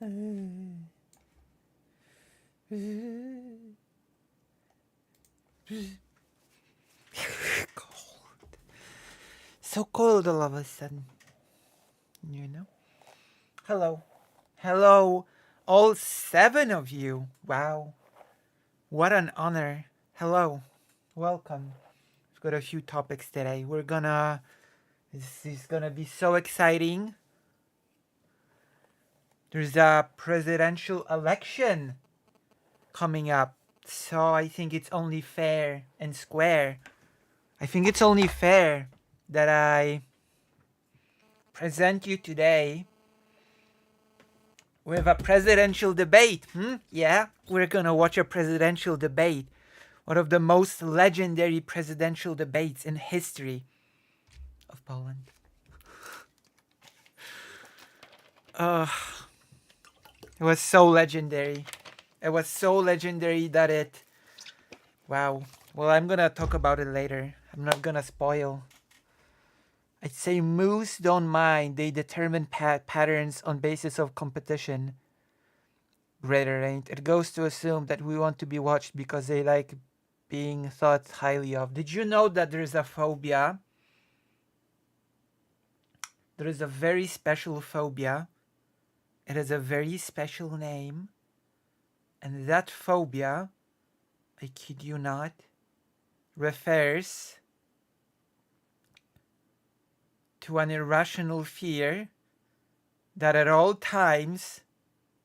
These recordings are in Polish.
Cold. So cold all of a sudden. You know? Hello. Hello, all 7 of you. Wow. What an honor. Hello. Welcome. We've got a few topics today. This is gonna be so exciting. There's a presidential election coming up. So I think it's only fair and square. I think it's only fair that I present you today with a presidential debate. Yeah, we're gonna watch a presidential debate. One of the most legendary presidential debates in history of Poland. It was so legendary. It was so legendary that it... Wow. Well, I'm gonna talk about it later. I'm not gonna spoil. I'd say moose don't mind. They determine patterns on basis of competition. Greater ain't. It goes to assume that we want to be watched because they like being thought highly of. Did you know that there's a phobia? There is a very special phobia. It has a very special name. And that phobia, I kid you not, refers to an irrational fear that at all times,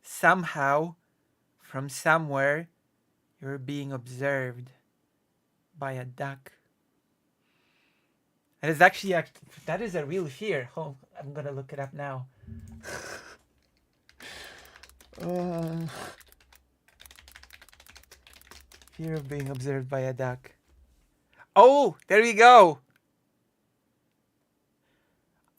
somehow, from somewhere, you're being observed by a duck. It is actually that is a real fear. Oh, I'm gonna look it up now. Fear of being observed by a duck. Oh, there we go.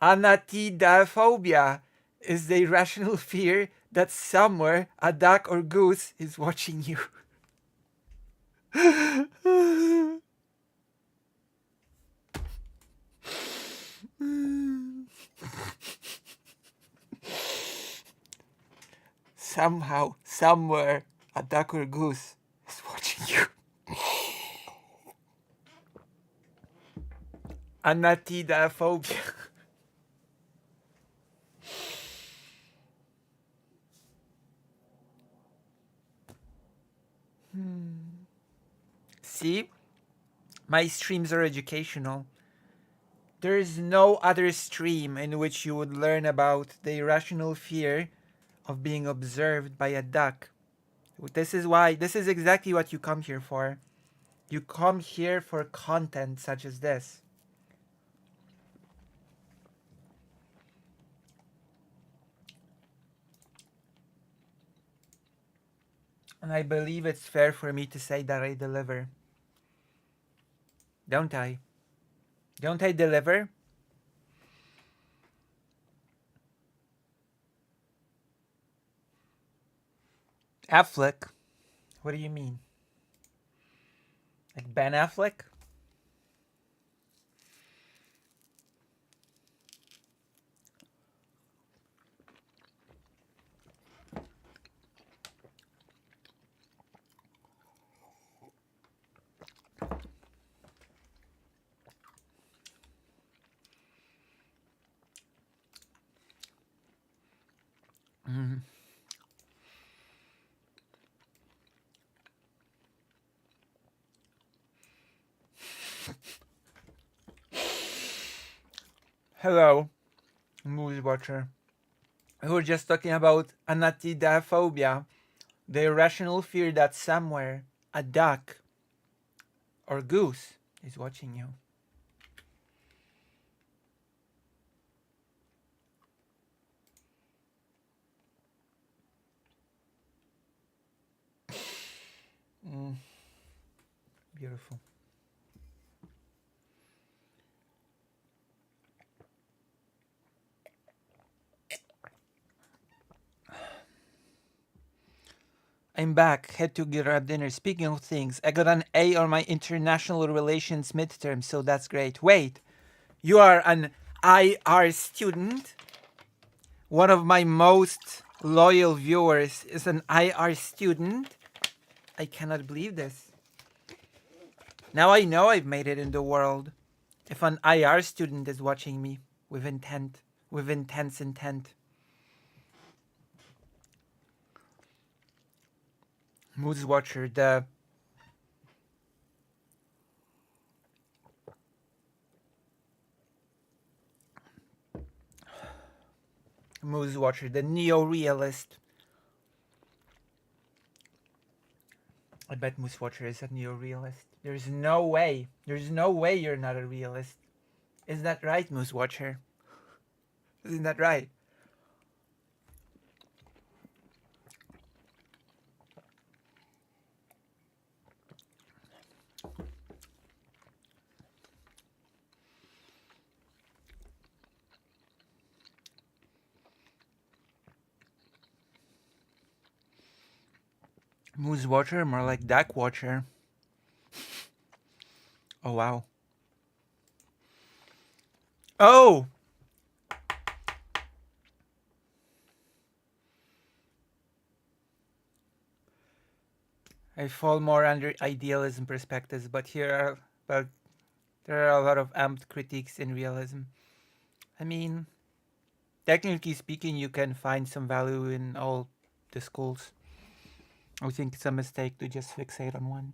Anatidaphobia is the irrational fear that somewhere a duck or goose is watching you. Somehow, somewhere, a duck or goose is watching you. Anatidaphobia. See? My streams are educational. There is no other stream in which you would learn about the irrational fear of being observed by a duck. This is exactly what you come here for. You come here for content such as this. And I believe it's fair for me to say that I deliver. Don't I? Don't I deliver? Affleck? What do you mean? Like Ben Affleck? Hello, movie watcher. We were just talking about anatidaphobia, the irrational fear that somewhere a duck or goose is watching you. Beautiful. I'm back. Had to grab dinner. Speaking of things, I got an A on my international relations midterm, so that's great. Wait, you are an IR student? One of my most loyal viewers is an IR student. I cannot believe this. Now I know I've made it in the world. If an IR student is watching me with intent, with intense intent. Moose Watcher, the Moose Watcher, the neo-realist. I bet Moose Watcher is a neo-realist. There's no way. There's no way you're not a realist. Is that right, Moose Watcher? Isn't that right? Moose Watcher, more like Duck Watcher. Oh, wow. Oh! I fall more under idealism perspectives, but there are a lot of amped critiques in realism. I mean, technically speaking, you can find some value in all the schools. I think it's a mistake to just fixate on one.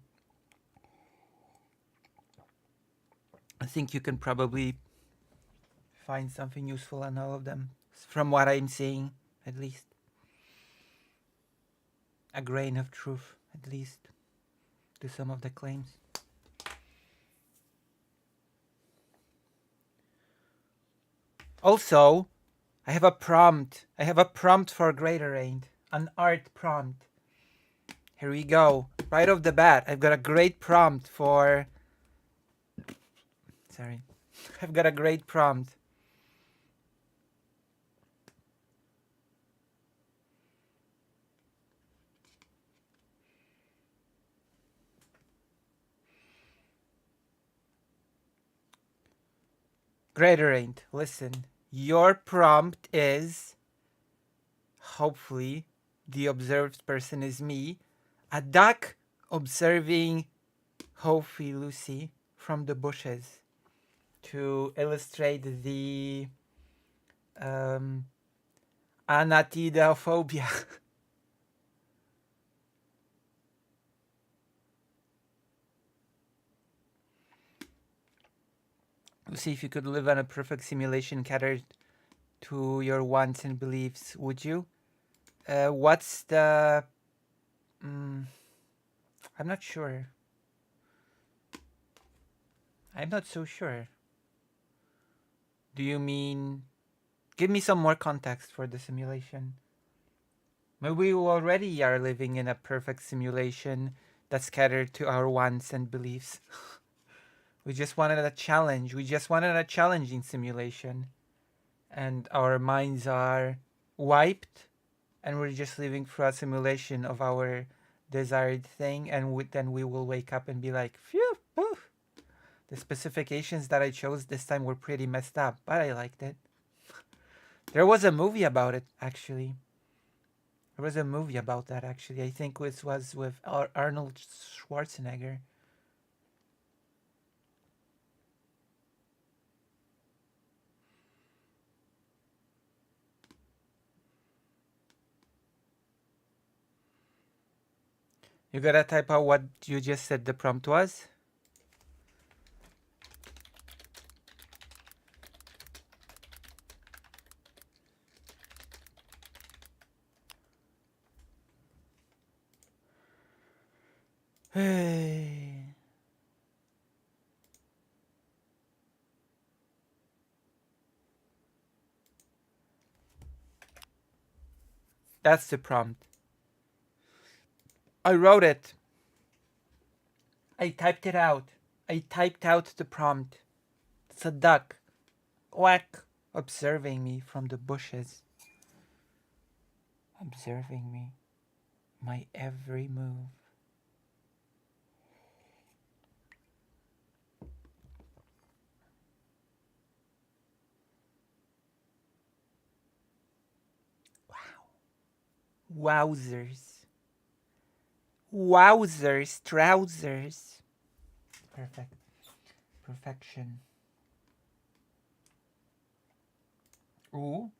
I think you can probably find something useful in all of them, from what I'm seeing, at least. A grain of truth, at least, to some of the claims. Also, I have a prompt. I have a prompt for Greater an art prompt. Here we go. Right off the bat, I've got a great prompt for... Sorry. I've got a great prompt. Greater listen. Your prompt is... Hopefully, the observed person is me. A duck observing Hofi Lucy from the bushes to illustrate the anatidophobia. Lucy, if you could live on a perfect simulation catered to your wants and beliefs, would you? What's the... I'm not sure. I'm not so sure. Do you mean... Give me some more context for the simulation. Maybe we already are living in a perfect simulation that's catered to our wants and beliefs. We just wanted a challenge. We just wanted a challenging simulation. And our minds are wiped, and we're just living through a simulation of our desired thing, and then we will wake up and be like, phew, poof. The specifications that I chose this time were pretty messed up, but I liked it. There was a movie about it, actually. There was a movie about that, actually. I think it was with Arnold Schwarzenegger. You gotta type out what you just said the prompt was? Hey. That's the prompt. I wrote it. I typed it out. I typed out the prompt. It's a duck. Quack. Observing me from the bushes. Observing me. My every move. Wow. Wowzers. Wowzers. Trousers. Perfect. Perfection. Ooh.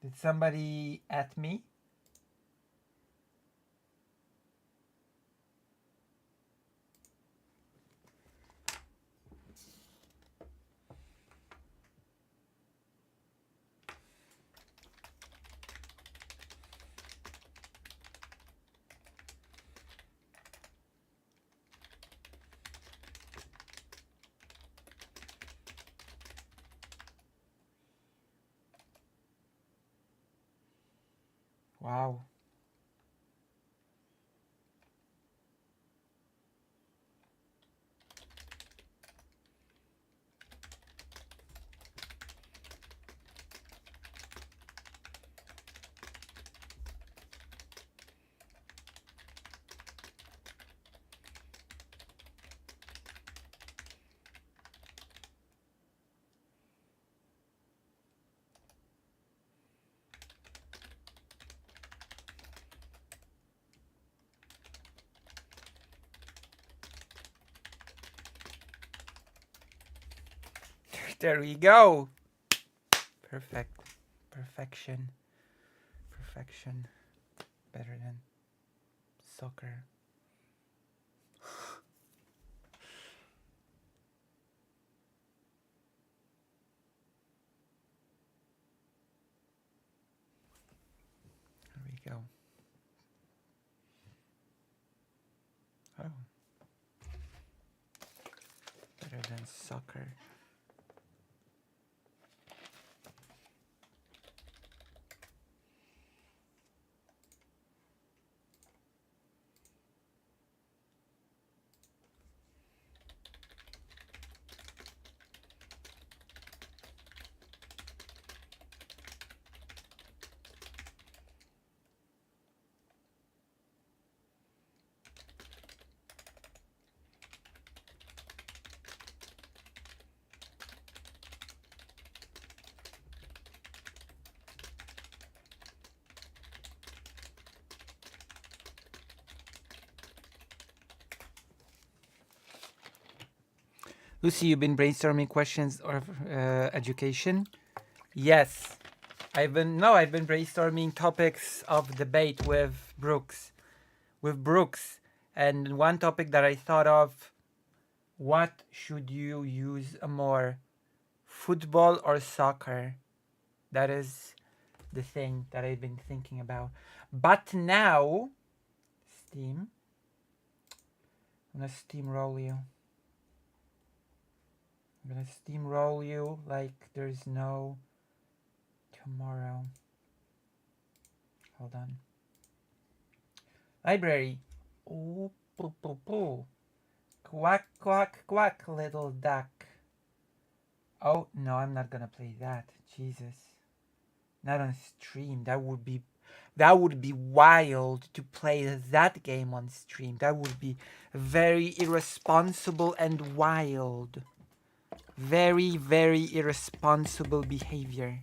Did somebody at me? Wow. There we go. Perfect. Perfection. Perfection. Better than soccer. There we go. Oh. Better than soccer. Lucy, you've been brainstorming questions of education? Yes. I've been brainstorming topics of debate with Brooks. And one topic that I thought of, what should you use more? Football or soccer? That is the thing that I've been thinking about. But now, Steam. I'm gonna steamroll you. I'm gonna steamroll you like there's no tomorrow. Hold on. Library. Ooh, poo, poo, poo. Quack, quack, quack, little duck. Oh, no, I'm not gonna play that. Jesus. Not on stream. That would be wild to play that game on stream. That would be very irresponsible and wild. Very, very irresponsible behavior.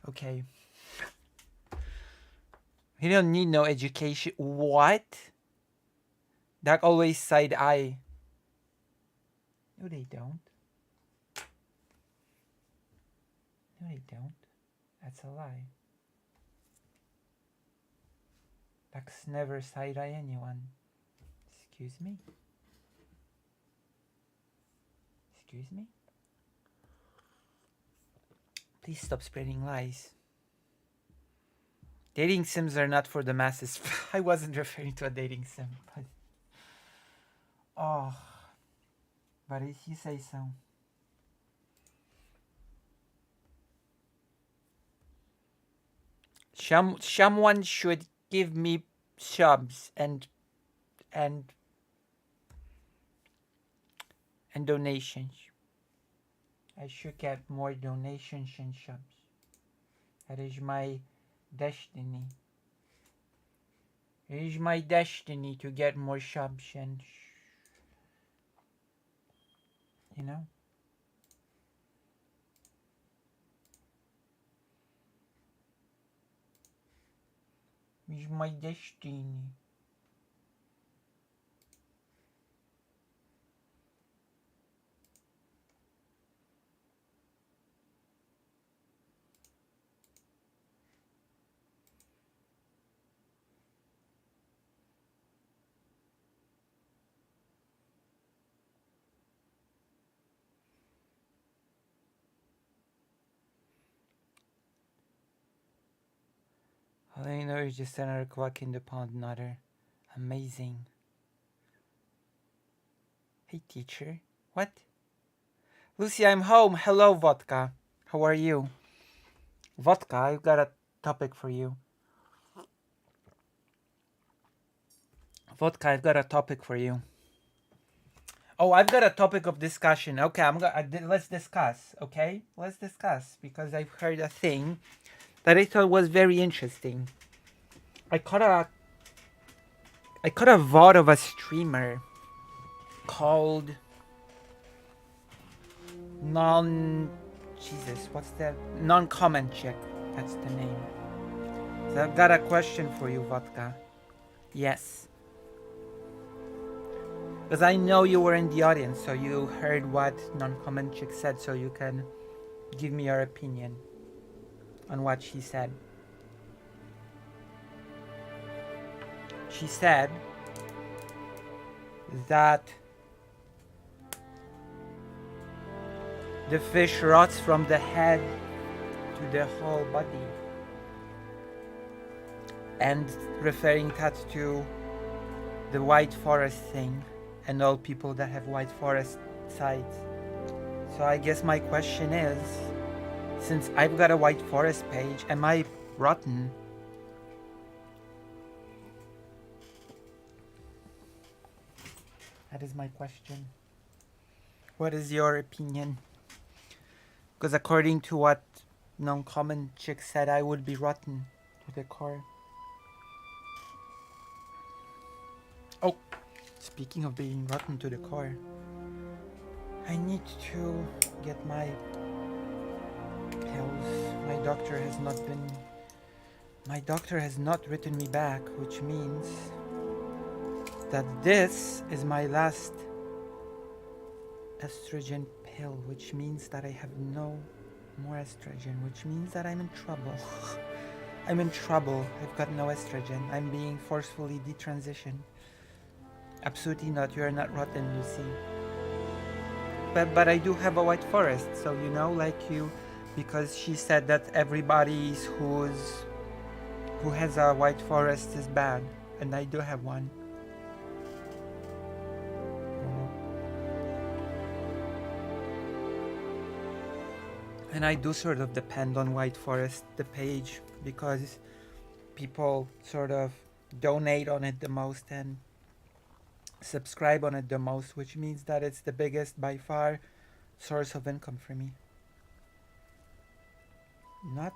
Okay. You don't need no education. What? That always side eye. No, they don't. No, they don't. That's a lie. Ducks never side eye anyone. Excuse me? Excuse me? Please stop spreading lies. Dating sims are not for the masses. I wasn't referring to a dating sim. But... oh. But if you say so. Someone should give me subs and donations. I should get more donations and subs. That is my destiny. It is my destiny to get more subs and you know. It's my destiny. All I know is just another quack in the pond, another. Amazing. Hey, teacher. What? Lucy, I'm home. Hello, Vodka. How are you? Vodka, I've got a topic for you. Vodka, I've got a topic for you. Oh, I've got a topic of discussion. Okay, let's discuss. Okay, let's discuss because I've heard a thing that I thought was very interesting. I caught a VOD of a streamer called what's that? Non-comment check. That's the name. So I've got a question for you, Vodka. Yes. Because I know you were in the audience, so you heard what Non-comment chick said, so you can give me your opinion on what she said. She said that the fish rots from the head to the whole body, and referring that to the white forest thing and all people that have white forest sites. So I guess my question is, since I've got a white forest page, am I rotten? That is my question. What is your opinion? Because according to what Non-comment chick said, I would be rotten to the core. Oh, speaking of being rotten to the core, I need to get my pills. My doctor has not written me back, which means that this is my last estrogen pill, which means that I have no more estrogen, which means that I'm in trouble. I'm in trouble. I've got no estrogen. I'm being forcefully detransitioned. Absolutely not. You are not rotten, Lucy. But I do have a white forest, so you know, like you, because she said that everybody who has a white forest is bad, and I do have one. And I do sort of depend on White Forest, the page, because people sort of donate on it the most and subscribe on it the most, which means that it's the biggest by far source of income for me. Not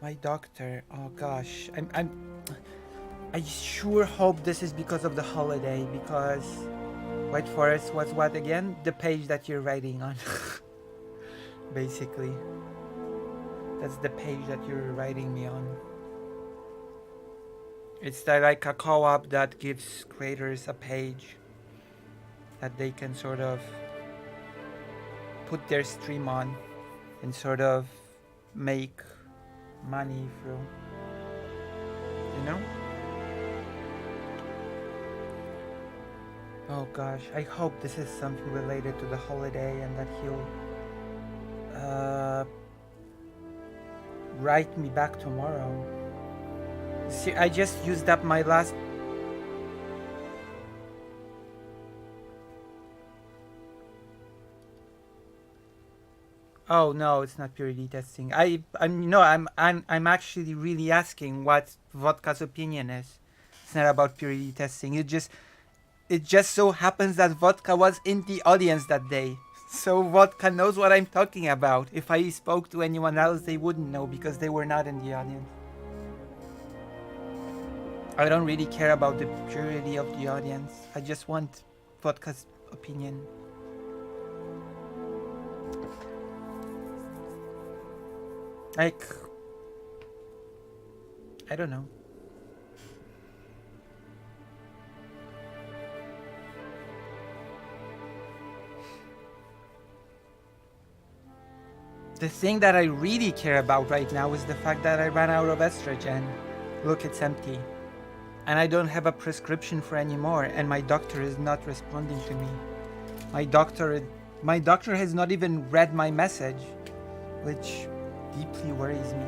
my doctor. Oh gosh, I sure hope this is because of the holiday, because White Forest was what again? The page that you're writing on. Basically. That's the page that you're writing me on. It's like a co-op that gives creators a page that they can sort of put their stream on and sort of make money through. You know? Oh gosh, I hope this is something related to the holiday and that he'll write me back tomorrow. See, I just used up my last... Oh no, it's not purity testing. I'm actually really asking what Vodka's opinion is. It's not about purity testing. It just so happens that Vodka was in the audience that day. So Vodka knows what I'm talking about. If I spoke to anyone else, they wouldn't know because they were not in the audience. I don't really care about the purity of the audience. I just want Vodka's opinion. Like, I don't know. The thing that I really care about right now is the fact that I ran out of estrogen. Look, it's empty. And I don't have a prescription for anymore, and my doctor is not responding to me. My doctor my doctor has not even read my message, which deeply worries me.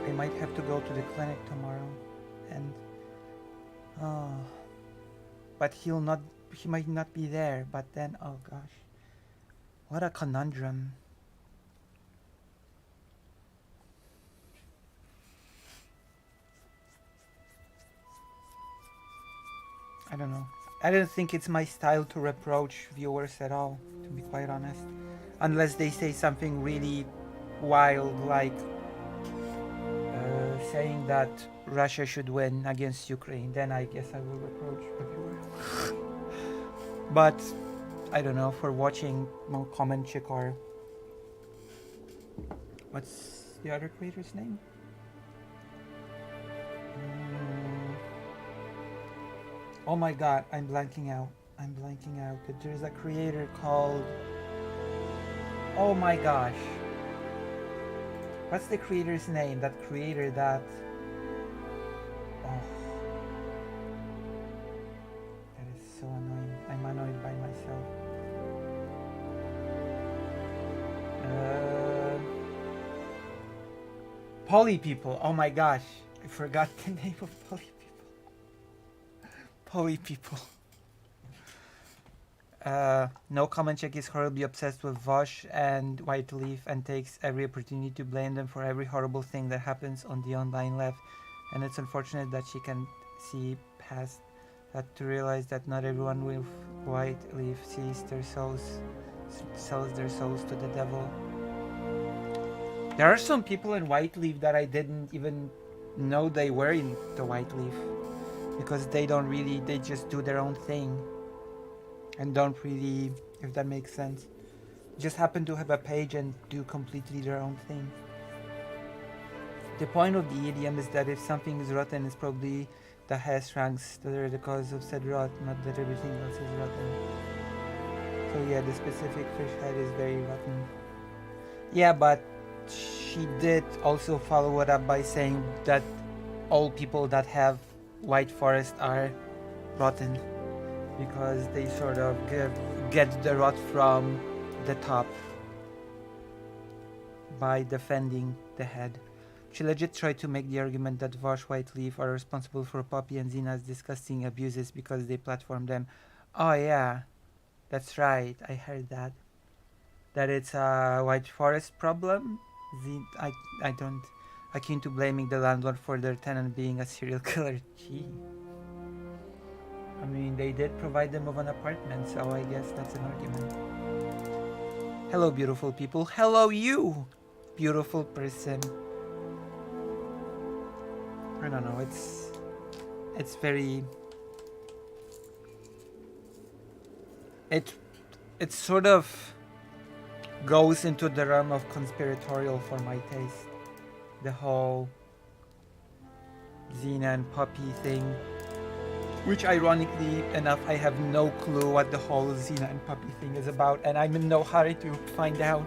I might have to go to the clinic tomorrow and oh, but he might not be there, but then oh gosh. What a conundrum. I don't know. I don't think it's my style to reproach viewers at all, to be quite honest. Unless they say something really wild, like saying that Russia should win against Ukraine, then I guess I will reproach the viewer. But I don't know, for watching Komenchik or what's the other creator's name? Oh my god, I'm blanking out. I'm blanking out. There's a creator called... Oh my gosh. What's the creator's name? That creator that... Oh. That is so annoying. I'm annoyed by myself. Poly People. Oh my gosh. I forgot the name of Poly People. Poly People. No Komenchik is horribly obsessed with Vosh and White Leaf and takes every opportunity to blame them for every horrible thing that happens on the online left. And it's unfortunate that she can see past that to realize that not everyone with White Leaf sells their souls to the devil. There are some people in White Leaf that I didn't even know they were in the White Leaf, because they just do their own thing and don't really, if that makes sense, just happen to have a page and do completely their own thing. The point of the idiom is that if something is rotten, it's probably the highest ranks that are the cause of said rot, not that everything else is rotten. So yeah, the specific fish head is very rotten. Yeah, but she did also follow it up by saying that all people that have White Forest are rotten, because they sort of get the rot from the top by defending the head. She legit tried to make the argument that Vosh, White Leaf are responsible for Poppy and Xena's disgusting abuses because they platform them. Oh yeah, that's right, I heard that. That it's a White Forest problem? I don't... akin to blaming the landlord for their tenant being a serial killer. Gee. I mean, they did provide them with an apartment, so I guess that's an argument. Hello, beautiful people. Hello, you! Beautiful person. I don't know, it's very... It sort of goes into the realm of conspiratorial for my taste. The whole Xena and Poppy thing. Which, ironically enough, I have no clue what the whole Xena and Poppy thing is about, and I'm in no hurry to find out.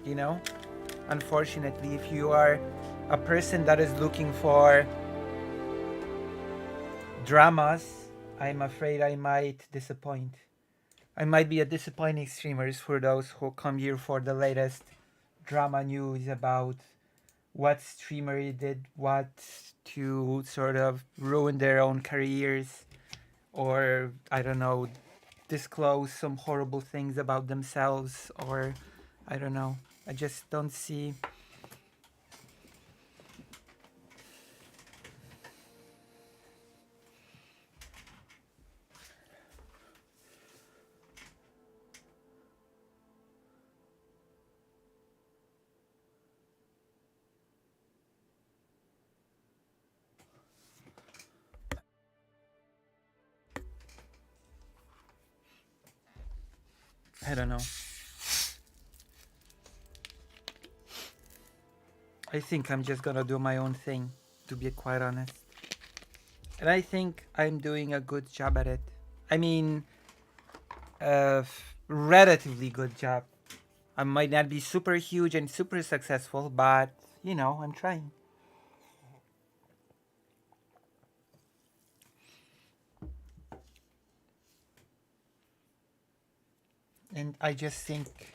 You know? Unfortunately, if you are a person that is looking for dramas, I'm afraid I might disappoint. I might be a disappointing streamer for those who come here for the latest drama news about what streamer did what to sort of ruin their own careers, or I don't know, disclose some horrible things about themselves, or I don't know. I just don't see... I don't know. I think I'm just gonna do my own thing, to be quite honest. And I think I'm doing a good job at it. I mean, relatively good job. I might not be super huge and super successful, but you know, I'm trying. And I just think,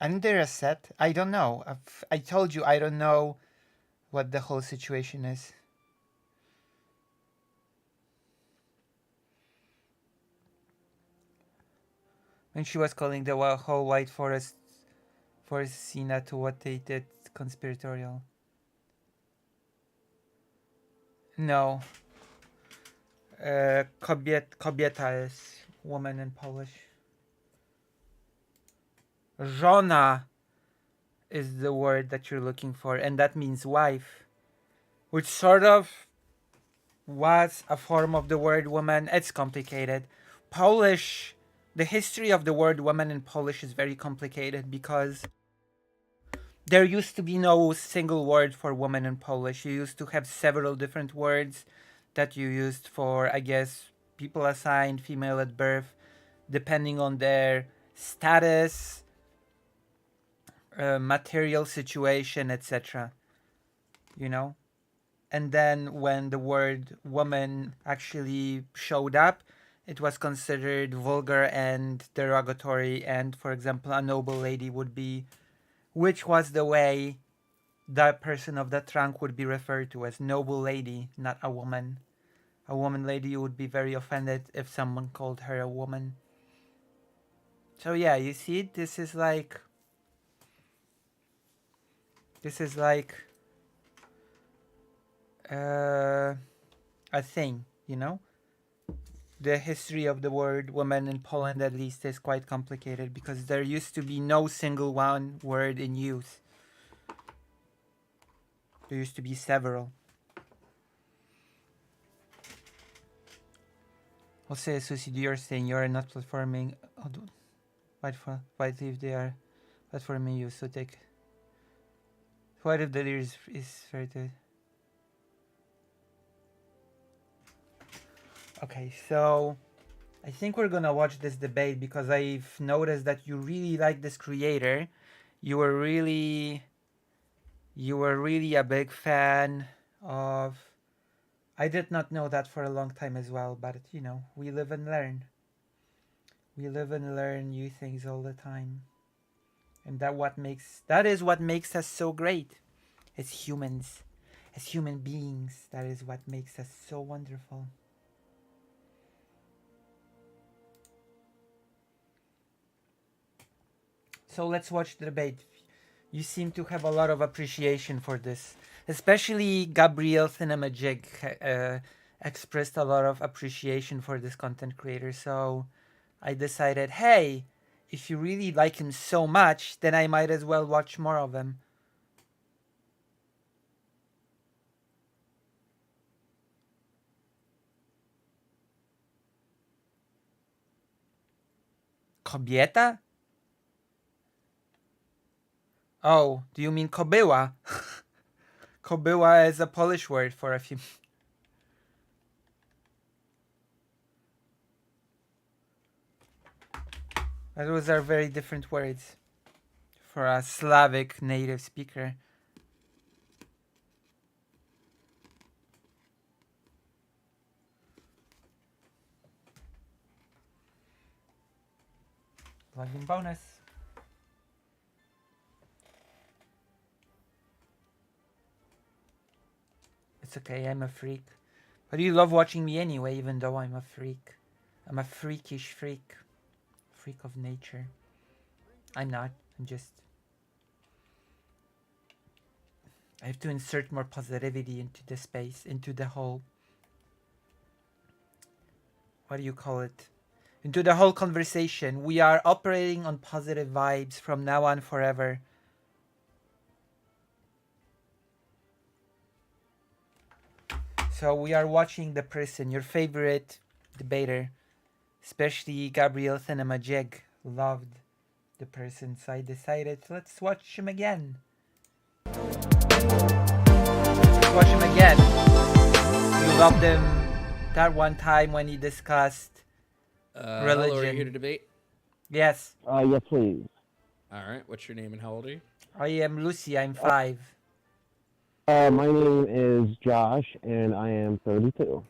isn't there a set? I don't know. I told you I don't know what the whole situation is. When she was calling the whole White Forest Sina to what they did conspiratorial. No. Kobieta is woman in Polish. Żona is the word that you're looking for, and that means wife, which sort of was a form of the word woman. It's complicated. Polish, the history of the word woman in Polish is very complicated because there used to be no single word for woman in Polish. You used to have several different words that you used for, I guess, people assigned female at birth, depending on their status, material situation, etc. You know? And then when the word woman actually showed up, it was considered vulgar and derogatory. And for example, a noble lady would be, which was the way the person of the trunk would be referred to as noble lady, not a woman. A woman lady would be very offended if someone called her a woman. So yeah, you see, this is like a thing, you know? The history of the word woman in Poland, at least, is quite complicated because there used to be no single one word in use. There used to be several. Also, Susie, do your thing. You are not platforming. What if they are platforming you? So take. What if the leader is fair to. Okay, so I think we're gonna watch this debate because I've noticed that you really like this creator. You were really a big fan of. I did not know that for a long time as well, but you know, we live and learn. We live and learn new things all the time. And that is what makes us so great as humans, as human beings. That is what makes us so wonderful. So let's watch the debate. You seem to have a lot of appreciation for this, especially Gabriel Cinemajig expressed a lot of appreciation for this content creator. So I decided, hey, if you really like him so much, then I might as well watch more of him. Kobieta? Oh, do you mean kobyła? Kobyła is a Polish word for a few. Those are very different words for a Slavic native speaker. Login bonus. It's okay, I'm a freak. But you love watching me anyway, even though I'm a freak. I'm a freakish freak. Freak of nature. I'm not. I'm just. I have to insert more positivity into the space, into the whole. What do you call it? Into the whole conversation. We are operating on positive vibes from now on forever. So we are watching the person, your favorite debater, especially Gabriel Cinemajig, loved the person, so I decided let's watch him again. Watch him again. You loved him that one time when he discussed religion. Hello, are you here to debate? Yes. Yes, please. All right. What's your name and how old are you? I am Lucy. I'm 5. My name is Josh, and I am 32. All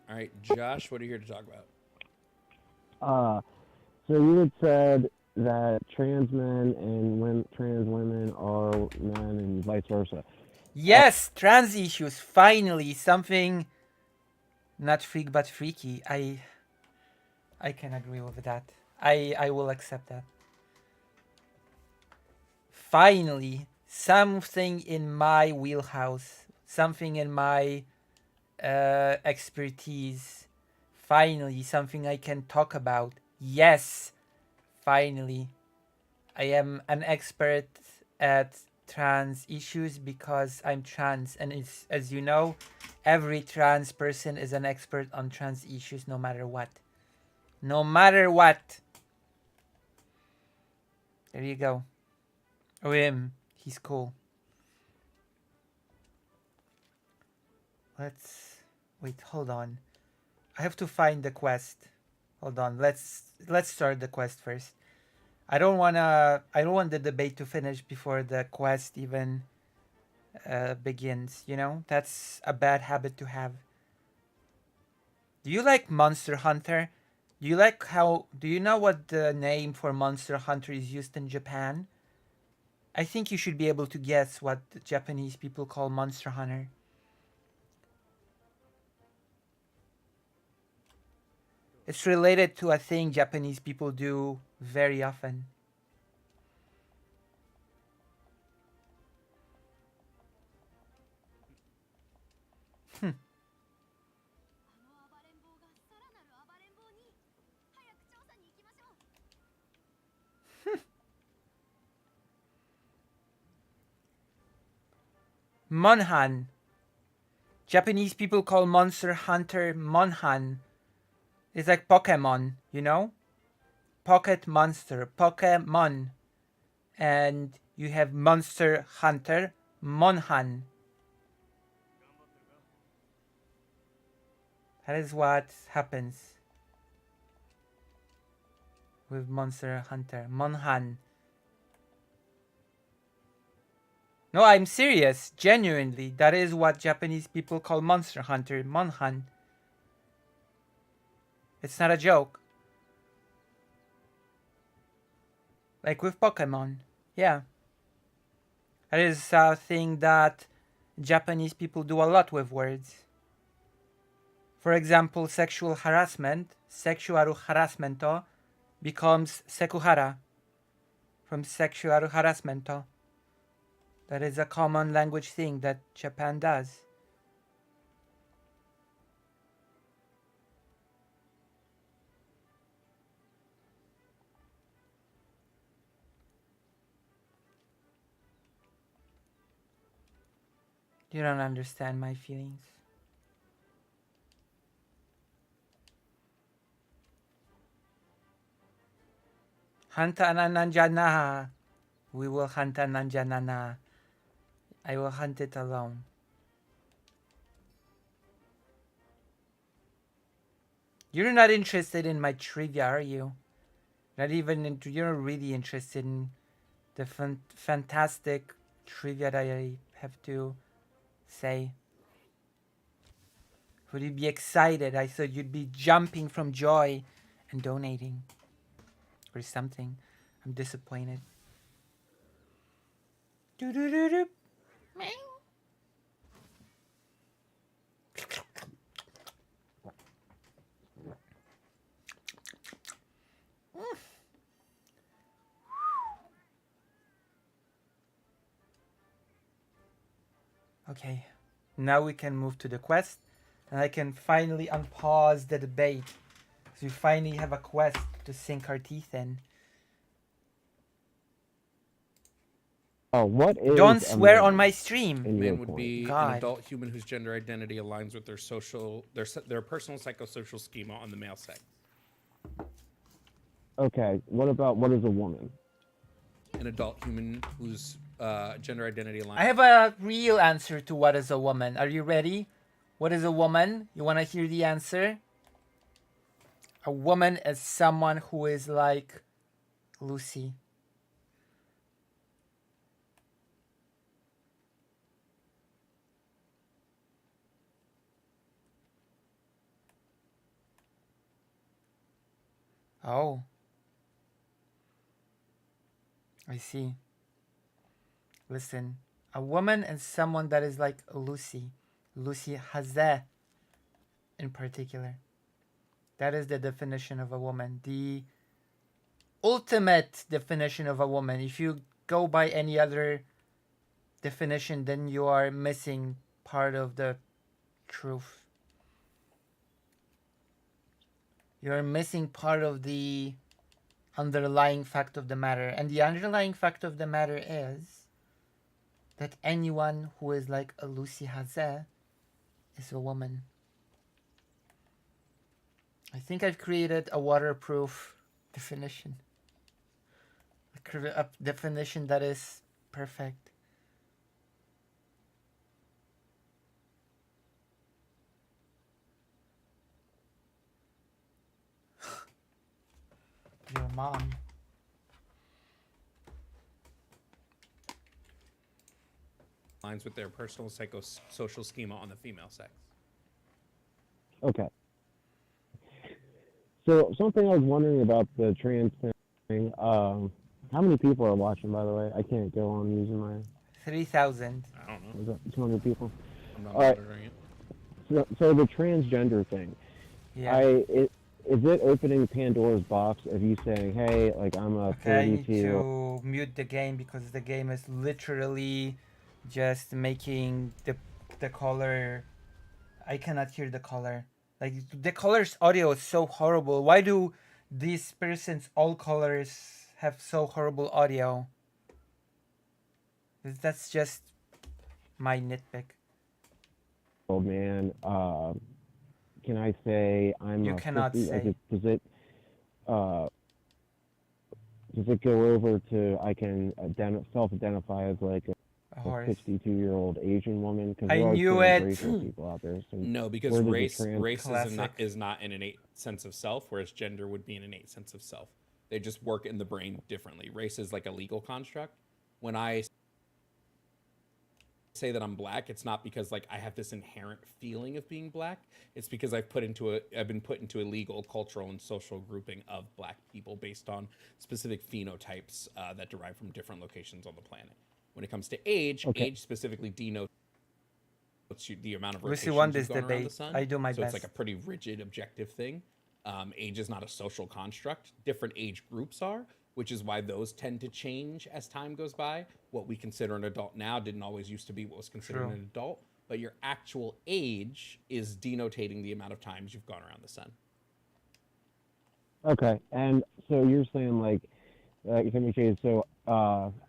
right, Josh, what are you here to talk about? So you had said that trans men and trans women are men and vice versa. Yes, trans issues. Finally, something not freak but freaky. I can agree with that. I will accept that. Finally, something in my wheelhouse, something in my expertise. Finally, something I can talk about. Yes, finally, I am an expert at trans issues because I'm trans, and it's, as you know, every trans person is an expert on trans issues no matter what. No matter what. There you go. Oh, him. He's cool. Let's wait, hold on. I have to find the quest. Hold on. Let's start the quest first. I don't want the debate to finish before the quest even begins, you know? That's a bad habit to have. Do you like Monster Hunter? Do you know what the name for Monster Hunter is used in Japan? I think you should be able to guess what the Japanese people call Monster Hunter. It's related to a thing Japanese people do very often. Monhan. Japanese people call Monster Hunter Monhan. It's like Pokemon, you know? Pocket Monster, Pokemon. And you have Monster Hunter Monhan. That is what happens with Monster Hunter Monhan. No, I'm serious. Genuinely, that is what Japanese people call Monster Hunter Monhan. It's not a joke. Like with Pokemon. Yeah. That is a thing that Japanese people do a lot with words. For example, sexual harassment, sexual harassmento, becomes sekuhara from sexual harassmento. That is a common language thing that Japan does. You don't understand my feelings. Hanta nanjana. We will hunt nanjanana. I will hunt it alone. You're not interested in my trivia, are you? You're not really interested in the fantastic trivia that I have to say. Would you be excited? I thought you'd be jumping from joy and donating or something. I'm disappointed. Do-do-do-do. Okay, now we can move to the quest, and I can finally unpause the debate. So we finally have a quest to sink our teeth in. What is Don't swear on my stream. Man would be God. an adult human whose gender identity aligns with their personal psychosocial schema on the male sex. Okay, what is a woman? An adult human whose gender identity aligns. I have a real answer to what is a woman. Are you ready? What is a woman? You want to hear the answer? A woman is someone who is like Lucy. Oh. I see. Listen. A woman is someone that is like Lucy. Lucy Hazeh in particular. That is the definition of a woman. The ultimate definition of a woman. If you go by any other definition, then you are missing part of the truth. You're missing part of the underlying fact of the matter. And the underlying fact of the matter is that anyone who is like a Lucy Hazeh is a woman. I think I've created a waterproof definition. A definition that is perfect. Your mom. Aligns with their personal psychosocial schema on the female sex. Okay. So something I was wondering about the trans thing. How many people are watching, by the way? I can't go on using my. 3,000. I don't know. Is that 200 people? I'm not All right. monitoring it. So the transgender thing. Yeah. Is it opening Pandora's box of you saying, hey, like I'm a Okay, I need 32? to mute the game because the game is literally just making the color. I cannot hear the color. Like the color's audio is so horrible. Why do these persons all colors have so horrible audio? That's just my nitpick. Old man. Can I say I'm You a cannot 50? say. Does it go over to I can self-identify as like A a horse. 62-year-old Asian woman? Because I knew it. people out there. So No, because where does the race trans- race Classic. is not an innate sense of self, whereas gender would be an innate sense of self. They just work in the brain differently. Race is like a legal construct. When I say that I'm black, it's not because like I have this inherent feeling of being black. It's because I've been put into a legal, cultural, and social grouping of black people based on specific phenotypes that derive from different locations on the planet. When it comes to age, Okay. age specifically denotes the amount of Lucy rotations won you've this gone around the debate. sun. I do my so best. it's like a pretty rigid, objective thing. Age is not a social construct. Different age groups are, which is why those tend to change as time goes by. What we consider an adult now didn't always used to be what was considered True. an adult. But your actual age is denotating the amount of times you've gone around the sun. Okay, and so you're saying like, so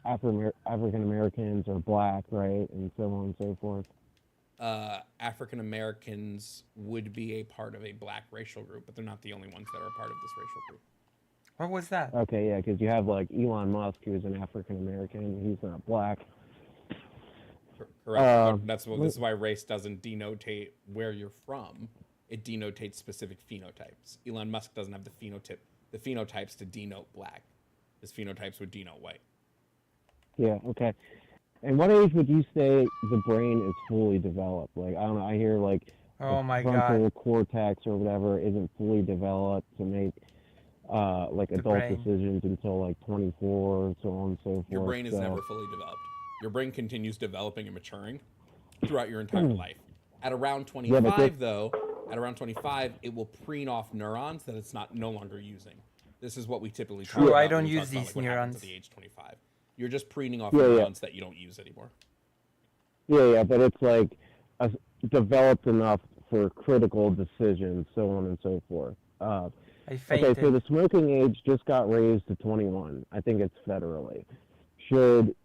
African Americans are black, right, and so on and so forth. African Americans would be a part of a black racial group, but they're not the only ones that are a part of this racial group. What was that? Okay, yeah, because you have like Elon Musk, who's an African American. He's not black. Correct. This is why race doesn't denotate where you're from. It denotates specific phenotypes. Elon Musk doesn't have the phenotypes to denote black. His phenotypes would denote white. Yeah. Okay. And what age would you say the brain is fully developed? Like, I don't know. I hear like Oh the my frontal god. cortex or whatever isn't fully developed to make like adult brain. decisions until like 24 and so on and so forth. Your brain is so, never fully developed. Your brain continues developing and maturing throughout your entire life. At around 25, at around 25, it will preen off neurons that it's no longer using. This is what we typically talk True, about I when don't we talk use about, these like, what happens neurons. at the age 25. You're just preening off Yeah, yeah. neurons that you don't use anymore. Yeah, but it's like developed enough for critical decisions, so on and so forth. I Okay, fainted. so the smoking age just got raised to 21. I think it's federally. Should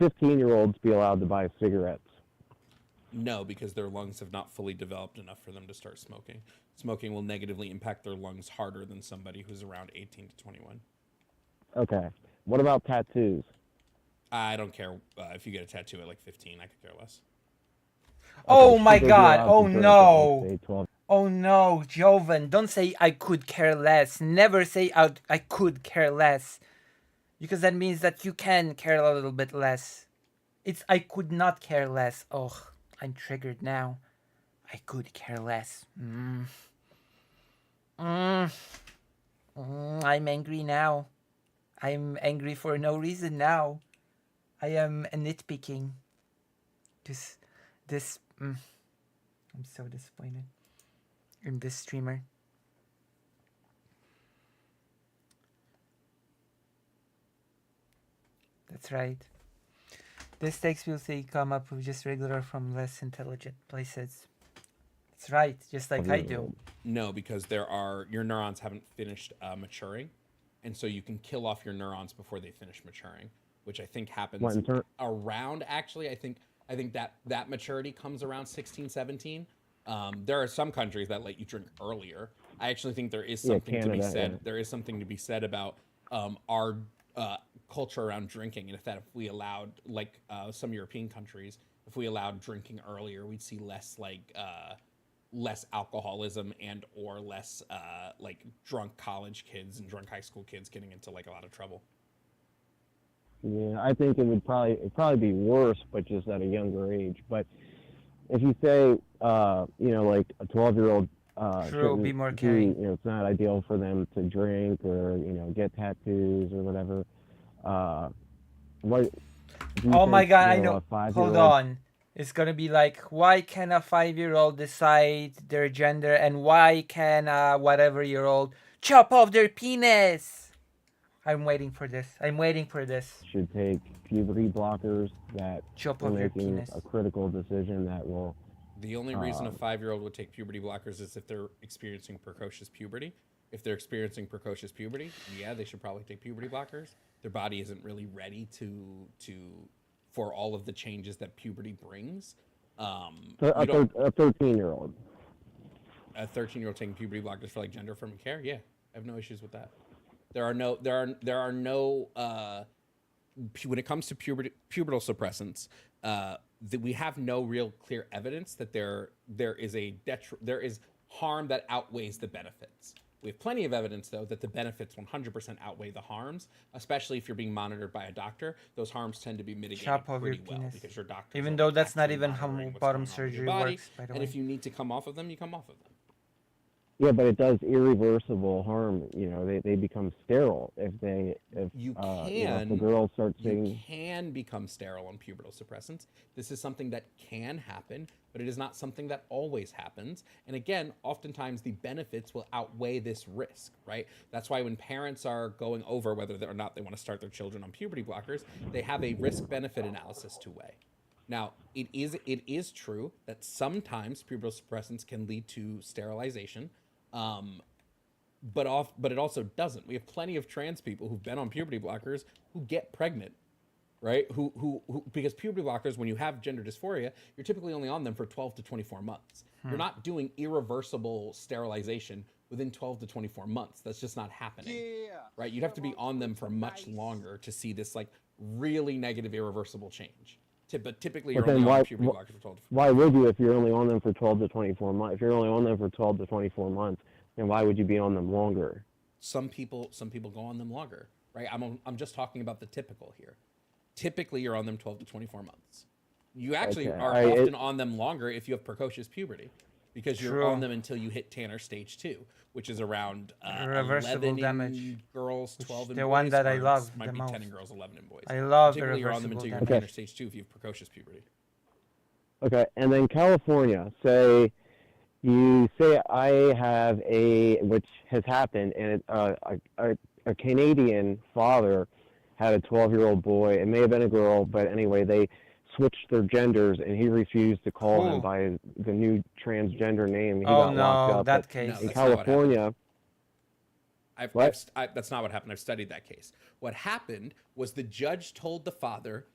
15-year-olds be allowed to buy cigarettes? No, because their lungs have not fully developed enough for them to start smoking. Smoking will negatively impact their lungs harder than somebody who's around 18 to 21. Okay. What about tattoos? I don't care if you get a tattoo at like 15. I could care less. Oh Okay, my should they be god. allowed Oh to drink at, no. like, say, 12? Oh no, Joven, don't say I could care less. Never say I could care less. Because that means that you can care a little bit less. It's I could not care less. Oh, I'm triggered now. I could care less. I'm angry now. I'm angry for no reason now. I am nitpicking. I'm so disappointed in this streamer. That's right. This text will say come up with just regular from less intelligent places. That's right, just like I do. No, because your neurons haven't finished maturing, and so you can kill off your neurons before they finish maturing, which I think happens around. Actually, I think that maturity comes around 16, 17. There are some countries that let you drink earlier. I actually think there is something to be said. Yeah. There is something to be said about our culture around drinking, and if we allowed, like some European countries, if we allowed drinking earlier, we'd see less less alcoholism and or less like drunk college kids and drunk high school kids getting into like a lot of trouble. Yeah, I think it'd probably be worse, but just at a younger age. But if you say, like a 12-year-old, True, be more caring. It's not ideal for them to drink or get tattoos or whatever. Oh my god, I know. Hold on. It's gonna be like, why can a 5-year-old decide their gender, and why can a whatever-year-old chop off their penis? I'm waiting for this. Should take puberty blockers that chop are off your making penis. A critical decision that will. The only reason a 5-year-old would take puberty blockers is if they're experiencing precocious puberty. If they're experiencing precocious puberty, yeah, they should probably take puberty blockers. Their body isn't really ready for all of the changes that puberty brings. A 13-year-old. A 13-year-old taking puberty blockers for like gender affirming care, yeah, I have no issues with that. There are no when it comes to pubertal suppressants, we have no real clear evidence that there is harm that outweighs the benefits. We have plenty of evidence, though, that the benefits 100% outweigh the harms, especially if you're being monitored by a doctor. Those harms tend to be mitigated pretty well because your doctor. Even though that's not even how bottom surgery works, by the way. And if you need to come off of them, you come off of them. Yeah, but it does irreversible harm. They become sterile if the girls start saying. You can become sterile on pubertal suppressants. This is something that can happen, but it is not something that always happens. And again, oftentimes the benefits will outweigh this risk, right? That's why when parents are going over whether or not they want to start their children on puberty blockers, they have a risk-benefit analysis to weigh. Now, it is true that sometimes pubertal suppressants can lead to sterilization. But it also doesn't. We have plenty of trans people who've been on puberty blockers who get pregnant, right? Who because puberty blockers, when you have gender dysphoria, you're typically only on them for 12 to 24 months. You're not doing irreversible sterilization within 12 to 24 months. That's just not happening, right? You'd have to be on them for much longer to see this like really negative irreversible change. But typically, you're only on puberty blockers for 12 to 24 months. Why would you if you're only on them for 12 to 24 months? If you're only on them for 12 to 24 months, then why would you be on them longer? Some people go on them longer, right? I'm just talking about the typical here. Typically, you're on them 12 to 24 months. You actually are often on them longer if you have precocious puberty, because you're on them until you hit Tanner stage 2, which is around 11 damage. In girls, 12 in boys. The one that I love might the be most. 10 in girls, 11 in boys. I love Typically, you're on them until you hit Tanner stage 2 if you have precocious puberty. Okay, and then California, you say I have which has happened, and a Canadian father had a 12-year-old boy. It may have been a girl, but anyway, they switched their genders, and he refused to call him by the new transgender name. He got locked up. That case. In California. That's not what happened. I've studied that case. What happened was the judge told the father,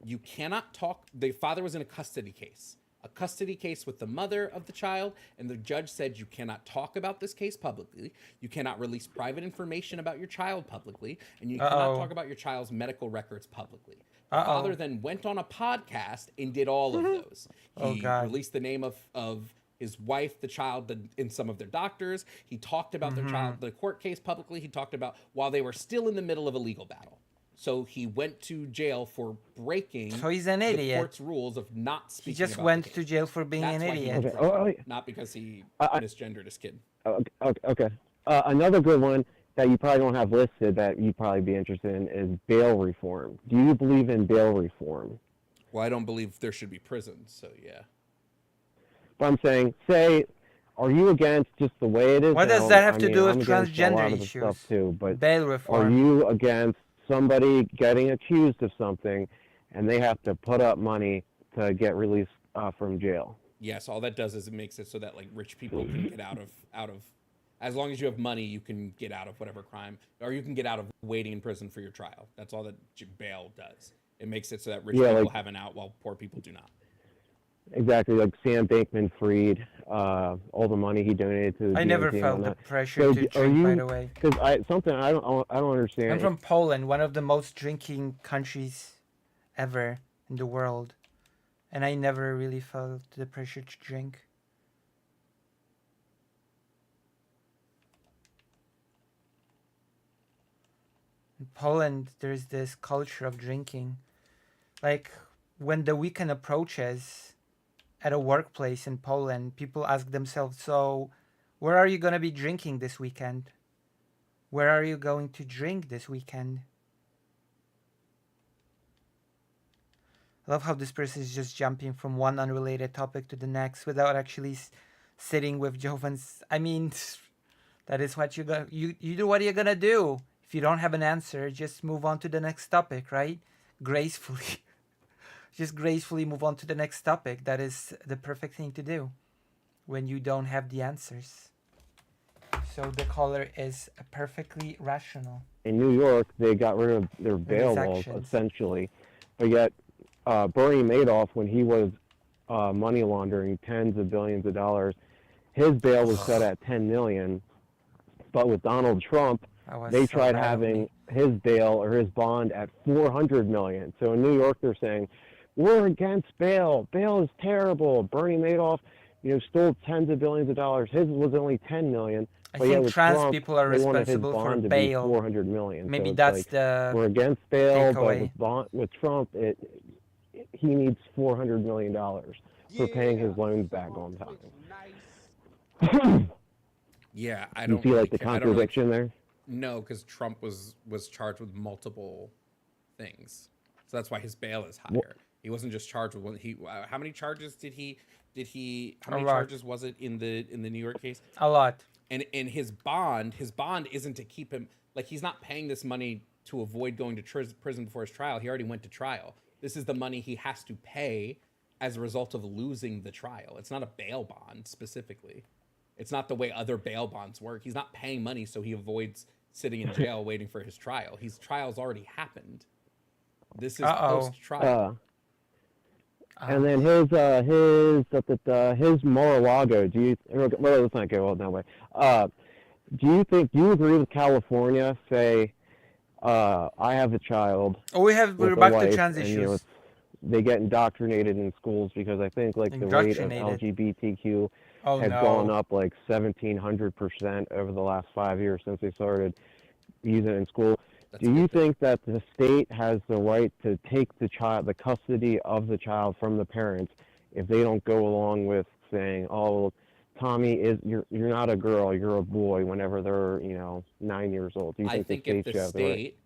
you cannot talk. The father was in a custody case, a custody case with the mother of the child, and the judge said you cannot talk about this case publicly, you cannot release private information about your child publicly, and you cannot talk about your child's medical records publicly. The father then went on a podcast and did all of those. Oh, He God. released the name of his wife, the child, and some of their doctors. He talked about their child, the court case publicly. He talked about while they were still in the middle of a legal battle. So he went to jail for breaking So he's an the idiot. court's rules of not He speaking just about went the to case. jail for being That's an why he idiot. went Okay. for it, Oh, yeah. not because he misgendered his kid. Okay. Another good one that you probably don't have listed that you'd probably be interested in is bail reform. Do you believe in bail reform? Well, I don't believe there should be prisons, so yeah. But I'm saying, are you against just the way it is What does now? that have I to mean, do I'm with against a lot transgender of the issues? stuff too, but Bail are reform. you against somebody getting accused of something and they have to put up money to get released from jail? Yes, all that does is it makes it so that like rich people can get out of as long as you have money, you can get out of whatever crime, or you can get out of waiting in prison for your trial. That's all that bail does. It makes it so that rich people have an out while poor people do not. Exactly, like Sam Bankman-Fried, all the money he donated to the I DNC never and felt all the that. pressure So to are drink, by you- the way. Because I don't understand. I'm from Poland, one of the most drinking countries ever in the world. And I never really felt the pressure to drink. In Poland, there's this culture of drinking. Like, when the weekend approaches at a workplace in Poland, people ask themselves, so, where are you going to be drinking this weekend? Where are you going to drink this weekend? I love how this person is just jumping from one unrelated topic to the next without actually sitting with Jovan's. I mean, that is what you got. You do what you're gonna do. If you don't have an answer, just move on to the next topic, right? Gracefully. Just gracefully move on to the next topic. That is the perfect thing to do when you don't have the answers. So the caller is perfectly rational. In New York, they got rid of their bail laws, actions. essentially. But yet, Bernie Madoff, when he was money laundering tens of billions of dollars, his bail was set at $10 million. But with Donald Trump, they tried having his bail or his bond at $400 million. So in New York, they're saying, we're against bail. Bail is terrible. Bernie Madoff, stole tens of billions of dollars. His was only $10 million. I But yeah, think with trans Trump, people are they wanted his responsible for bond to be bail. $400 million. Maybe So it's that's like, the we're against bail, takeaway. but with Trump, he needs $400 million for paying his loans back on time. Yeah, I You don't see, really like, the ca- I don't really- contradiction there? No, because Trump was charged with multiple things, so that's why his bail is higher. He wasn't just charged with one. How many charges did he? How many A lot. charges was it in the New York case? a lot. And his bond isn't to keep him, like, he's not paying this money to avoid going to prison before his trial. He already went to trial. This is the money he has to pay as a result of losing the trial. It's not a bail bond specifically. It's not the way other bail bonds work. He's not paying money so he avoids sitting in jail waiting for his trial. His trial's already happened. This is post-trial. And then his Mar-a-Lago. Well, let's not go that way. Do you agree with California? Say, I have a child. Oh, with we're a back to wife, trans and, issues. they get indoctrinated in schools because I think like the rate of Indoctrinated. LGBTQ Oh has no. gone up like 1,700% over the last 5 years since they started using it in school. That's Do a you good thing. think that the state has the right to take the custody of the child from the parents if they don't go along with saying, "Oh, Tommy you're not a girl, you're a boy," whenever they're 9 years old? Do you I think think if the state the should have the right? state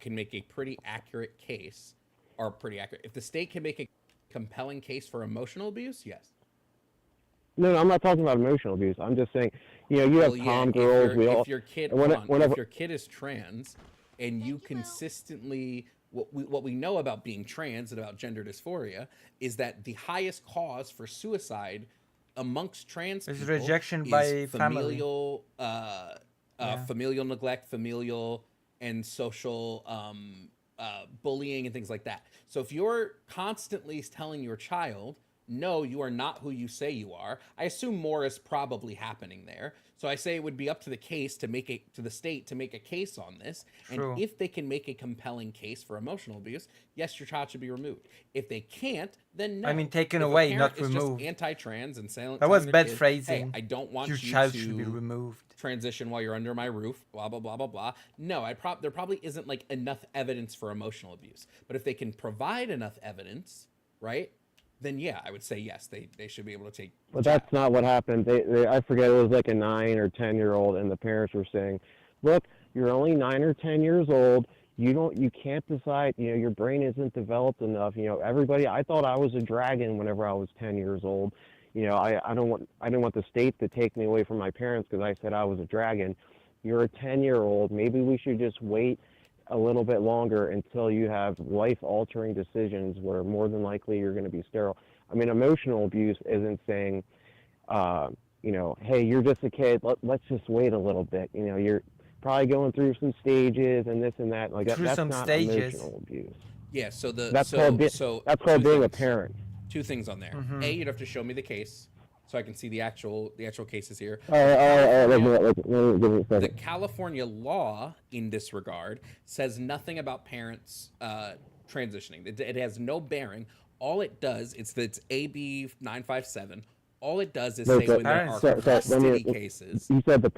can make a pretty accurate case, or pretty accurate, if the state can make a compelling case for emotional abuse, yes. No, I'm not talking about emotional abuse. I'm just saying, you have Well, tom if girls. if your kid, when- hold on, whenever- if your kid is trans, and you consistently, what we know about being trans and about gender dysphoria is that the highest cause for suicide amongst trans Is people rejection is by family. familial, Yeah. familial neglect, familial and social bullying and things like that. So if you're constantly telling your child, no, you are not who you say you are. I assume more is probably happening there. So I say it would be up to the state to make a case on this. True. And if they can make a compelling case for emotional abuse, yes, your child should be removed. If they can't, then no. I mean, taken If a away, parent not is removed. Just anti-trans and saying That was their bad kid, phrasing. Hey, I don't want Your you child to should be removed. transition while you're under my roof, blah blah blah blah blah. No, there probably isn't like enough evidence for emotional abuse. But if they can provide enough evidence, right, then yeah, I would say yes, they should be able to take. But that's not what happened. I forget, it was like a 9 or 10-year-old, and the parents were saying, "Look, you're only 9 or 10 years old. You can't decide. Your brain isn't developed enough. Everybody. I thought I was a dragon whenever I was 10 years old. I didn't want the state to take me away from my parents because I said I was a dragon. You're a 10-year-old. Maybe we should just wait a little bit longer until you have life-altering decisions where more than likely you're going to be sterile." I mean, emotional abuse isn't saying, hey, you're just a kid. Let's just wait a little bit. You're probably going through some stages and this and that. Like that's not stages. Emotional abuse. Yeah. So that's called being a parent. 2 things on there. Mm-hmm. A, you'd have to show me the case so I can see the actual cases here. All right. Let me give it a second. The California law in this regard says nothing about parents transitioning. It has no bearing. All it does, it's AB 957. All it does is say when there are custody cases. You said the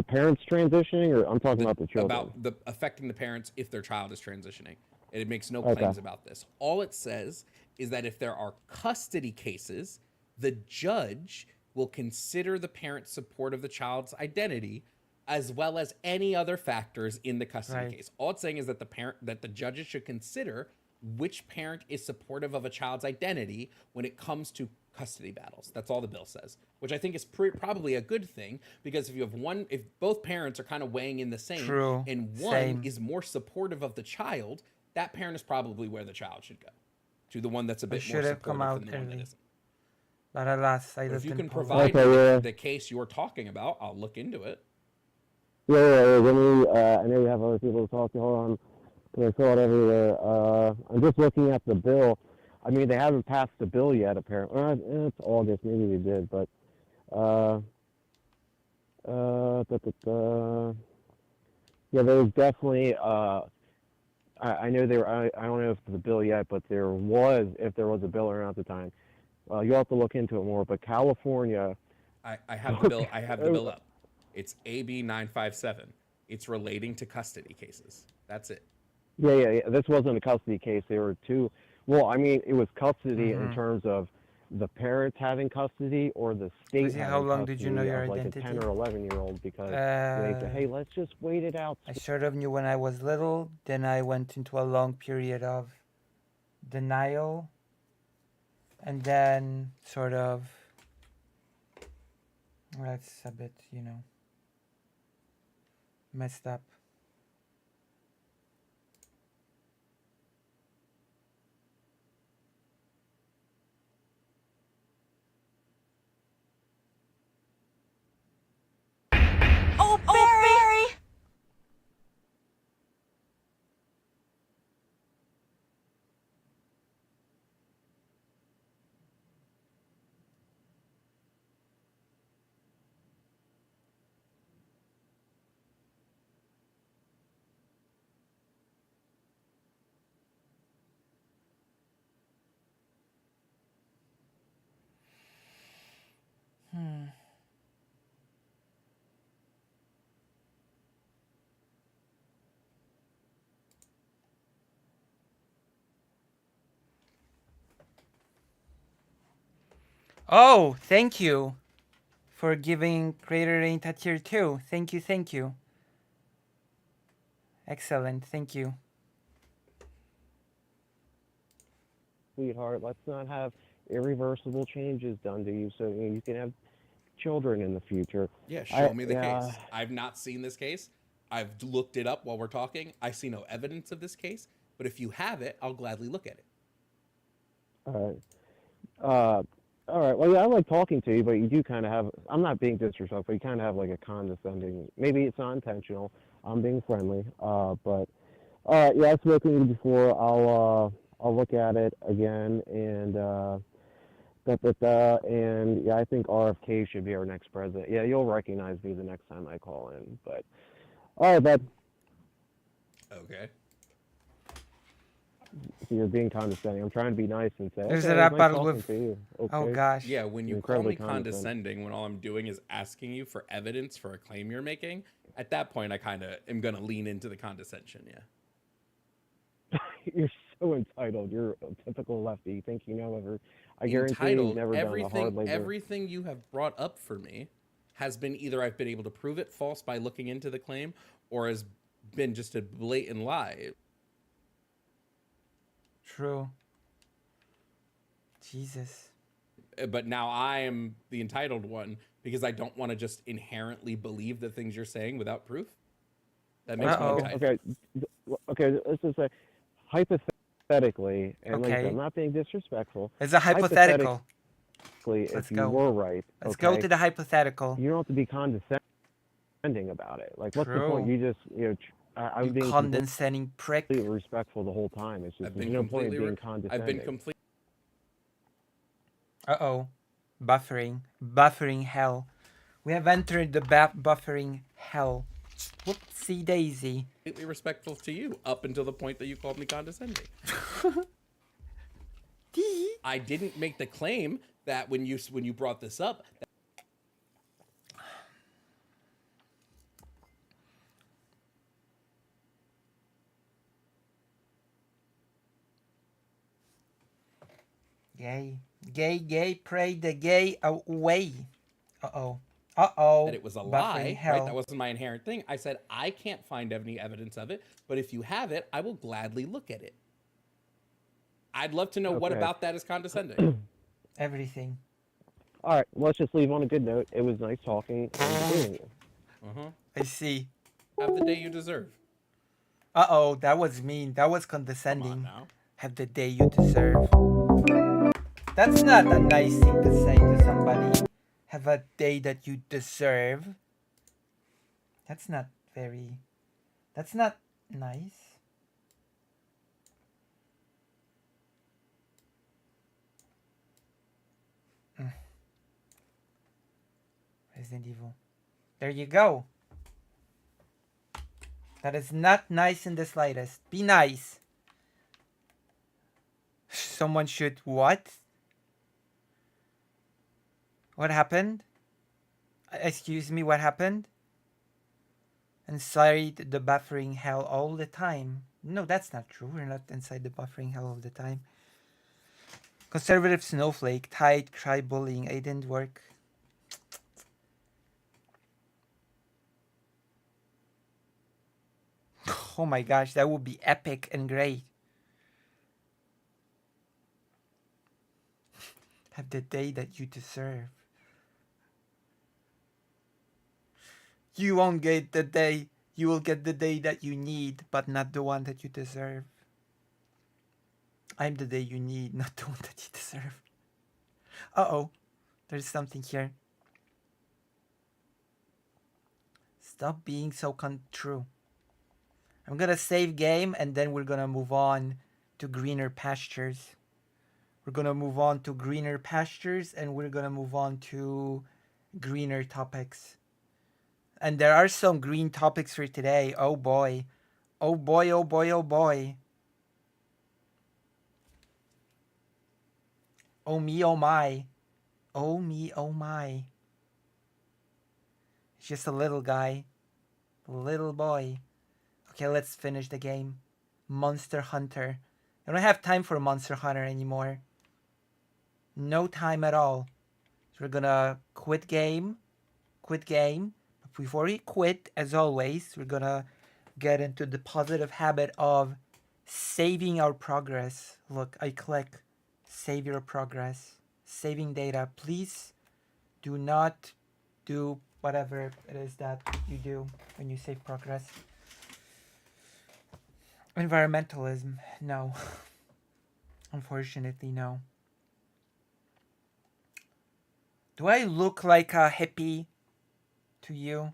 parents transitioning, or I'm talking about the children? About affecting the parents if their child is transitioning. And it makes no claims about this. All it says is that if there are custody cases, the judge will consider the parent's support of the child's identity as well as any other factors in the custody case. All it's saying is that the judges should consider which parent is supportive of a child's identity when it comes to custody battles. That's all the bill says, which I think is probably a good thing, because if both parents are kind of weighing in the same, and one is more supportive of the child, that parent is probably where the child should go, to the one that's a bit more supportive than the one that isn't. But alas, if you can provide the case you're talking about, I'll look into it. Yeah. I know you have other people to talk to. Hold on. I saw it everywhere. I'm just looking at the bill. I mean, they haven't passed the bill yet, apparently. It's August. Maybe they did, but yeah, there's definitely. I know there. I don't know if it's a bill yet, but if there was a bill around at the time. You'll have to look into it more. But California. I have the bill. I have the bill up. It's AB 957. It's relating to custody cases. That's it. Yeah. This wasn't a custody case. There were 2. Well, I mean, it was custody in terms of the parents having custody or the state having how long custody did you know your of like identity? a 10 or 11-year-old, because they said, hey, let's just wait it out. I sort of knew when I was little. Then I went into a long period of denial. And then sort of, that's a bit, messed up. Oh, Barry! Oh, thank you for giving Greater Ain't a tier 2. Thank you. Excellent, thank you. Sweetheart, let's not have irreversible changes done to you so you can have children in the future. Yeah, show me the case. I've not seen this case. I've looked it up while we're talking. I see no evidence of this case, but if you have it, I'll gladly look at it. All right. All right. Well, yeah, I like talking to you, but you do kind of have. I'm not being disrespectful. You kind of have like a condescending. Maybe it's not intentional. I'm being friendly. But yeah, I've spoken to you before. I'll look at it again, and And yeah, I think RFK should be our next president. Yeah, you'll recognize me the next time I call in. But all right, bud. Okay. So you're being condescending. I'm trying to be nice and say, There's okay, a it was rap nice battle talking with. to you. Oh Okay, gosh. Yeah, when you you're call me incredibly condescending. condescending, when all I'm doing is asking you for evidence for a claim you're making, at that point, I kind of am going to lean into the condescension, yeah. You're so entitled. You're a typical lefty. You think you know ever. I guarantee you've Entitled, never done a hard labor. everything you have brought up for me has been either I've been able to prove it false by looking into the claim or has been just a blatant lie. True. Jesus. But now I am the entitled one because I don't want to just inherently believe the things you're saying without proof. That makes me Uh-oh. entitled. Okay. Let's just say, hypothetically, and like I said, Okay. I'm not being disrespectful. It's a hypothetical. If Let's you go. were right, Let's okay, go to the hypothetical. you don't have to be condescending about it. Like, what's the point? True. You just, I'm You being condescending prick. completely respectful the whole time. It's just I've there's been no point in completely. being condescending. I've been completely. Uh-oh. Buffering. Buffering hell. We have entered the buffering hell. Whoopsie daisy. completely respectful to you up until the point that you called me condescending. I didn't make the claim that when you brought this up. Gay. Gay, pray the gay away. Uh-oh. Uh-oh. That it was a Buffering lie, hell. right? That wasn't my inherent thing. I said I can't find any evidence of it, but if you have it, I will gladly look at it. I'd love to know what Okay. about that is condescending. Everything. All right, let's just leave on a good note. It was nice talking and seeing you. I see. Have the day you deserve. Uh-oh, that was mean. That was Come on condescending. now. Have the day you deserve. That's not a nice thing to say to somebody. Have a day that you deserve. That's not very... That's not nice. Resident Evil. There you go. That is not nice in the slightest. Be nice. Someone should what? What happened? Excuse me, what happened? Inside the buffering hell all the time. No, that's not true. We're not inside the buffering hell all the time. Conservative snowflake, tight, cry bullying. It didn't work. Oh my gosh, that would be epic and great. Have the day that you deserve. You won't get the day. You will get the day that you need, but not the one that you deserve. I'm the day you need, not the one that you deserve. Uh-oh. There's something here. Stop being so true. I'm gonna save game and then we're gonna move on to greener pastures. We're gonna move on to greener pastures and we're gonna move on to greener topics. And there are some green topics for today. Oh boy. Oh boy, oh boy, oh boy. Oh me, oh my. Oh me, oh my. It's just a little guy. Little boy. Okay, let's finish the game. Monster Hunter. I don't have time for Monster Hunter anymore. No time at all. So we're gonna quit game. Quit game. But before we quit, as always, we're gonna get into the positive habit of saving our progress. Look, I click save your progress. Saving data. Please do not do whatever it is that you do when you save progress. Environmentalism, no. Unfortunately, no. Do I look like a hippie to you?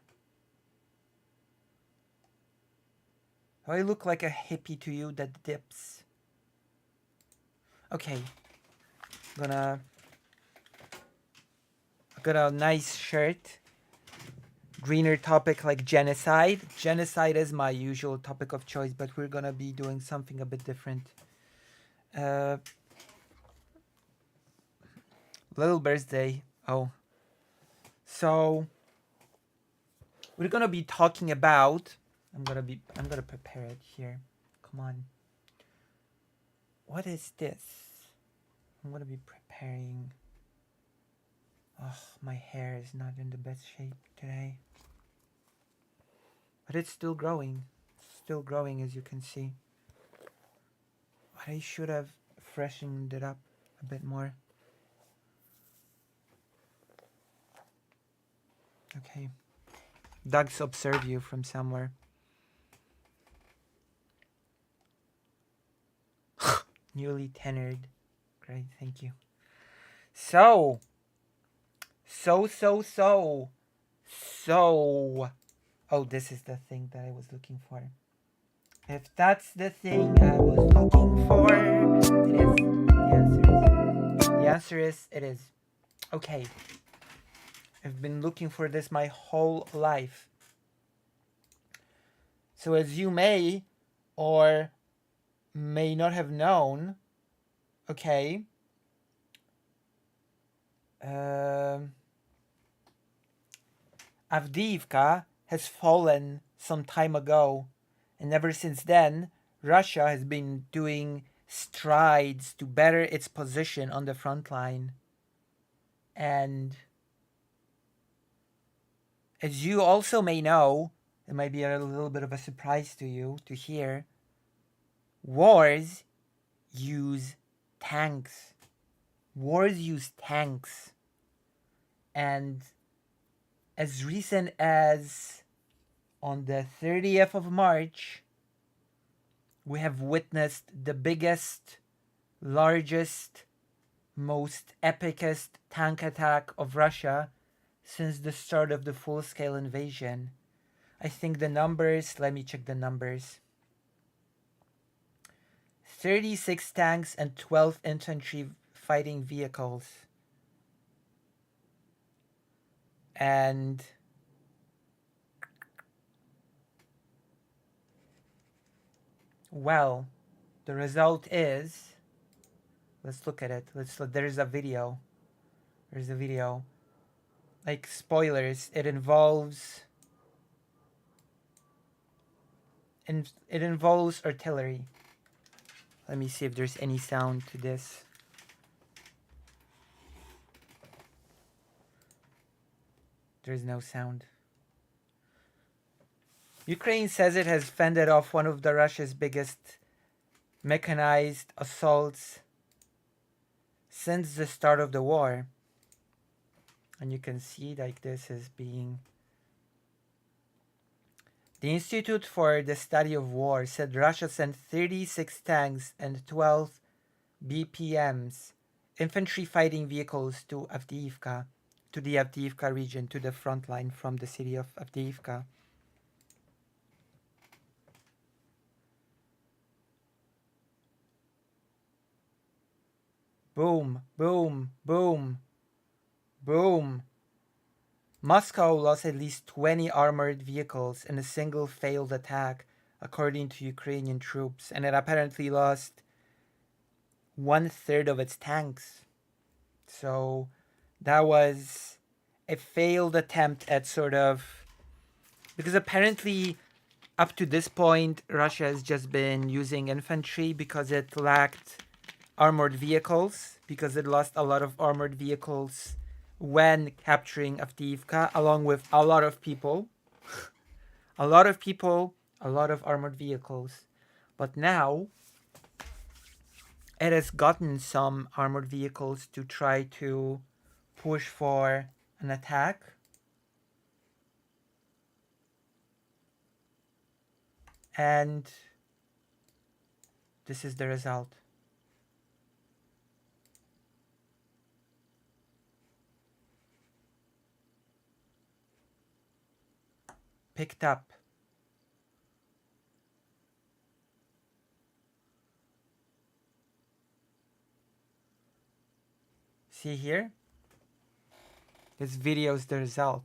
Do I look like a hippie to you that dips? Okay. Gonna I got a nice shirt. Greener topic like genocide. Genocide is my usual topic of choice, but we're gonna be doing something a bit different. Little birthday. Oh. So we're gonna be talking about I'm gonna prepare it here. Come on. What is this? I'm gonna be preparing. Oh, my hair is not in the best shape today. But it's still growing. Still growing, as you can see. But I should have freshened it up a bit more. Okay. Dogs observe you from somewhere. Newly tenured. Great, thank you. So. Oh, this is the thing that I was looking for. If that's the thing I was looking for, it is. The answer is it is. Okay. I've been looking for this my whole life. So as you may or may not have known, okay, Avdiivka has fallen some time ago, and ever since then, Russia has been doing strides to better its position on the front line. And as you also may know, it might be a little bit of a surprise to you to hear, wars use tanks. Wars use tanks. And as recent as on the 30th of March, we have witnessed the biggest, largest, most epicest tank attack of Russia since the start of the full-scale invasion. I think the numbers, let me check the numbers. 36 tanks and 12 infantry fighting vehicles. And well, the result is, let's look at it. There's a video. There's a video. Like, spoilers, it involves artillery. Let me see if there's any sound to this. There's no sound. Ukraine says it has fended off one of Russia's biggest mechanized assaults since the start of the war. And you can see like this is being... The Institute for the Study of War said Russia sent 36 tanks and 12 BPMs, infantry fighting vehicles, to Avdiivka, to the Avdiivka region, to the front line from the city of Avdiivka. Boom, boom, boom, boom. Moscow lost at least 20 armored vehicles in a single failed attack, according to Ukrainian troops, and it apparently lost 1/3 of its tanks. So that was a failed attempt at sort of... Because apparently up to this point, Russia has just been using infantry because it lacked armored vehicles, because it lost a lot of armored vehicles when capturing Avdiivka, along with a lot of people. A lot of people, a lot of armored vehicles. But now, it has gotten some armored vehicles to try to push for an attack. And this is the result. Picked up. See here? This video is the result.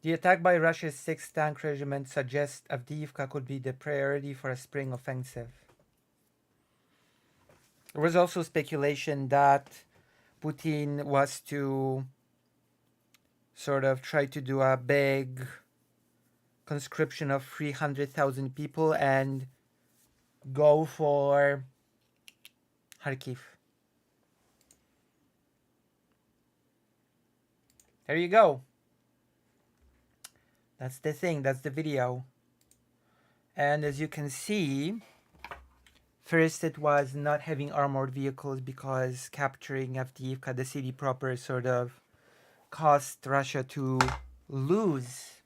The attack by Russia's 6th Tank Regiment suggests Avdiivka could be the priority for a spring offensive. There was also speculation that Putin was to sort of try to do a big conscription of 300,000 people and go for Kharkiv. There you go. That's the thing, that's the video. And as you can see, first it was not having armored vehicles because capturing Avdiivka, the city proper, sort of caused Russia to lose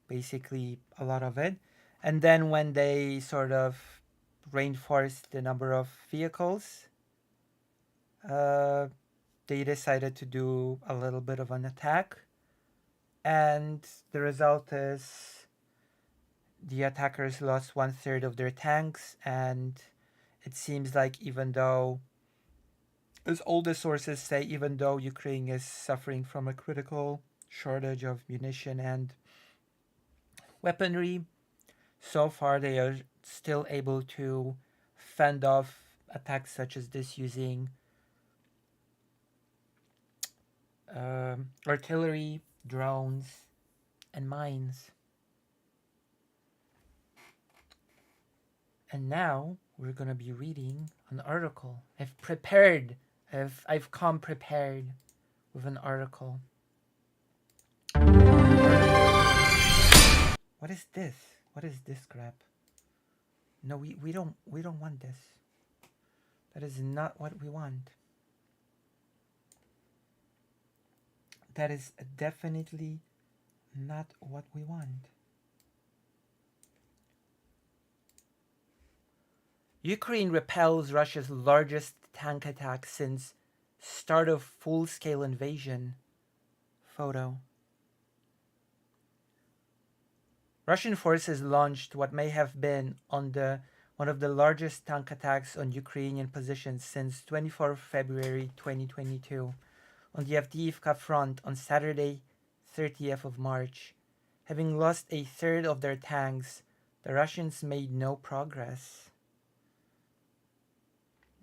basically a lot of it. And then when they sort of reinforced the number of vehicles, they decided to do a little bit of an attack. And the result is the attackers lost 1/3 of their tanks, and it seems like even though, as all the sources say, even though Ukraine is suffering from a critical shortage of munition and weaponry, so far they are still able to fend off attacks such as this using artillery, drones, and mines. And now we're gonna be reading an article. I've come prepared with an article. What is this? What is this crap? No, we don't want this. That is not what we want. That is definitely not what we want. Ukraine repels Russia's largest tank attack since start of full-scale invasion. Photo. Russian forces launched what may have been one of the largest tank attacks on Ukrainian positions since 24 February 2022 on the Avdiivka front on Saturday, 30th of March. Having lost 1/3 of their tanks, the Russians made no progress.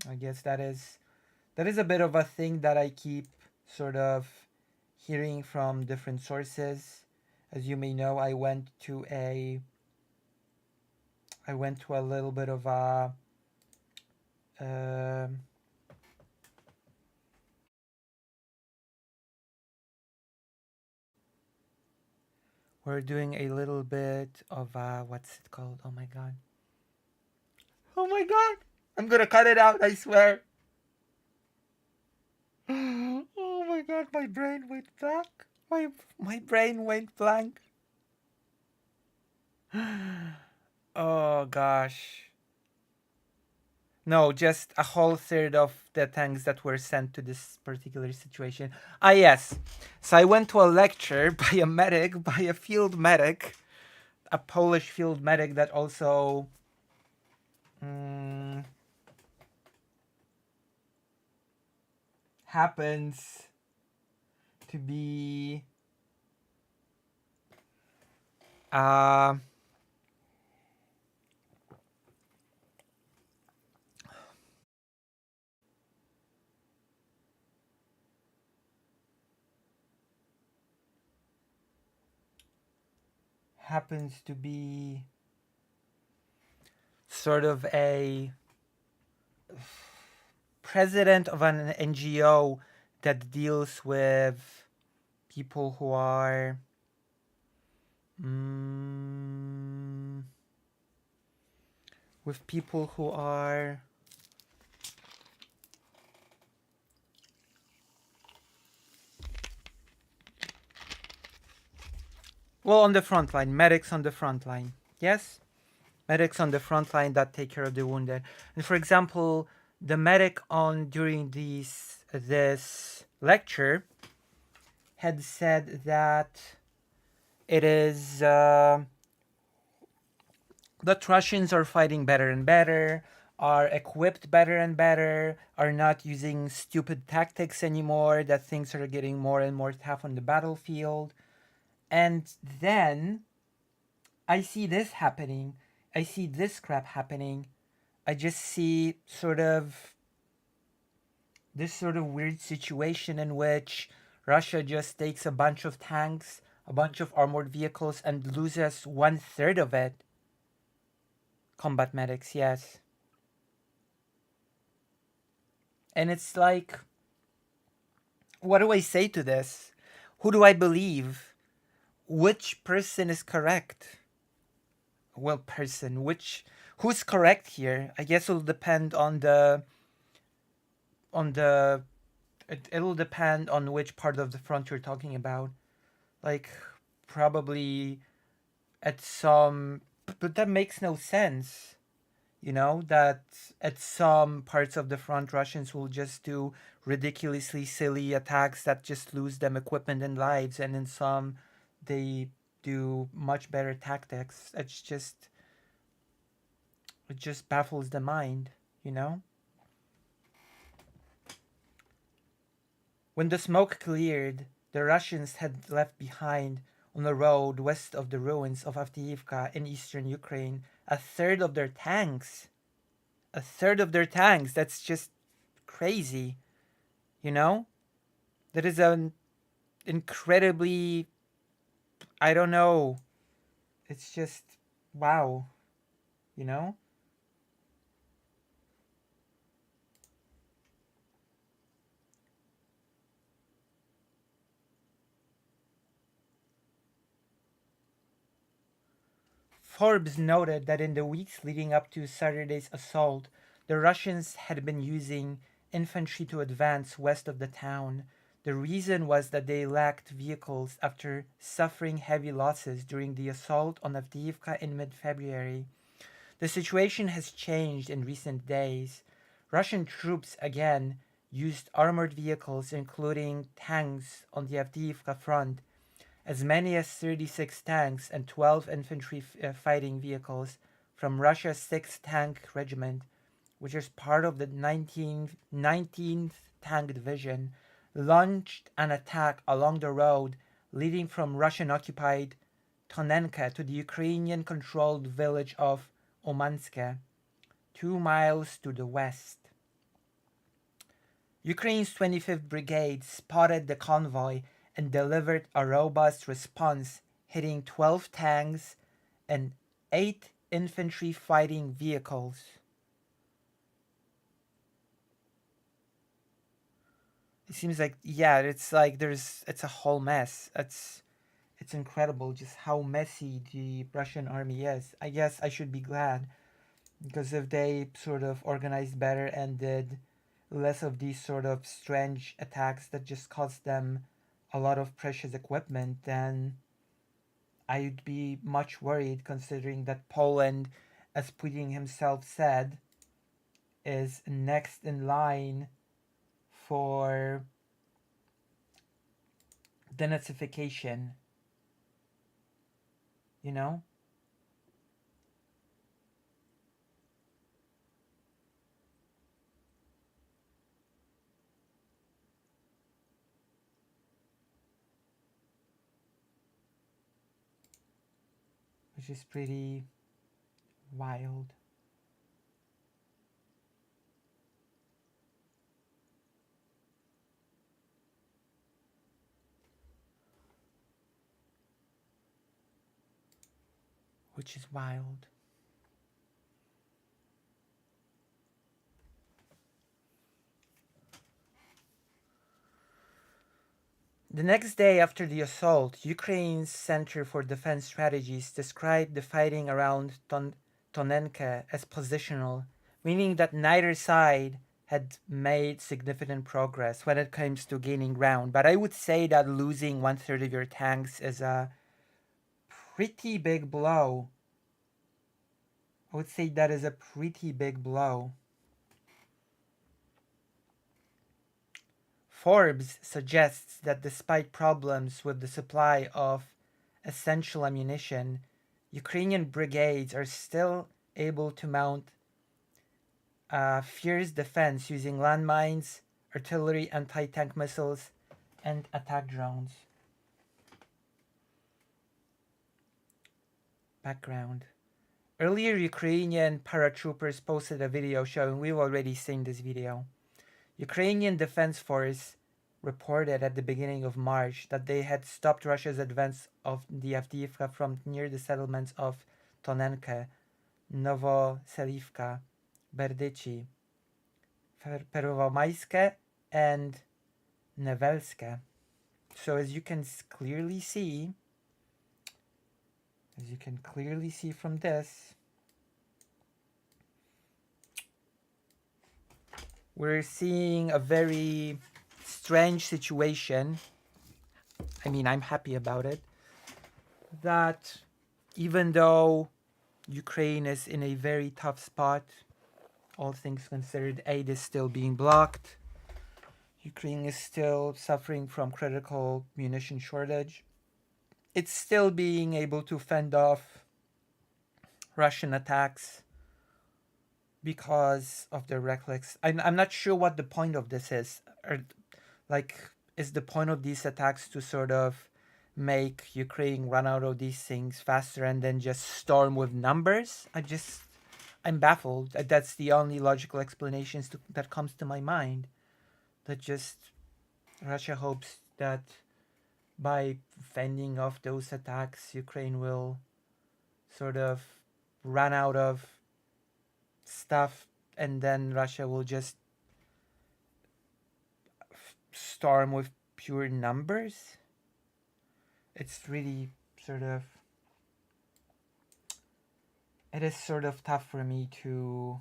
I guess that is a bit of a thing that I keep sort of hearing from different sources. As you may know, I went to a little bit of a we're doing a little bit of what's it called? Oh my god. Oh my god. I'm gonna cut it out, I swear. Oh my god, my brain went blank. My brain went blank. Oh gosh. No, just a whole third of the tanks that were sent to this particular situation. Ah, yes. So I went to a lecture by a field medic, a Polish field medic that also happens to be sort of a president of an NGO that deals with people who are well, on the front line, medics on the front line. Yes? Medics on the front line that take care of the wounded. And for example, the medic during this lecture had said that it is that Russians are fighting better and better, are equipped better and better, are not using stupid tactics anymore, that things are getting more and more tough on the battlefield. And then I see this happening. I see this crap happening. I just see this sort of weird situation in which Russia just takes a bunch of tanks, a bunch of armored vehicles, and loses 1/3 of it. Combat medics, yes. And it's like, what do I say to this? Who do I believe? Which person is correct? Well, who's correct here? I guess it'll depend on it'll depend on which part of the front you're talking about. Like, probably at some, but that makes no sense. You know, that at some parts of the front, Russians will just do ridiculously silly attacks that just lose them equipment and lives, and in some, they do much better tactics. It just baffles the mind, you know? When the smoke cleared, the Russians had left behind on the road west of the ruins of Avdiivka in eastern Ukraine 1/3 of their tanks. 1/3 of their tanks. That's just crazy. You know? That is an incredibly, I don't know. It's just, wow. You know? Forbes noted that in the weeks leading up to Saturday's assault, the Russians had been using infantry to advance west of the town. The reason was that they lacked vehicles after suffering heavy losses during the assault on Avdiivka in mid-February. The situation has changed in recent days. Russian troops again used armored vehicles, including tanks, on the Avdiivka front. As many as 36 tanks and 12 infantry fighting vehicles from Russia's 6th Tank Regiment, which is part of the 19th Tank Division, launched an attack along the road leading from Russian-occupied Tonenka to the Ukrainian-controlled village of Omanske, 2 miles to the west. Ukraine's 25th Brigade spotted the convoy and delivered a robust response, hitting 12 tanks and 8 infantry fighting vehicles. It seems like, yeah, it's like it's a whole mess. It's incredible just how messy the Russian army is. I guess I should be glad, because if they sort of organized better and did less of these sort of strange attacks that just cost them a lot of precious equipment, then I'd be much worried, considering that Poland, as Putin himself said, is next in line for denazification. You know? Which is pretty wild. Which is wild. The next day after the assault, Ukraine's Center for Defense Strategies described the fighting around Tonenka as positional, meaning that neither side had made significant progress when it comes to gaining ground. But I would say that losing 1/3 of your tanks is a pretty big blow. I would say that is a pretty big blow. Forbes suggests that despite problems with the supply of essential ammunition, Ukrainian brigades are still able to mount fierce defense using landmines, artillery, anti-tank missiles, and attack drones. Background. Earlier, Ukrainian paratroopers posted a video showing, we've already seen this video. Ukrainian Defense Force reported at the beginning of March that they had stopped Russia's advance of the Avdiivka from near the settlements of Tonenke, Novoselivka, Berdychi, Pervomayske, and Nevelske. So as you can clearly see from this, we're seeing a very strange situation. I mean, I'm happy about it. That even though Ukraine is in a very tough spot, all things considered, aid is still being blocked. Ukraine is still suffering from critical munition shortage. It's still being able to fend off Russian attacks because of the reckless. I'm not sure what the point of this is. Is the point of these attacks to sort of make Ukraine run out of these things faster and then just storm with numbers? I'm baffled. That's the only logical explanations that comes to my mind. That just Russia hopes that by fending off those attacks, Ukraine will sort of run out of stuff, and then Russia will just storm with pure numbers. It's really it is sort of tough for me to,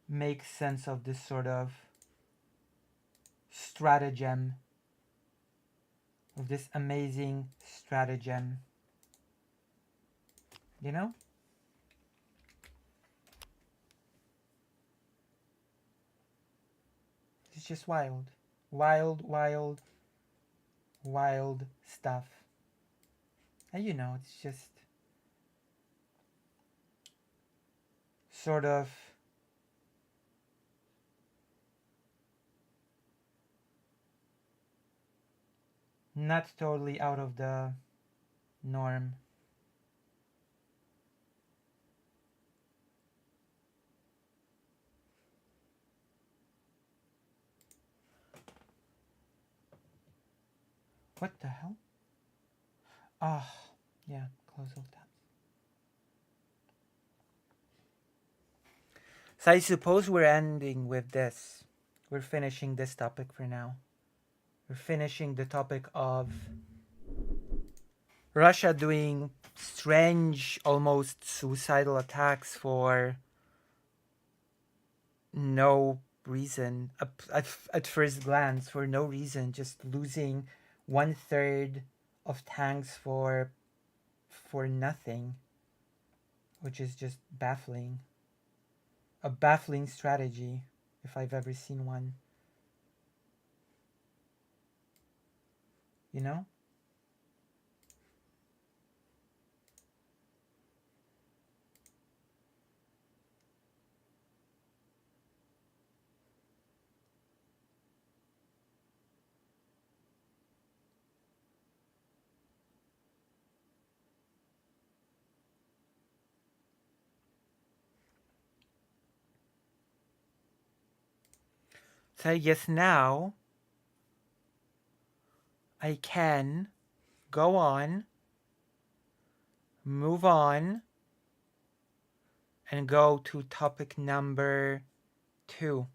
make sense of this sort of stratagem, of this amazing stratagem. You know? It's just wild. Wild stuff. And it's just sort of not totally out of the norm. What the hell? Ah, yeah, close all that. So I suppose we're ending with this. We're finishing this topic for now. We're finishing the topic of Russia doing strange, almost suicidal attacks for no reason. At first glance, for no reason, just losing 1/3 of tanks for nothing, which is just baffling. A baffling strategy, if I've ever seen one. You know? So I guess now I can go on, move on, and go to topic number 2.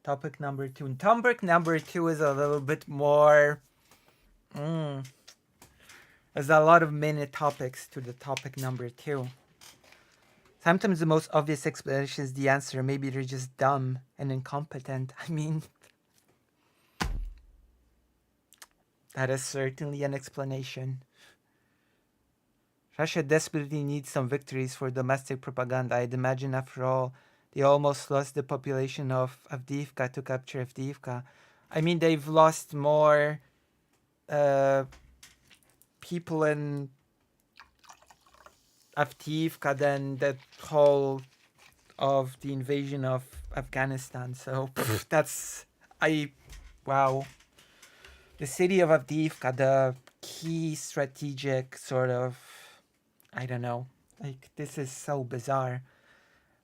Topic number 2. And topic number 2 is a little bit more... There's a lot of mini topics to the topic number 2. Sometimes the most obvious explanation is the answer. Maybe they're just dumb and incompetent. I mean, that is certainly an explanation. Russia desperately needs some victories for domestic propaganda. I'd imagine, after all, They almost lost the population of Avdiivka to capture Avdiivka. I mean, they've lost more people in Avdiivka than the whole of the invasion of Afghanistan. So that's wow. The city of Avdiivka, the key strategic sort of, I don't know, like this is so bizarre.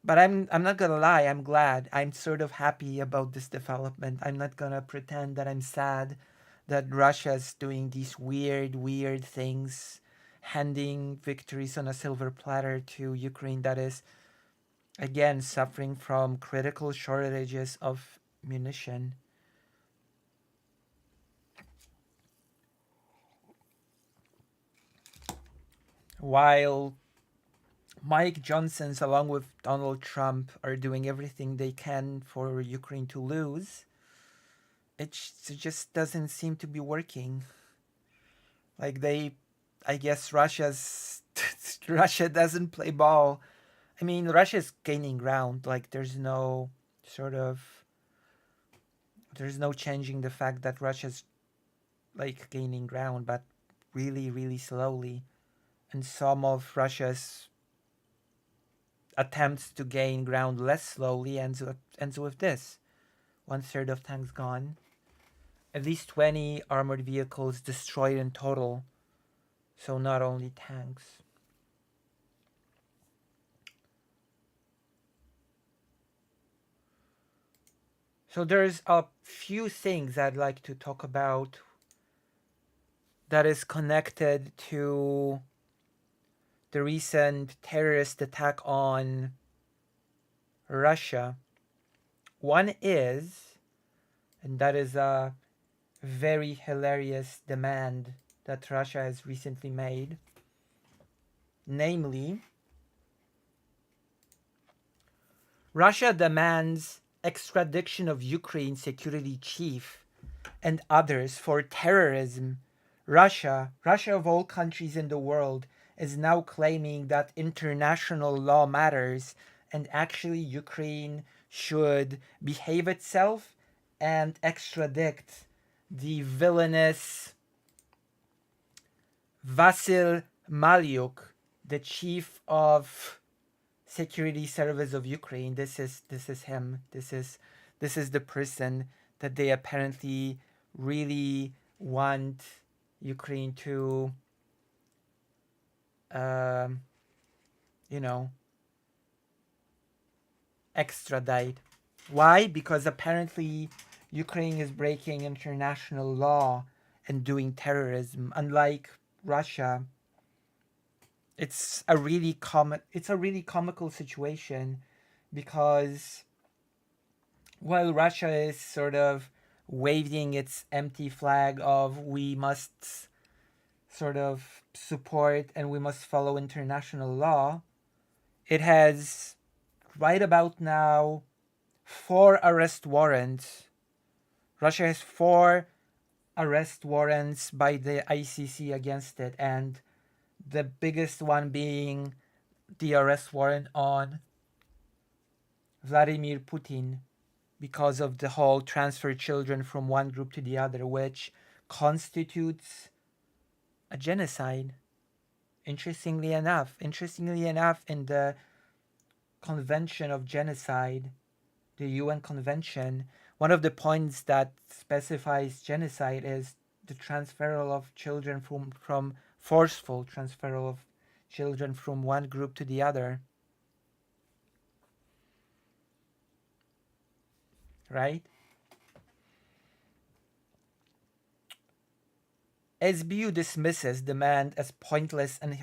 But I'm not gonna lie, I'm glad. I'm sort of happy about this development. I'm not gonna pretend that I'm sad that Russia's doing these weird things, handing victories on a silver platter to Ukraine that is again suffering from critical shortages of munition. While Mike Johnson's, along with Donald Trump, are doing everything they can for Ukraine to lose, it just doesn't seem to be working. Like I guess Russia doesn't play ball. I mean, Russia's gaining ground. Like there's no changing the fact that Russia's like gaining ground, but really slowly. And some of Russia's attempts to gain ground less slowly ends with this. 1/3 of tanks gone. At least 20 armored vehicles destroyed in total. So not only tanks. So there's a few things I'd like to talk about that is connected to the recent terrorist attack on Russia. One is, and that is a very hilarious demand that Russia has recently made, namely, Russia demands extradition of Ukraine security chief and others for terrorism. Russia of all countries in the world, is now claiming that international law matters and actually Ukraine should behave itself and extradite the villainous Vasyl Malyuk, the chief of security service of Ukraine. This is him. This is the person that they apparently really want Ukraine to extradite. Why? Because apparently Ukraine is breaking international law and doing terrorism. Unlike Russia, it's a really comical situation, because while Russia is sort of waving its empty flag of we must sort of support and we must follow international law, it has right about now 4 arrest warrants. Russia has 4 arrest warrants by the ICC against it, and the biggest one being the arrest warrant on Vladimir Putin because of the whole transfer children from one group to the other, which constitutes a genocide. Interestingly enough, in the Convention of Genocide, the UN Convention, one of the points that specifies genocide is the transferal of children from forceful transferal of children from one group to the other. Right? SBU dismisses demand as pointless and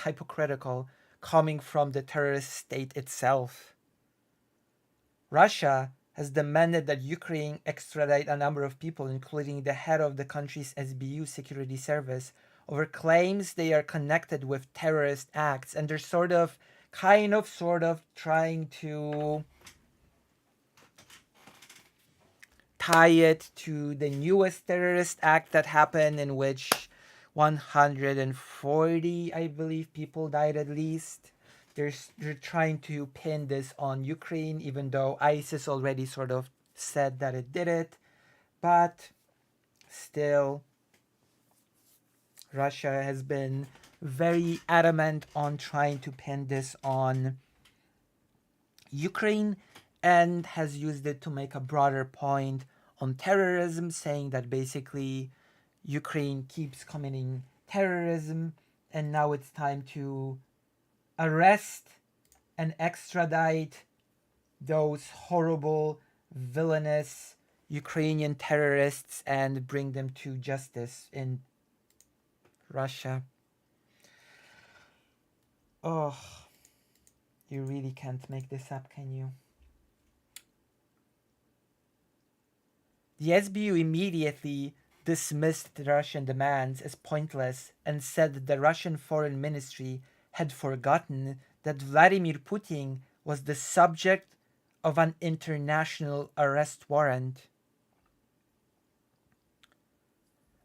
hypocritical, coming from the terrorist state itself. Russia has demanded that Ukraine extradite a number of people, including the head of the country's SBU security service, over claims they are connected with terrorist acts, and they're sort of trying to tie it to the newest terrorist act that happened, in which 140, I believe, people died at least. they're trying to pin this on Ukraine, even though ISIS already sort of said that it did it. But still, Russia has been very adamant on trying to pin this on Ukraine and has used it to make a broader point on terrorism, saying that basically Ukraine keeps committing terrorism and now it's time to arrest and extradite those horrible, villainous Ukrainian terrorists and bring them to justice in Russia. Oh, you really can't make this up, can you? The SBU immediately dismissed the Russian demands as pointless and said that the Russian Foreign Ministry had forgotten that Vladimir Putin was the subject of an international arrest warrant.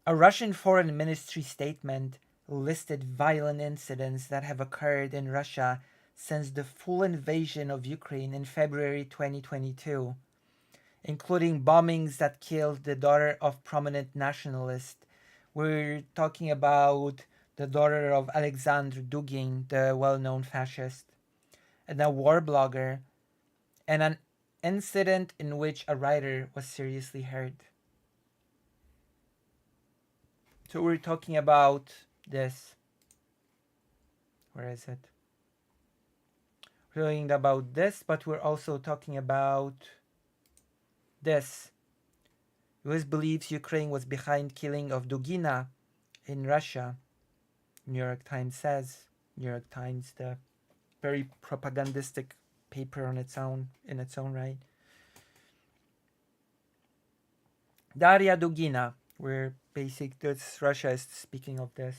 A Russian Foreign Ministry statement listed violent incidents that have occurred in Russia since the full invasion of Ukraine in February 2022, including bombings that killed the daughter of prominent nationalist. We're talking about the daughter of Alexander Dugin, the well-known fascist, and a war blogger, and an incident in which a writer was seriously hurt. So we're talking about this. Where is it? We're talking about this, but we're also talking about this. US believes Ukraine was behind killing of Dugina in Russia. New York Times says. New York Times, the very propagandistic paper in its own right. Daria Dugina, where this Russia is speaking of this.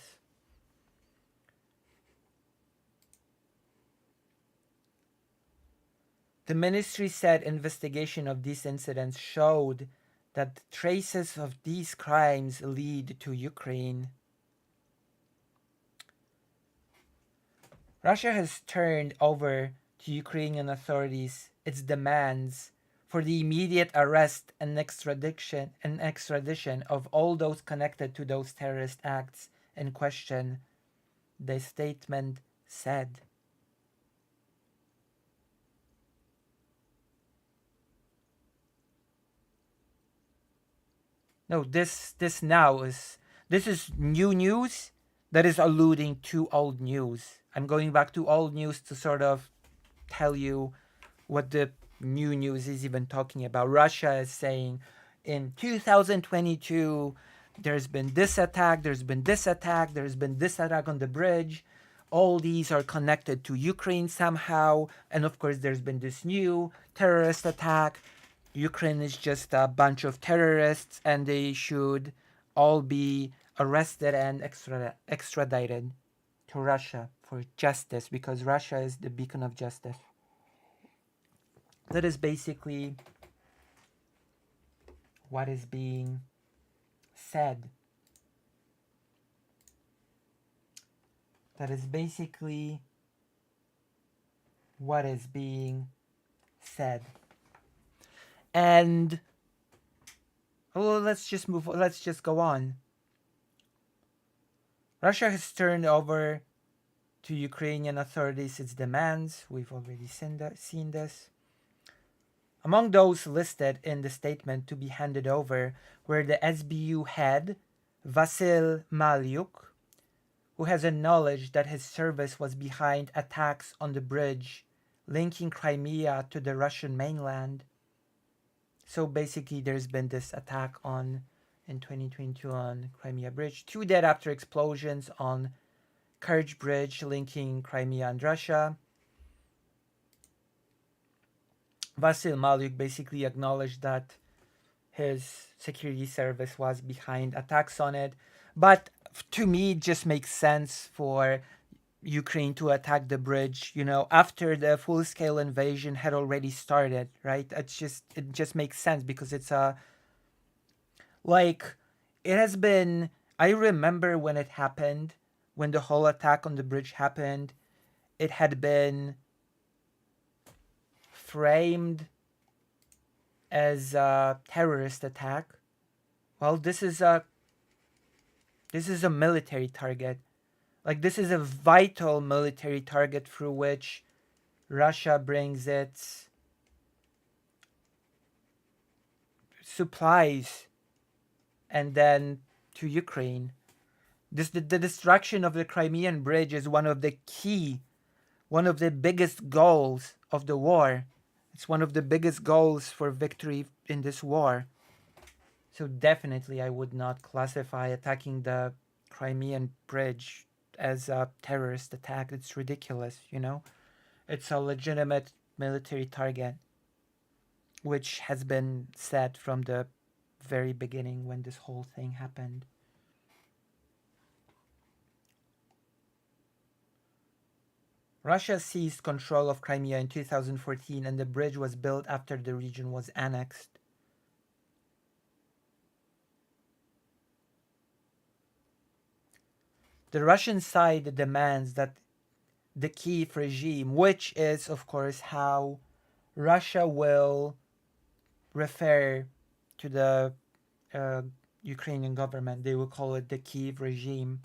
The ministry said investigation of these incidents showed that traces of these crimes lead to Ukraine. Russia has turned over to Ukrainian authorities its demands for the immediate arrest and extradition of all those connected to those terrorist acts in question, the statement said. No, this is new news that is alluding to old news. I'm going back to old news to sort of tell you what the new news is even talking about. Russia is saying in 2022 there's been this attack, there's been this attack, there's been this attack on the bridge. All these are connected to Ukraine somehow, and of course there's been this new terrorist attack. Ukraine is just a bunch of terrorists and they should all be arrested and extradited to Russia for justice, because Russia is the beacon of justice. That is basically what is being said. That is basically what is being said. And let's just go on. Russia has turned over to Ukrainian authorities its demands. We've already seen this. Among those listed in the statement to be handed over were the SBU head, Vasyl Malyuk, who has acknowledged that his service was behind attacks on the bridge linking Crimea to the Russian mainland. So basically there's been this attack in 2022 on Crimea Bridge. 2 dead after explosions on Kerch Bridge linking Crimea and Russia. Vasyl Malyuk basically acknowledged that his security service was behind attacks on it. But to me, it just makes sense for Ukraine to attack the bridge, after the full-scale invasion had already started, right? It just makes sense because it's it has been, I remember when it happened, when the whole attack on the bridge happened, it had been framed as a terrorist attack. Well, this is a military target. Like, this is a vital military target through which Russia brings its supplies and then to Ukraine. The destruction of the Crimean Bridge is one of the biggest goals of the war. It's one of the biggest goals for victory in this war. So definitely I would not classify attacking the Crimean Bridge as a terrorist attack. It's ridiculous, you know? It's a legitimate military target, which has been set from the very beginning when this whole thing happened. Russia seized control of Crimea in 2014 and the bridge was built after the region was annexed. The Russian side demands that the Kyiv regime, which is of course how Russia will refer to the Ukrainian government, they will call it the Kyiv regime,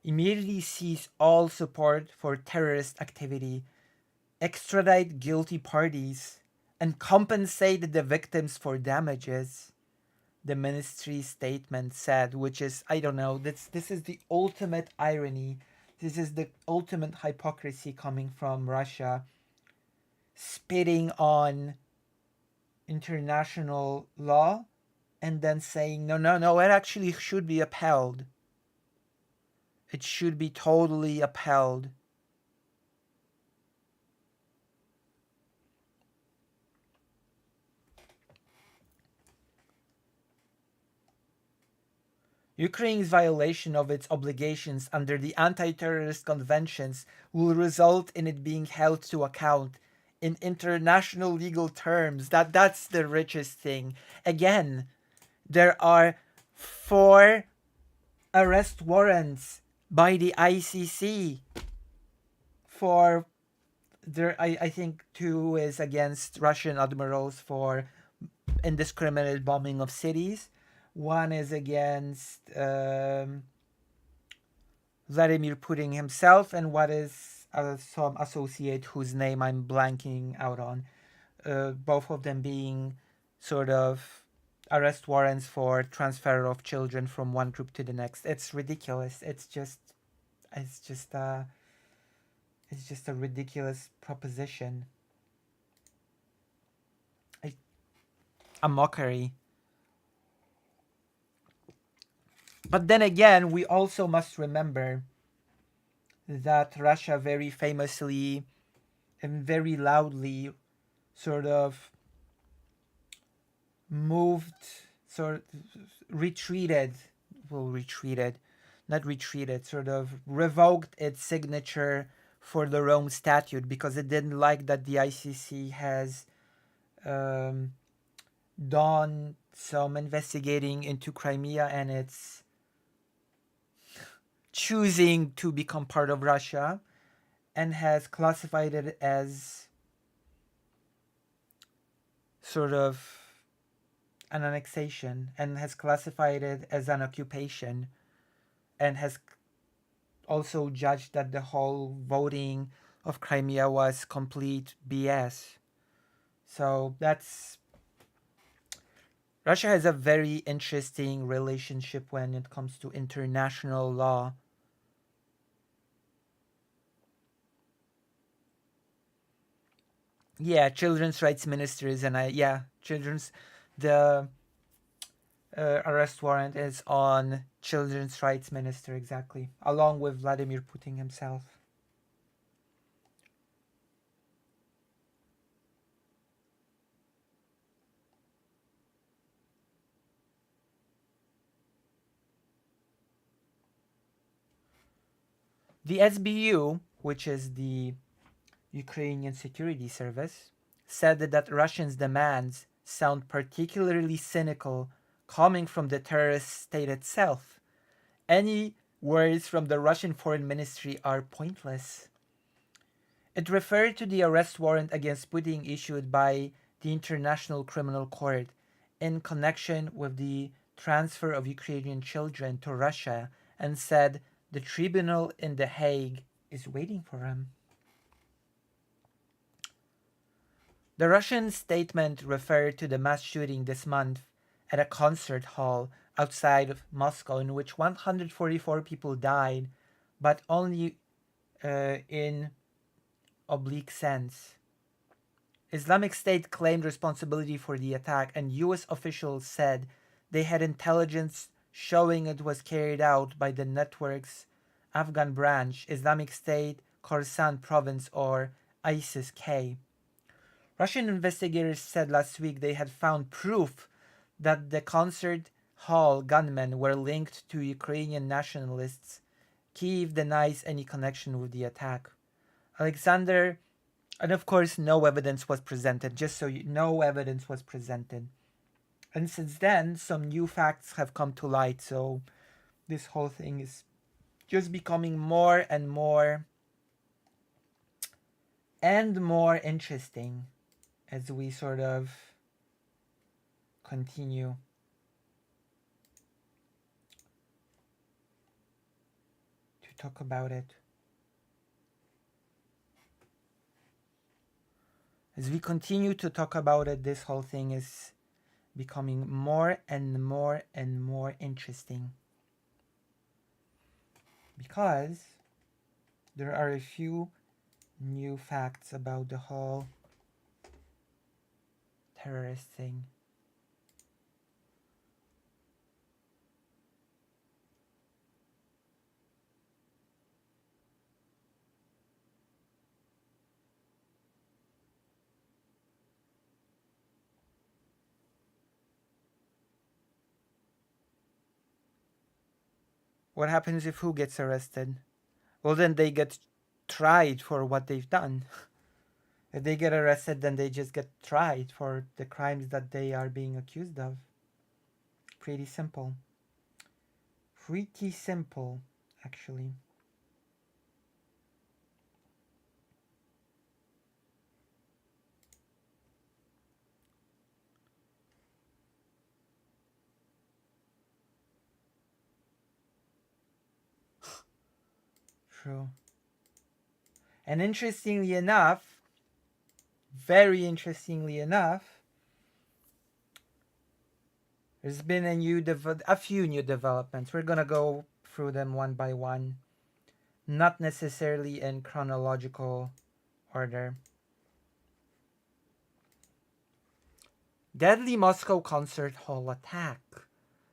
immediately cease all support for terrorist activity, extradite guilty parties, and compensate the victims for damages, the ministry statement said, which is, I don't know, this is the ultimate irony. This is the ultimate hypocrisy coming from Russia, spitting on international law and then saying, no, it actually should be upheld. It should be totally upheld. Ukraine's violation of its obligations under the anti-terrorist conventions will result in it being held to account in international legal terms. That's the richest thing. Again, there are 4 arrest warrants by the ICC for there. I think 2 is against Russian admirals for indiscriminate bombing of cities. 1 is against Vladimir Putin himself, and what is some associate whose name I'm blanking out on. Both of them being sort of arrest warrants for transfer of children from one group to the next. It's ridiculous. It's just a ridiculous proposition. A mockery. But then again, we also must remember that Russia very famously and very loudly sort of sort of revoked its signature for the Rome Statute because it didn't like that the ICC has done some investigating into Crimea and its choosing to become part of Russia, and has classified it as sort of an annexation, and has classified it as an occupation, and has also judged that the whole voting of Crimea was complete BS. So Russia has a very interesting relationship when it comes to international law. Yeah, children's rights ministers and the arrest warrant is on children's rights minister, exactly, along with Vladimir Putin himself. The SBU, which is the Ukrainian Security Service, said that Russians' demands sound particularly cynical coming from the terrorist state itself. Any words from the Russian Foreign Ministry are pointless. It referred to the arrest warrant against Putin issued by the International Criminal Court in connection with the transfer of Ukrainian children to Russia and said the tribunal in The Hague is waiting for him. The Russian statement referred to the mass shooting this month at a concert hall outside of Moscow in which 144 people died, but only in oblique sense. Islamic State claimed responsibility for the attack, and US officials said they had intelligence showing it was carried out by the network's Afghan branch, Islamic State Khorasan Province or ISIS-K. Russian investigators said last week they had found proof that the concert hall gunmen were linked to Ukrainian nationalists. Kyiv denies any connection with the attack. Alexander, and of course no evidence was presented, just so you no evidence was presented. And since then, some new facts have come to light, so this whole thing is just becoming more and more interesting as we sort of continue to talk about it. As we continue to talk about it, this whole thing is becoming more and more and more interesting. Because there are a few new facts about the whole terrorist thing. What happens if who gets arrested? Well, then they get tried for what they've done. If they get arrested, then they just get tried for the crimes that they are being accused of. Pretty simple. Pretty simple, actually. True. And interestingly enough, very interestingly enough, there's been a few new developments. We're gonna go through them one by one, not necessarily in chronological order. Deadly Moscow concert hall attack.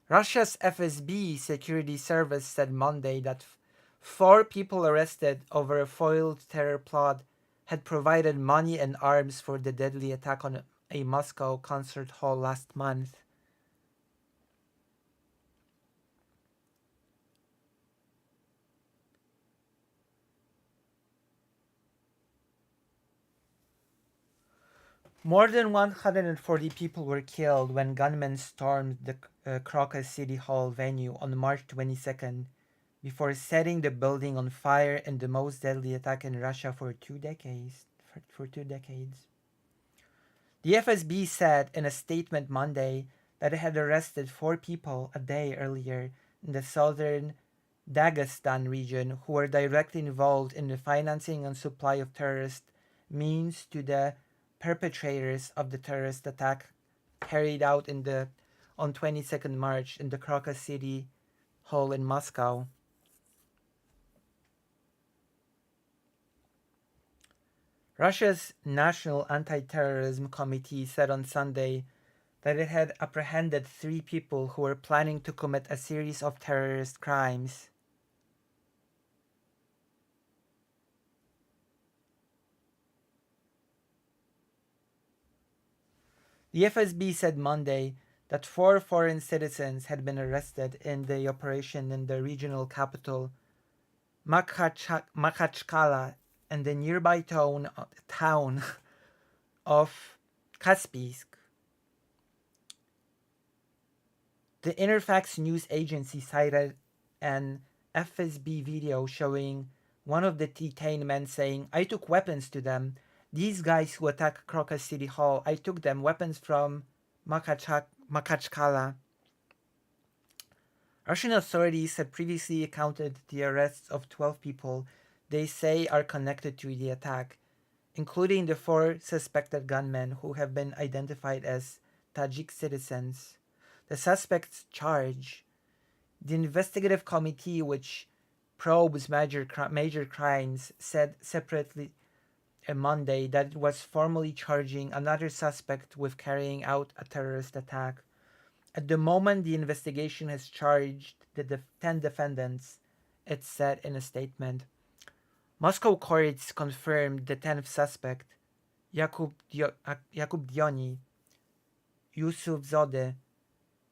Russia's FSB security service said Monday that 4 people arrested over a foiled terror plot had provided money and arms for the deadly attack on a Moscow concert hall last month. More than 140 people were killed when gunmen stormed the Crocus City Hall venue on March 22nd before setting the building on fire in the most deadly attack in Russia for 2 decades. The FSB said in a statement Monday that it had arrested 4 people a day earlier in the southern Dagestan region who were directly involved in the financing and supply of terrorist means to the perpetrators of the terrorist attack carried out on 22nd March in the Crocus City Hall in Moscow. Russia's National Anti-Terrorism Committee said on Sunday that it had apprehended 3 people who were planning to commit a series of terrorist crimes. The FSB said Monday that 4 foreign citizens had been arrested in the operation in the regional capital, Makhachkala, and the nearby town of Kaspiysk. The Interfax news agency cited an FSB video showing one of the detained men saying, "I took weapons to them. These guys who attacked Crocus City Hall, I took them weapons from Makachkala." Russian authorities had previously accounted the arrests of 12 people they say are connected to the attack, including the 4 suspected gunmen who have been identified as Tajik citizens. The suspects charge. The investigative committee, which probes major crimes, said separately on Monday that it was formally charging another suspect with carrying out a terrorist attack. At the moment, the investigation has charged the 10 defendants, it said in a statement. Moscow courts confirmed the 10th suspect, Yakub Dioni, Yusuf Zodeh,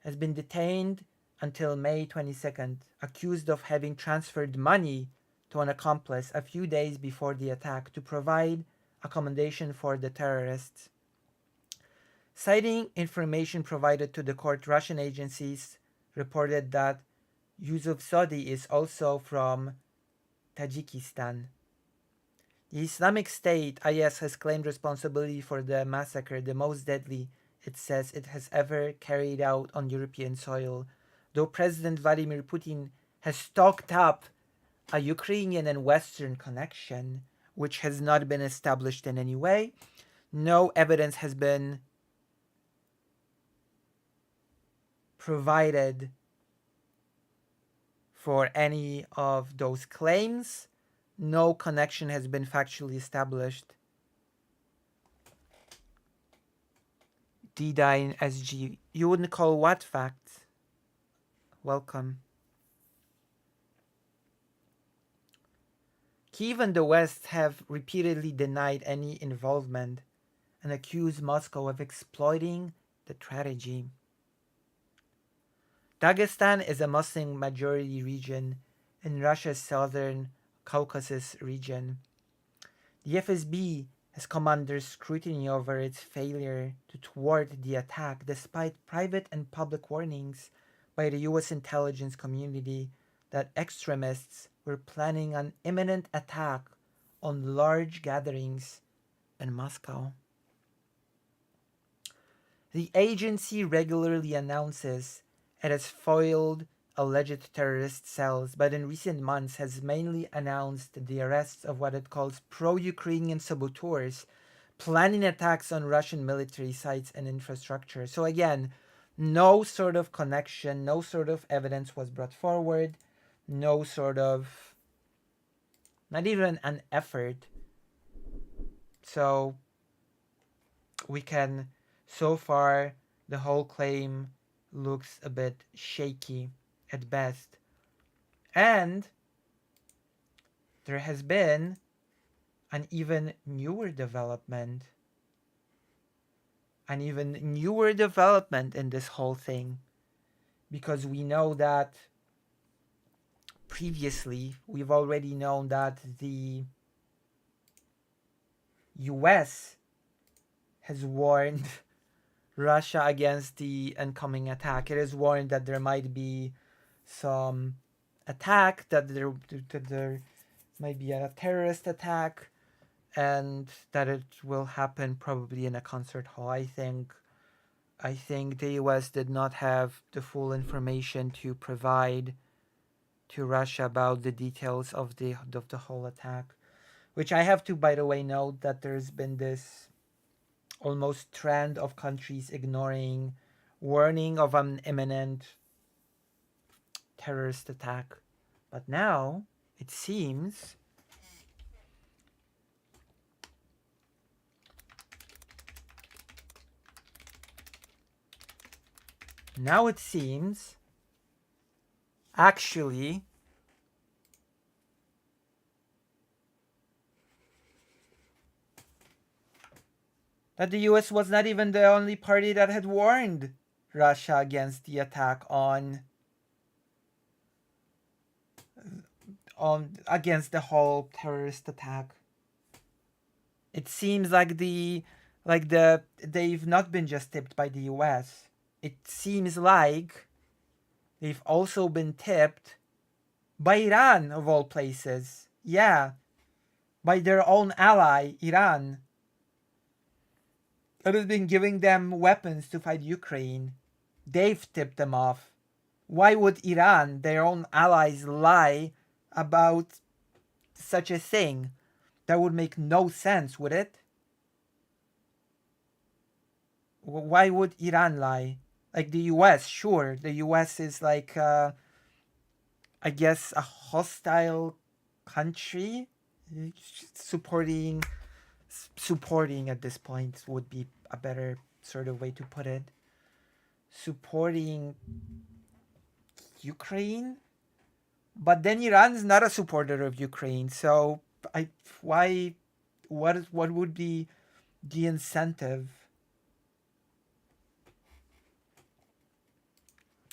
has been detained until May 22nd, accused of having transferred money to an accomplice a few days before the attack to provide accommodation for the terrorists. Citing information provided to the court, Russian agencies reported that Yusuf Zodeh is also from Tajikistan. The Islamic State, IS, has claimed responsibility for the massacre, the most deadly, it says, it has ever carried out on European soil, though President Vladimir Putin has stocked up a Ukrainian and Western connection, which has not been established in any way. No evidence has been provided for any of those claims. No connection has been factually established. D9 SG. You wouldn't call what facts? Welcome. Kyiv and the West have repeatedly denied any involvement and accused Moscow of exploiting the tragedy. Dagestan is a Muslim majority region in Russia's southern Caucasus region. The FSB has come under scrutiny over its failure to thwart the attack despite private and public warnings by the US intelligence community that extremists were planning an imminent attack on large gatherings in Moscow. The agency regularly announces it has foiled alleged terrorist cells, but in recent months has mainly announced the arrests of what it calls pro-Ukrainian saboteurs planning attacks on Russian military sites and infrastructure. So again, no sort of connection, no sort of evidence was brought forward, no sort of, not even an effort. So we can, so far, the whole claim looks a bit shaky at best. And there has been an even newer development. An even newer development in this whole thing. Because we know that previously, we've already known that the US has warned Russia against the incoming attack. It is warned that there might be some attack, that there might be a terrorist attack, and that it will happen probably in a concert hall. I think the US did not have the full information to provide to Russia about the details of the whole attack, which I have to, by the way, note that there's been this almost trend of countries ignoring warning of an imminent terrorist attack. But now it seems actually that the US was not even the only party that had warned Russia against the attack against the whole terrorist attack. It seems like they've not been just tipped by the US. It seems like they've also been tipped by Iran, of all places. Yeah, by their own ally, Iran, that has been giving them weapons to fight Ukraine. They've tipped them off. Why would Iran, their own allies, lie about such a thing? That would make no sense, would it? Why would Iran lie? Like the US, sure, the US is like, I guess, a hostile country. Supporting at this point would be a better sort of way to put it. Supporting Ukraine, but then Iran's not a supporter of Ukraine, so what would be the incentive?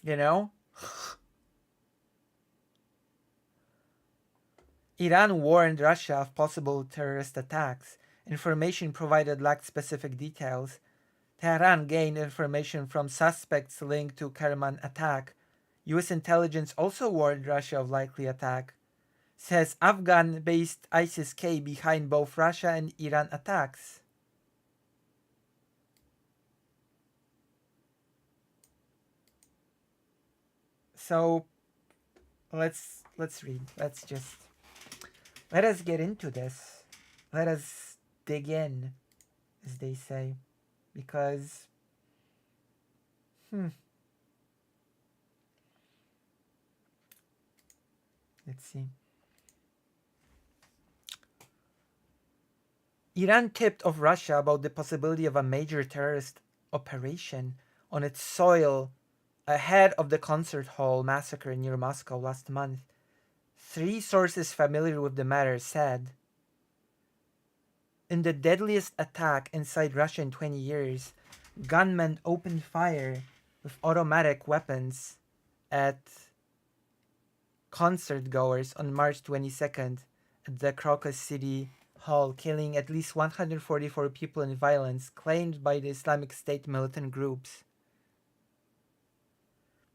You know? Iran warned Russia of possible terrorist attacks. Information provided lacked specific details. Tehran gained information from suspects linked to Kerman attack. US intelligence also warned Russia of likely attack. Says Afghan-based ISIS-K behind both Russia and Iran attacks. So let's read. Let us get into this. Let us dig in, as they say, because let's see. Iran tipped off Russia about the possibility of a major terrorist operation on its soil ahead of the concert hall massacre near Moscow last month. 3 sources familiar with the matter said, in the deadliest attack inside Russia in 20 years, gunmen opened fire with automatic weapons at concert goers on March 22nd at the Crocus City Hall, killing at least 144 people in violence claimed by the Islamic State militant groups.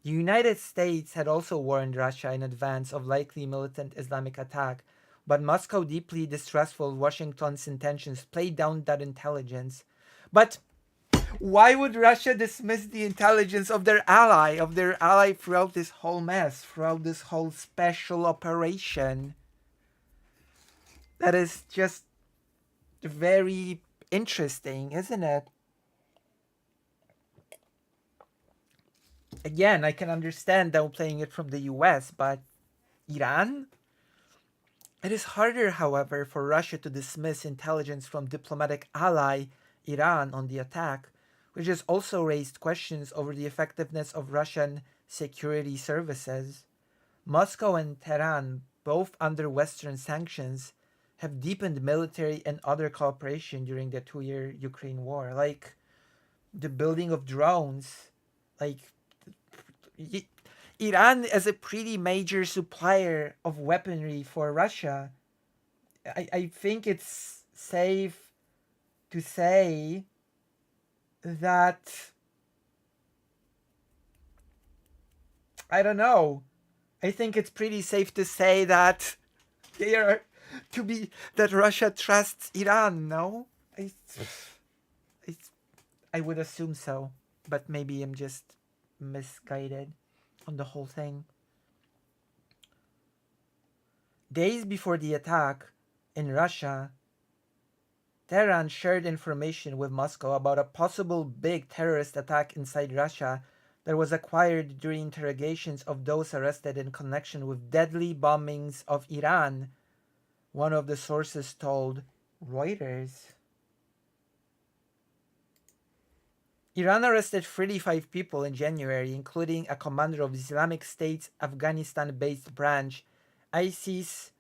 The United States had also warned Russia in advance of likely militant Islamic attack, but Moscow, deeply distrustful of Washington's intentions, played down that intelligence. But why would Russia dismiss the intelligence of their ally throughout this whole mess, throughout this whole special operation? That is just very interesting, isn't it? Again, I can understand downplaying it from the US, but Iran? It is harder, however, for Russia to dismiss intelligence from diplomatic ally Iran on the attack, which has also raised questions over the effectiveness of Russian security services. Moscow and Tehran, both under Western sanctions, have deepened military and other cooperation during the 2-year Ukraine war, like the building of drones. Like, Iran is a pretty major supplier of weaponry for Russia. I think it's safe to say that, I don't know. I think it's pretty safe to say that that Russia trusts Iran, no? I would assume so, but maybe I'm just misguided on the whole thing. Days before the attack in Russia, Tehran shared information with Moscow about a possible big terrorist attack inside Russia that was acquired during interrogations of those arrested in connection with deadly bombings of Iran, one of the sources told Reuters. Iran arrested 35 people in January, including a commander of Islamic State's Afghanistan-based branch, ISIS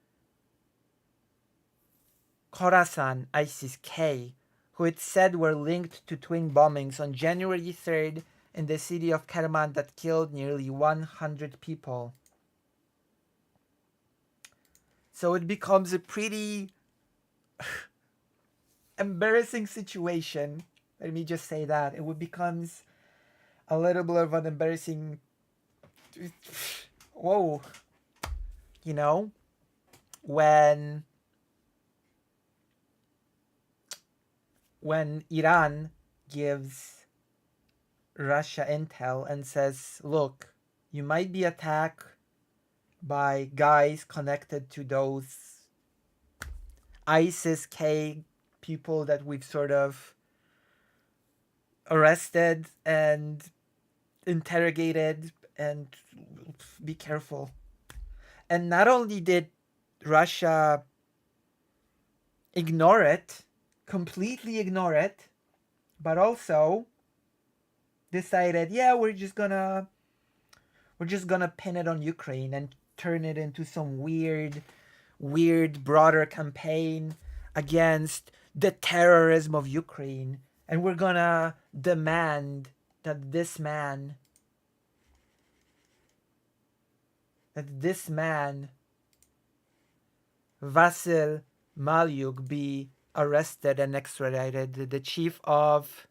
Khorasan, ISIS-K, who it said were linked to twin bombings on January 3rd in the city of Kerman that killed nearly 100 people. So it becomes a pretty embarrassing situation. Let me just say that. It becomes a little bit of an embarrassing... Whoa. You know? when Iran gives Russia intel and says, look, you might be attacked by guys connected to those ISIS-K people that we've sort of arrested and interrogated, and be careful. And not only did Russia ignore it, completely ignore it, but also decided, yeah, we're just gonna pin it on Ukraine and turn it into some weird broader campaign against the terrorism of Ukraine, and we're gonna demand that this man Vasil Malyuk be arrested and extradited. The chief of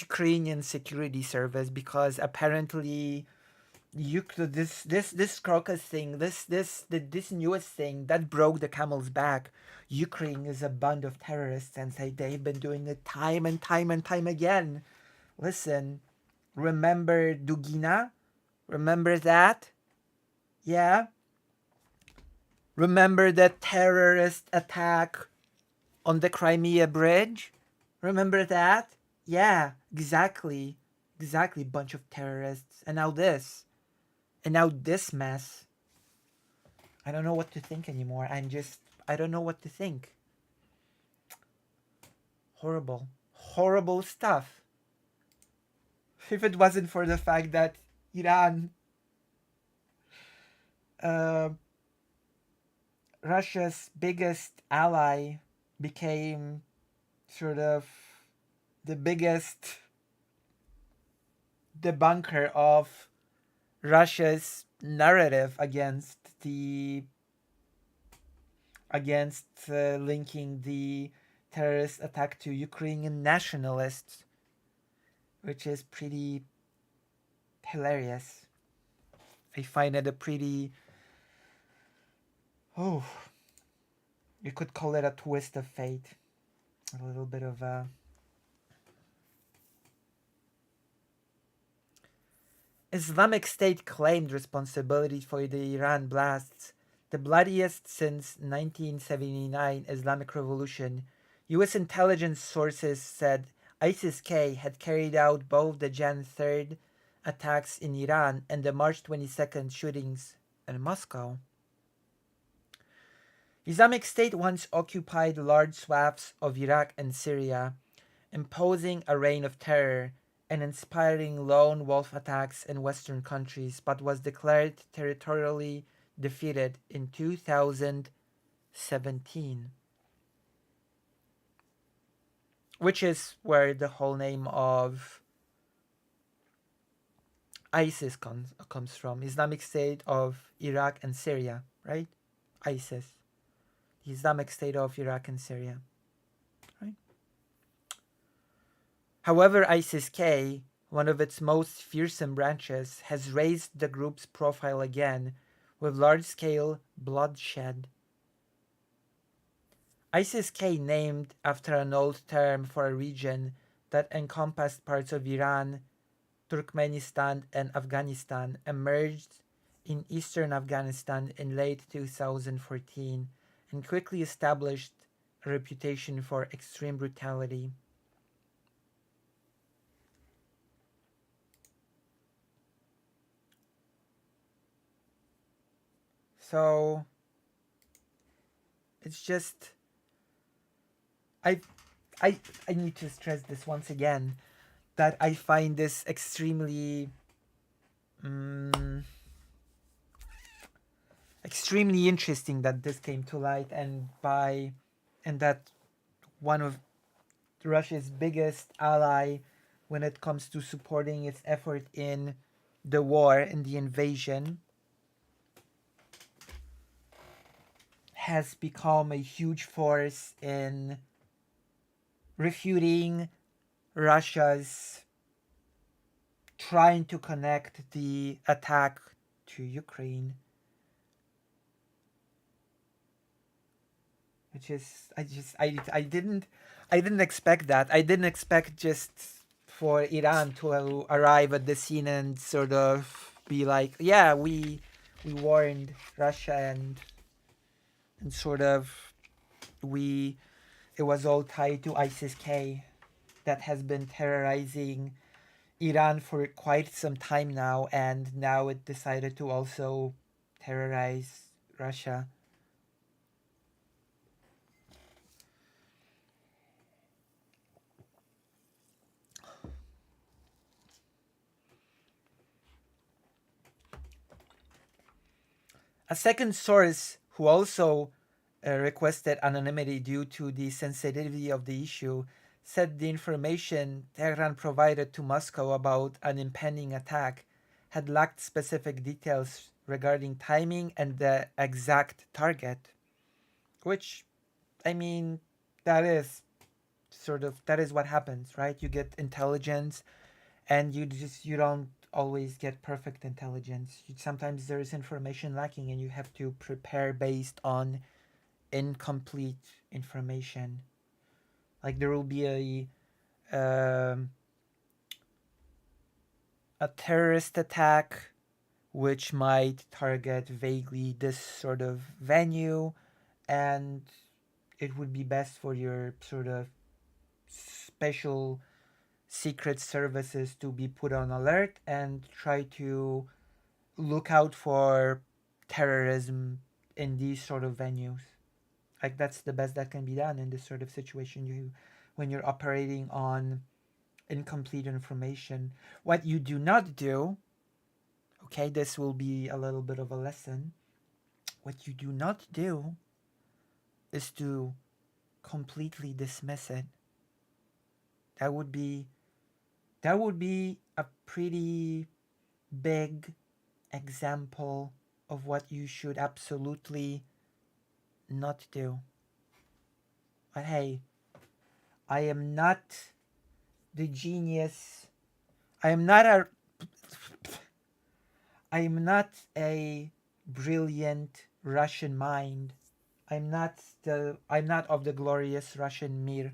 Ukrainian security service, because apparently this Crocus thing, this newest thing that broke the camel's back, Ukraine is a band of terrorists, and they've been doing it time and time and time again. Listen, remember Dugina? Remember that? Yeah? Remember the terrorist attack on the Crimea Bridge? Remember that? Yeah, exactly. Exactly, bunch of terrorists. And now this. And now this mess. I don't know what to think anymore. I don't know what to think. Horrible. Horrible stuff. If it wasn't for the fact that Iran, Russia's biggest ally, became sort of the biggest debunker of Russia's narrative against linking the terrorist attack to Ukrainian nationalists, which is pretty hilarious. I find it a pretty, you could call it a twist of fate, a little bit of a Islamic State claimed responsibility for the Iran blasts, the bloodiest since 1979 Islamic Revolution. U.S. intelligence sources said ISIS-K had carried out both the Jan 3rd attacks in Iran and the March 22nd shootings in Moscow. Islamic State once occupied large swaths of Iraq and Syria, imposing a reign of terror and inspiring lone wolf attacks in Western countries, but was declared territorially defeated in 2017. Which is where the whole name of ISIS comes from. Islamic State of Iraq and Syria, right? ISIS. The Islamic State of Iraq and Syria. Right? However, ISIS-K, one of its most fearsome branches, has raised the group's profile again with large-scale bloodshed. ISIS-K, named after an old term for a region that encompassed parts of Iran, Turkmenistan, and Afghanistan, emerged in eastern Afghanistan in late 2014 and quickly established a reputation for extreme brutality. So it's just I need to stress this once again, that I find this extremely extremely interesting that this came to light, and that one of Russia's biggest ally when it comes to supporting its effort in the war, in the invasion, has become a huge force in refuting Russia's trying to connect the attack to Ukraine which is I didn't expect that. I didn't expect just for Iran to arrive at the scene and sort of be like, yeah, we warned Russia and sort of we it was all tied to ISIS-K that has been terrorizing Iran for quite some time now, and now it decided to also terrorize Russia. A second source who also requested anonymity due to the sensitivity of the issue said the information Tehran provided to Moscow about an impending attack had lacked specific details regarding timing and the exact target. Which, I mean, that is that is what happens, right? You get intelligence and you don't always get perfect intelligence. Sometimes there is information lacking and you have to prepare based on incomplete information. Like there will be a terrorist attack which might target vaguely this sort of venue, and it would be best for your sort of special secret services to be put on alert and try to look out for terrorism in these sort of venues. Like that's the best that can be done in this sort of situation. When you're operating on incomplete information, what you do not do, okay, this will be a little bit of a lesson. What you do not do is to completely dismiss it. That would be a pretty big example of what you should absolutely not do. But hey, I am not the genius. I am not a brilliant Russian mind. I'm not of the glorious Russian Mir,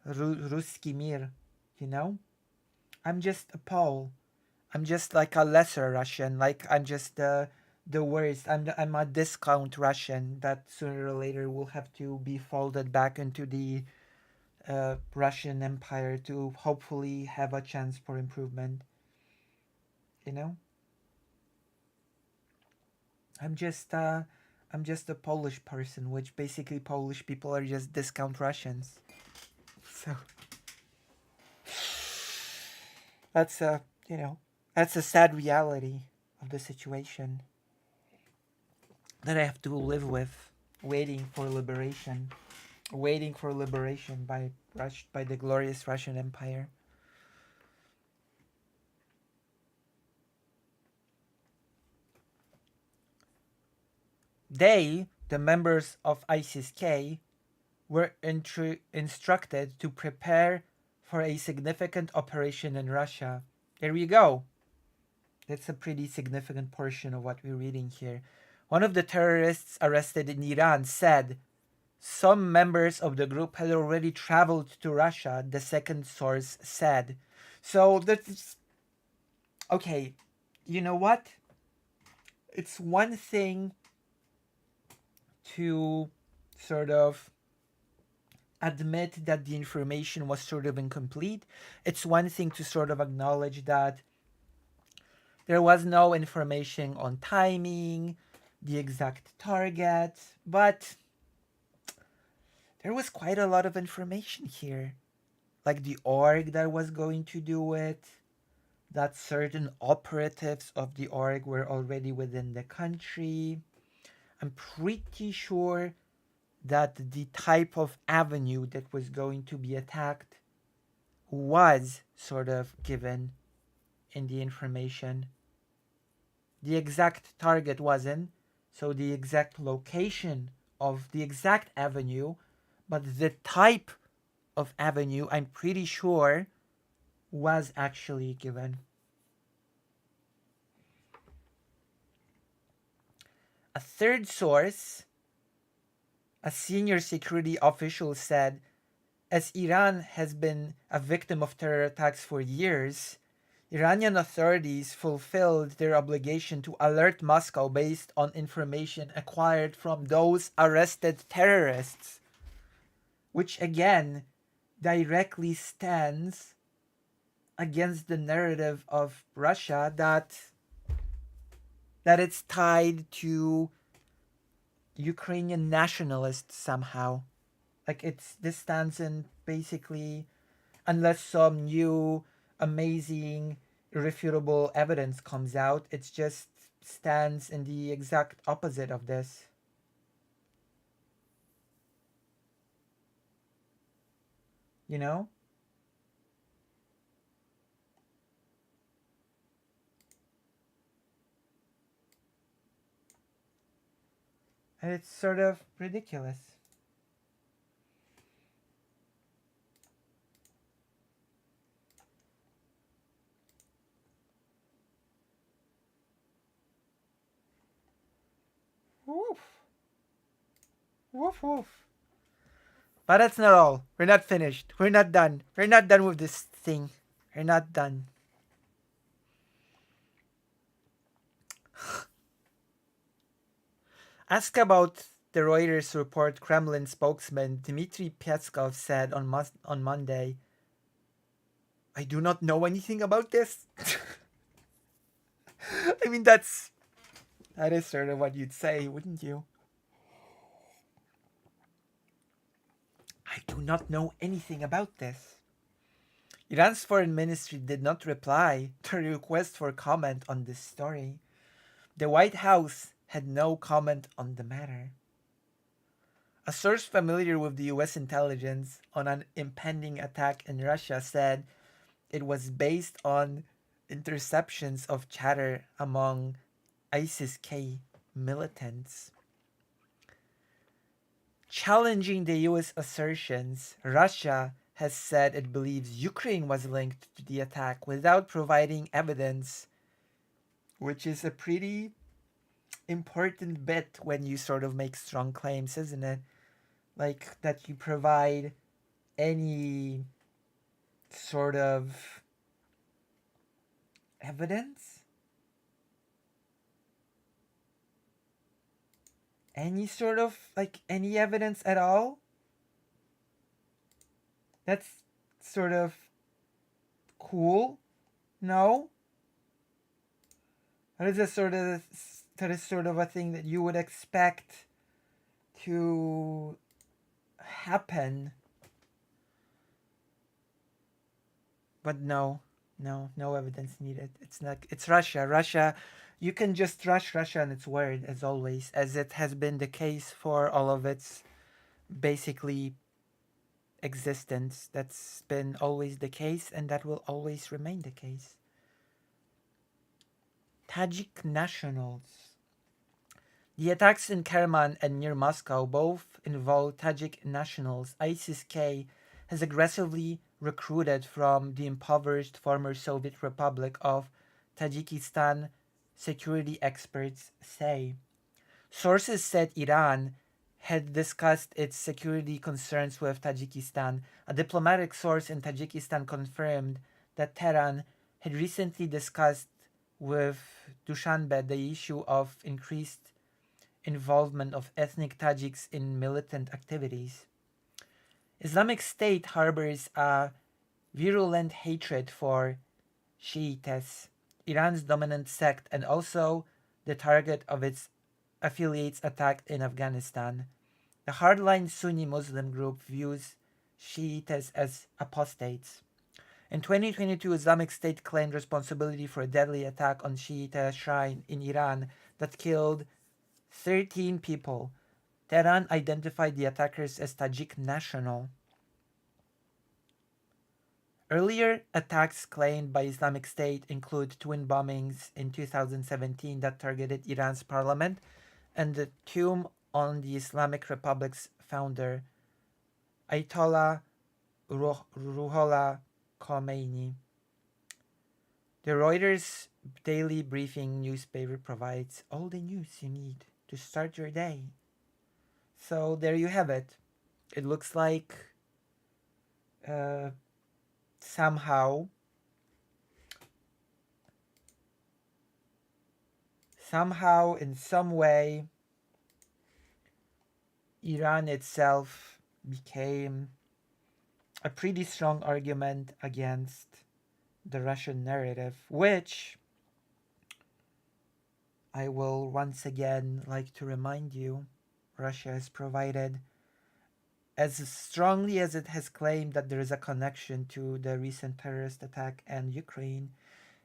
Ruski Mir, you know? I'm just a Pole. I'm just like a lesser Russian. Like I'm just the worst. I'm a discount Russian that sooner or later will have to be folded back into the Russian Empire to hopefully have a chance for improvement. You know, I'm just a Polish person, which basically Polish people are just discount Russians. So that's that's a sad reality of the situation that I have to live with, waiting for liberation by the glorious Russian Empire. They, the members of ISIS-K, were instructed to prepare for a significant operation in Russia. There you go. That's a pretty significant portion of what we're reading here. One of the terrorists arrested in Iran said some members of the group had already traveled to Russia, the second source said. So that's okay. You know what? It's one thing to sort of admit that the information was sort of incomplete. It's one thing to sort of acknowledge that there was no information on timing, the exact target, but there was quite a lot of information here. Like the org that was going to do it, that certain operatives of the org were already within the country. I'm pretty sure that the type of avenue that was going to be attacked was sort of given in the information. The exact target wasn't, so the exact location of the exact avenue, but the type of avenue, I'm pretty sure, was actually given. A third source A senior security official said, as Iran has been a victim of terror attacks for years, Iranian authorities fulfilled their obligation to alert Moscow based on information acquired from those arrested terrorists, which again directly stands against the narrative of Russia that it's tied to Ukrainian nationalists somehow. Like this stands in basically, unless some new amazing irrefutable evidence comes out, it just stands in the exact opposite of this. You know? And it's sort of ridiculous. Woof. Woof woof. But that's not all. We're not finished. We're not done. We're not done with this thing. We're not done. Asked about the Reuters report, Kremlin spokesman Dmitry Peskov said on Monday, I do not know anything about this. I mean, that is sort of what you'd say, wouldn't you? I do not know anything about this. Iran's foreign ministry did not reply to a request for comment on this story. The White House had no comment on the matter. A source familiar with the US intelligence on an impending attack in Russia said it was based on interceptions of chatter among ISIS-K militants. Challenging the US assertions, Russia has said it believes Ukraine was linked to the attack without providing evidence, which is a pretty important bit when you sort of make strong claims, isn't it? Like that you provide any sort of evidence? Any sort of, like, any evidence at all? That's sort of cool? No? That is sort of a thing that you would expect to happen. But no evidence needed. It's Russia. You can just trust Russia on its word, as always, as it has been the case for all of its basically existence. That's been always the case, and that will always remain the case. Tajik nationals. The attacks in Kerman and near Moscow both involve Tajik nationals. ISIS-K has aggressively recruited from the impoverished former Soviet Republic of Tajikistan, security experts say. Sources said Iran had discussed its security concerns with Tajikistan. A diplomatic source in Tajikistan confirmed that Tehran had recently discussed with Dushanbe the issue of increased involvement of ethnic Tajiks in militant activities. Islamic State harbors a virulent hatred for Shiites, Iran's dominant sect, and also the target of its affiliates attacked in Afghanistan. The hardline Sunni Muslim group views Shiites as apostates. In 2022, Islamic State claimed responsibility for a deadly attack on Shiite shrine in Iran that killed 13 people. Tehran identified the attackers as Tajik national. Earlier attacks claimed by Islamic State include twin bombings in 2017 that targeted Iran's parliament and the tomb on the Islamic Republic's founder, Ayatollah Ruhollah Khomeini. The Reuters daily briefing newspaper provides all the news you need to start your day. So there you have it. It looks like somehow in some way Iran itself became a pretty strong argument against the Russian narrative, which I will once again like to remind you Russia has provided. As strongly as it has claimed that there is a connection to the recent terrorist attack and Ukraine,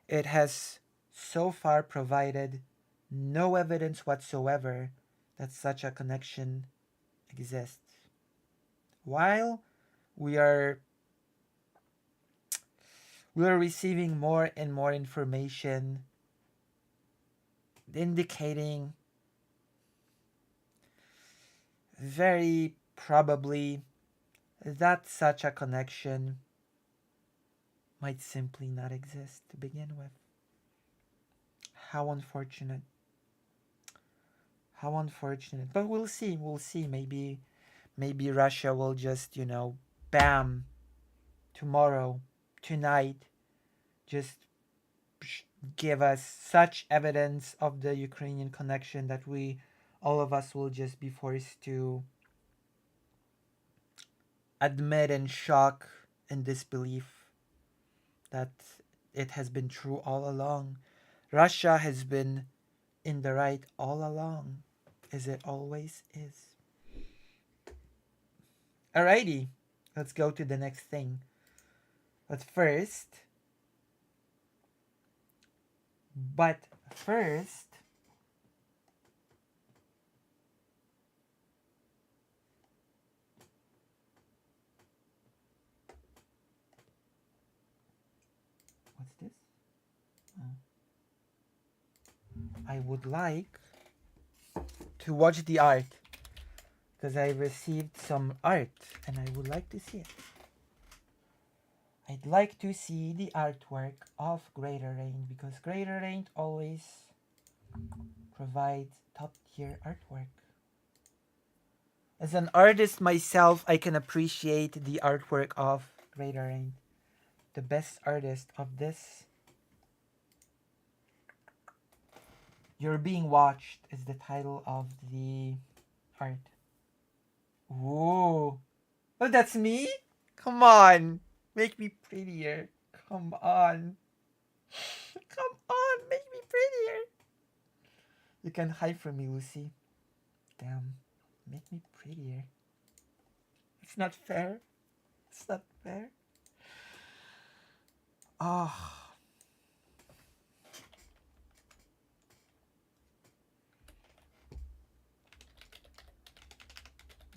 it has so far provided no evidence whatsoever that such a connection exists. While we are receiving more and more information indicating very probably that such a connection might simply not exist to begin with. How unfortunate. How unfortunate. But we'll see. Maybe Russia will just, bam, tomorrow, tonight, just give us such evidence of the Ukrainian connection that all of us will just be forced to admit in shock and disbelief that it has been true all along. Russia has been in the right all along, as it always is. Alrighty, let's go to the next thing. But first, what's this? I would like to watch the art because I received some art and I would like to see it. I'd like to see the artwork of Greater Rain because Greater Rain always provides top tier artwork. As an artist myself, I can appreciate the artwork of Greater Rain. The best artist of this. You're Being Watched is the title of the art. Ooh. Oh, that's me? Come on. Make me prettier. Come on. Come on, make me prettier. You can hide from me, Lucy. Damn. Make me prettier. It's not fair. It's not fair. Oh.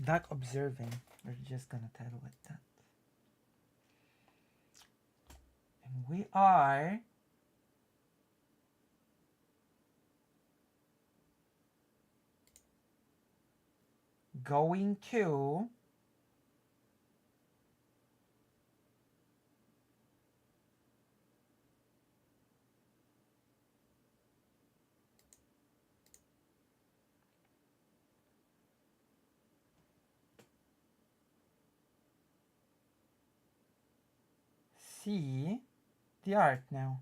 Duck observing. We're just gonna title it that. And we are going to see the art now.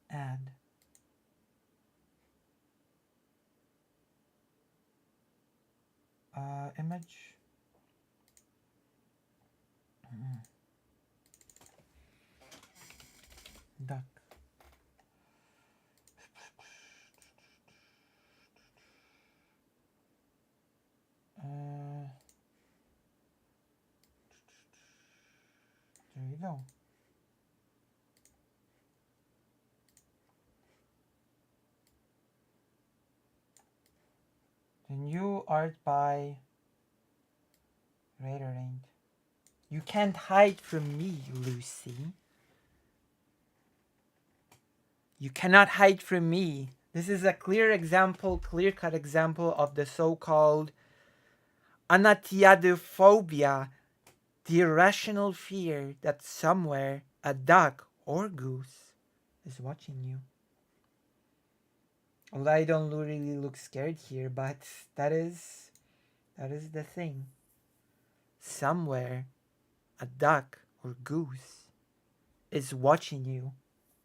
Add. Image. Duck. There you go. The new art by Greater Rain. You can't hide from me, Lucy. You cannot hide from me. This is a clear-cut example of the so-called anatiadophobia, the irrational fear that somewhere a duck or goose is watching you. Well, I don't really look scared here, but that is the thing. Somewhere, a duck or goose is watching you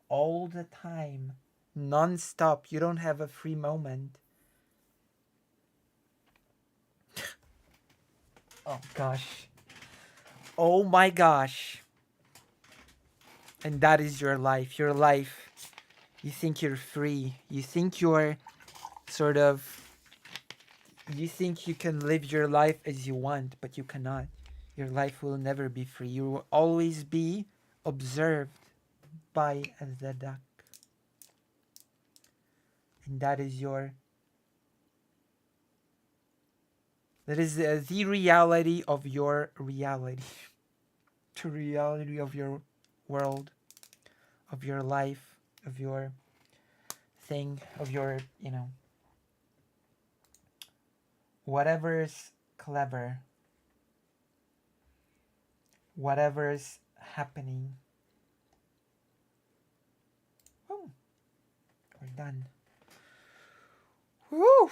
all the time, non-stop. You don't have a free moment. Oh gosh. Oh my gosh. And that is your life. Your life. You think you're free. You think you're sort of. You think you can live your life as you want, but you cannot. Your life will never be free. You will always be observed by the duck. And that is your. That is the reality of your reality. The reality of your world, of your life, of your thing, of your, whatever's clever, whatever's happening. Oh, we're done. Woo!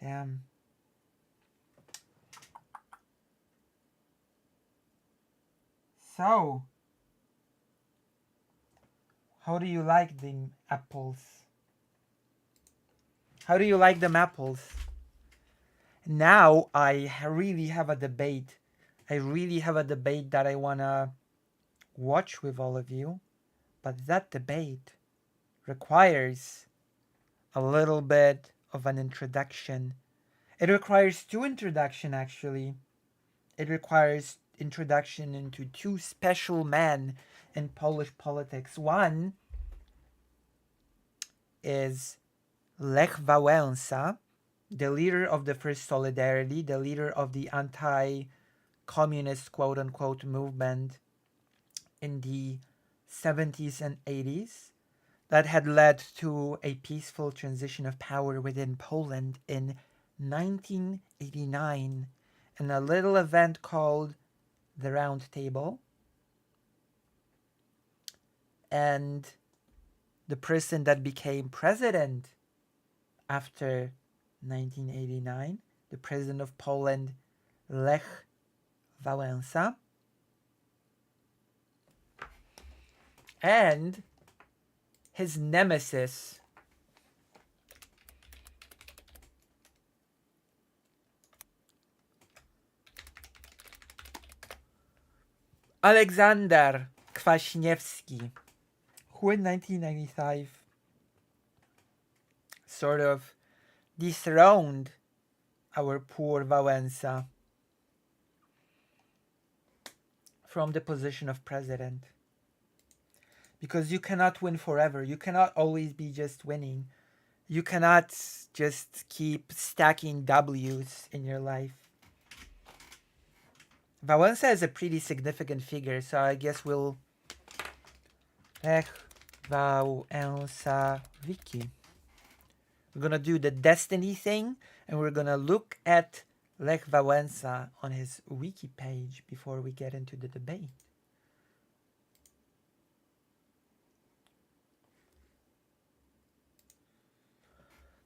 Damn. So, how do you like the apples? How do you like them apples? Now I really have a debate. I really have a debate that I want to watch with all of you. But that debate requires a little bit of an introduction. It requires two introduction actually. It requires introduction into two special men in Polish politics. One is Lech Wałęsa, the leader of the First Solidarity, the leader of the anti-communist quote-unquote movement in the 70s and 80s that had led to a peaceful transition of power within Poland in 1989 in a little event called the Round Table. And the person that became president after 1989, the president of Poland, Lech Wałęsa, and his nemesis, Aleksander Kwaśniewski, who in 1995 sort of dethroned our poor Wałęsa from the position of president. Because you cannot win forever. You cannot always be just winning. You cannot just keep stacking W's in your life. Wałęsa is a pretty significant figure, so I guess we'll... Lech Wałęsa Wiki. We're gonna do the destiny thing, and we're gonna look at Lech Wałęsa on his wiki page before we get into the debate.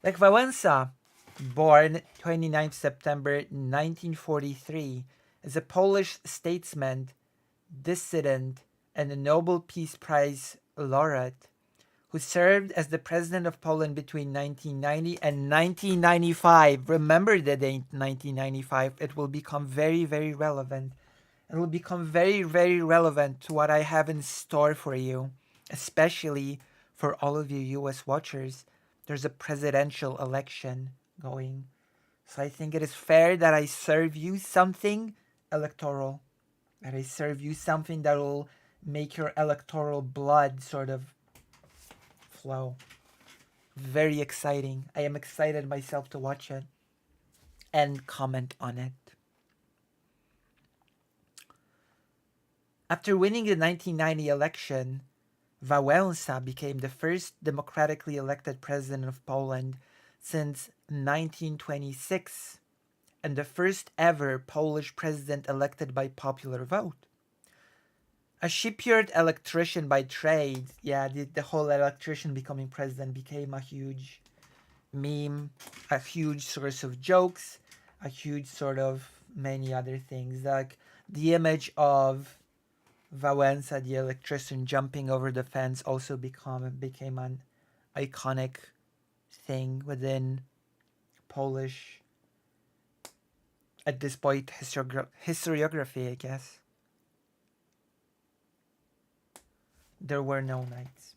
Lech Wałęsa, born 29 September 1943, is a Polish statesman, dissident, and a Nobel Peace Prize laureate who served as the president of Poland between 1990 and 1995. Remember the date 1995. It will become very, very relevant. It will become very, very relevant to what I have in store for you, especially for all of you US watchers. There's a presidential election going. So I think it is fair that I serve you something electoral. That I serve you something that will make your electoral blood sort of flow. Very exciting. I am excited myself to watch it and comment on it. After winning the 1990 election, Wałęsa became the first democratically elected president of Poland since 1926 and the first ever Polish president elected by popular vote. A shipyard electrician by trade. Yeah, the whole electrician becoming president became a huge meme, a huge source of jokes, a huge sort of many other things. Like the image of Wałęsa, the electrician, jumping over the fence also became an iconic thing within Polish, at this point, historiography, I guess. There were no knights.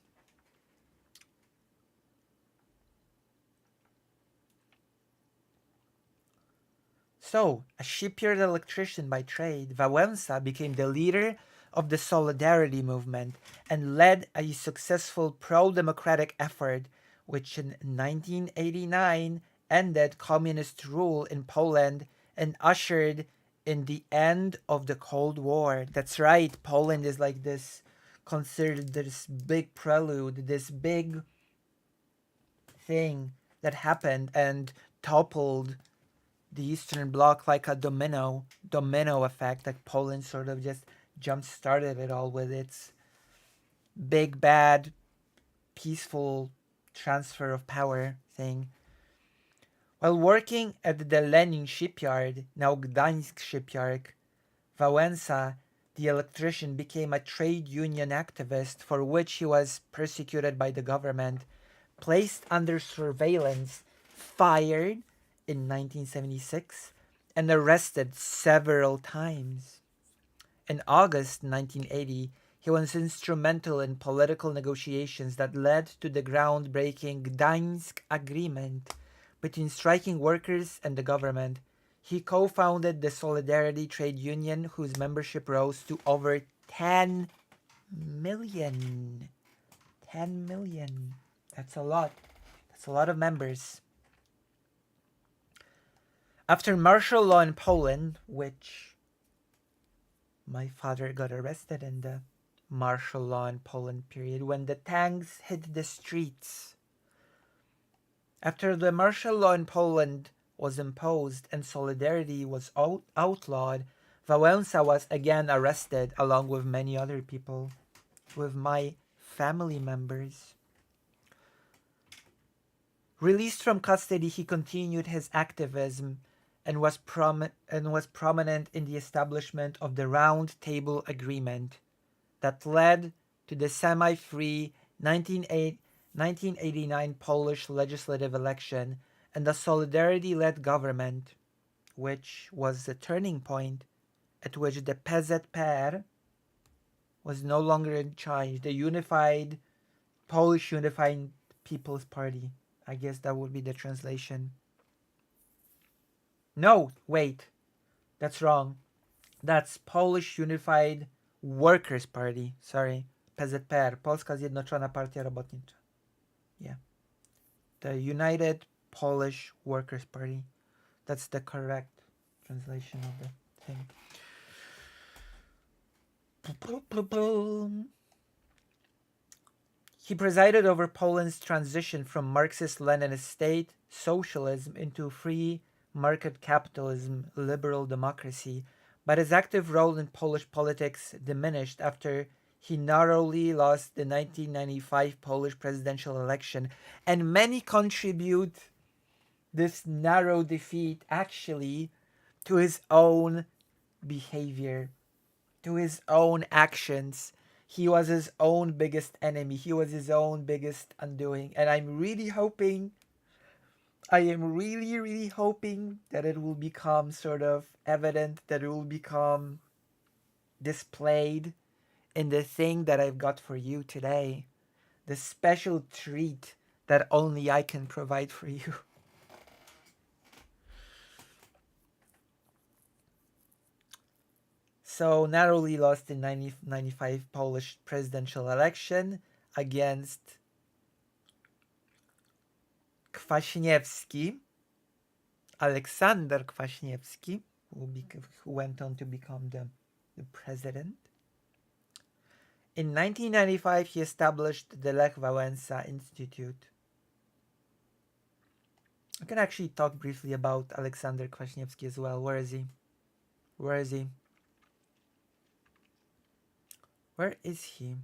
So, a shipyard electrician by trade, Wałęsa became the leader of the Solidarity movement and led a successful pro-democratic effort which in 1989 ended communist rule in Poland and ushered in the end of the Cold War. That's right, Poland is like this, considered this big prelude, this big thing that happened and toppled the Eastern Bloc like a domino effect. Like Poland sort of just jump started it all with its big bad peaceful transfer of power thing. While working at the Lenin shipyard, now Gdańsk shipyard, Wałęsa, the electrician, became a trade union activist for which he was persecuted by the government, placed under surveillance, fired in 1976, and arrested several times. In August 1980, he was instrumental in political negotiations that led to the groundbreaking Gdańsk Agreement between striking workers and the government. He co-founded the Solidarity Trade Union, whose membership rose to over 10 million. 10 million. That's a lot. That's a lot of members. After martial law in Poland, which my father got arrested in the martial law in Poland period, when the tanks hit the streets. After the martial law in Poland was imposed and solidarity was outlawed, Wałęsa was again arrested along with many other people, with my family members. Released from custody, he continued his activism and was prominent in the establishment of the Round Table Agreement that led to the semi-free 1989 Polish legislative election and the Solidarity-led government, which was the turning point at which the PZPR was no longer in charge, the Unified Polish Unified People's Party. I guess that would be the translation. No, wait. That's wrong. That's Polish Unified Workers' Party. Sorry. PZPR. Polska Zjednoczona Partia Robotnicza. Yeah. The United Polish Workers' Party. That's the correct translation of the thing. He presided over Poland's transition from Marxist-Leninist state socialism into free market capitalism, liberal democracy, but his active role in Polish politics diminished after he narrowly lost the 1995 Polish presidential election, and many contribute this narrow defeat actually to his own behavior, to his own actions. He was his own biggest enemy. He was his own biggest undoing. And I'm really hoping, I am really hoping that it will become sort of evident, that it will become displayed in the thing that I've got for you today. The special treat that only I can provide for you. So narrowly lost in 1995 Polish presidential election against Kwaśniewski, Aleksander Kwaśniewski, who went on to become the president. In 1995, he established the Lech Wałęsa Institute. I can actually talk briefly about Aleksander Kwaśniewski as well. Where is he? Where is he? Where is he?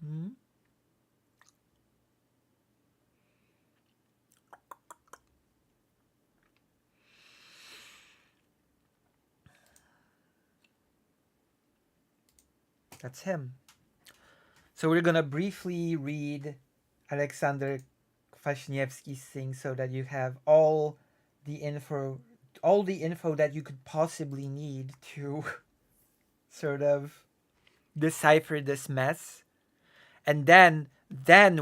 Hmm? That's him. So we're gonna briefly read Alexander Kwasniewski's thing so that you have the info all the info that you could possibly need to sort of decipher this mess. And then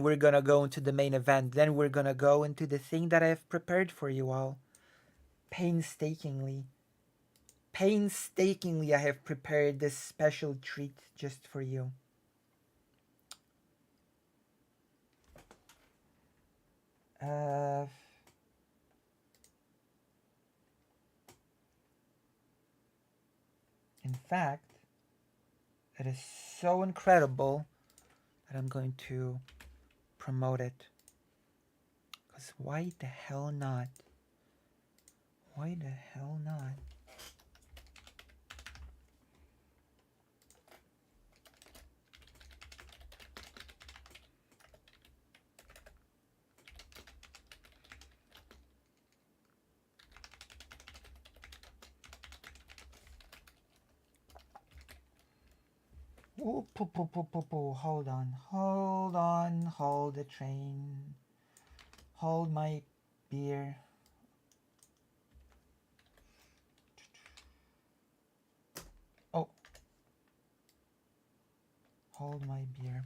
we're gonna go into the main event. Then we're gonna go into the thing that I've prepared for you all. Painstakingly. Painstakingly I have prepared this special treat just for you. In fact, it is so incredible that I'm going to promote it. Because why the hell not? Why the hell not? Ooh, poo, poo, poo, poo, poo. Hold on, hold the train. Hold my beer. Oh. Hold my beer.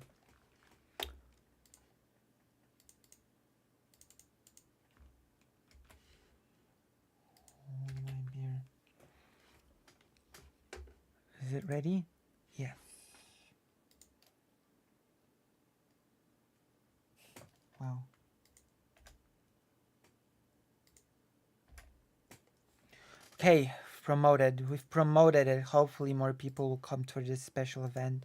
Hold my beer. Is it ready? Yeah. Wow. Okay, promoted. We've promoted it. Hopefully more people will come to this special event.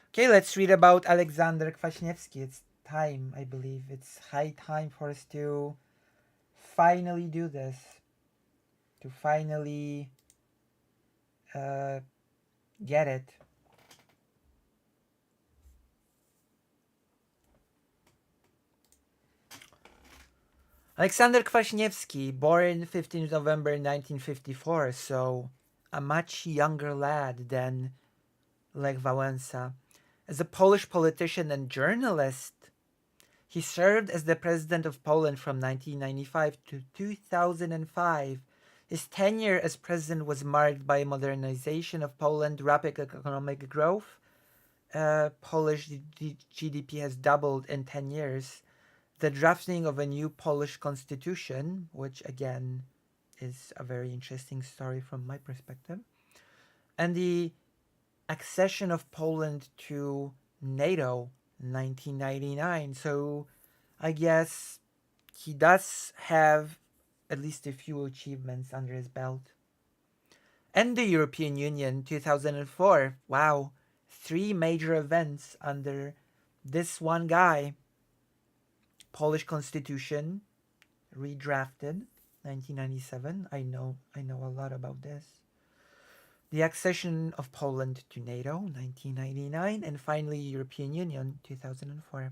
Okay, let's read about Alexander Kwasniewski. It's time, I believe. It's high time for us to finally do this. To finally get it. Alexander Kwasniewski, born 15th November 1954, so a much younger lad than Lech Wałęsa. As a Polish politician and journalist, he served as the president of Poland from 1995 to 2005. His tenure as president was marked by modernization of Poland, rapid economic growth. Polish GDP has doubled in 10 years. The drafting of a new Polish constitution, which again is a very interesting story from my perspective, and the accession of Poland to NATO 1999. So I guess he does have at least a few achievements under his belt. And the European Union 2004. Wow, 3 major events under this one guy. Polish Constitution redrafted 1997. I know a lot about this. The accession of Poland to NATO 1999, and finally European Union 2004.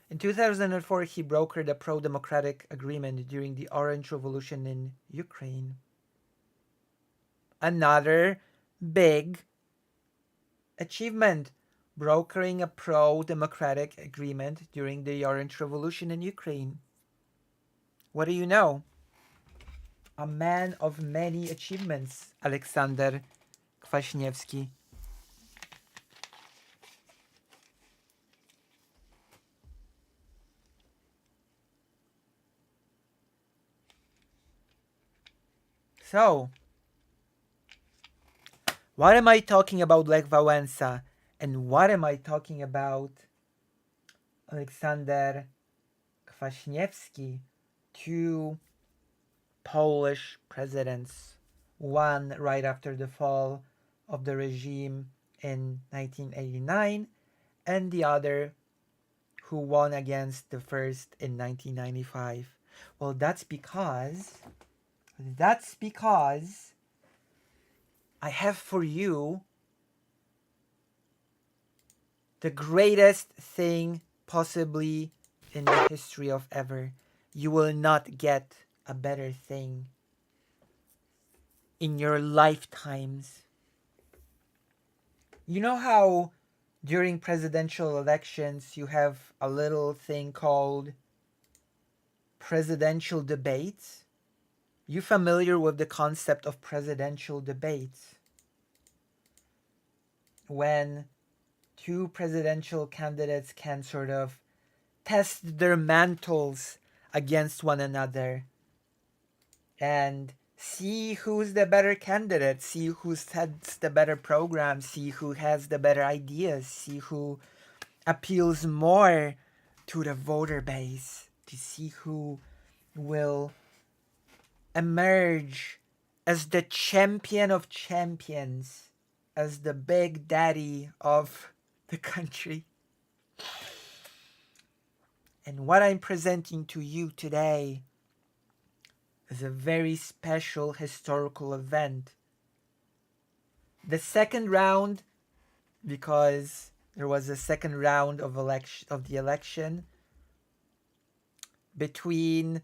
In 2004, he brokered a pro-democratic agreement during the Orange Revolution in Ukraine. Another big achievement, brokering a pro-democratic agreement during the Orange Revolution in Ukraine. What do you know? A man of many achievements, Alexander Kwasniewski. So, what am I talking about Lech Wałęsa? And what am I talking about Alexander Kwasniewski? 2 Polish presidents, one right after the fall of the regime in 1989, and the other who won against the first in 1995. Well, that's because I have for you the greatest thing possibly in the history of ever. You will not get a better thing in your lifetimes. You know how during presidential elections you have a little thing called presidential debates? You familiar with the concept of presidential debates? When two presidential candidates can sort of test their mantles against one another and see who's the better candidate, see who sets the better program, see who has the better ideas, see who appeals more to the voter base, to see who will emerge as the champion of champions, as the big daddy of the country. And what I'm presenting to you today is a very special historical event. The second round, because there was a second round of the election between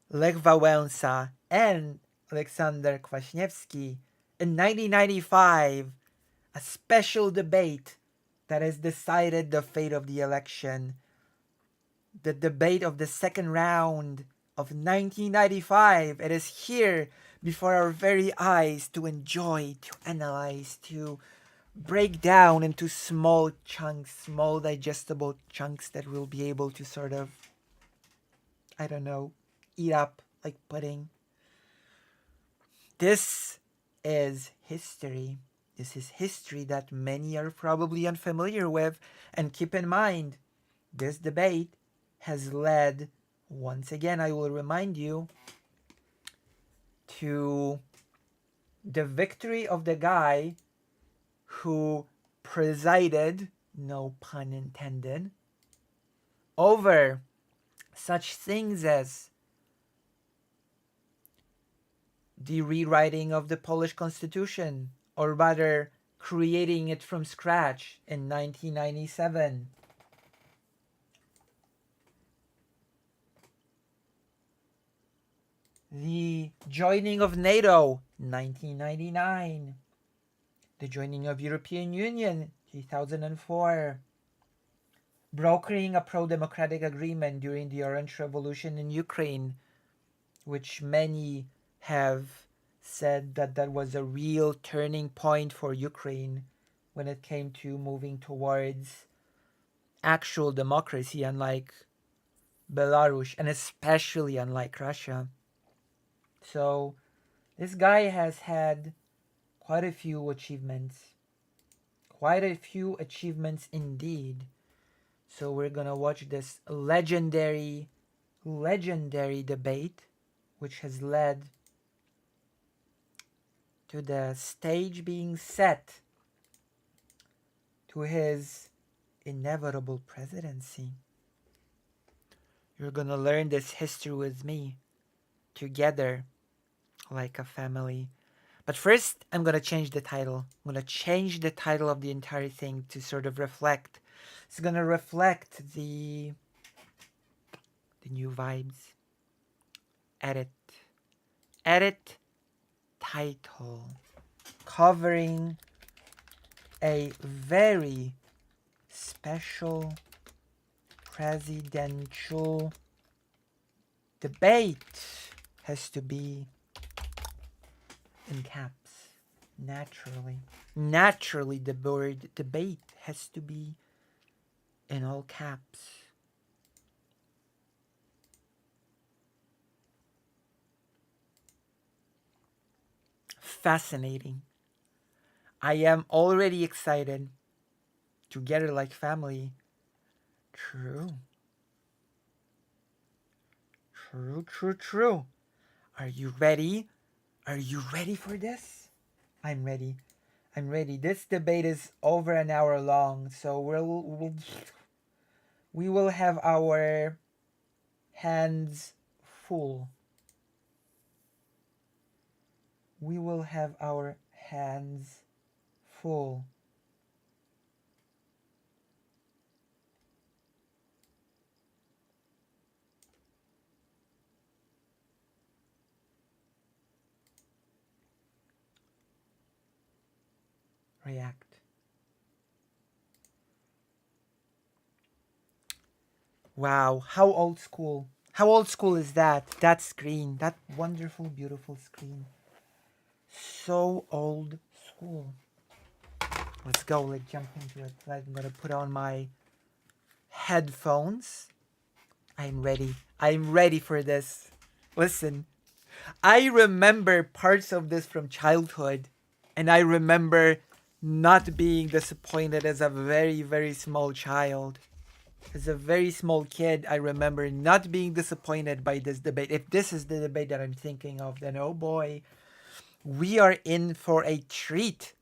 Lech Wałęsa and Aleksander Kwaśniewski in 1995, a special debate that has decided the fate of the election. The debate of the second round of 1995. It is here before our very eyes to enjoy, to analyze, to break down into small chunks, small digestible chunks that we'll be able to sort of, I don't know, eat up like pudding. This is history. This is history that many are probably unfamiliar with. And keep in mind, this debate has led, once again, I will remind you, to the victory of the guy who presided, no pun intended, over such things as the rewriting of the Polish constitution, or rather creating it from scratch in 1997. The joining of NATO, 1999. The joining of European Union, 2004. Brokering a pro-democratic agreement during the Orange Revolution in Ukraine, which many have said that was a real turning point for Ukraine when it came to moving towards actual democracy, unlike Belarus, and especially unlike Russia. So this guy has had quite a few achievements. Quite a few achievements indeed. So we're gonna watch this legendary debate, which has led to the stage being set to his inevitable presidency. You're gonna learn this history with me, together, like a family. But first, I'm gonna change the title. I'm gonna change the title of the entire thing to sort of reflect. It's gonna reflect the new vibes. Edit title, covering a very special presidential debate. Has to be in caps. Naturally the word debate has to be in all caps. Fascinating. I am already excited. Together like family. True. Are you ready? Are you ready for this? I'm ready. This debate is over an hour long, so we will have our hands full. We will have our hands full. React. Wow, how old school. How old school is that? That screen, that wonderful, beautiful screen. So old school. Let's go, let's jump into it. I'm gonna put on my headphones. I'm ready. I'm ready for this. Listen, I remember parts of this from childhood, and I remember not being disappointed as a very, very small child. As a very small kid, I remember not being disappointed by this debate. If this is the debate that I'm thinking of, then oh boy, we are in for a treat.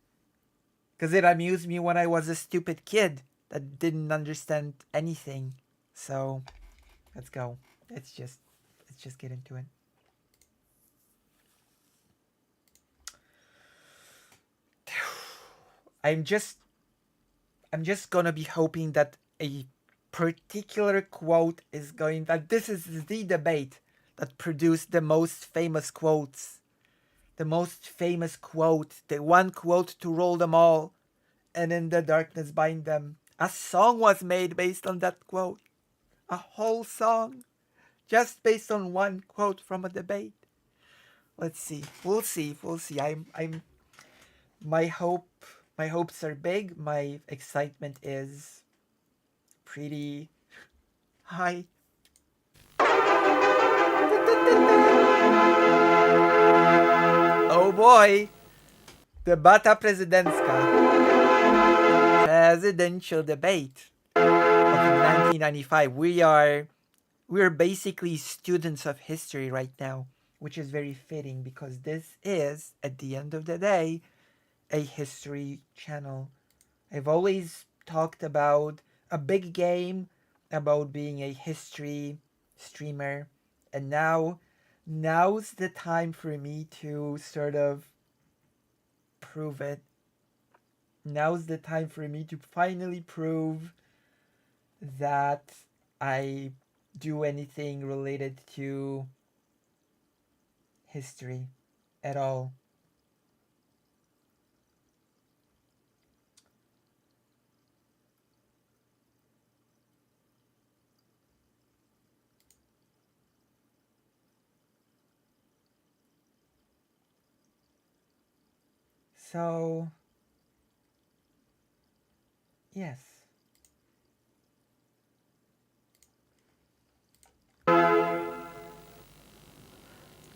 Because it amused me when I was a stupid kid that didn't understand anything. So, let's go. Let's just get into it. I'm just gonna be hoping that a particular quote is going, that this is the debate that produced the most famous quotes. The most famous quote, the one quote to rule them all, and in the darkness bind them. A song was made based on that quote. A whole song, just based on one quote from a debate. Let's see. We'll see. We'll see. My hopes are big. My excitement is pretty high. Oh boy! Debata Prezydencka. Presidential debate of 1995. We're basically students of history right now, which is very fitting because this is, at the end of the day, a history channel. I've always talked about a big game, about being a history streamer, and now's the time for me to sort of prove it. Now's the time for me to finally prove that I do anything related to history at all. So, yes.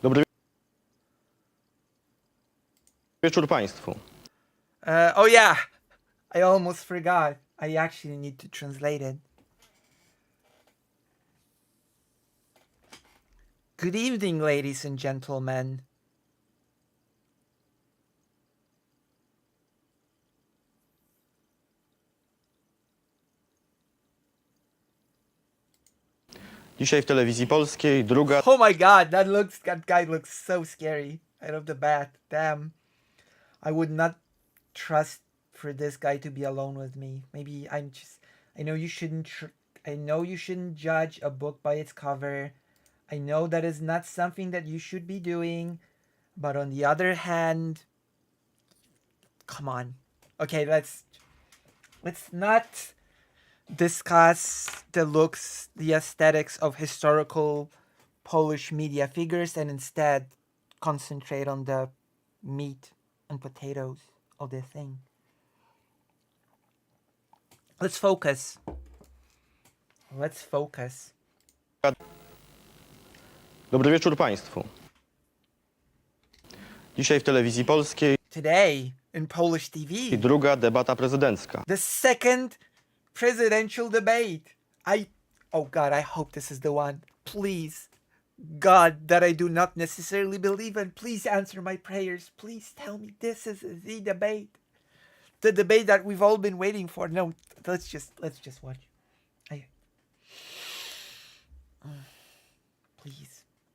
Dobry wieczór Państwu. Oh yeah, I almost forgot. I actually need to translate it. Good evening, ladies and gentlemen. Dzisiaj w telewizji polskiej druga Oh my god, that guy looks so scary right off the bat. Damn. I would not trust for this guy to be alone with me. Maybe I know you shouldn't judge a book by its cover. I know that is not something that you should be doing, but on the other hand, come on. Okay, let's not discuss the looks, the aesthetics of historical Polish media figures and instead concentrate on the meat and potatoes of the thing. Let's focus. Let's focus. Dobry wieczór Państwu. Dzisiaj w telewizji polskiej Today in Polish TV, druga debata prezydencka. the second presidential debate. Oh God, I hope this is the one. Please, God, that I do not necessarily believe in, please answer my prayers. Please tell me this is the debate. The debate that we've all been waiting for. No, let's just watch.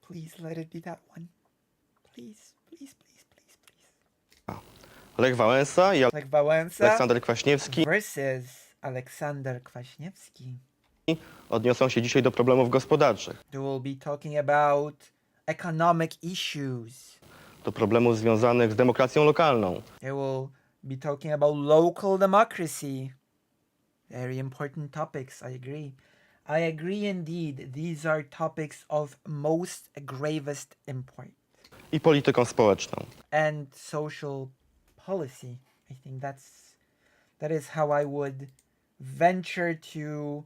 Please let it be that one. Please. Lech Wałęsa i Like Wałęsa Aleksander Kwaśniewski versus Aleksander Kwaśniewski. odniosą się dzisiaj do problemów gospodarczych, They will be talking about economic issues. do problemów związanych z demokracją lokalną, They will be talking about local democracy. Very important topics, I agree. I agree indeed. These are topics of most gravest import. i polityką społeczną. And social policy. I think that is how I would venture to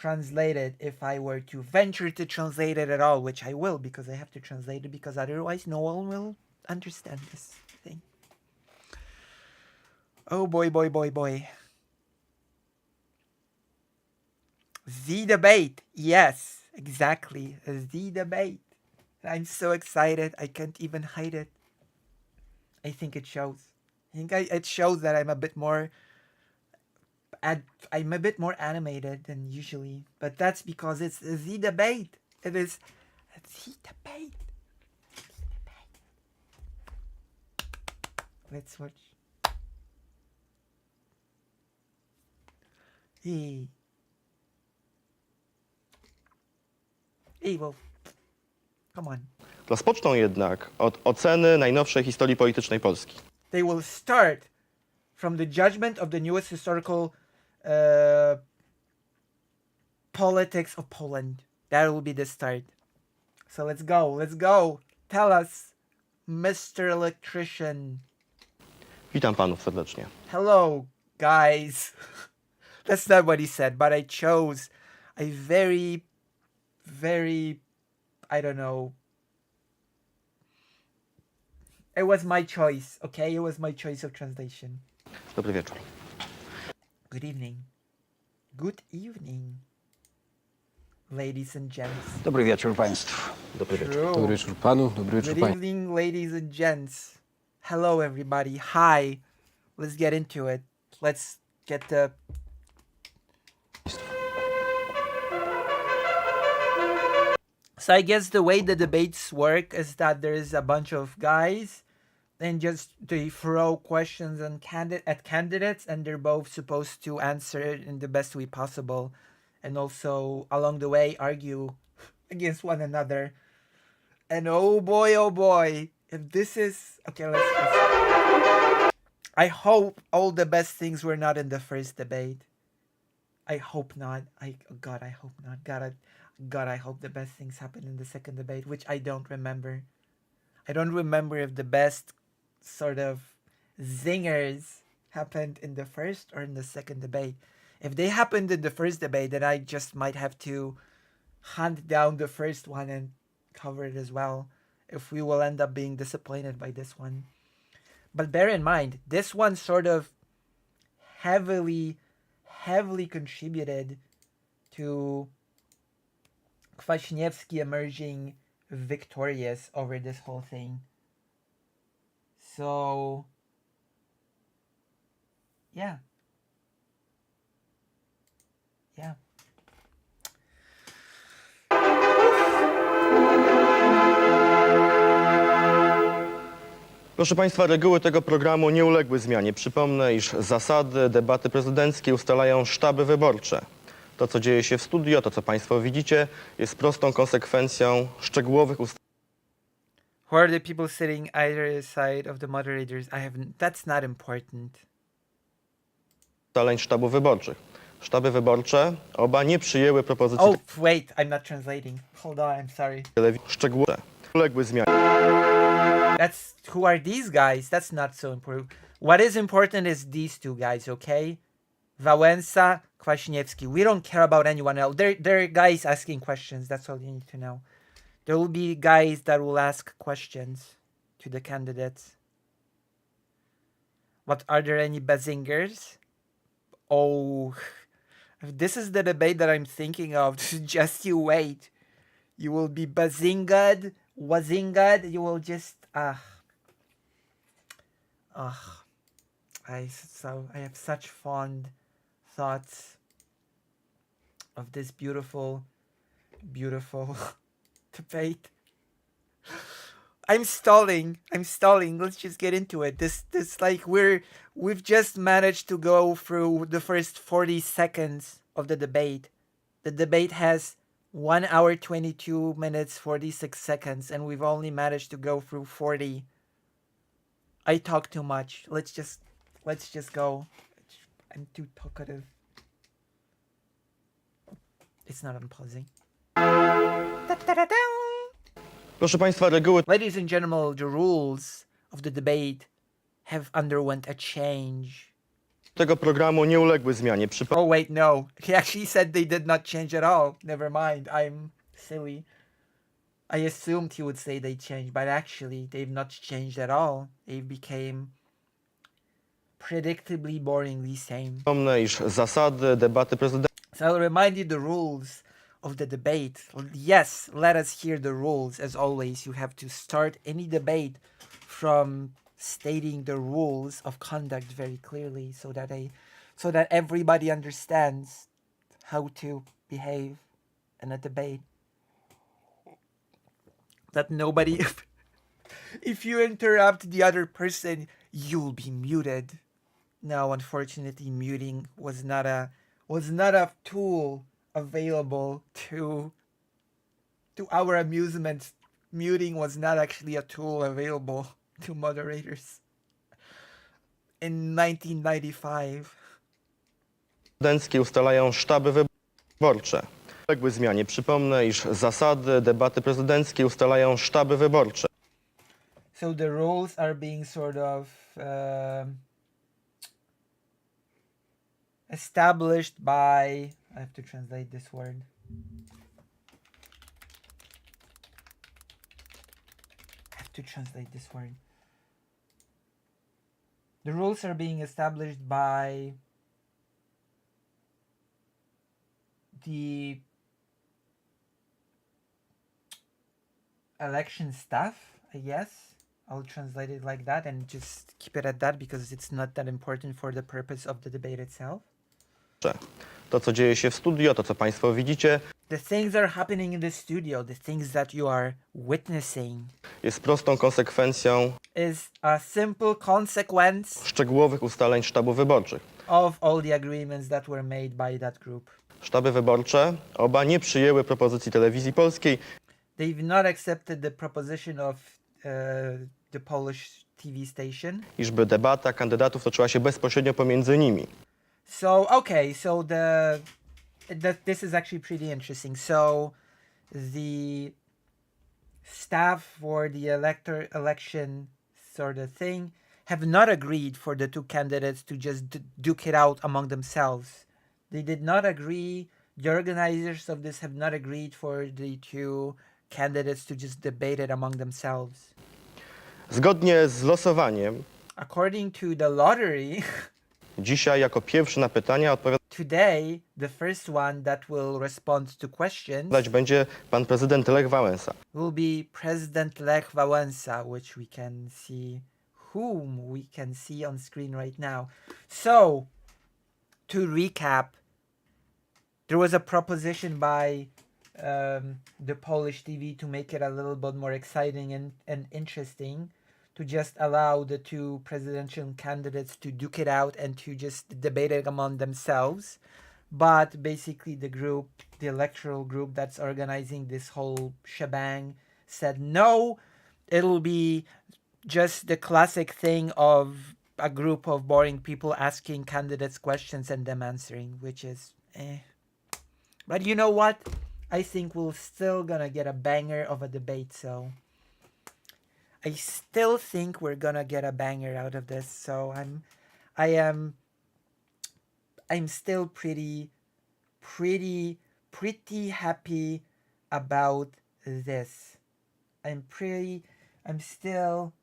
translate it if I were to venture to translate it at all, which I will because I have to translate it because otherwise no one will understand this thing. Oh boy, boy, boy, boy. The debate. Yes, exactly. The debate. I'm so excited. I can't even hide it. I think it shows. It shows that I'm a bit more animated than usually, but that's because it's the debate. It is the debate. Let's watch. Hey, well, come on. Rozpoczną jednak od oceny najnowszej historii politycznej Polski. They will start from the judgment of the newest historical politics of Poland. That will be the start. So let's go. Let's go. Tell us, Mr. Electrician. Witam panów serdecznie. Hello, guys. That's not what he said, but I chose a very, very, I don't know. It was my choice, okay? It was my choice of translation. Dobry wieczór. Good evening. Good evening, ladies and gents. Dobry wieczór Państwu. Dobry wieczór. True. Dobry wieczór Panu, dobry wieczór Good Państwu. evening, ladies and gents. Hello, everybody. Hi. Let's get into it. Let's get the. So I guess the way the debates work is that there is a bunch of guys, and just they throw questions and at candidates, and they're both supposed to answer it in the best way possible, and also along the way argue against one another. And oh boy, if this is okay, let's I hope all the best things were not in the first debate. I hope not. God, I hope not. God, I hope the best things happen in the second debate, which I don't remember. I don't remember if the best sort of zingers happened in the first or in the second debate. If they happened in the first debate, then I just might have to hunt down the first one and cover it as well, if we will end up being disappointed by this one. But bear in mind, this one sort of heavily contributed to Kwaśniewski emerging victorious over this whole thing. So, yeah. Proszę Państwa, reguły tego programu nie uległy zmianie. Przypomnę, iż zasady debaty prezydenckiej ustalają sztaby wyborcze. To, co dzieje się w studio, to, co Państwo widzicie, jest prostą konsekwencją szczegółowych Who are the people sitting either side of the moderators? That's not important. ustaleń sztabów wyborczych. Sztaby wyborcze oba nie przyjęły propozycji Oh, wait, I'm not translating. Hold on, I'm sorry. telewizji szczegółowe. Uległy zmianie. Who are these guys? That's not so important. What is important is these two guys, okay? Wałęsa, Kwaśniewski. We don't care about anyone else. They're guys asking questions. That's all you need to know. There will be guys that will ask questions to the candidates. What, are there any bazingers? Oh, if this is the debate that I'm thinking of, just you wait. You will be bazingad, wazingad. You will just I have such fond thoughts of this beautiful debate. I'm stalling. Let's just get into it. This like we've just managed to go through the first 40 seconds of the debate. The debate has 1 hour 22 minutes 46 seconds and we've only managed to go through 40. I talk too much. Let's just go. I'm too talkative. It's not unpausing. Da-da-da-da. Proszę Państwa, reguły Ladies and gentlemen, the rules of the debate have underwent a change. tego programu nie uległy zmianie. Oh wait, no. He actually said they did not change at all. Never mind. I'm silly. I assumed he would say they changed, but actually they've not changed at all. They became predictably boringly same. Przypomnę, iż zasady debaty prezydenckiej So I'll remind you the rules of the debate. Yes, let us hear the rules. As always, you have to start any debate from stating the rules of conduct very clearly so that everybody understands how to behave in a debate. That nobody if you interrupt the other person, you'll be muted. No, unfortunately, muting was not a tool available to our amusement. Muting was not actually a tool available to moderators in 1995. ustalają sztaby wyborcze. Uległy zmianie. Przypomnę, iż zasady debaty prezydenckiej ustalają sztaby wyborcze. So the rules are being sort of established by, I have to translate this word. The rules are being established by the election staff, I guess. I'll translate it like that and just keep it at that because it's not that important for the purpose of the debate itself. To, co dzieje się w studio, to, co Państwo widzicie, The things that are happening in the studio, the things that you are witnessing, jest prostą konsekwencją is a simple consequence szczegółowych ustaleń sztabów wyborczych. of all the agreements that were made by that group. Sztaby wyborcze oba nie przyjęły propozycji telewizji polskiej, They've not accepted the proposition of the Polish TV station. iżby debata kandydatów toczyła się bezpośrednio pomiędzy nimi. So okay, so this is actually pretty interesting. So the staff for the election sort of thing have not agreed for the two candidates to just duke it out among themselves. They did not agree. The organizers of this have not agreed for the two candidates to just debate it among themselves. Zgodnie z losowaniem, According to the lottery, dzisiaj jako pierwszy na pytania today the first one that will respond to questions odpowiadać będzie pan prezydent Lech Wałęsa. will be President Lech Wałęsa, which we can see, whom we can see on screen right now. So, to recap, there was a proposition by the Polish TV to make it a little bit more exciting and interesting, to just allow the two presidential candidates to duke it out and to just debate it among themselves. But basically the electoral group that's organizing this whole shebang said no, it'll be just the classic thing of a group of boring people asking candidates questions and them answering, which is But you know what? I think we're still gonna get a banger of a debate, so I still think we're gonna get a banger out of this. So I'm still pretty happy about this. I'm still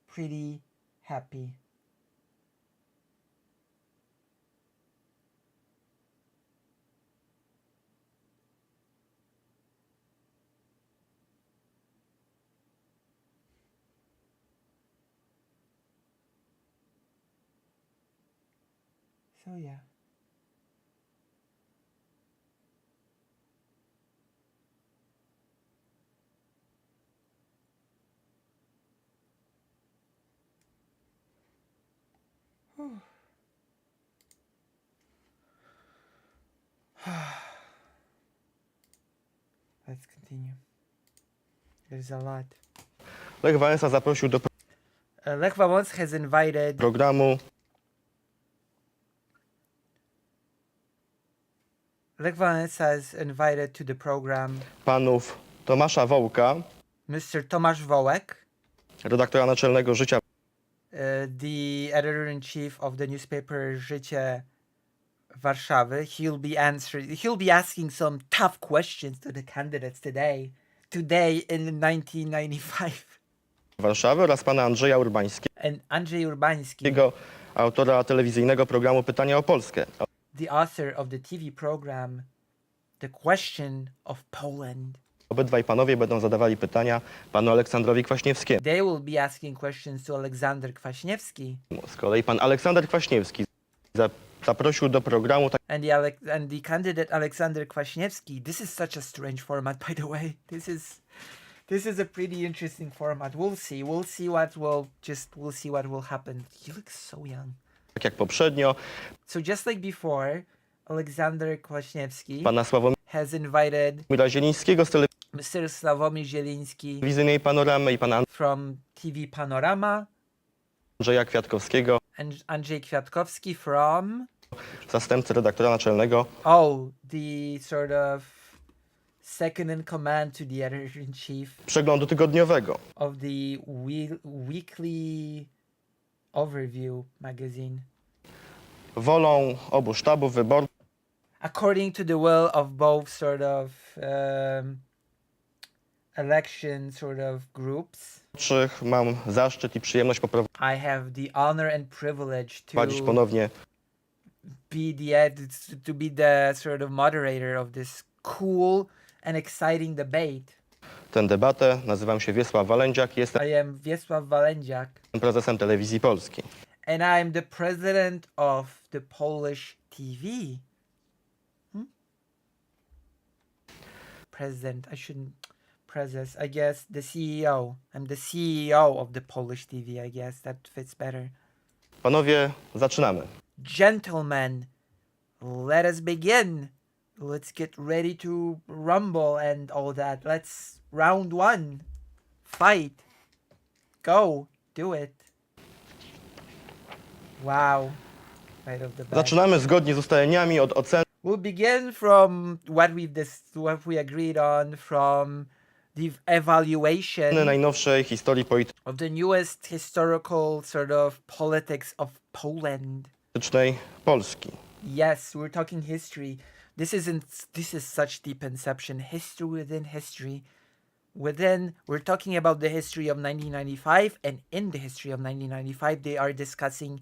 pretty happy. So yeah. Let's continue. There's a lot. Lech Wałęsa zaprosił do Lech Wałęsa has invited programu Lech Wałęsa has invited to the program panów Tomasza Wołka, Mr. Tomasz Wołek, redaktora naczelnego Życia the editor-in-chief of the newspaper Życie Warszawy. He'll be asking some tough questions to the candidates today in 1995. Warszawy oraz pana Andrzeja Urbańskiego, And Andrzej Urbański, autora telewizyjnego programu Pytania o Polskę. the author of the TV program The Question of Poland. Obydwaj panowie będą zadawali pytania panu Aleksandrowi Kwaśniewskiemu. They will be asking questions to Aleksander Kwaśniewski, Z kolei pan Aleksander Kwaśniewski zaprosił do programu and the candidate Aleksander Kwaśniewski. This is such a strange format, by the way. This is a pretty interesting format. We'll see. We'll see what will happen. He looks so young. tak jak poprzednio, So just like before, Aleksander Kwaśniewski pana Sławomira has invited Zielińskiego z Mr. Sławomir Zieliński telewizyjnej Panoramy i pana from TV Panorama Andrzeja Kwiatkowskiego, and Andrzej Kwiatkowski from zastępcy redaktora naczelnego the sort of second in command to the editor-in-chief Przeglądu Tygodniowego. of the weekly overview magazine. Wolą obu sztabów wyborczych According to the will of both sort of election sort of groups, mam zaszczyt i przyjemność I have the honor and privilege poprowadzić to ponownie be the sort of moderator of this cool and exciting debate. tę debatę. Nazywam się Wiesław Walędziak, jestem I am Wiesław Walędziak, prezesem Telewizji Polskiej. and I am the president of the Polish TV. President, I shouldn't. Prezes, I guess the CEO. I'm the CEO of the Polish TV, I guess. That fits better. Panowie, zaczynamy. Gentlemen, let us begin. Let's get ready to rumble and all that. Let's round one. Fight. Go. Do it. Wow. Right off the bat. Zaczynamy zgodnie z ustaleniami od oceny We'll begin from what we agreed on from the evaluation najnowszej historii of the newest historical sort of politics of Poland. politycznej Polski. Yes, we're talking history. This is such deep inception. History within history. We're talking about the history of 1995, and in the history of 1995, they are discussing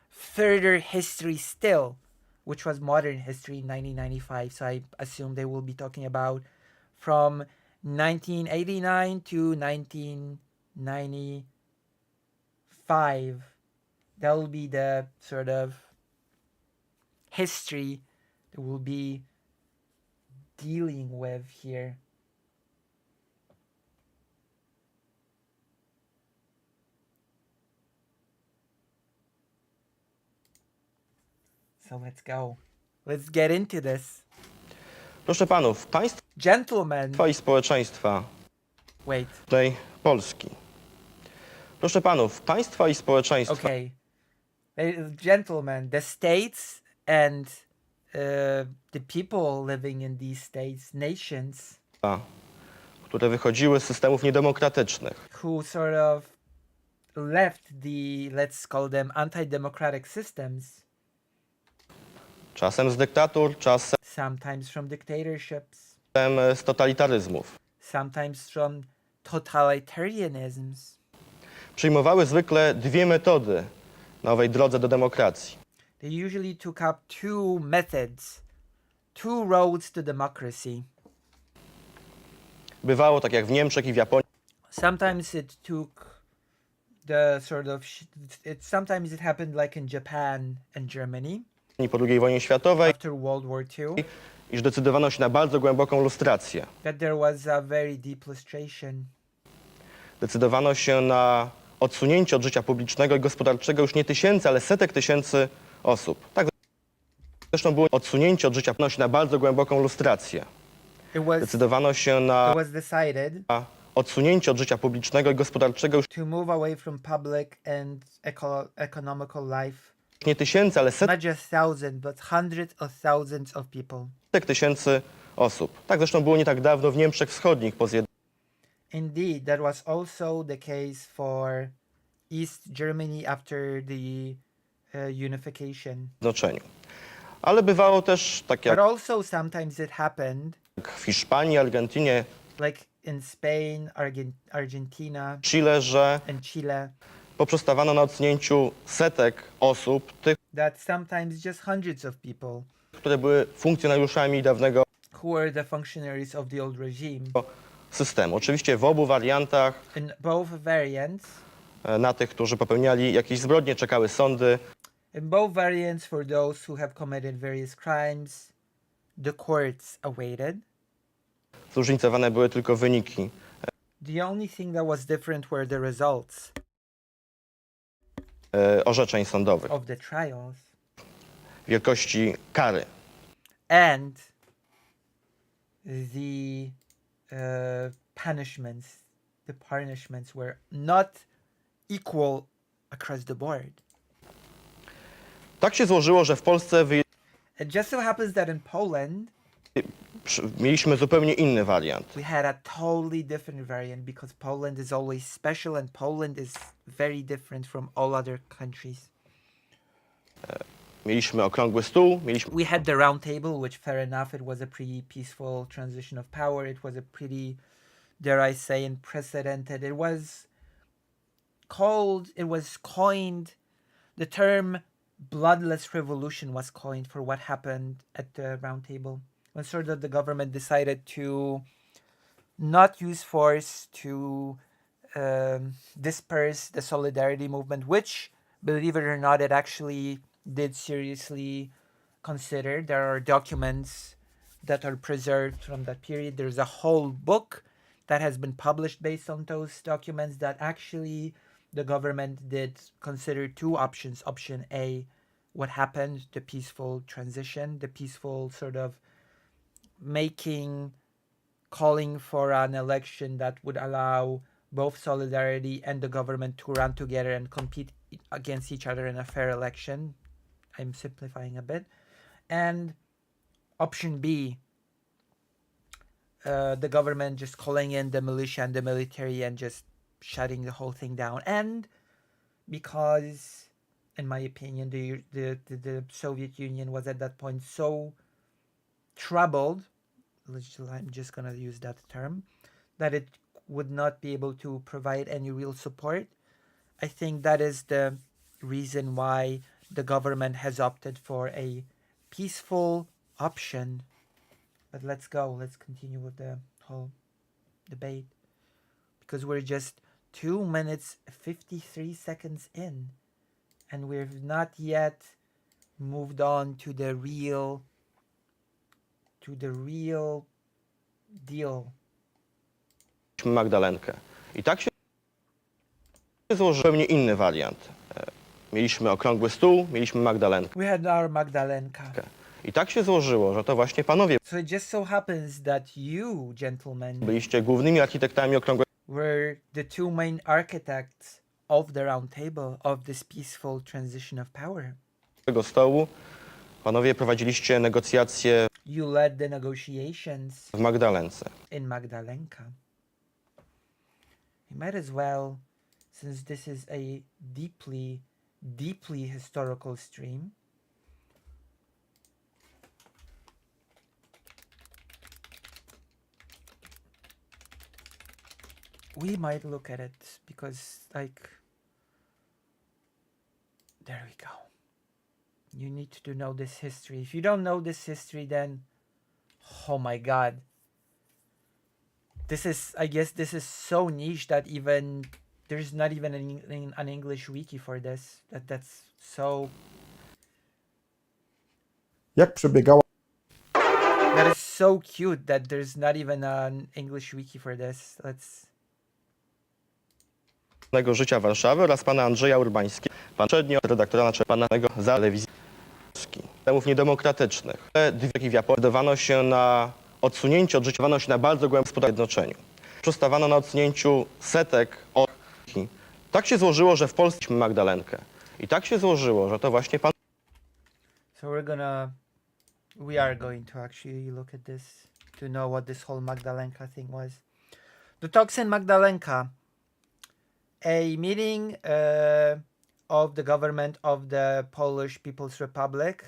further history still, which was modern history in 1995. So I assume they will be talking about from 1989 to 1995. That will be the sort of history that we'll be dealing with here. So let's go. Let's get into this. Proszę panów, państwa Gentlemen, i społeczeństwa wait. tej Polski. Proszę panów, państwa i społeczeństwa Okay. Gentlemen, the states and the people living in these states, nations, które wychodziły z systemów niedemokratycznych, who sort of left the, let's call them anti-democratic systems, czasem z dyktatur, czasem sometimes from dictatorships, z totalitaryzmów, sometimes from totalitarianisms. przyjmowały zwykle dwie metody na owej drodze do demokracji. They usually took up two methods, two roads to democracy. Bywało tak jak w Niemczech i w Japonii, Sometimes it took the sort of, sometimes it happened like in Japan and Germany po II wojnie światowej, after World War II, iż decydowano się na bardzo głęboką lustrację. that there was a very deep lustration. Decydowano się na odsunięcie od życia publicznego i gospodarczego już nie tysięcy, ale setek tysięcy osób. Tak zresztą było odsunięcie od życia publicznego na bardzo głęboką lustrację. Zdecydowano się It na was decided odsunięcie od życia publicznego i gospodarczego już to move away from public and economical life. nie tysięcy, ale Not just thousands, but hundreds of thousands of people. setek tysięcy osób. Tak zresztą było nie tak dawno w Niemczech Wschodnich po Indeed, that was also the case for East Germany after the unification. zjednoczeniu. Ale bywało też, tak But jak also sometimes it happened, w Hiszpanii, Argentynie, like in Spain, Argentina, Chile, że and Chile, poprzestawano na odsunięciu setek osób, tych, that sometimes just hundreds of people które były funkcjonariuszami dawnego who were the functionaries of the old regime. systemu. Oczywiście w obu wariantach In both variants, na tych, którzy popełniali jakieś zbrodnie, czekały sądy. in both variants for those who have committed various crimes, the courts awaited. Zróżnicowane były tylko wyniki The only thing that was different were the results orzeczeń sądowych, of the trials wielkości kary. and the punishments. The punishments were not equal across the board. Tak się złożyło, że w Polsce It just so happens that in Poland, mieliśmy zupełnie inny wariant. we had a totally different variant because Poland is always special and Poland is very different from all other countries. Mieliśmy okrągły stół, mieliśmy We had the round table, which fair enough, it was a pretty peaceful transition of power. It was a pretty, dare I say, unprecedented. It was coined, the term bloodless revolution was coined for what happened at the round table. When sort of the government decided to not use force to disperse the solidarity movement, which, believe it or not, it actually did seriously consider. There are documents that are preserved from that period. There's a whole book that has been published based on those documents that actually the government did consider two options. Option A, what happened, the peaceful transition, the peaceful sort of calling for an election that would allow both Solidarity and the government to run together and compete against each other in a fair election. I'm simplifying a bit. And option B, the government just calling in the militia and the military and just shutting the whole thing down. And because, in my opinion, the Soviet Union was at that point so troubled, I'm just gonna use that term, that it would not be able to provide any real support. I think that is the reason why the government has opted for a peaceful option. But let's continue with the whole debate, because we're just 2 minutes 53 seconds in and we've not yet moved on to the real deal. Magdalenkę. I tak się złożyło, zupełnie inny wariant. Mieliśmy okrągły stół, mieliśmy Magdalenkę. We had our Magdalenka. I tak się złożyło, że to właśnie panowie So it just so happens that you, gentlemen, byliście głównymi architektami okrągłego were the two main architects of the round table of this peaceful transition of power. stołu. Panowie prowadziliście negocjacje You led the negotiations w Magdalence. in Magdalenka. You might as well, since this is a deeply historical stream, we might look at it because, like, there we go. You need to know this history. If you don't know this history, then, oh my god. I guess this is so niche that even there's not even an English wiki for this. That's so. Jak przebiegała That is so cute that there's not even an English wiki for this. życia Warszawy oraz pana Andrzeja Urbańskiego, pan poprzednio redaktora naczelnego za telewizji systemów niedemokratycznych. Dwie w Japonii zdecydowano się na odsunięcie od życia, zdecydowano się na bardzo głębokie zjednoczeniu. Przystawano na odsunięciu setek od... Tak się złożyło, że w Polsce mieliśmy Magdalenkę. I tak się złożyło, że to właśnie pan... So we are going to actually look at this to know what this whole Magdalenka thing was. The talks in Magdalenka, a meeting of the government of the Polish People's Republic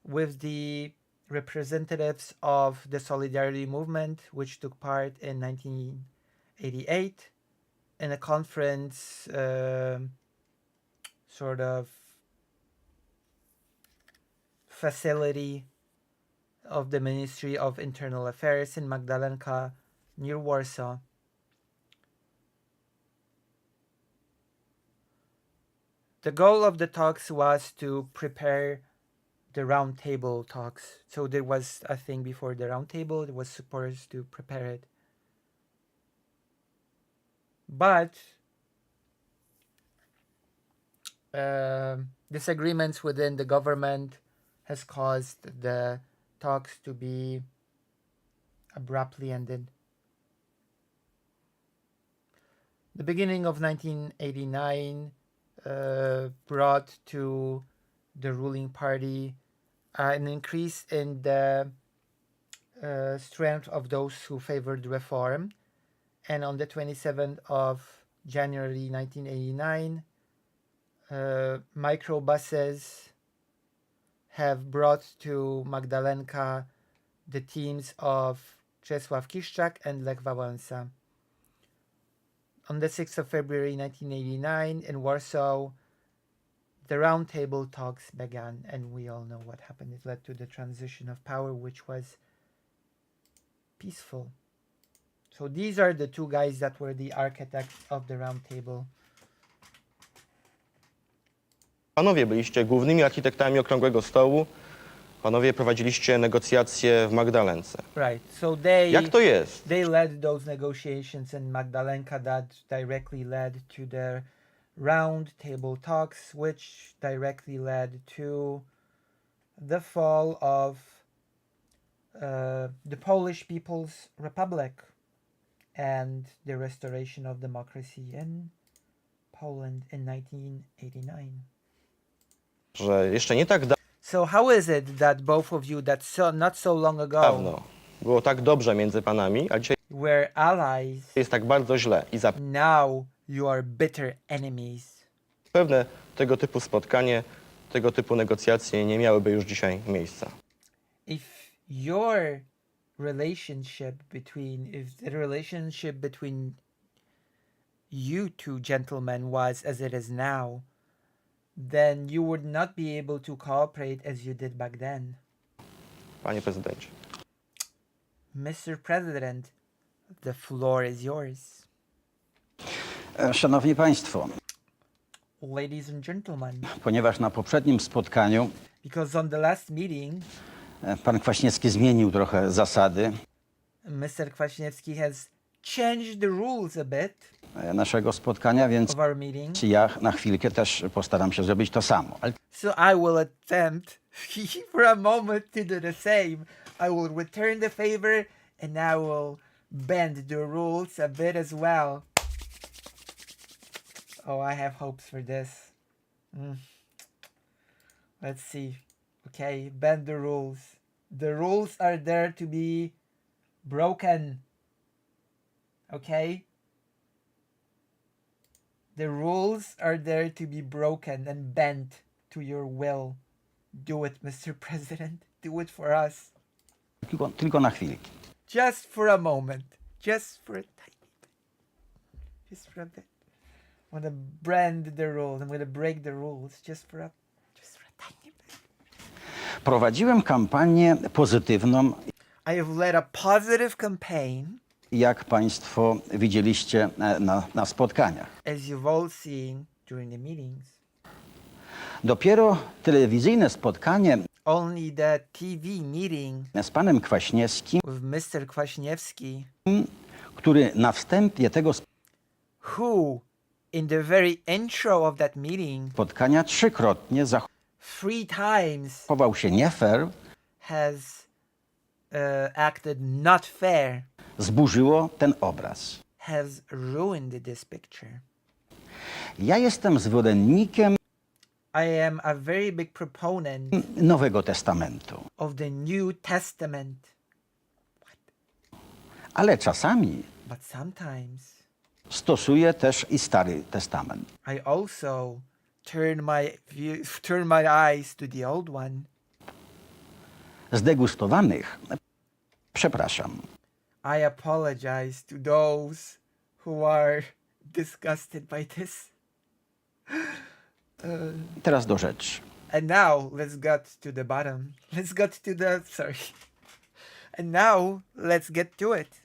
with the representatives of the Solidarity Movement, which took part in 1988 in a conference sort of facility of the Ministry of Internal Affairs in Magdalenka near Warsaw. The goal of the talks was to prepare the roundtable talks. So there was a thing before the roundtable, it was supposed to prepare it. But disagreements within the government has caused the talks to be abruptly ended. The beginning of 1989 brought to the ruling party an increase in the strength of those who favored reform. And on the 27th of January 1989, microbuses have brought to Magdalenka the teams of Czesław Kiszczak and Lech Wałęsa. On the 6th of February 1989 in Warsaw, the roundtable talks began, and we all know what happened. It led to the transition of power, which was peaceful. So these are the two guys that were the architects of the roundtable. Panowie byliście głównymi architektami Okrągłego Stołu. Panowie prowadziliście negocjacje w Magdalence. Right. So Jak to jest? they led those negotiations in Magdalenka that directly led to the round table talks, which directly led to the fall of the Polish People's Republic and the restoration of democracy in Poland in 1989. Że jeszcze nie tak So how is it that both of you, not so long ago, dawno było tak dobrze między panami, a dzisiaj were allies, jest tak bardzo źle i now you are bitter enemies? zapewne tego typu spotkanie, tego typu negocjacje nie miałyby już dzisiaj miejsca. If the relationship between you two gentlemen was as it is now, then you would not be able to cooperate as you did back then. Panie prezydencie. Mr. President, the floor is yours. Szanowni Państwo, Ladies and gentlemen, ponieważ na poprzednim spotkaniu because on the last meeting, pan Kwaśniewski zmienił trochę zasady Mr. Kwaśniewski has changed the rules a bit naszego spotkania, więc of our meeting. ja na chwilkę też postaram się zrobić to samo. Ale So I will attempt for a moment to do the same. I will return the favor and I will bend the rules a bit as well. Oh, I have hopes for this. Let's see. Okay, bend the rules. The rules are there to be broken. Okay? The rules are there to be broken and bent to your will. Do it, Mr. President. Do it for us. tylko na chwilkę. Just for a moment. Just for a tiny bit. Just for a bit. I'm gonna bend the rules. I'm gonna break the rules just for a tiny bit. Prowadziłem kampanię pozytywną, I have led a positive campaign, jak Państwo widzieliście na spotkaniach. as you've all seen during the meetings. Dopiero telewizyjne spotkanie Only the TV meeting z panem Kwaśniewskim, with Mr. Kwaśniewski, który na wstępie tego who, in the very intro of that meeting, spotkania trzykrotnie 3 times zachował się nie fair, has acted not fair, zburzyło ten obraz. has ruined this picture. Ja jestem zwolennikiem I am a very big proponent Nowego Testamentu, of the New Testament, ale czasami but sometimes stosuję też i Stary Testament. I also turn my eyes to the old one. Zdegustowanych, przepraszam, I apologize to those who are disgusted by this. teraz do rzeczy. And now let's get to the bottom. Let's get to the sorry. And now let's get to it.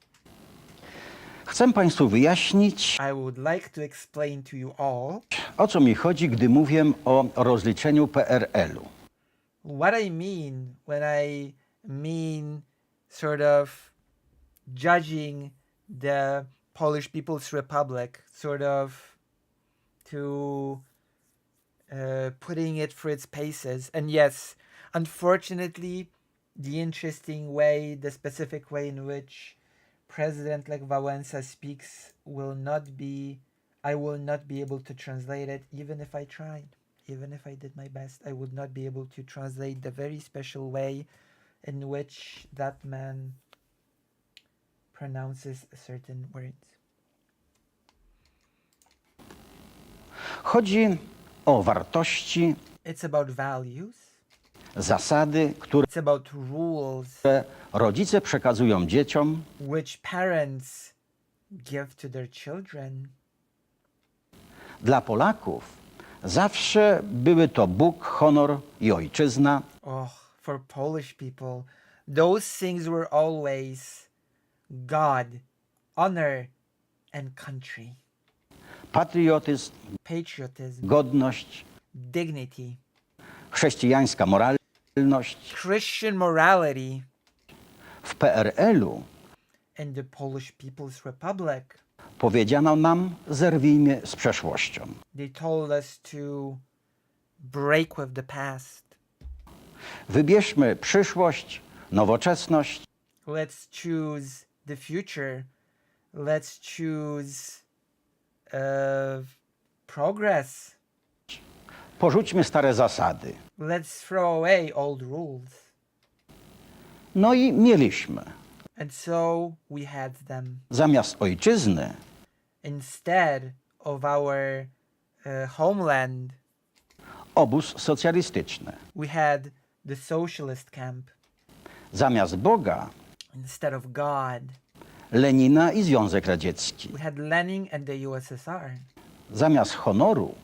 Chcę Państwu wyjaśnić, I would like to explain to you all o co mi chodzi, gdy mówię o rozliczeniu PRL-u. what I mean when I mean sort of judging the Polish People's Republic, sort of to putting it for its paces. And yes, unfortunately, the interesting way, the specific way in which President Lech Wałęsa speaks will not be, I will not be able to translate it, even if I tried. Even if I did my best, I would not be able to translate the very special way in which that man pronounces certain words. Chodzi o wartości, It's about values, zasady, które it's about rules rodzice przekazują dzieciom, which parents give to their children. Dla Polaków zawsze były to Bóg, honor i ojczyzna, Oh, for Polish people, those things were always God, honor, and country, patriotyzm, patriotism, godność, dignity, chrześcijańska moralność. Christian morality. W PRL-u In the Polish People's Republic, powiedziano nam, zerwijmy z przeszłością. they told us to break with the past. Wybierzmy przyszłość, nowoczesność, Let's choose the future. Let's choose progress. porzućmy stare zasady. Let's throw away old rules. No i mieliśmy. And so we had them. Zamiast ojczyzny Instead of our homeland, obóz socjalistyczny. we had the socialist camp. Zamiast Boga Instead of God, Lenina i Związek Radziecki. we had Lenin and the USSR. Zamiast honoru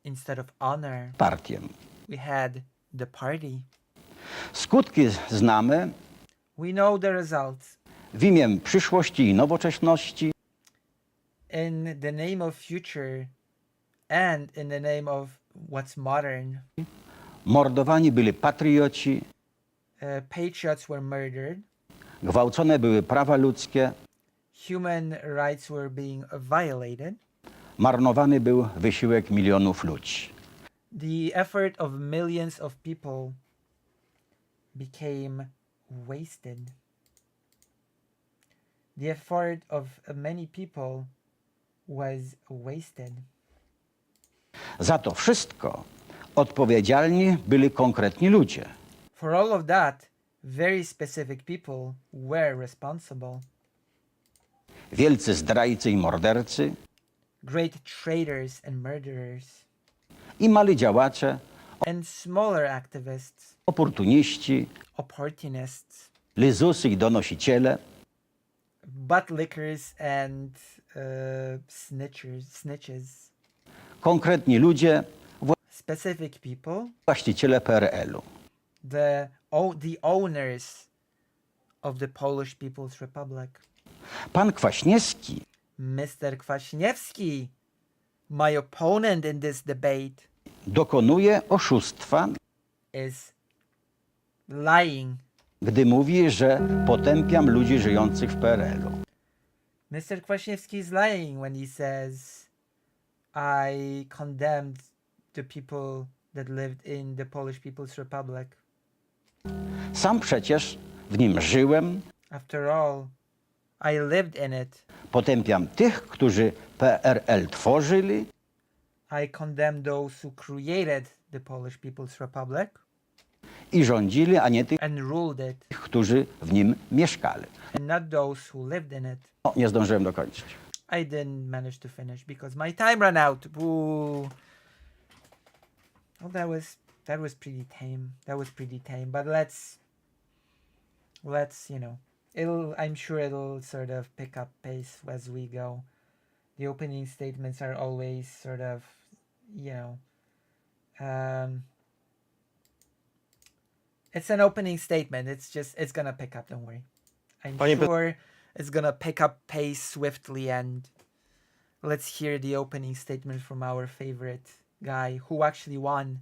Instead of honor, partię. we had the party. Skutki znamy. We know the results. W imię przyszłości i nowocześności In the name of future and in the name of what's modern, mordowani byli patrioci, patriots were murdered, gwałcone były prawa ludzkie, human rights were being violated, marnowany był wysiłek milionów ludzi. the effort of millions of people became wasted. The effort of many people was wasted. Za to wszystko odpowiedzialni byli konkretni ludzie. For all of that, very specific people were responsible. Wielcy zdrajcy i mordercy Great traitors and murderers, i mali działacze, and smaller activists, oportuniści, opportunists, lizusy i donosiciele, butt lickers, and snitches. konkretni ludzie, Specific people, właściciele PRL-u. the owners of the Polish People's Republic. Pan Kwaśniewski Mr. Kwaśniewski, my opponent in this debate, dokonuje oszustwa, is lying. gdy mówi, że potępiam ludzi żyjących w PRL-u. Mr. Kwaśniewski is lying when he says I condemned the people that lived in the Polish People's Republic. Sam przecież w nim żyłem. After all, I lived in it. Potępiam tych, którzy PRL tworzyli I condemn those who created the Polish People's Republic i rządzili, a nie tych, and ruled it, którzy w nim mieszkali. and not those who lived in it. O, nie zdążyłem dokończyć. I didn't manage to finish because my time ran out. Boo. Well, that was pretty tame. That was pretty tame. But let's I'm sure it'll sort of pick up pace as we go. The opening statements are always sort of, it's an opening statement. It's gonna pick up. Don't worry. I'm sure it's gonna pick up pace swiftly, and let's hear the opening statement from our favorite guy who actually won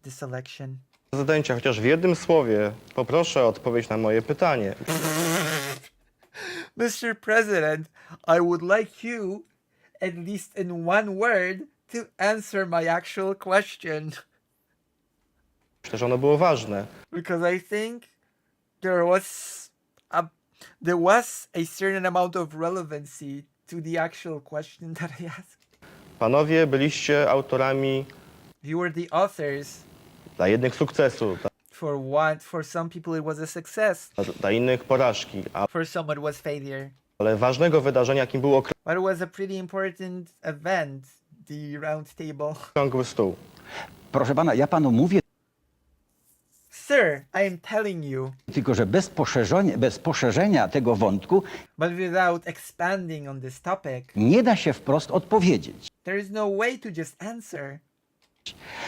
this election. Prezydencie, chociaż w jednym słowie poproszę o odpowiedź na moje pytanie. Mr. President, I would like you, at least in one word, to answer my actual question. Myślę, że ono było ważne. Because I think there was a certain amount of relevancy to the actual question that I asked. Panowie byliście autorami You were the authors. dla jednych sukcesu, For some people it was a success. dla innych porażki, For some it was failure. ale ważnego wydarzenia, jakim był But it was a pretty important event, the round table. okrągły stół. Proszę pana, ja panu mówię Sir, I am telling you, tylko, że bez poszerzenia tego wątku but without expanding on this topic, nie da się wprost odpowiedzieć. there is no way to just answer.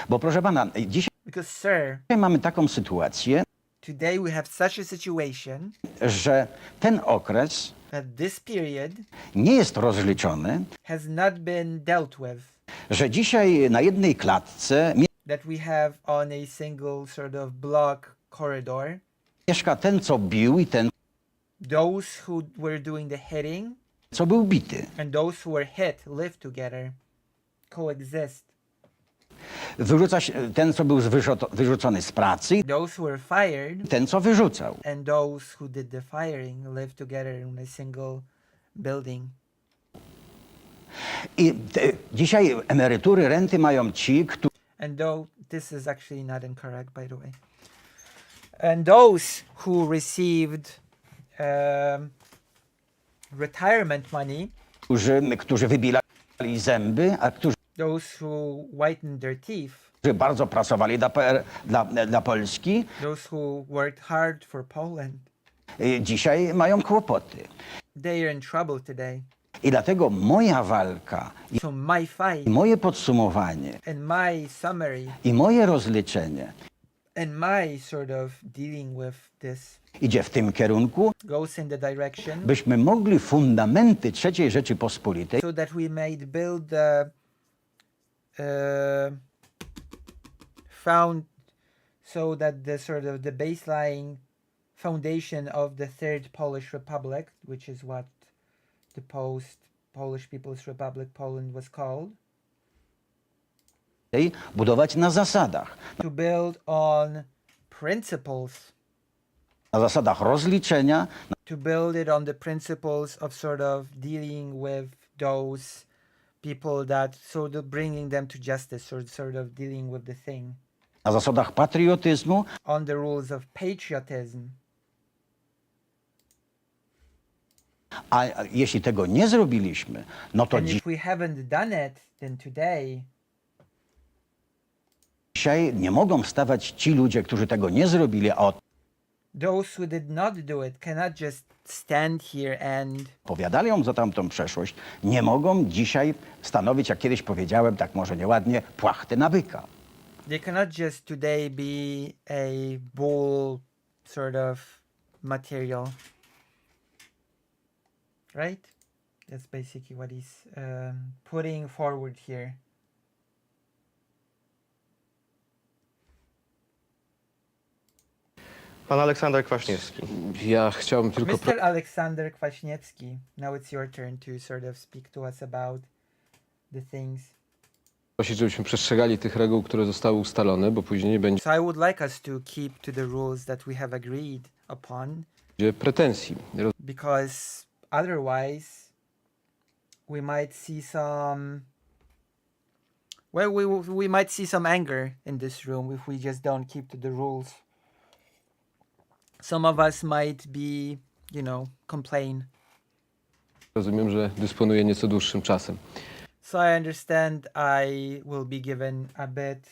Bo proszę pana, dzisiaj Because, sir, mamy taką sytuację, today we have such a situation że ten okres that this period nie jest rozliczony, has not been dealt with. że dzisiaj na jednej klatce That we have on a single sort of block corridor. mieszka ten, co bił i ten, Those who were doing the hitting co był bity. and those who were hit live together, coexist. Wyrzuca się ten, co był wyrzucony z pracy, Those who were fired i ten, co wyrzucał. and those who did the firing live together in a single building. I dzisiaj emerytury, renty mają ci, którzy And though this is actually not incorrect, by the way. And those who received retirement money, którzy wybilali zęby, a którzy those who whitened their teeth, bardzo pracowali dla Polski, those who worked hard for Poland, dzisiaj mają kłopoty. they are in trouble today. I dlatego moja walka, So my i fight moje podsumowanie, and my summary i moje rozliczenie and my sort of dealing with this idzie w tym kierunku, goes in the direction byśmy mogli fundamenty III Rzeczypospolitej so that we may build the so that the sort of the baseline foundation of the Third Polish Republic, which is what the post-Polish People's Republic Poland was called, budować na zasadach. to build on principles, Na zasadach rozliczenia, to build it on the principles of sort of dealing with those people that sort of bringing them to justice, or sort of dealing with the thing, na zasadach patriotyzmu, on the rules of patriotism. a jeśli tego nie zrobiliśmy, no to And if we haven't done it, then today dzisiaj nie mogą wstawać ci ludzie, którzy tego nie zrobili, a those who did not do it cannot just stand here and odpowiadają za tamtą przeszłość, nie mogą dzisiaj stanowić, jak kiedyś powiedziałem, tak może nieładnie, płachty na byka. they cannot just today be a bull sort of material, right? That's basically what he's putting forward here. Pan Aleksander Kwaśniewski. Ja chciałbym tylko Mr. Aleksander Kwaśniewski, now it's your turn to sort of speak to us about the things. prosić, żebyśmy przestrzegali tych reguł, które zostały ustalone, bo później nie będzie So I would like us to keep to the rules that we have agreed upon, pretensji. because otherwise we might see some, well, we might see some anger in this room if we just don't keep to the rules. Some of us might be, complain. Rozumiem, że dysponuję nieco dłuższym czasem. So I understand I will be given a bit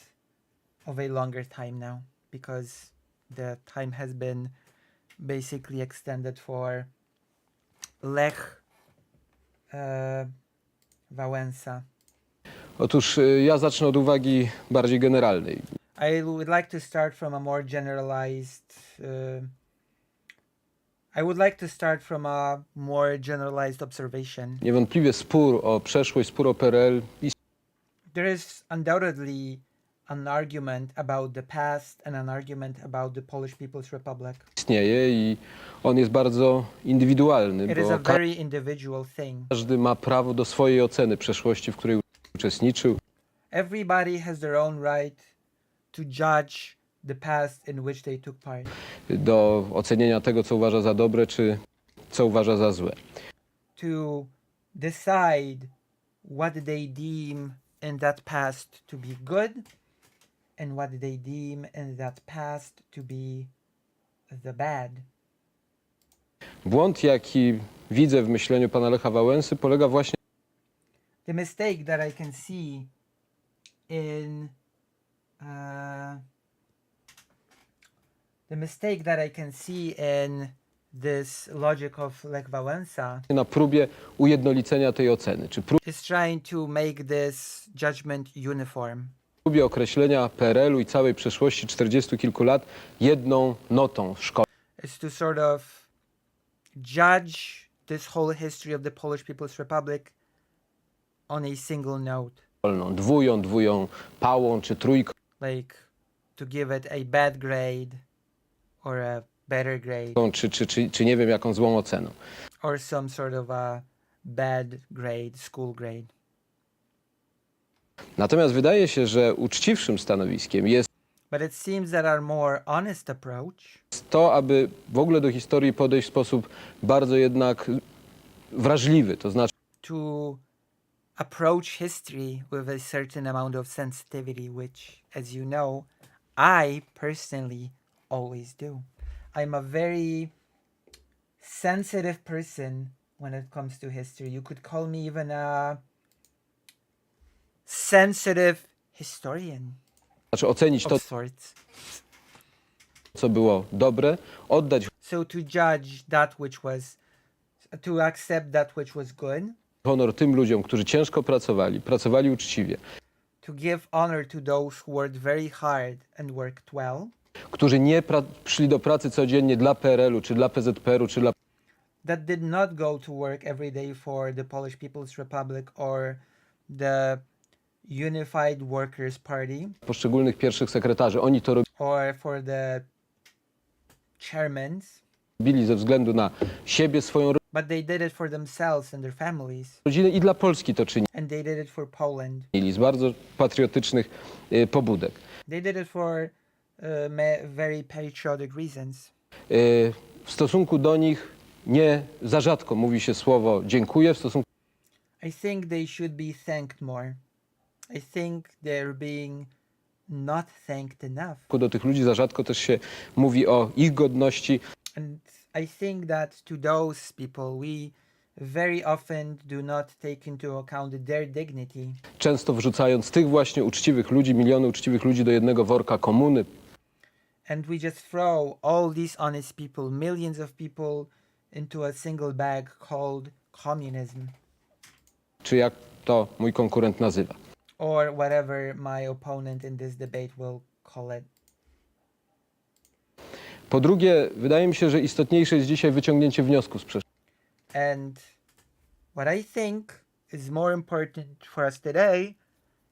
of a longer time now, because the time has been basically extended for Lech Wałęsa. Otóż ja zacznę od uwagi bardziej generalnej. I would like to start from a more generalized. I would like to start from a more generalized observation. Niewątpliwie spór o przeszłość, spór o PRL There is undoubtedly an argument about the past and an argument about the Polish People's Republic. istnieje i on jest bardzo indywidualny, It is a bo very individual thing. każdy ma prawo do swojej oceny przeszłości, w której uczestniczył. Everybody has their own right to judge the past in which they took part, Do ocenienia tego, co uważa za dobre, czy co uważa za złe. to decide what they deem in that past to be good and what they deem in that past to be the bad. Błąd, jaki widzę w myśleniu pana Lecha Wałęsy, polega właśnie The mistake that I can see in this logic of Lech Wałęsa na próbie ujednolicenia tej oceny, czy is trying to make this judgment uniform. próbie określenia PRL-u i całej przeszłości 40 kilku lat jedną notą szkolną. Is to sort of judge this whole history of the Polish People's Republic on a single note, Dwują pałą czy trójką, like to give it a bad grade or a better grade czy nie wiem jaką złą oceną. or some sort of a bad grade, school grade. Natomiast wydaje się, że uczciwszym stanowiskiem jest But it seems that our more honest approach to, aby w ogóle do historii podejść w sposób bardzo jednak wrażliwy, to znaczy to approach history with a certain amount of sensitivity, which, as you know, I personally always do. I'm a very sensitive person when it comes to history. You could call me even a sensitive historian ocenić to, of sorts. co było dobre, oddać So to judge that which was, to accept that which was good, honor tym ludziom, którzy ciężko pracowali uczciwie, to give honor to those who worked very hard and worked well, którzy nie szli do pracy codziennie dla PRL-u, czy dla PZPR-u, czy dla that did not go to work every day for the Polish People's Republic or the Unified Workers' Party poszczególnych pierwszych sekretarzy. Oni to or for the chairmans, robili ze względu na siebie, swoją but they did it for themselves and their families, rodzinę i dla Polski to and they did it for Poland. czynili z bardzo patriotycznych pobudek. They did it for very patriotic reasons. W stosunku do nich nie za rzadko mówi się słowo dziękuję, w stosunku I think they should be thanked more. I think they're being not thanked enough. do tych ludzi za rzadko też się mówi o ich godności. And I think that to those people, we very often do not take into account their dignity. Często wrzucając tych właśnie uczciwych ludzi, miliony uczciwych ludzi do jednego worka komuny, And we just throw all these honest people, millions of people, into a single bag called communism, czy jak to mój konkurent nazywa. or whatever my opponent in this debate will call it. Po drugie, wydaje mi się, że istotniejsze jest dzisiaj wyciągnięcie wniosków z And what I think is more important for us today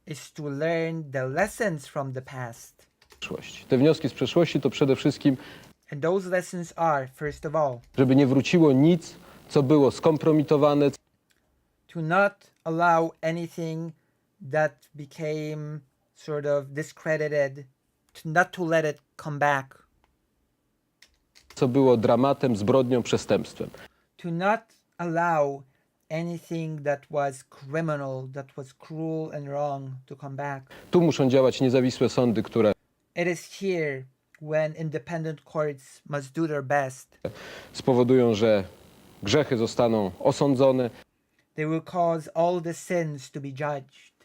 is to learn the lessons from the past. przeszłości. Te wnioski z przeszłości to przede wszystkim, And those lessons are, first of all, żeby nie wróciło nic, co było skompromitowane, to not allow anything that became sort of discredited, not to let it come back, Co było dramatem, zbrodnią, przestępstwem. to not allow anything that was criminal, that was cruel and wrong to come back. Tu muszą działać niezawisłe sądy, które It is here when independent courts must do their best. spowodują, że grzechy zostaną osądzone, They will cause all the sins to be judged.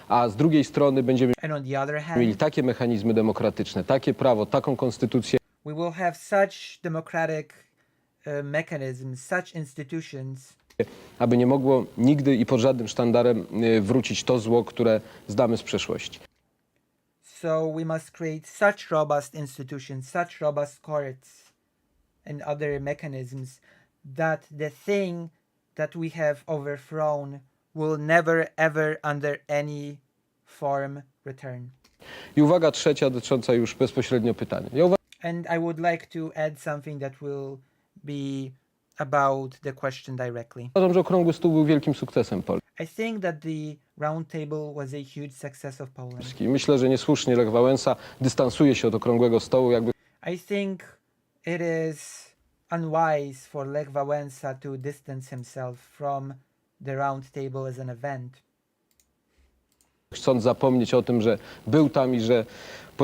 a z drugiej strony będziemy And on the other mieli hand, takie mechanizmy demokratyczne, takie prawo, taką konstytucję, we will have such democratic mechanisms, such institutions, aby nie mogło nigdy i pod żadnym sztandarem wrócić to zło, które znamy z przeszłości. so we must create such robust institutions, such robust courts and other mechanisms that the thing that we have overthrown will never ever under any form return. I uwaga trzecia, dotycząca już bezpośrednio pytania. Ja And I would like to add something that will be about the question directly. uważam, że Okrągły Stół był wielkim sukcesem Polski. I think that the round table was a huge success of Poland. I myślę, że niesłusznie Lech Wałęsa dystansuje się od Okrągłego Stołu, jakby I think it is unwise for Lech Wałęsa to distance himself from the round table as an event. chcąc zapomnieć o tym, że był tam i że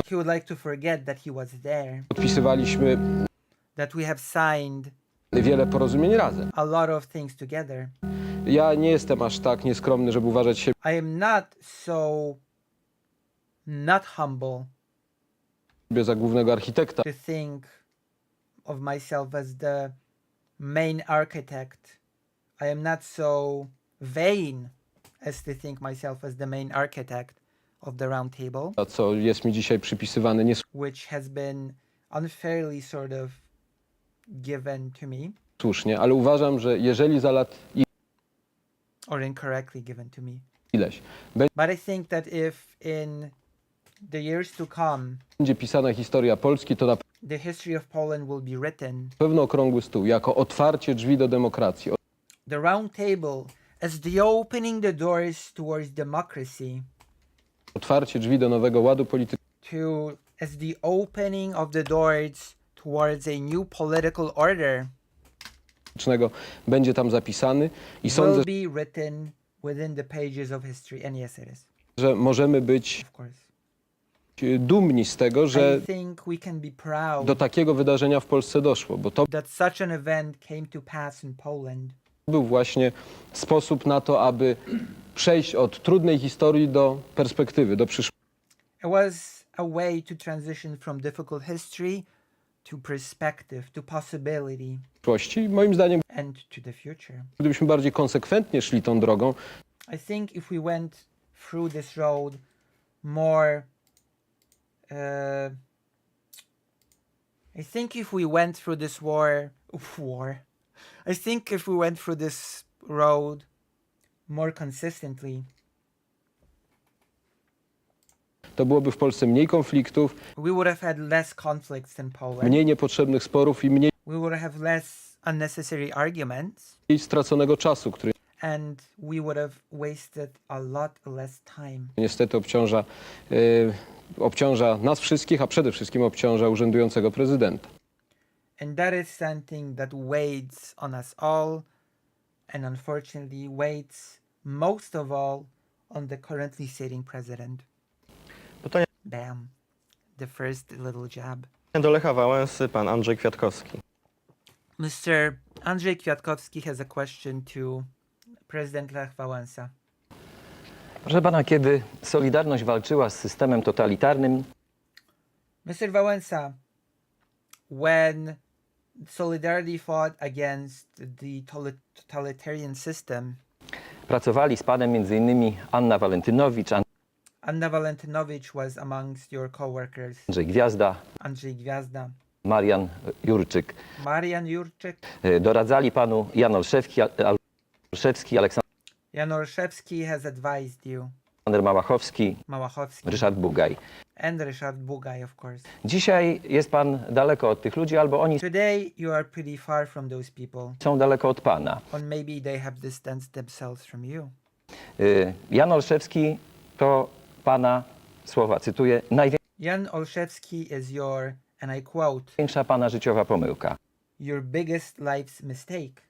He would like to forget that he was there, podpisywaliśmy that we have signed wiele porozumień razem. a lot of things together. Ja nie jestem aż tak nieskromny, żeby uważać się I am not so not humble za głównego architekta to think of myself as the main architect. I am not so vain as to think myself as the main architect of the round table, co jest mi dzisiaj przypisywane which has been unfairly sort of given to me niesłusznie, ale uważam, że jeżeli za lat or incorrectly given to me. ileś But I think that if in the years to come będzie pisana historia Polski, to na the history of Poland will be written, pewno Okrągły Stół jako otwarcie drzwi do demokracji, the round table as the opening the doors towards democracy, otwarcie drzwi do nowego ładu as the opening of the doors towards a new political order politycznego będzie tam zapisany i will sądzę, be written within the pages of history. And yes, it is, że możemy być of course. dumni z tego, że I think we can be proud do takiego wydarzenia w Polsce doszło, bo to that such an event came to pass in Poland. był właśnie sposób na to, aby przejść od trudnej historii do perspektywy, do It was a way to transition from difficult history to perspective, to possibility, przyszłości. Moim zdaniem, and to the future. gdybyśmy bardziej konsekwentnie szli tą drogą, I think if we went through this road more, I think if we went through this I think if we went through this road more consistently, to byłoby w Polsce mniej konfliktów, we would have had less conflicts in Poland. mniej niepotrzebnych sporów i mniej We would have less unnecessary arguments, straconego czasu, który and we would have wasted a lot less time. niestety obciąża nas wszystkich, a przede wszystkim obciąża urzędującego prezydenta. And that is something that weighs on us all, and unfortunately weighs most of all on the currently sitting president. Pytanie Bam. The first little jab. do Lecha Wałęsy, pan Andrzej Kwiatkowski. Mr. Andrzej Kwiatkowski has a question to President Lech Wałęsa. Proszę pana, kiedy Solidarność walczyła z systemem totalitarnym, Mr. Wałęsa, when Solidarity fought against the totalitarian system, pracowali z panem m.in. Anna Walentynowicz, Anna Walentynowicz was amongst your co-workers, Andrzej Gwiazda, Andrzej Gwiazda, Marian Jurczyk. Marian Jurczyk, Doradzali panu Jan Olszewski, Jan Olszewski has advised you, Aleksander Małachowski, Małachowski, Ryszard Bugaj. and Ryszard Bugaj, of course. Dzisiaj jest pan daleko od tych ludzi, albo oni Today, you are pretty far from those people, są daleko od pana. or maybe they have distanced themselves from you. Jan Olszewski to pana słowa, cytuję, Jan Olszewski is your, and I quote, największa pana życiowa pomyłka. your biggest life's mistake.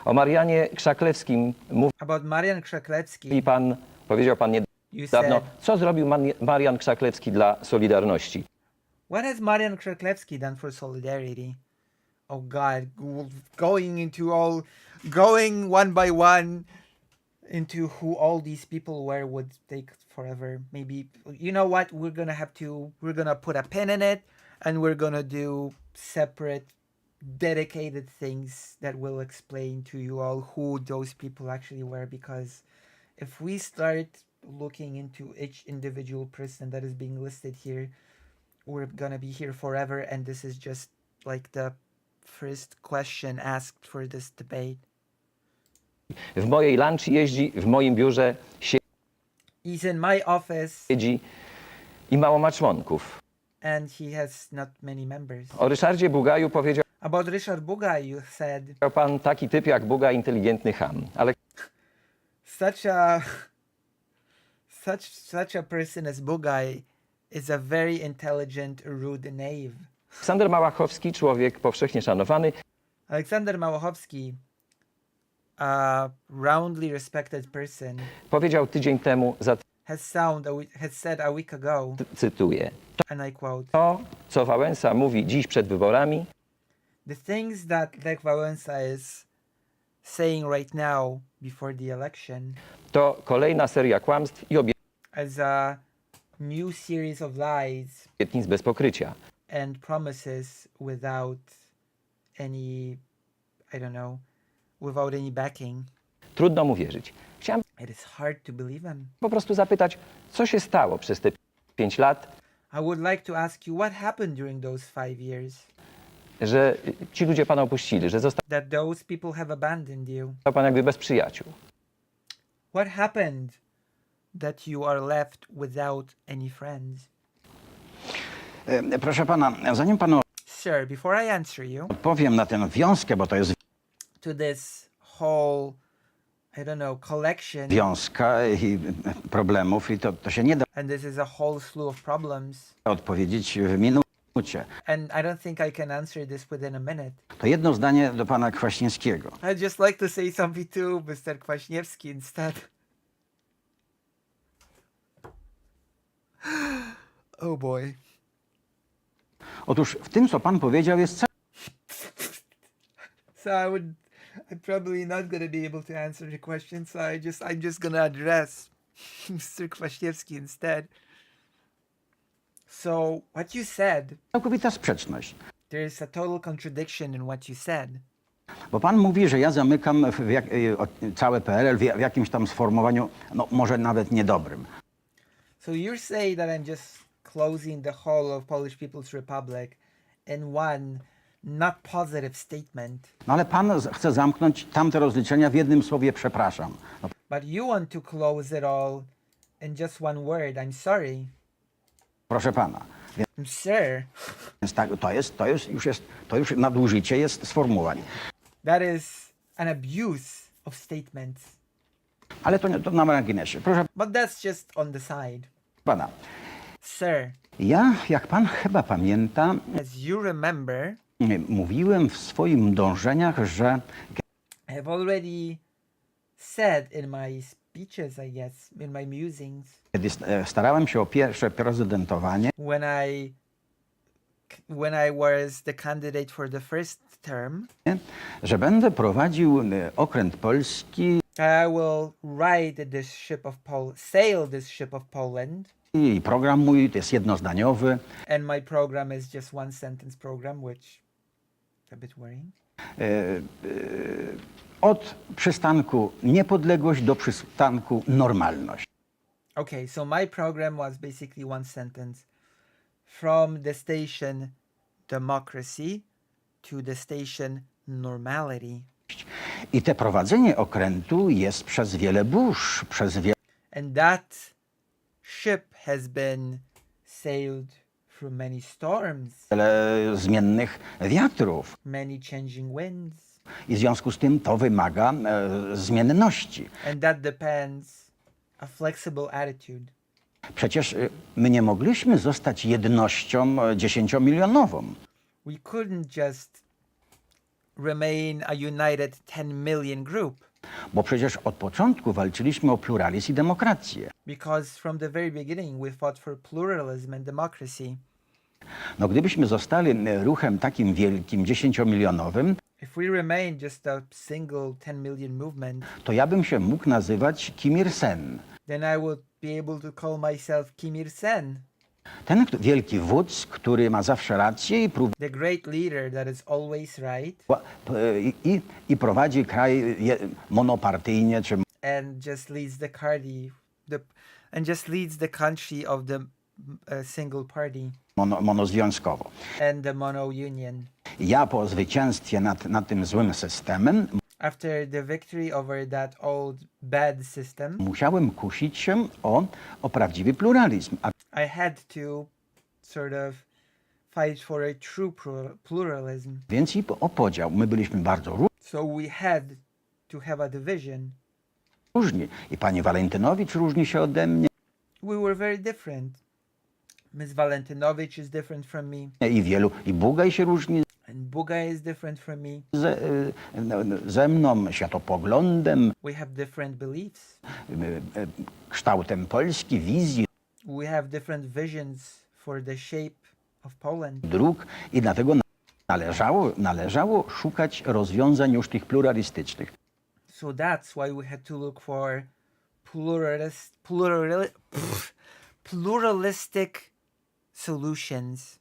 O Marianie Krzaklewskim About Marian Krzaklewski, mówi pan, powiedział pan you niedawno, said, co zrobił Marian Krzaklewski dla Solidarności. what has Marian Krzaklewski done for Solidarity? Oh God, going one by one into who all these people were would take forever. Maybe, you know what, we're gonna put a pin in it, and we're gonna do separate dedicated things that will explain to you all who those people actually were, because if we start looking into each individual person that is being listed here, we're gonna be here forever, and this is just like the first question asked for this debate. W mojej lunchi jeździ, w moim biurze He's in my office siedzi i mało ma członków. and he has not many members. O Ryszardzie Bugaju powiedział About Ryszard Bugaj, you said pan taki typ jak Bugaj, inteligentny cham. Ale such a person as Bugaj is a very intelligent, rude knave. Aleksander Małachowski, człowiek powszechnie szanowany, Aleksander Małachowski, a roundly respected person, powiedział tydzień temu, has said a week ago, cytuję, and I quote, to, co Wałęsa mówi dziś przed wyborami, the things that Lech Wałęsa is saying right now before the election to kolejna seria kłamstw i as a new series of lies obietnic bez pokrycia. and promises without any, without any backing. Trudno mu wierzyć. Chciałem It is hard to believe him. po prostu zapytać, co się stało przez te 5 lat, I would like to ask you what happened during those 5 years że ci ludzie pana opuścili, że został that those people have abandoned you. pan jakby bez przyjaciół. What happened that you are left without any friends? Proszę pana, zanim panu Sir, before I answer you odpowiem na tę wiązkę, bo to jest to this whole, collection, wiązka i problemów i to się nie da and this is a whole slew of problems, odpowiedzieć w minucie. and I don't think I can answer this within a minute. To jedno zdanie do pana Kwaśniewskiego. I'd just like to say something to Mr. Kwaśniewski instead. Oh boy. Otóż w tym, co pan powiedział, jest So I'm probably not gonna be able to answer the question, so I'm just gonna address Mr. Kwaśniewski instead. So what you said, całkowita sprzeczność. there's a total contradiction in what you said. Bo pan mówi, że ja zamykam całe PRL w jakimś tam sformułowaniu, no może nawet niedobrym. So you say that I'm just closing the whole of Polish People's Republic in one not positive statement, No ale pan chce zamknąć tamte rozliczenia w jednym słowie przepraszam. No, but you want to close it all in just one word. I'm sorry. proszę pana. Sir, Więc tak, to już nadużycie jest sformułowań. that is an abuse of statements. Ale to na marginesie. Proszę But that's just on the side. pana, Sir, ja, jak pan chyba pamięta, as you remember, mówiłem w swoim dążeniach, że I have already said in my speeches, I guess, in my musings, kiedy starałem się o pierwsze prezydentowanie, when I was the candidate for the first term, że będę prowadził okręt polski I will sail this ship of Poland, i program mój to jest jednozdaniowy. and my program is just one sentence program, which a bit worrying. Od przystanku Niepodległość do przystanku Normalność. Okay, so my program was basically one sentence. From the station Democracy to the station Normality. I te prowadzenie okrętu jest przez wiele burz, przez And that ship has been sailed through many storms, wiele zmiennych wiatrów. many changing winds, I w związku z tym to wymaga zmienności. and that depends a flexible attitude. Przecież my nie mogliśmy zostać jednością 10-milionową. We couldn't just remain a united 10 million group Bo przecież od początku walczyliśmy o pluralizm i demokrację. because from the very beginning we fought for pluralism and democracy. No gdybyśmy zostali ruchem takim wielkim, 10-milionowym, If we remain just a single 10 million movement, to ja bym się mógł nazywać Kim Il-sen. then I would be able to call myself Kim Il-sen, Ten wielki wódz, który ma zawsze rację the great leader that is always right i prowadzi kraj monopartyjnie, czy and just leads the country of the single party monozwiązkowo. and the mono union. Ja po zwycięstwie nad tym złym systemem After the victory over that old bad system, musiałem kusić się o prawdziwy pluralizm. A I had to sort of fight for a true pluralism. więc i o podział. My byliśmy bardzo So we had to have a division. różni. I pani Walentynowicz różni się ode mnie, We were very different. Ms. Valentinowicz is different from me, i Bugaj się różni and Buga is different from me. ze mną, światopoglądem, We have different beliefs. kształtem Polski, wizji, We have different visions for the shape of Poland. dróg i dlatego należało szukać rozwiązań już tych pluralistycznych. So that's why we had to look for pluralistic solutions.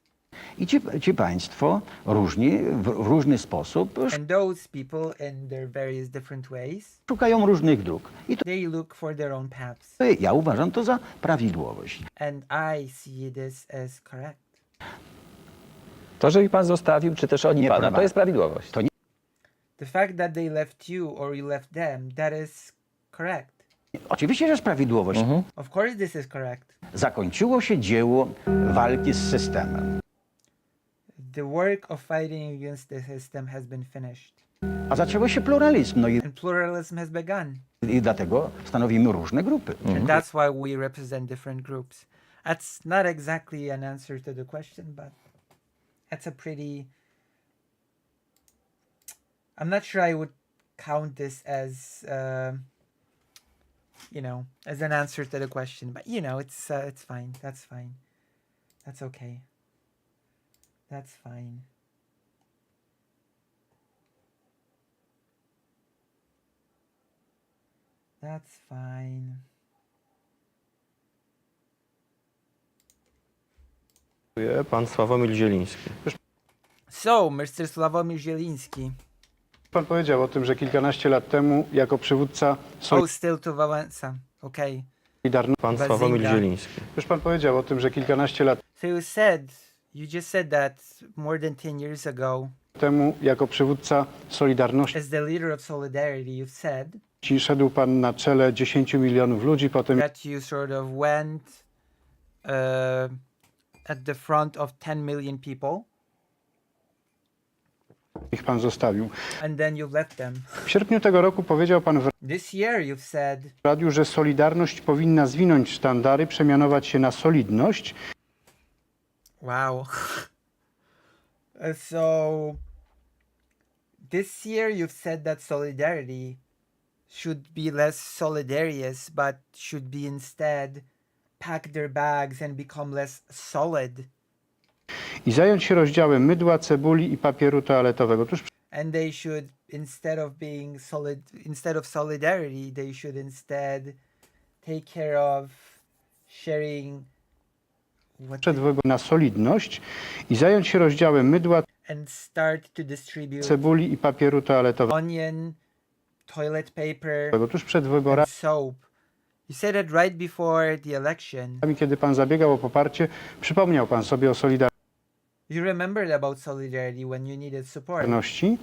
I ci państwo różni w różny sposób And those people, in their various different ways, szukają różnych dróg. I to they look for their own paths. ja uważam to za prawidłowość. And I see this as correct. To, że ich pan zostawił, czy też oni Nie, pana, proszę to jest prawidłowość. To nie, The fact that they left you or you left them, that is correct. oczywiście, że jest prawidłowość. Of course this is correct. Zakończyło się dzieło walki z systemem. The work of fighting against the system has been finished. A zaczęło się pluralizm. No And pluralism has begun. i dlatego stanowimy różne grupy. And that's why we represent different groups. That's not exactly an answer to the question, but that's a pretty... I'm not sure I would count this as, as an answer to the question, but it's fine. That's fine. That's okay. That's fine. That's fine. Pan Sławomir Zieliński. So, Mr. Sławomir Zieliński. Pan powiedział o tym, że kilkanaście lat temu jako przywódca Oh, still to Wałęsa. Okay. Solidarności. Pan Bazinga. Sławomir Zieliński. Już pan powiedział o tym, że kilkanaście lat So you just said that more than 10 years ago, temu jako przywódca Solidarności as the leader of Solidarity, you've said szedł pan na czele 10 milionów ludzi, potem that you sort of went at the front of 10 million people, ich pan zostawił. and then you left them. W sierpniu tego roku powiedział pan w This year, you've said radiu, że Solidarność powinna zwinąć sztandary, przemianować się na Solidność. wow. So this year, you've said that Solidarity should be less solidarious, but should be instead pack their bags and become less solid. I zająć się rozdziałem mydła, cebuli i papieru toaletowego. Otóż And they should, instead of solidarity, they should instead take care of sharing przed wyborem na Solidność i zająć się rozdziałem mydła, and start to distribute cebuli i papieru toaletowego. onion, toilet paper, Tuż przed wyborami, and soap. You said it right before the election. kiedy pan zabiegał o poparcie, przypomniał pan sobie o You remembered about solidarity when you needed support. Solidarności.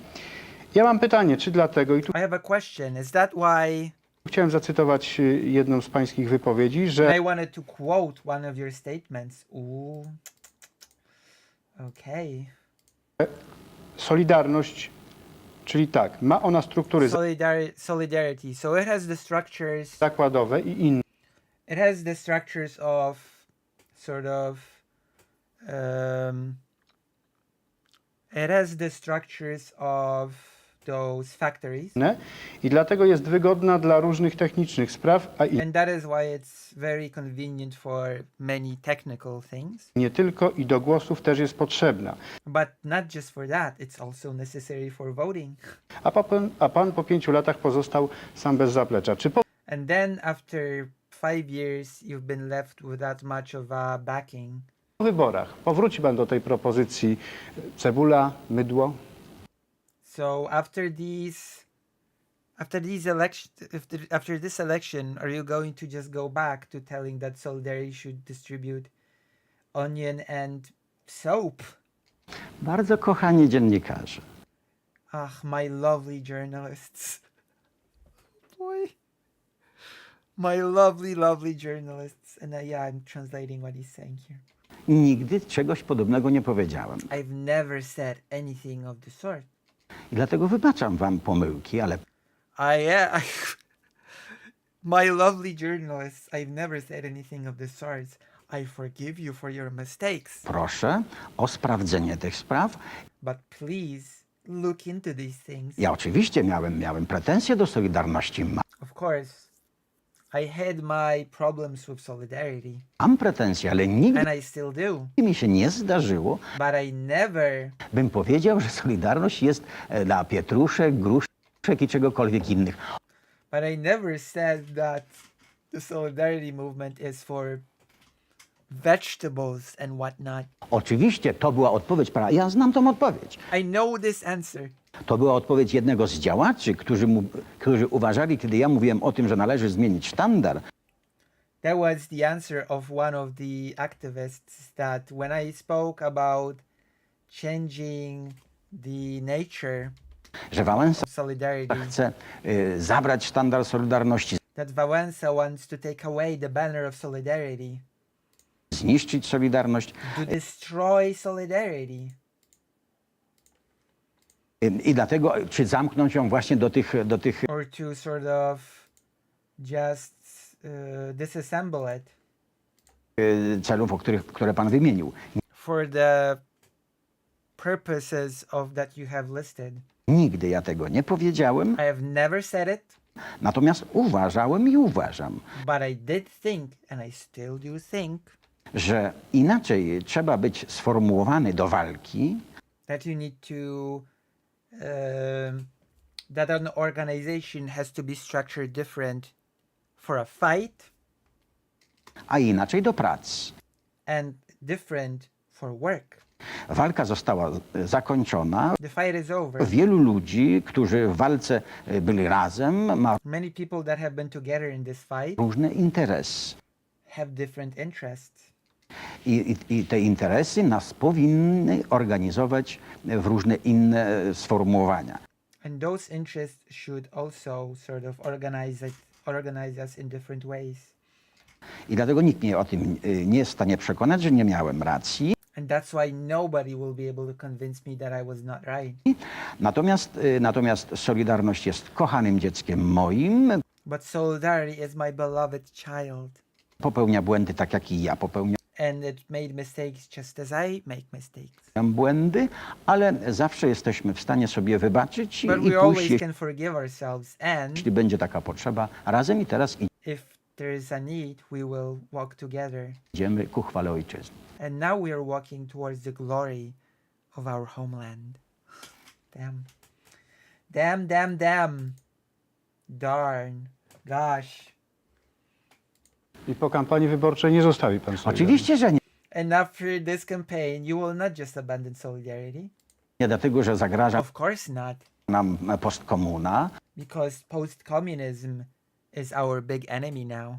Ja mam pytanie, czy dlatego, i tu I have a question. Is that why chciałem zacytować jedną z pańskich wypowiedzi, że I wanted to quote one of your statements? Ooh. Okay. Solidarność, czyli tak, ma ona struktury Solidarity. So it has the structures zakładowe i inne, it has the structures of sort of it has the structures of those factories, i dlatego jest wygodna dla różnych technicznych spraw, a and that is why it's very convenient for many technical things. nie tylko, i do głosów też jest potrzebna. But not just for that, it's also necessary for voting. A pan po 5 latach pozostał sam bez zaplecza. Czy po And then after 5 years, you've been left without much of a backing. wyborach powróci pan do tej propozycji cebula, mydło? So after this election, are you going to just go back to telling that Solidarity should distribute onion and soap? Bardzo kochani dziennikarze, Ah, my lovely journalists. Boy. My lovely, lovely journalists. And yeah, I'm translating what he's saying here. nigdy czegoś podobnego nie powiedziałem. I've never said anything of the sort. I dlatego wybaczam wam pomyłki, ale My lovely journalists, I've never said anything of the sort. I forgive you for your mistakes. proszę o sprawdzenie tych spraw. But please look into these things. Ja oczywiście miałem pretensje do Solidarności. Of course, I had my problems with Solidarity, Mam pretensje, ale nigdy and I still do. mi się nie zdarzyło, But I never bym powiedział, że Solidarność jest dla pietruszek, gruszek i czegokolwiek innych. said that the Solidarity movement is for vegetables and whatnot. Oczywiście to była odpowiedź, ja znam tą odpowiedź. I know this answer. To była odpowiedź jednego z działaczy, którzy uważali, kiedy ja mówiłem o tym, że należy zmienić sztandar, That was the answer of one of the activists that when I spoke about changing the nature że Wałęsa of Solidarity, chce zabrać sztandar Solidarności, that Wałęsa wants to take away the banner of Solidarity, zniszczyć Solidarność. to destroy Solidarity. I dlatego, czy zamknąć ją właśnie do tych Or to sort of just disassemble it celów, które pan wymienił. for the purposes of that you have listed. Nigdy ja tego nie powiedziałem, I have never said it, natomiast uważałem i uważam, but I did think, and I still do think, że inaczej trzeba być sformułowany do walki, that you need to that an organization has to be structured different for a fight a inaczej do pracy. and different for work. Walka została zakończona. The fight is over. Wielu ludzi, którzy w walce byli razem, ma Many people that have been together in this fight różne interesy. have different interests. I te interesy nas powinny organizować w różne inne sformułowania. And those interests should also sort of organize us in different ways. I dlatego nikt mnie o tym nie jest w stanie przekonać, że nie miałem racji. And that's why nobody will be able to convince me that I was not right. Natomiast Solidarność jest kochanym dzieckiem moim. But Solidarity is my beloved child. Popełnia błędy tak jak i ja popełniam And it made mistakes just as I make mistakes. błędy, ale zawsze jesteśmy w stanie sobie wybaczyć But i we pójść, always can forgive ourselves, and jeśli będzie taka potrzeba, razem i teraz if there is a need, we will walk together. idziemy ku chwale ojczyzny. And now we are walking towards the glory of our homeland. Damn. Damn, damn, damn. Darn. Gosh. I po kampanii wyborczej nie zostawi pan Solidarności? Oczywiście, że nie. And after this campaign, you will not just abandon Solidarity. Nie dlatego, że zagraża Of course not. nam postkomuna, Because post-communism is our big enemy now.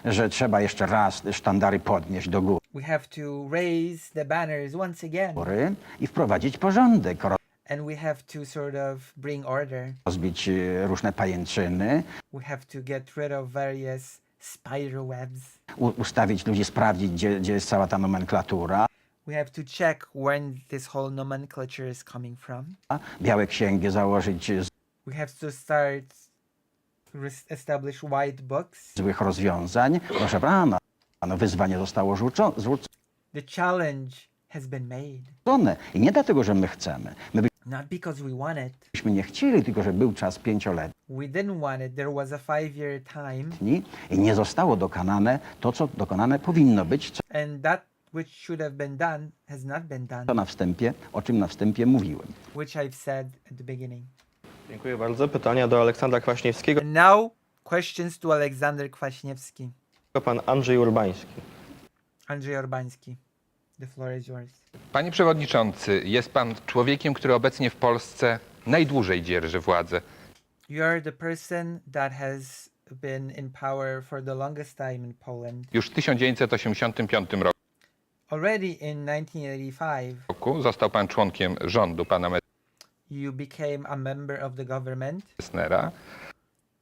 że trzeba jeszcze raz sztandary podnieść do We have to raise the banners once again. góry i wprowadzić porządek, And we have to sort of bring order. rozbić różne pajęczyny, We have to get rid of various spider webs. ustawić ludzi, sprawdzić, gdzie jest cała ta nomenklatura, We have to check when this whole nomenclature is coming from. białe księgi założyć, We have to start establish white books. złych rozwiązań. Proszę pana, wyzwanie zostało zrzucone. The challenge has been made. I nie dlatego, że my chcemy. My Not because we want it. byśmy nie chcieli, tylko że był czas 5-letni We didn't want it. There was a 5-year time. i nie zostało dokonane to, co dokonane powinno być, And that which should have been done has not been done, o czym na wstępie mówiłem. which I've said at the beginning. Dziękuję bardzo. Pytania do Aleksandra Kwaśniewskiego. And now, questions to Aleksander Kwaśniewski. Pan Andrzej Urbański. Andrzej Orbański. The floor is yours. Panie Przewodniczący, jest Pan człowiekiem, który obecnie w Polsce najdłużej dzierży władzę. You are the person that has been in power for the longest time in Poland. Już w 1985 Already in 1985, roku został Pan członkiem rządu pana you became a member of the government Messnera,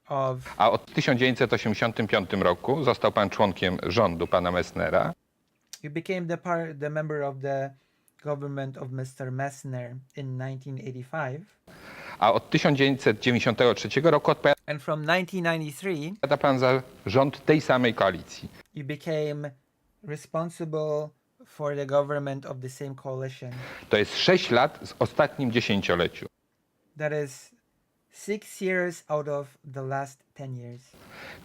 of, a od 1985 roku został Pan członkiem rządu pana Messnera, you became the member of the government of Mr. Messner in 1985. a od 1993 roku And from 1993, odpowiada Pan za rząd tej samej koalicji. you became responsible for the government of the same coalition. To jest 6 lat z ostatnim dziesięcioleciu. That is 6 years out of the last 10 years.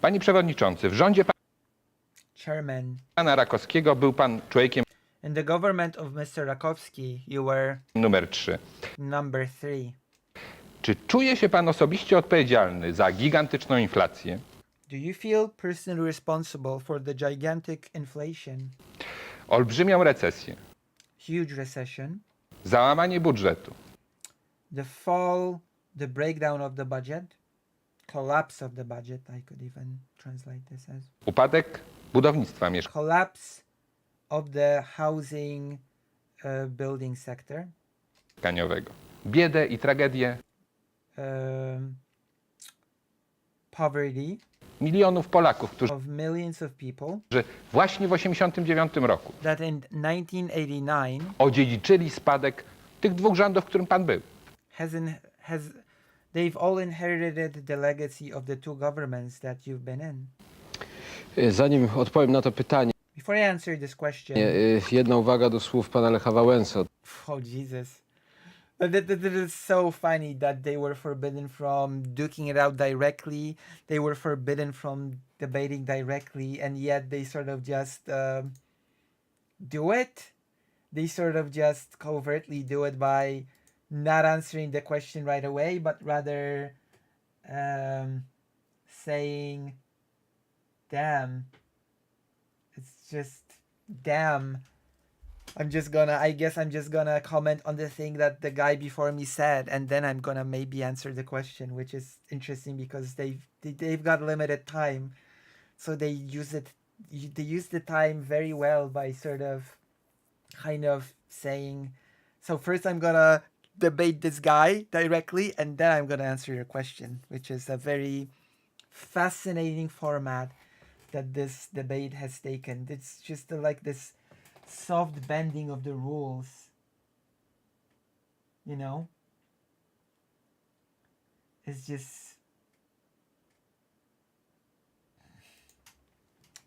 Panie Przewodniczący, w rządzie Chairman, pana Rakowskiego był Pan człowiekiem in the government of Mr. Rakowski, you were numer 3. number 3. Czy czuje się Pan osobiście odpowiedzialny za gigantyczną inflację, Do you feel personally responsible for the gigantic inflation, olbrzymią recesję, huge recession, załamanie budżetu, the fall, the breakdown of the budget, collapse of the budget, I could even translate this as upadek budownictwa collapse of the housing building sector, mieszkaniowego, biedę i tragedię poverty milionów Polaków, którzy of millions of people właśnie w 1989 roku that in 1989 odziedziczyli spadek tych dwóch rządów, w którym Pan był. they've all inherited the legacy of the two governments that you've been in. Zanim odpowiem na to pytanie, Before I answer this question, jedna uwaga do słów pana Lecha Wałęsy. oh Jesus, that is so funny that they were forbidden from duking it out directly. They were forbidden from debating directly, and yet they sort of just do it. They sort of just covertly do it by not answering the question right away, but rather saying, damn. It's just, damn. I guess I'm just gonna comment on the thing that the guy before me said, and then I'm gonna maybe answer the question, which is interesting because they've got limited time. So they use the time very well by sort of kind of saying, so first I'm gonna debate this guy directly and then I'm gonna answer your question, which is a very fascinating format that this debate has taken. It's just like this soft bending of the rules, you know? It's just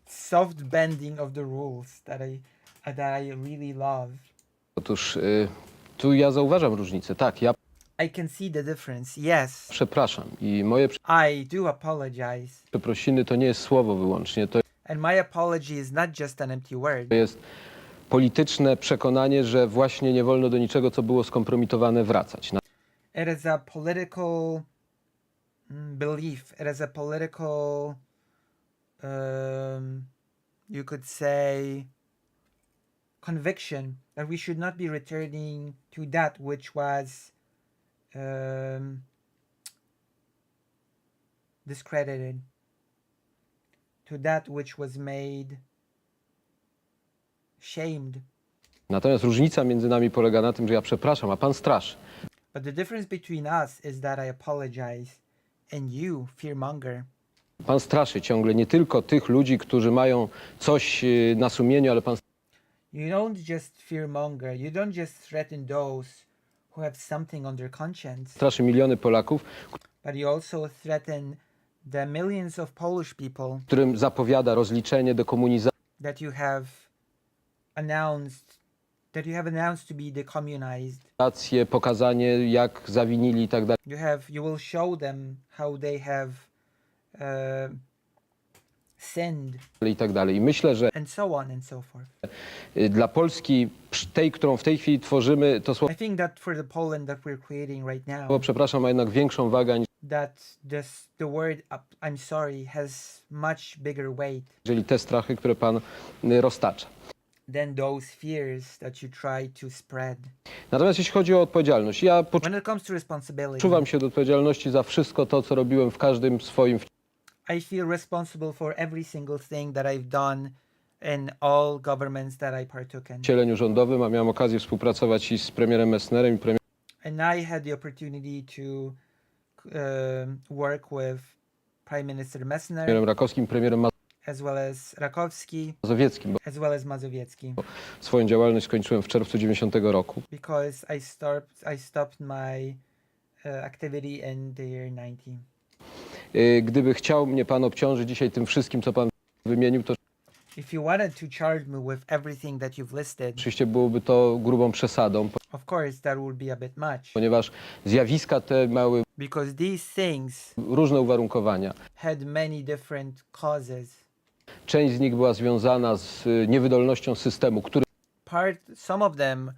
soft bending of the rules that I really love. Otóż tu ja zauważam różnicę. Tak, ja I can see the difference, yes. przepraszam i moje I do apologize. przeprosiny to nie jest słowo wyłącznie, to And my apology is not just an empty word. jest polityczne przekonanie, że właśnie nie wolno do niczego, co było skompromitowane, wracać. It is a political belief. It is a political, you could say, conviction that we should not be returning to that which was discredited, to that which was made shamed. Natomiast różnica między nami polega na tym, że ja przepraszam, a pan straszy. But the difference between us is that I apologize and you fearmonger. Pan straszy ciągle nie tylko tych ludzi, którzy mają coś na sumieniu, ale pan You don't just fearmonger. You don't just threaten those who have something on their conscience, straszy miliony Polaków, but you also threaten the millions of Polish people którym zapowiada rozliczenie, dekomunizację, that you have announced to be decommunized. pokazanie jak zawinili i tak dalej. You will show them how they have sinned, I tak dalej. I myślę, że and so on and so forth. dla Polski, tej, którą w tej chwili tworzymy, to I think that for the Poland that we're creating right now, słowo, przepraszam, ma jednak większą wagę, that the word I'm sorry has much bigger weight aniżeli te strachy, które pan roztacza. than those fears that you try to spread. Natomiast jeśli chodzi o odpowiedzialność, ja When it comes to responsibility, poczuwam się do odpowiedzialności za wszystko to, co robiłem w każdym swoim I feel responsible for every single thing that I've done in all governments that I partook in. wcieleniu rządowym, a miałem okazję współpracować i z premierem Messnerem i premierem And I had the opportunity to work with Prime Minister Messner Rakowskim, premierem as well as Rakowski, Mazowieckim, bo as well as Mazowiecki, swoją działalność skończyłem w czerwcu 90 roku. because I stopped my activity in the year 90. Gdyby chciał mnie pan obciążyć dzisiaj tym wszystkim, co pan wymienił, to If you wanted to charge me with everything that you've listed, oczywiście byłoby to grubą przesadą, of course that would be a bit much, ponieważ zjawiska te miały because these things różne uwarunkowania. had many different causes. Część z nich była związana z niewydolnością systemu, który Some of them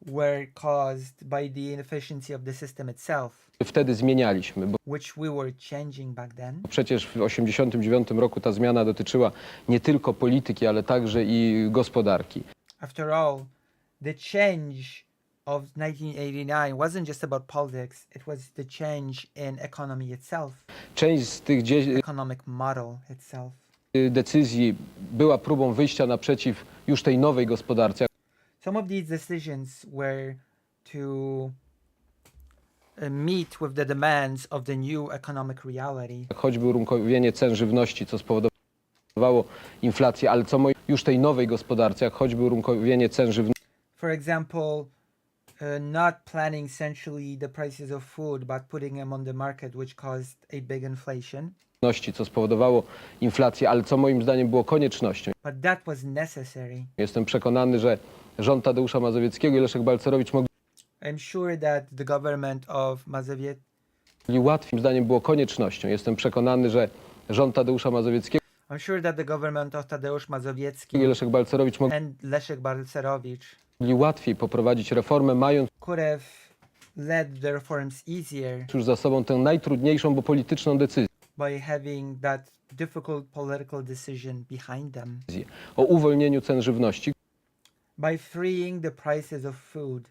were caused by the inefficiency of the system itself, wtedy zmienialiśmy, bo which we were changing back then. przecież w 1989 roku ta zmiana dotyczyła nie tylko polityki, ale także i gospodarki. After all, the change of 1989 wasn't just about politics, it was the change in economy itself, Część z tych economic model itself. decyzji była próbą wyjścia naprzeciw już tej nowej gospodarce, Some of these decisions were to meet with the demands of the new economic reality. jak choćby urunkowienie cen żywności, co spowodowało inflację, ale co już tej nowej gospodarce, jak choćby urunkowienie cen żywności, For example, not planning centrally the prices of food, but putting them on the market, which caused a big inflation. co spowodowało inflację, ale co moim zdaniem było koniecznością. But that was necessary. Jestem przekonany, że rząd Tadeusza Mazowieckiego i Leszek Balcerowicz mogli I'm sure that the government of Mazowiecki łatwiej, moim zdaniem było koniecznością. Jestem przekonany, że rząd Tadeusza Mazowieckiego I'm sure that the government of Tadeusz Mazowiecki i Leszek Balcerowicz and Leszek Balcerowicz mogli łatwiej poprowadzić reformę, mając could have led the reforms easier już za sobą tę najtrudniejszą, bo polityczną decyzję by having that difficult political decision behind them, o uwolnieniu cen żywności, by freeing the prices of food,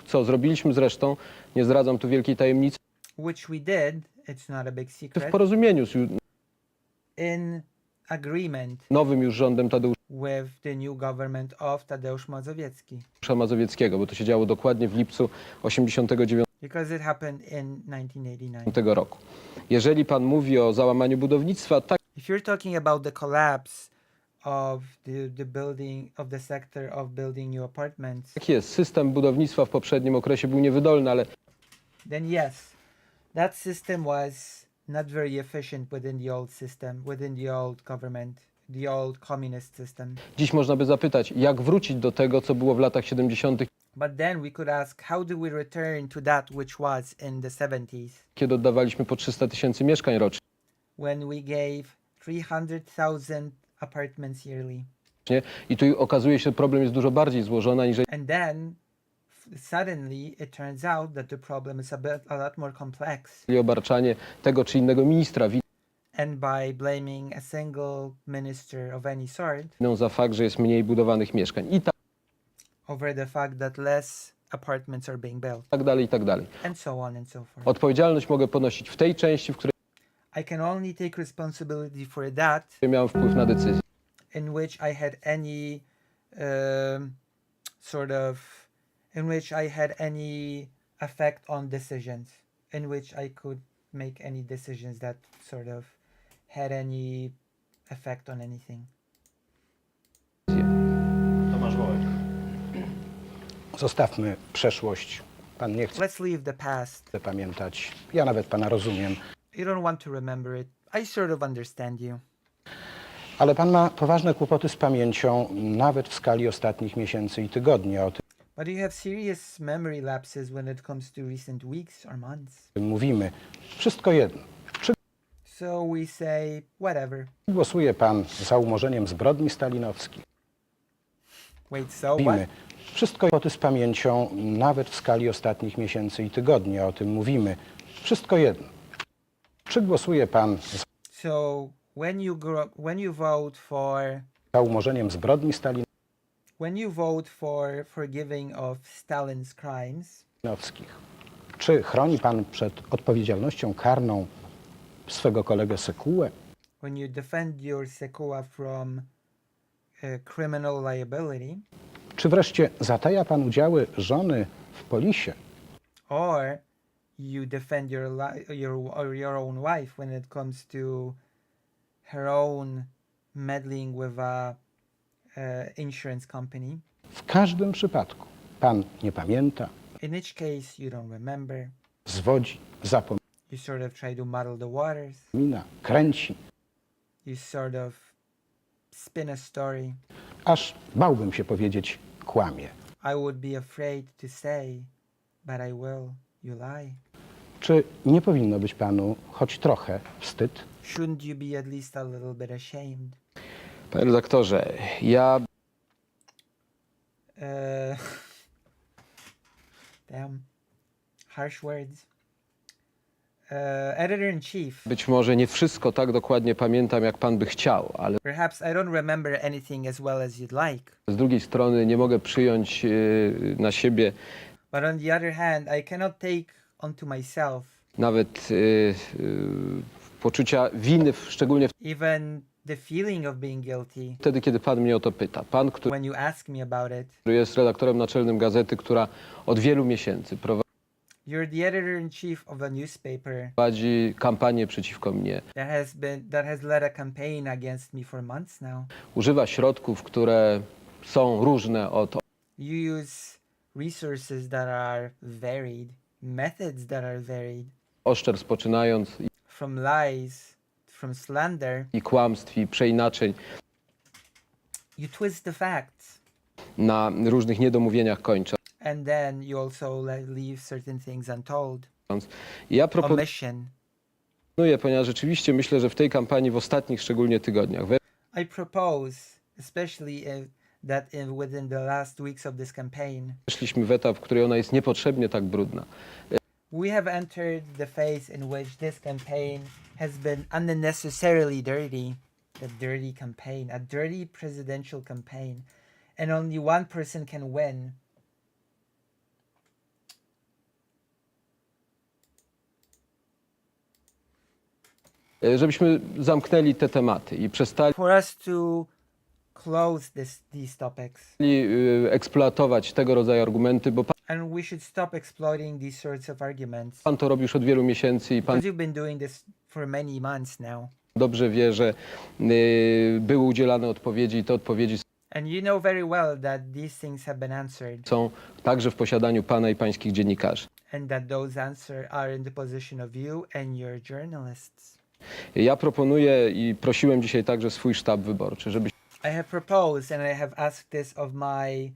co zrobiliśmy zresztą, nie zdradzam tu wielkiej tajemnicy, which we did, it's not a big w secret, porozumieniu z in agreement nowym już rządem Tadeusza with the new government of Tadeusz Mazowiecki, Mazowieckiego, bo to się działo dokładnie w lipcu 1989 because it happened in 1989. roku. Jeżeli pan mówi o załamaniu budownictwa, tak If you're talking about the collapse of the building, of the sector of building new apartments, jest. System budownictwa w poprzednim okresie był niewydolny, ale then yes, that system was not very efficient within the old system, within the old government, the old communist system. dziś można by zapytać, jak wrócić do tego, co było w latach 70., But then we could ask, how do we return to that which was in the 70s, kiedy oddawaliśmy po 300 000 mieszkań rocznie. when we gave 300,000 apartments yearly? I tu okazuje się, że problem jest dużo bardziej złożony, aniżeli And then suddenly it turns out that the problem is a lot more complex. obarczanie tego czy innego ministra And by blaming a single minister of any sort winą za fakt, że jest mniej budowanych mieszkań. I over the fact that less apartments are being built, tak dalej, i tak dalej. and so on and so forth. Odpowiedzialność mogę ponosić w tej części, w której I can only take responsibility for that miałem wpływ na decyzję. in which I had any in which I had any effect on decisions, in which I could make any decisions that sort of had any effect on anything. Tomasz Wołek. Zostawmy przeszłość. Pan nie chce Let's leave the past. pamiętać. Ja nawet pana rozumiem. You don't want to remember it. I sort of understand you. Ale pan ma poważne kłopoty z pamięcią, nawet w skali ostatnich miesięcy i tygodni. O But you have serious memory lapses when it comes to recent weeks or months. tym mówimy. Wszystko jedno. Czy So we say, whatever. głosuje pan za umorzeniem zbrodni stalinowskich? Wait, so what? Mówimy. Wszystko kłopoty z pamięcią, nawet w skali ostatnich miesięcy i tygodni. O tym mówimy. Wszystko jedno. Czy głosuje pan So when you vote for za umorzeniem zbrodni stalinowskich? when you vote for forgiving of Stalin's crimes, Czy chroni pan przed odpowiedzialnością karną swego kolegę Sekułę? when you defend your Sekuła from criminal liability, Czy wreszcie zataja pan udziały żony w polisie? or you defend your own wife when it comes to her own meddling with a insurance company. W każdym przypadku pan nie pamięta, In each case, you don't remember. zwodzi, zapomina, You sort of try to muddle the waters. kręci. You sort of spin a story. Aż bałbym się powiedzieć kłamie. I would be afraid to say, but I will. You lie. Czy nie powinno być panu choć trochę wstyd? Shouldn't you be at least a little bit ashamed? Panie redaktorze, ja Damn. Harsh words. Editor-in-Chief. być może nie wszystko tak dokładnie pamiętam, jak pan by chciał, ale Perhaps I don't remember anything as well as you'd like. z drugiej strony nie mogę przyjąć na siebie But on the other hand, I cannot take onto myself nawet poczucia winy, szczególnie even the feeling of being guilty wtedy, kiedy pan mnie o to pyta. Pan, który when you ask me about it. jest redaktorem naczelnym gazety, która od wielu miesięcy You're the editor-in-chief of a newspaper prowadzi kampanię przeciwko mnie. that has led a campaign against me for months now. Używa środków, które są różne od You use resources that are varied, methods that are varied, oszczerstw poczynając from lies, from slander. i kłamstw i przeinaczeń You twist the facts, na różnych niedomówieniach kończąc. and then you also leave certain things untold. I ja proponuję, Omission. ponieważ rzeczywiście myślę, że w tej kampanii, w ostatnich szczególnie tygodniach, I propose, especially within the last weeks of this campaign, weszliśmy w etap, w którym ona jest niepotrzebnie tak brudna. we have entered the phase in which this campaign has been unnecessarily dirty. The dirty campaign, a dirty presidential campaign, and only one person can win. Żebyśmy zamknęli te tematy i przestali For us to close these topics, eksploatować tego rodzaju argumenty, bo and we should stop exploiting these sorts of arguments. pan to robi już od wielu miesięcy i pan Because you've been doing this for many months now, dobrze wie, że były udzielane odpowiedzi i te odpowiedzi and you know very well that these things have been answered, są także w posiadaniu pana i pańskich dziennikarzy. and that those answers are in the position of you and your journalists. Ja proponuję i prosiłem dzisiaj także swój sztab wyborczy, żebyśmy I have proposed and I have asked this of my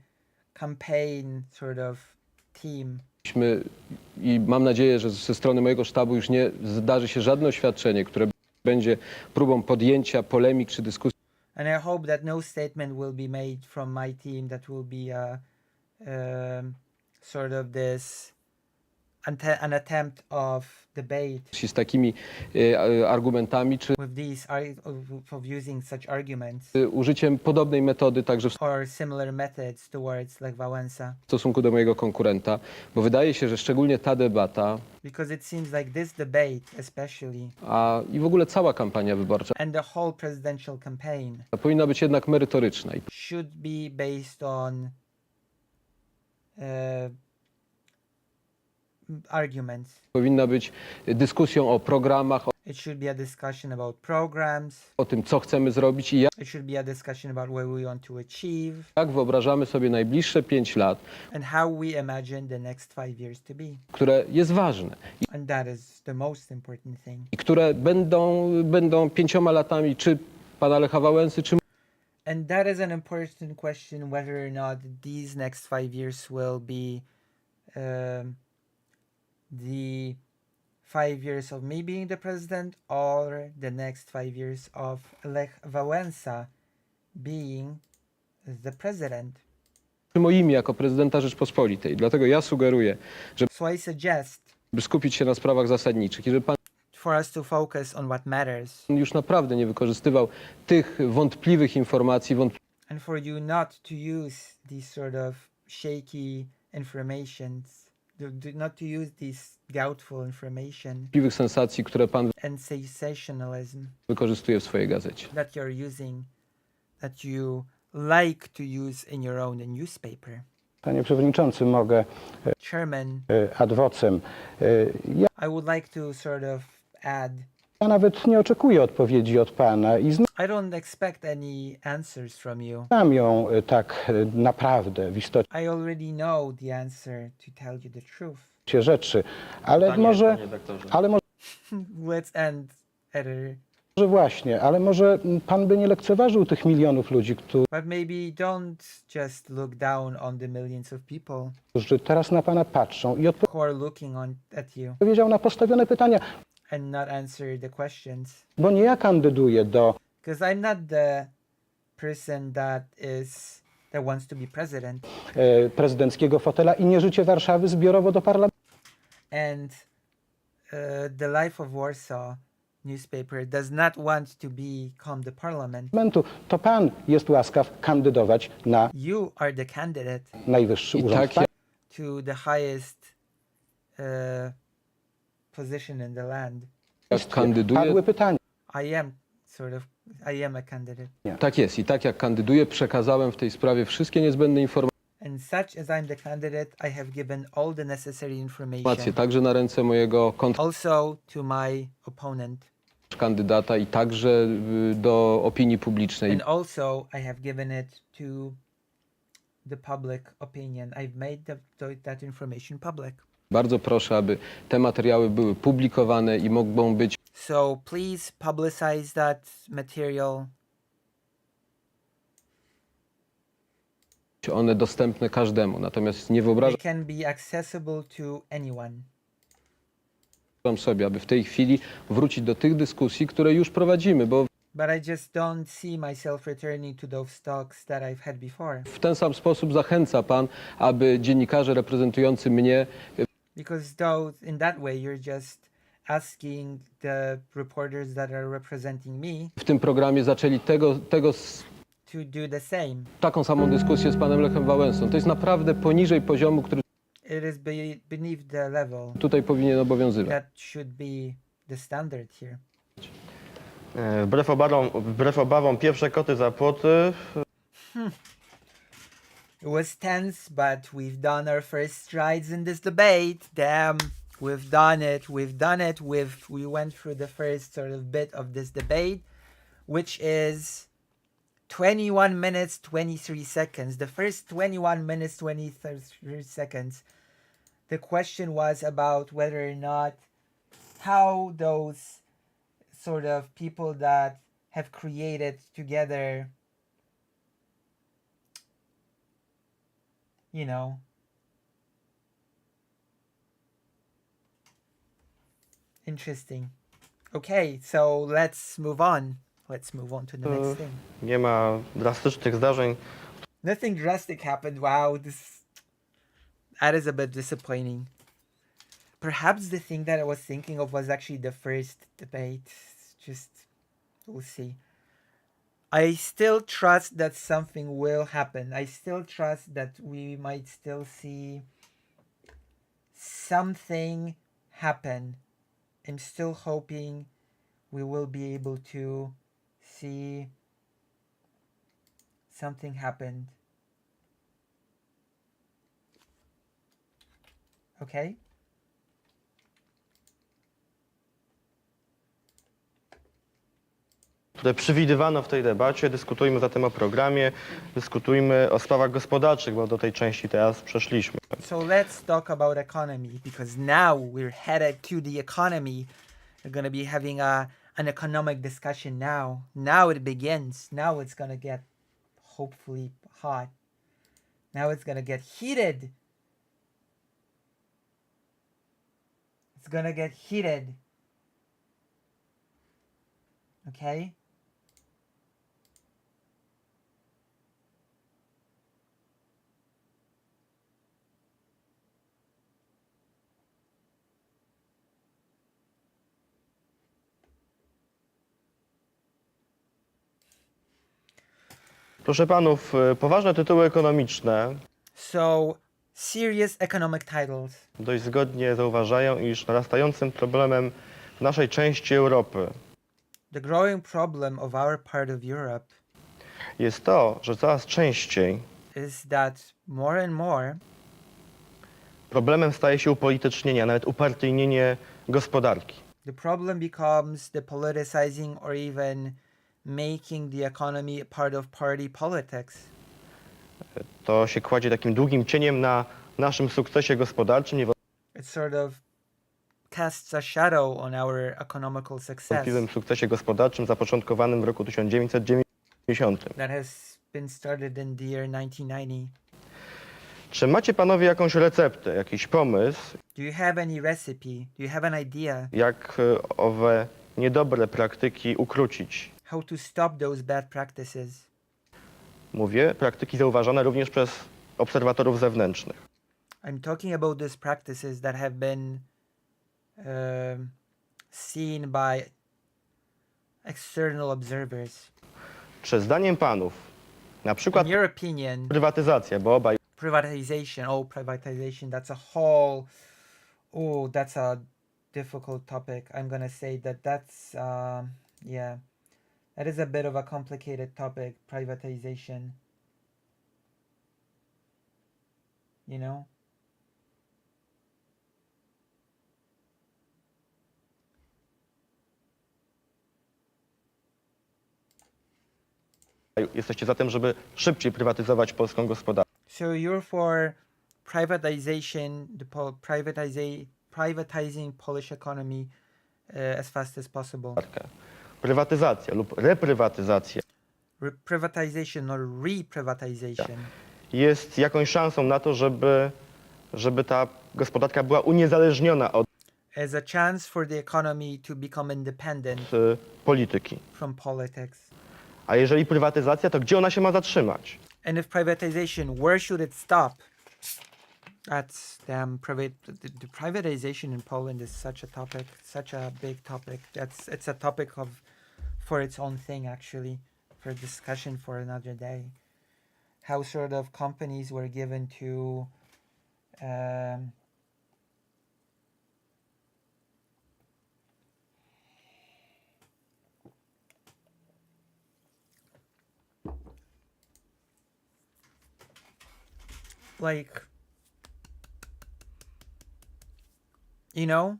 campaign sort of team, i mam nadzieję, że ze strony mojego sztabu już nie zdarzy się żadne oświadczenie, które będzie próbą podjęcia polemik czy dyskusji and I hope that no statement will be made from my team that will be sort of this an attempt of debate z takimi argumentami, czy with these of using such arguments użyciem podobnej metody także w or similar methods towards Lech Wałęsa, stosunku do mojego konkurenta, bo wydaje się, że szczególnie ta debata, because it seems like this debate especially i w ogóle cała kampania wyborcza and the whole presidential campaign powinna być jednak merytoryczna i should be based on arguments. Powinna być dyskusją o programach, It should be a discussion about programs. o tym, co chcemy zrobić i It should be a discussion about what we want to achieve jak wyobrażamy sobie najbliższe 5 lat, and how we imagine the next 5 years to be. które jest ważne And that is the most important thing. i które będą 5 latami czy pana Lecha Wałęsy, czy And that is an important question whether or not these next 5 years will be the 5 years of me being the president or the next 5 years of Lech Wałęsa being the president. moimi jako prezydenta Rzeczpospolitej. Dlatego ja sugeruję, So I suggest żeby skupić się na sprawach zasadniczych i żeby pan for us to focus on what matters już naprawdę nie wykorzystywał tych wątpliwych informacji, and for you not to use these sort of shaky informations, not to use this doubtful information wątpliwych sensacji, które pan and sensationalism wykorzystuje w swojej gazecie. that you're using, that you like to use in your own newspaper. Panie Przewodniczący, mogę Chairman, ad vocem. Ja I would like to sort of add, nawet nie oczekuję odpowiedzi od Pana i I don't expect any answers from you. znam ją tak naprawdę w istocie I already know the answer to tell you the truth. rzeczy, ale może Let's end, editor. właśnie, ale może Pan by nie lekceważył tych milionów ludzi, But maybe don't just look down on the millions of people którzy teraz na Pana patrzą i who are looking at you odpowiedział na postawione pytania, and not answer the questions. bo nie ja kandyduję do Because I'm not the person that wants to be president. prezydenckiego fotela i nie życie Warszawy zbiorowo do parlamentu. And the Life of Warsaw newspaper does not want to become the parliament. To Pan jest łaskaw kandydować na You are the candidate najwyższy I urząd tak państwa. to the highest position in the land. Jak kandyduję, Padły pytania. I am a candidate. tak jest i tak jak kandyduję, przekazałem w tej sprawie wszystkie niezbędne And such as I'm the candidate, I have given all the necessary informacje, information. także na ręce mojego Also to my opponent. kontrkandydata i także do opinii publicznej. And also I have given it to the public opinion. I've made that information public. Bardzo proszę, aby te materiały były publikowane i mogą być So please publicize that material. one dostępne każdemu. Natomiast nie It wyobrażam can be accessible to anyone. sobie, aby w tej chwili wrócić do tych dyskusji, które już prowadzimy, bo But I just don't see myself returning to those talks that I've had before. w ten sam sposób zachęca pan, aby dziennikarze reprezentujący mnie Because in that way you're just asking the reporters that are representing me w tym programie zaczęli to do the same. taką samą dyskusję z panem Lechem Wałęsą. To jest naprawdę poniżej poziomu, który It is beneath the level tutaj powinien obowiązywać. that should be the standard here. Wbrew obawom pierwsze koty za płoty. It was tense, but we've done our first strides in this debate. Damn, we've done it. We've done it. We went through the first sort of bit of this debate, which is 21 minutes 23 seconds. The first 21 minutes 23 seconds. The question was about whether or not how those sort of people that have created together, you know, interesting. Okay, so let's move on. Let's move on to the next thing. Nie ma drastycznych zdarzeń. Nothing drastic happened. Wow, that is a bit disappointing. Perhaps the thing that I was thinking of was actually the first debate. We'll see. I still trust that something will happen. I still trust that we might still see something happen. I'm still hoping we will be able to see something happened. Okay? które przewidywano w tej debacie. Dyskutujmy zatem o programie, dyskutujmy o sprawach gospodarczych, bo do tej części teraz przeszliśmy. So let's talk about economy, because now we're headed to the economy. We're gonna be having an economic discussion now. Now it begins. Now it's gonna get hopefully hot. Now it's gonna get heated. It's gonna get heated. Okay? Proszę panów, poważne tytuły ekonomiczne So, serious economic titles. dość zgodnie zauważają, iż narastającym problemem w naszej części Europy The growing problem of our part of Europe jest to, że coraz częściej is that more and more problemem staje się upolitycznienie, a nawet upartyjnienie gospodarki. the problem becomes the politicizing or even making the economy a part of party politics. To się kładzie takim długim cieniem na naszym sukcesie gospodarczym, It sort of casts a shadow on our economical success niewątpliwym sukcesie gospodarczym zapoczątkowanym w roku 1990. that has been started in the year 1990. Czy macie panowie jakąś receptę, jakiś pomysł, Do you have any recipe? Do you have an idea jak owe niedobre praktyki ukrócić? how to stop those bad practices? Mówię, praktyki zauważane również przez obserwatorów zewnętrznych. I'm talking about these practices that have been seen by external observers. Czy zdaniem panów, na przykład In your opinion, prywatyzacja, bo obaj privatization, that's a whole, that's a difficult topic. I'm gonna say that's, yeah, that is a bit of a complicated topic, privatization. You know? jesteście za tym, żeby szybciej prywatyzować polską gospodarkę. So you're for privatization, privatizing Polish economy as fast as possible. Prywatyzacja lub reprywatyzacja Privatization or reprivatization jest jakąś szansą na to, żeby ta gospodarka była uniezależniona od as a chance for the economy to become independent polityki. from politics. A jeżeli prywatyzacja, to gdzie ona się ma zatrzymać? And if privatization, where should it stop? That's damn the privatization in Poland is such a topic, such a big topic. It's a topic for its own thing actually, for discussion for another day. How sort of companies were given to like, you know,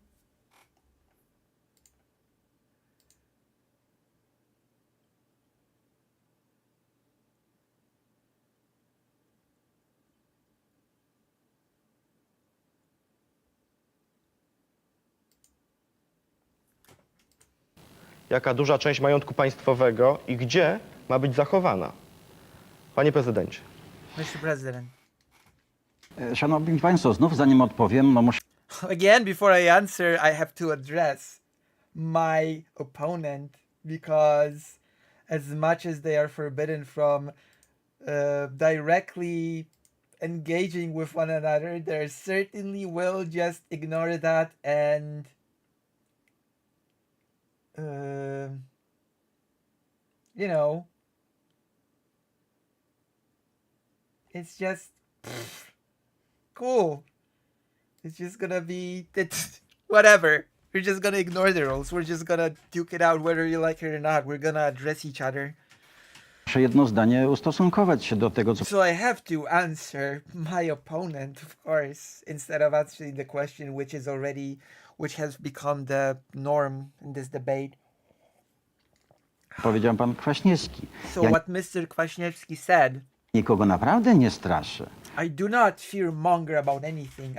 Jaka duża część majątku państwowego i gdzie ma być zachowana? Panie prezydencie. Mr. President. Szanowni Państwo, znów zanim odpowiem, no muszę Again, before I answer, I have to address my opponent because, as much as they are forbidden from directly engaging with one another, they certainly will just ignore that and you know, it's just cool. It's just gonna be whatever. We're just gonna ignore the rules. We're just gonna duke it out whether you like it or not. We're gonna address each other. jedno zdanie ustosunkować się do tego, co So I have to answer my opponent, of course, instead of answering the question which has become the norm in this debate. powiedział pan Kwaśniewski. So Ja what Mr. Kwasniewski said, nikogo naprawdę nie straszę. I do not fear monger about anything.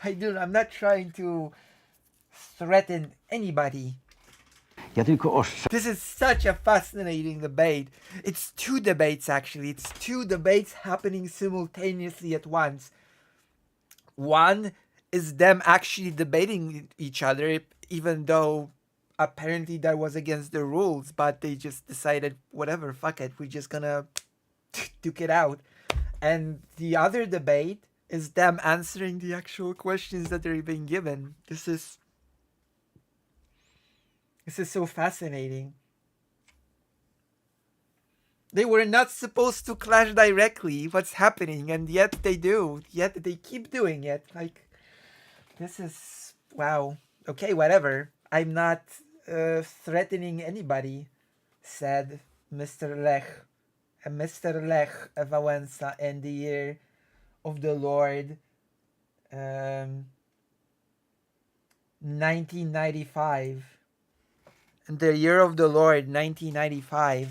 I'm not trying to threaten anybody. Ja tylko ostrzegam. This is such a fascinating debate. It's two debates actually. It's two debates happening simultaneously at once. One is them actually debating each other, even though apparently that was against the rules, but they just decided, whatever, fuck it, we're just gonna duke it out. And the other debate is them answering the actual questions that they're being given. This is so fascinating. They were not supposed to clash directly. What's happening? And yet they do. Yet they keep doing it. Like, this is wow. Okay, whatever. I'm not threatening anybody, said Mr. Lech. Mr. Lech Wałęsa in the year of the Lord 1995. In the year of the Lord 1995.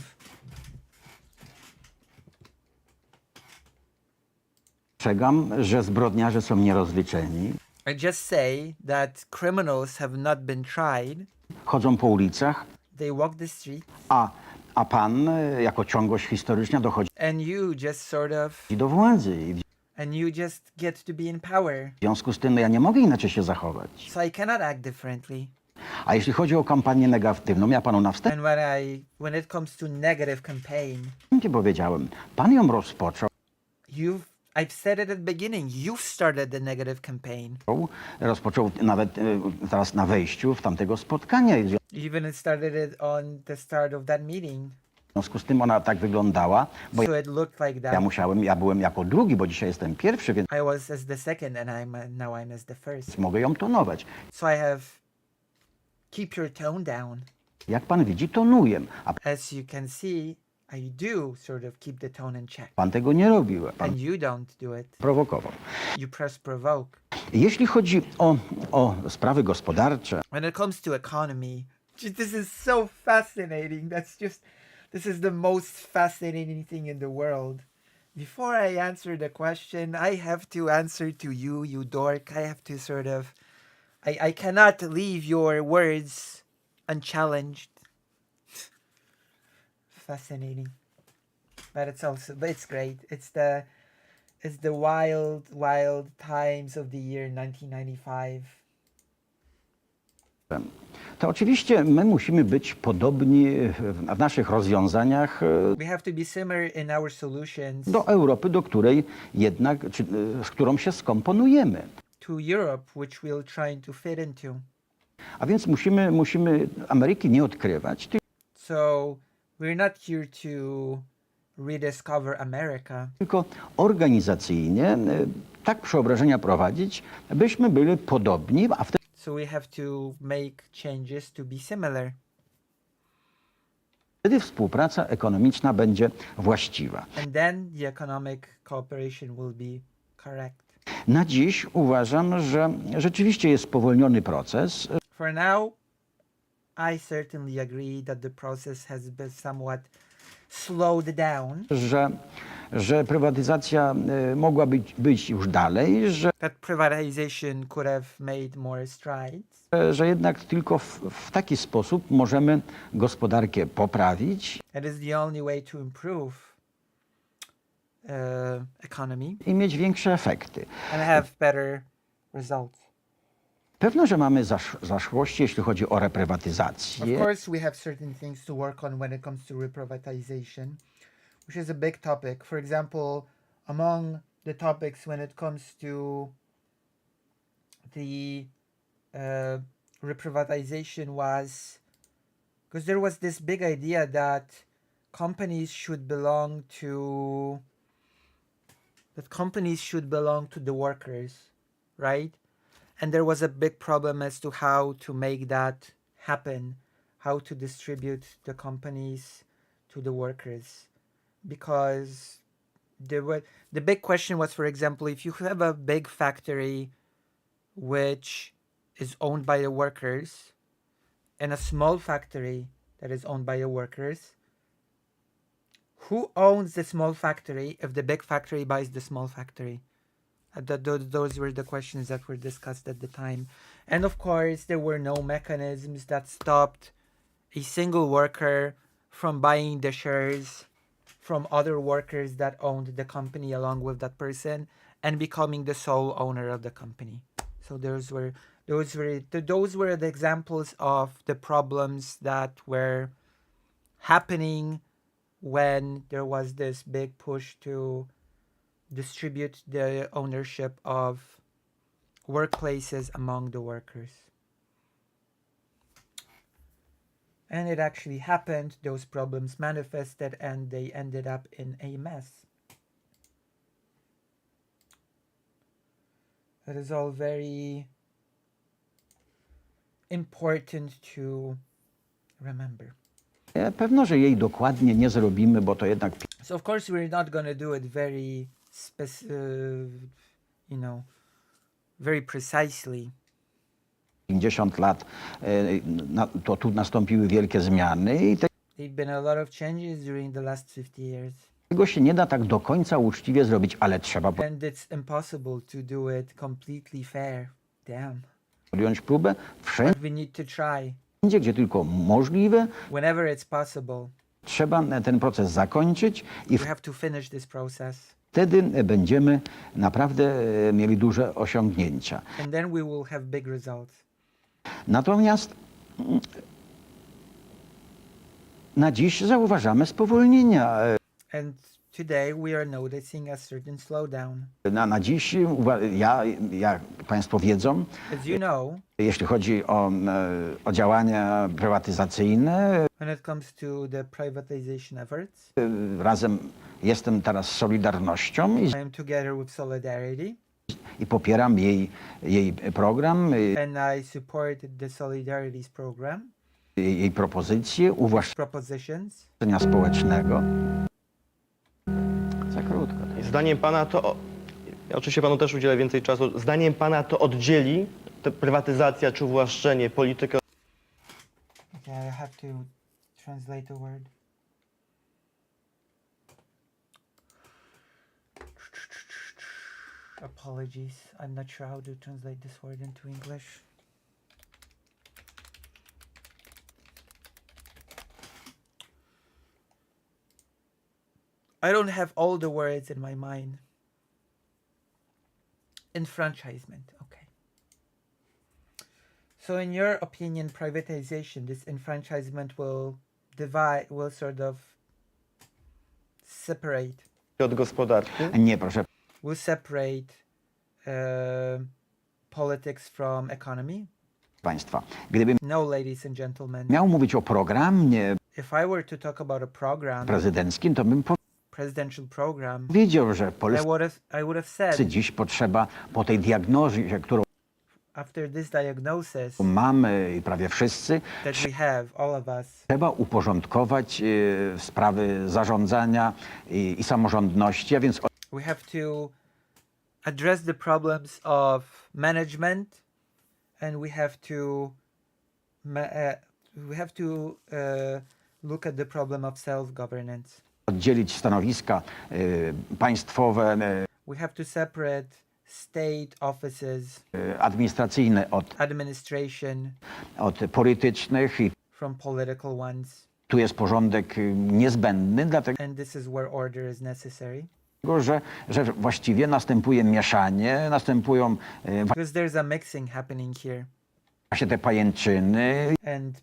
Ostrzegam, że zbrodniarze są nierozliczeni. I just say that criminals have not been tried. Chodzą po ulicach, They walk the street, a pan jako ciągłość historyczna dochodzi and you just sort of, do władzy. I and you just get to be in power. w związku z tym ja nie mogę inaczej się zachować. So I cannot act differently. A jeśli chodzi o kampanię negatywną, ja panu na And when it comes to negative campaign, wstępie powiedziałem, pan ją rozpoczął, I've said it at the beginning, you've started the negative campaign. nawet teraz na wejściu w tamtego spotkania. I w You even started it on the start of that meeting. związku z tym ona tak wyglądała, bo So it looked like that. ja byłem jako drugi, bo dzisiaj jestem pierwszy, więc I was as the second and now I'm as the first. mogę ją tonować. So I have keep your tone down. Jak pan widzi, tonuję, a As you can see, I do sort of keep the tone in check. pan tego nie robił. Pan And you don't do it. prowokował. You press provoke. Jeśli chodzi o sprawy gospodarcze, When it comes to economy, this is so fascinating. This is the most fascinating thing in the world. Before I answer the question, I have to answer to you, you dork. I have to sort of, I cannot leave your words unchallenged. Fascinating. But it's great. It's the wild times of the year 1995. to oczywiście my musimy być podobni w naszych rozwiązaniach We have to be similar in our solutions do Europy, do której jednak, z którą się skomponujemy. to Europe, which we're trying to fit into. A więc musimy Ameryki nie odkrywać, So we're not here to rediscover America, tylko organizacyjnie tak przeobrażenia prowadzić, byśmy byli podobni, a so we have to make changes to be similar. wtedy współpraca ekonomiczna będzie właściwa. And then the economic cooperation will be correct. Na dziś uważam, że rzeczywiście jest spowolniony proces. For now, I certainly agree that the process has been somewhat slowed down, że prywatyzacja mogła być już dalej, that privatization could have made more strides, że jednak tylko w taki sposób możemy gospodarkę poprawić that is the only way to improve economy i mieć większe efekty. and have better results. Pewno, że mamy zaszłości, jeśli chodzi o Of reprywatyzację. course, we have certain things to work on when it comes to reprivatization, which is a big topic. For example, among the topics when it comes to the reprivatization was because there was this big idea that companies should belong to the workers, right? And there was a big problem as to how to make that happen, how to distribute the companies to the workers. Because the big question was, for example, if you have a big factory which is owned by the workers and a small factory that is owned by the workers. Who owns the small factory if the big factory buys the small factory? Those were the questions that were discussed at the time. And of course, there were no mechanisms that stopped a single worker from buying the shares from other workers that owned the company along with that person and becoming the sole owner of the company. So those were the examples of the problems that were happening when there was this big push to distribute the ownership of workplaces among the workers. And it actually happened, those problems manifested, and they ended up in a mess. That is all very important to remember. Pewno, że jej dokładnie nie zrobimy, bo to jednak So of course we're not going to do it very very precisely. 50 lat to tu nastąpiły wielkie zmiany i There've been a lot of changes during the last 50 years. tego się nie da tak do końca uczciwie zrobić, ale trzeba And it's impossible to do it completely fair. Damn. podjąć próbę But we need to try. wszędzie, gdzie tylko możliwe. Whenever it's possible, Trzeba ten proces zakończyć i we have to finish this process. wtedy będziemy naprawdę mieli duże osiągnięcia. And then we will have big results. Natomiast na dziś zauważamy spowolnienia. And today we are noticing a certain slowdown. Na dziś, jak Państwo wiedzą, As you know, jeśli chodzi o działania prywatyzacyjne, when it comes to the privatization efforts, razem jestem teraz z Solidarnością I am together with Solidarity, i popieram jej program, and I support the Solidarity's program, jej propozycje uwłaszczenia propositions. społecznego. Za krótko. Zdaniem pana to, ja oczywiście panu też udzielę więcej czasu, zdaniem pana to oddzieli tę prywatyzacja czy uwłaszczenie politykę? Okay, I have to translate the word. Apologies, I'm not sure how to translate this word into English. I don't have all the words in my mind. Enfranchisement, okay. So in your opinion, privatization, this enfranchisement will sort of separate, Od gospodarki? Nie, proszę will separate politics from economy? Państwa. Gdybym No, ladies and gentlemen. miał mówić o programie If I were to talk about a program, prezydenckim, to bym presidential program, powiedział, że I would have said, dziś potrzeba po tej diagnozie, którą after this diagnosis mamy i prawie wszyscy, that we have, all of us, trzeba uporządkować sprawy zarządzania i samorządności, a więc we have to address the problems of management, and we have to look at the problem of self-governance. oddzielić stanowiska państwowe, We have to separate state offices, administracyjne administration od politycznych i from political ones, tu jest porządek niezbędny, dlatego and this is where order is necessary. że właściwie następuje mieszanie, następują Because there's a mixing happening here, właśnie te pajęczyny, and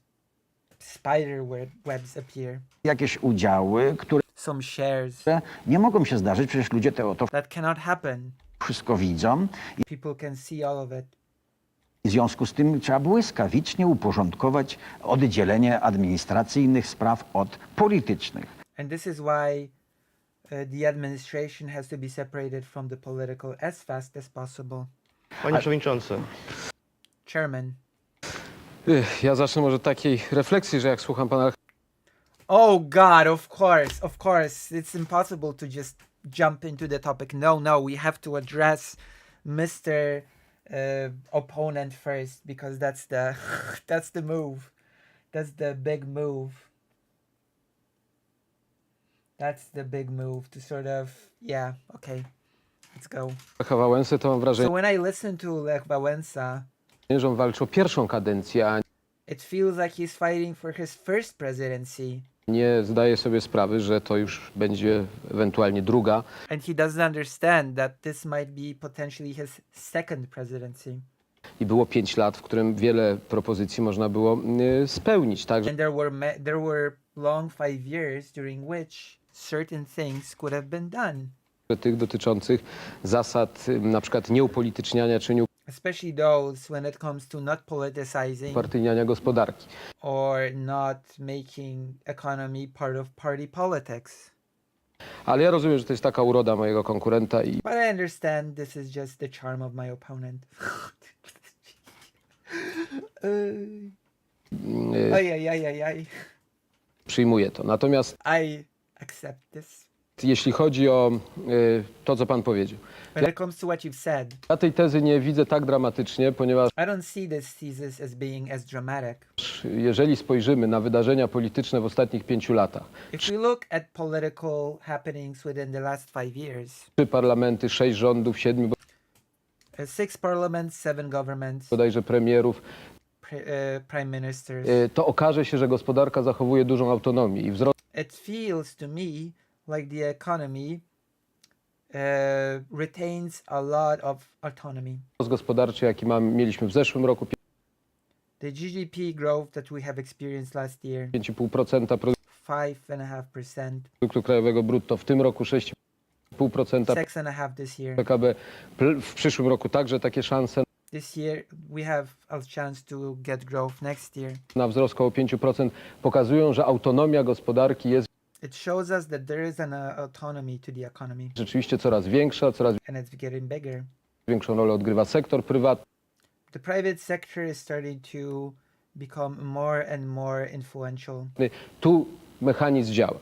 spider webs appear, jakieś udziały, które some shares nie mogą się zdarzyć, przecież ludzie to that cannot happen. wszystko widzą i People can see all of it. w związku z tym trzeba błyskawicznie uporządkować oddzielenie administracyjnych spraw od politycznych. And this is why the administration has to be separated from the political as fast as possible. Panie przewodniczący, Chairman. Ja zacznę może od takiej refleksji, że jak słucham pana Oh God, of course. It's impossible to just jump into the topic. No, we have to address Mr. Opponent first because that's the that's the move. That's the big move. That's the big move to sort of, yeah, okay, let's go. Lecha Wałęsy, to mam wrażenie, So when I listen to Lech Wałęsa, że on walczy o pierwszą kadencję, a it feels like he's fighting for his first presidency. nie zdaje sobie sprawy, że to już będzie ewentualnie druga. And he doesn't understand that this might be potentially his second presidency. I było 5 lat, w którym wiele propozycji można było spełnić. Także And there were long 5 years during which certain things could have been done. tych dotyczących zasad na przykład nieupolityczniania czy Especially those when it comes to not politicizing nieupartyjniania gospodarki. or not making economy part of party politics. Ale ja rozumiem, że to jest taka uroda mojego konkurenta i But I understand this is just the charm of my opponent. Ay. przyjmuję to. Natomiast I accept this. jeśli chodzi o to, co pan powiedział, When it comes to what you've said, ja tej tezy nie widzę tak dramatycznie, ponieważ I don't see this thesis as being as dramatic. jeżeli spojrzymy na wydarzenia polityczne w ostatnich 5 latach, If we look at political happenings within the last 5 years, 3 parlamenty, 6 rządów, 7 6 parliaments, 7 governments, bodajże premierów, prime ministers, to okaże się, że gospodarka zachowuje dużą autonomię i wzrost it feels to me like the economy retains a lot of autonomy. gospodarczy, jaki mieliśmy w zeszłym roku, The GDP growth that we have experienced last year, 5,5% 5.5%, produktu krajowego brutto, w tym roku 6,5% 6.5% this year. PKB, w przyszłym roku także takie szanse This year we have a chance to get growth next year. na wzrost około 5% pokazują, że autonomia gospodarki jest It shows us that there is an autonomy to the economy rzeczywiście coraz większa, coraz and it's getting bigger. większą rolę odgrywa sektor prywatny. The private sector is starting to become more and more influential. Tu mechanizm działa.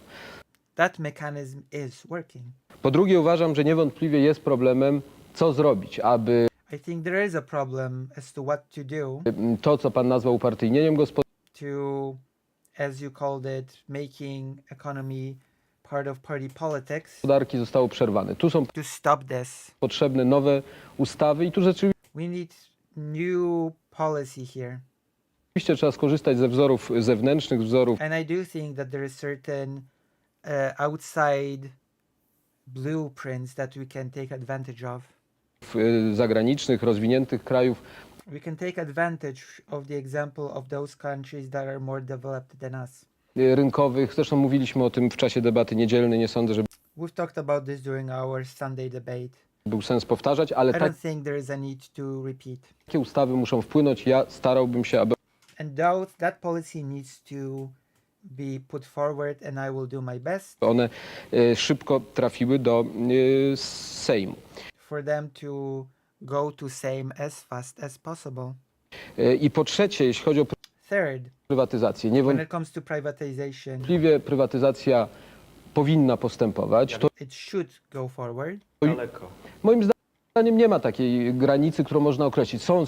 That mechanism is working. Po drugie uważam, że niewątpliwie jest problemem, co zrobić, aby I think there is a problem as to what to do to, co pan nazwał upartyjnieniem to, as you called it, making economy part of party politics, gospodarki zostało przerwane. Tu są to stop this. potrzebne nowe ustawy i tu rzeczywiście We need new policy here. trzeba skorzystać ze wzorów zewnętrznych, wzorów And I do think that there is certain outside blueprints that we can take advantage of. zagranicznych, rozwiniętych krajów, We can take advantage of the example of those countries that are more developed than us. rynkowych. Zresztą mówiliśmy o tym w czasie debaty niedzielnej. Nie sądzę, żeby We've talked about this during our Sunday debate. był sens powtarzać, ale I don't think there is a need to repeat. takie ustawy muszą wpłynąć. Ja starałbym się, aby And that policy needs to be put forward, and I will do my best one szybko trafiły do Sejmu. for them to go to Sejm as fast as possible. I po trzecie, jeśli chodzi o Third, prywatyzację, when niewątpliwie it comes to privatization, prywatyzacja powinna postępować. To it should go forward. moim zdaniem nie ma takiej granicy, którą można określić. Są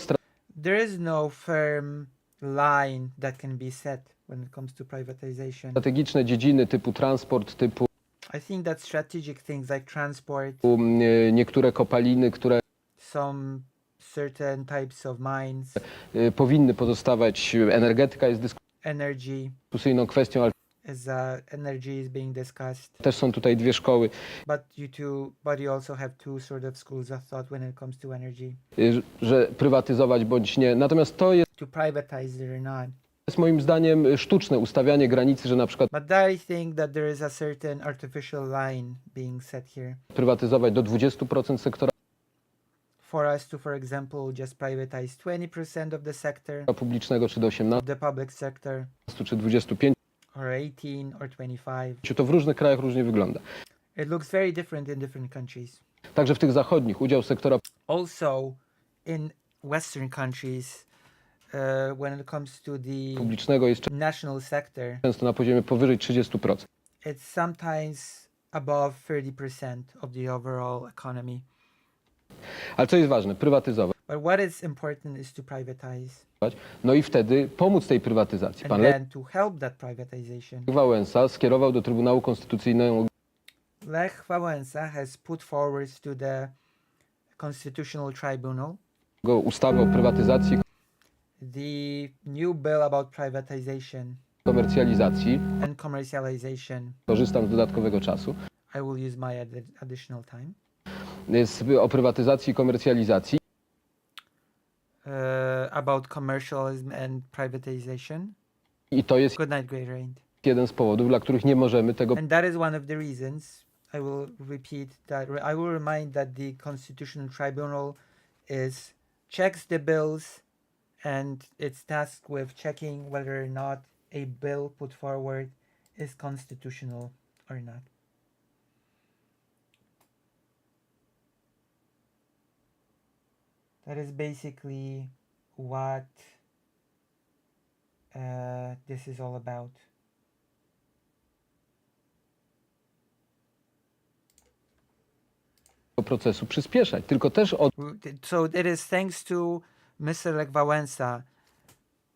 There is no firm line that can be set when it comes to privatization. strategiczne dziedziny typu transport, typu I think that strategic things like transport, niektóre kopaliny, które some certain types of mines, powinny pozostawać. Energetyka jest energy dyskusyjną kwestią, ale energy is being discussed. też są tutaj dwie szkoły, But you also have two sort of schools of thought when it comes to energy. że prywatyzować bądź nie. Natomiast to To privatize it or not. jest moim zdaniem sztuczne ustawianie granicy, że na przykład But I think that there is a certain artificial line being set here prywatyzować do 20% sektora for us to, for example, just privatize 20% of the sector, publicznego, czy do 18, the public sector, czy 25. or 18 or 25. To w różnych krajach różnie wygląda. It looks very different in different countries. Także w tych zachodnich udział sektora Also, in Western countries, when it comes to the publicznego jest national sector, często na poziomie powyżej 30%. it's sometimes above 30% of the overall economy. Ale co jest ważne? Prywatyzować. But what is important is to privatize No i wtedy pomóc tej prywatyzacji. and Pan then to help that privatization. Lech Wałęsa skierował do Trybunału Konstytucyjnego Lech Wałęsa has put forward to the Constitutional Tribunal Ustawy o prywatyzacji, the new bill about privatization komercjalizacji. and commercialization. Korzystam z dodatkowego czasu. I will use my additional time. Jest o prywatyzacji i komercjalizacji. About commercialism and privatization. I to jest Good night, Great Rain. jeden z powodów, dla których nie możemy tego And that is one of the reasons I will repeat that I will remind that the Constitutional Tribunal checks the bills and it's tasked with checking whether or not a bill put forward is constitutional or not. That is basically what this is all about. procesu przyspieszać, tylko też od So it is thanks to Mr. Lech Wałęsa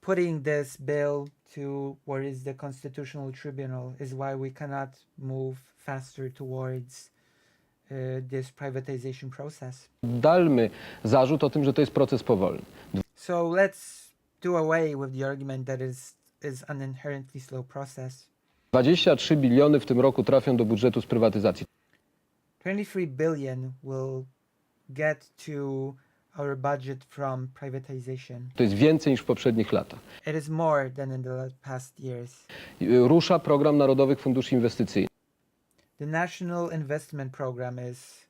putting this bill to where is the Constitutional Tribunal is why we cannot move faster towards this privatization process. dalmy zarzut o tym, że to jest proces powolny. So let's do away with the argument that is an inherently slow process. 23 biliony w tym roku trafią do budżetu z prywatyzacji. 23 billion will get to our budget from privatization. To jest więcej niż w poprzednich latach. It is more than in the past years. Rusza program Narodowych Funduszy Inwestycyjnych. The National Investment Program is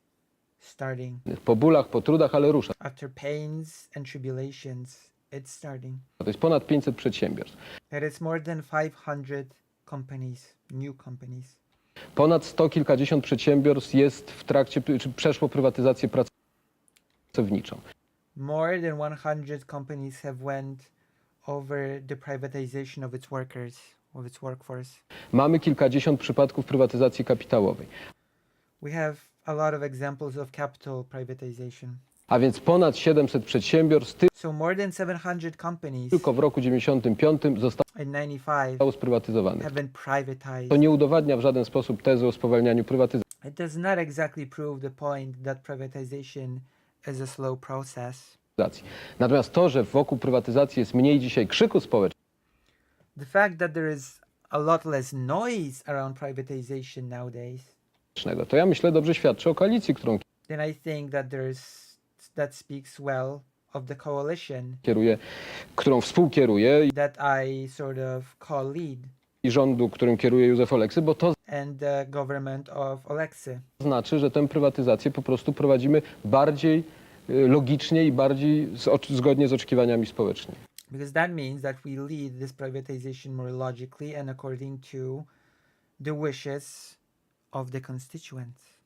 starting. Po bólach, po trudach, ale rusza. After pains and tribulations, it's starting. To jest ponad 500 przedsiębiorstw. There is more than 500 companies, new companies. Ponad 100 kilkadziesiąt przedsiębiorstw jest w trakcie, czy przeszło prywatyzację pracowniczą. More than 100 companies have went over the privatization of its workers, of its workforce. Mamy kilkadziesiąt przypadków prywatyzacji kapitałowej. We have a lot of examples of capital privatization. A więc ponad 700 przedsiębiorstw So more than 700 companies tylko w roku 95 zostało in 95 sprywatyzowanych. have been privatized. To nie udowadnia w żaden sposób tezy o spowalnianiu prywatyzacji. It does not exactly prove the point that privatization is a slow process. Natomiast to, że wokół prywatyzacji jest mniej dzisiaj krzyku społecznego, The fact that there is a lot less noise around privatization nowadays, to ja myślę dobrze świadczy o koalicji, then I think that that speaks well of the coalition którą współkieruję that I sort of call lead i rządu, którym kieruje Józef Oleksy, bo to and the government of Oleksy. znaczy, że tę prywatyzację po prostu prowadzimy bardziej logicznie i bardziej zgodnie z oczekiwaniami społecznymi. Because that means that we lead this privatization more logically and according to the wishes of the constituents.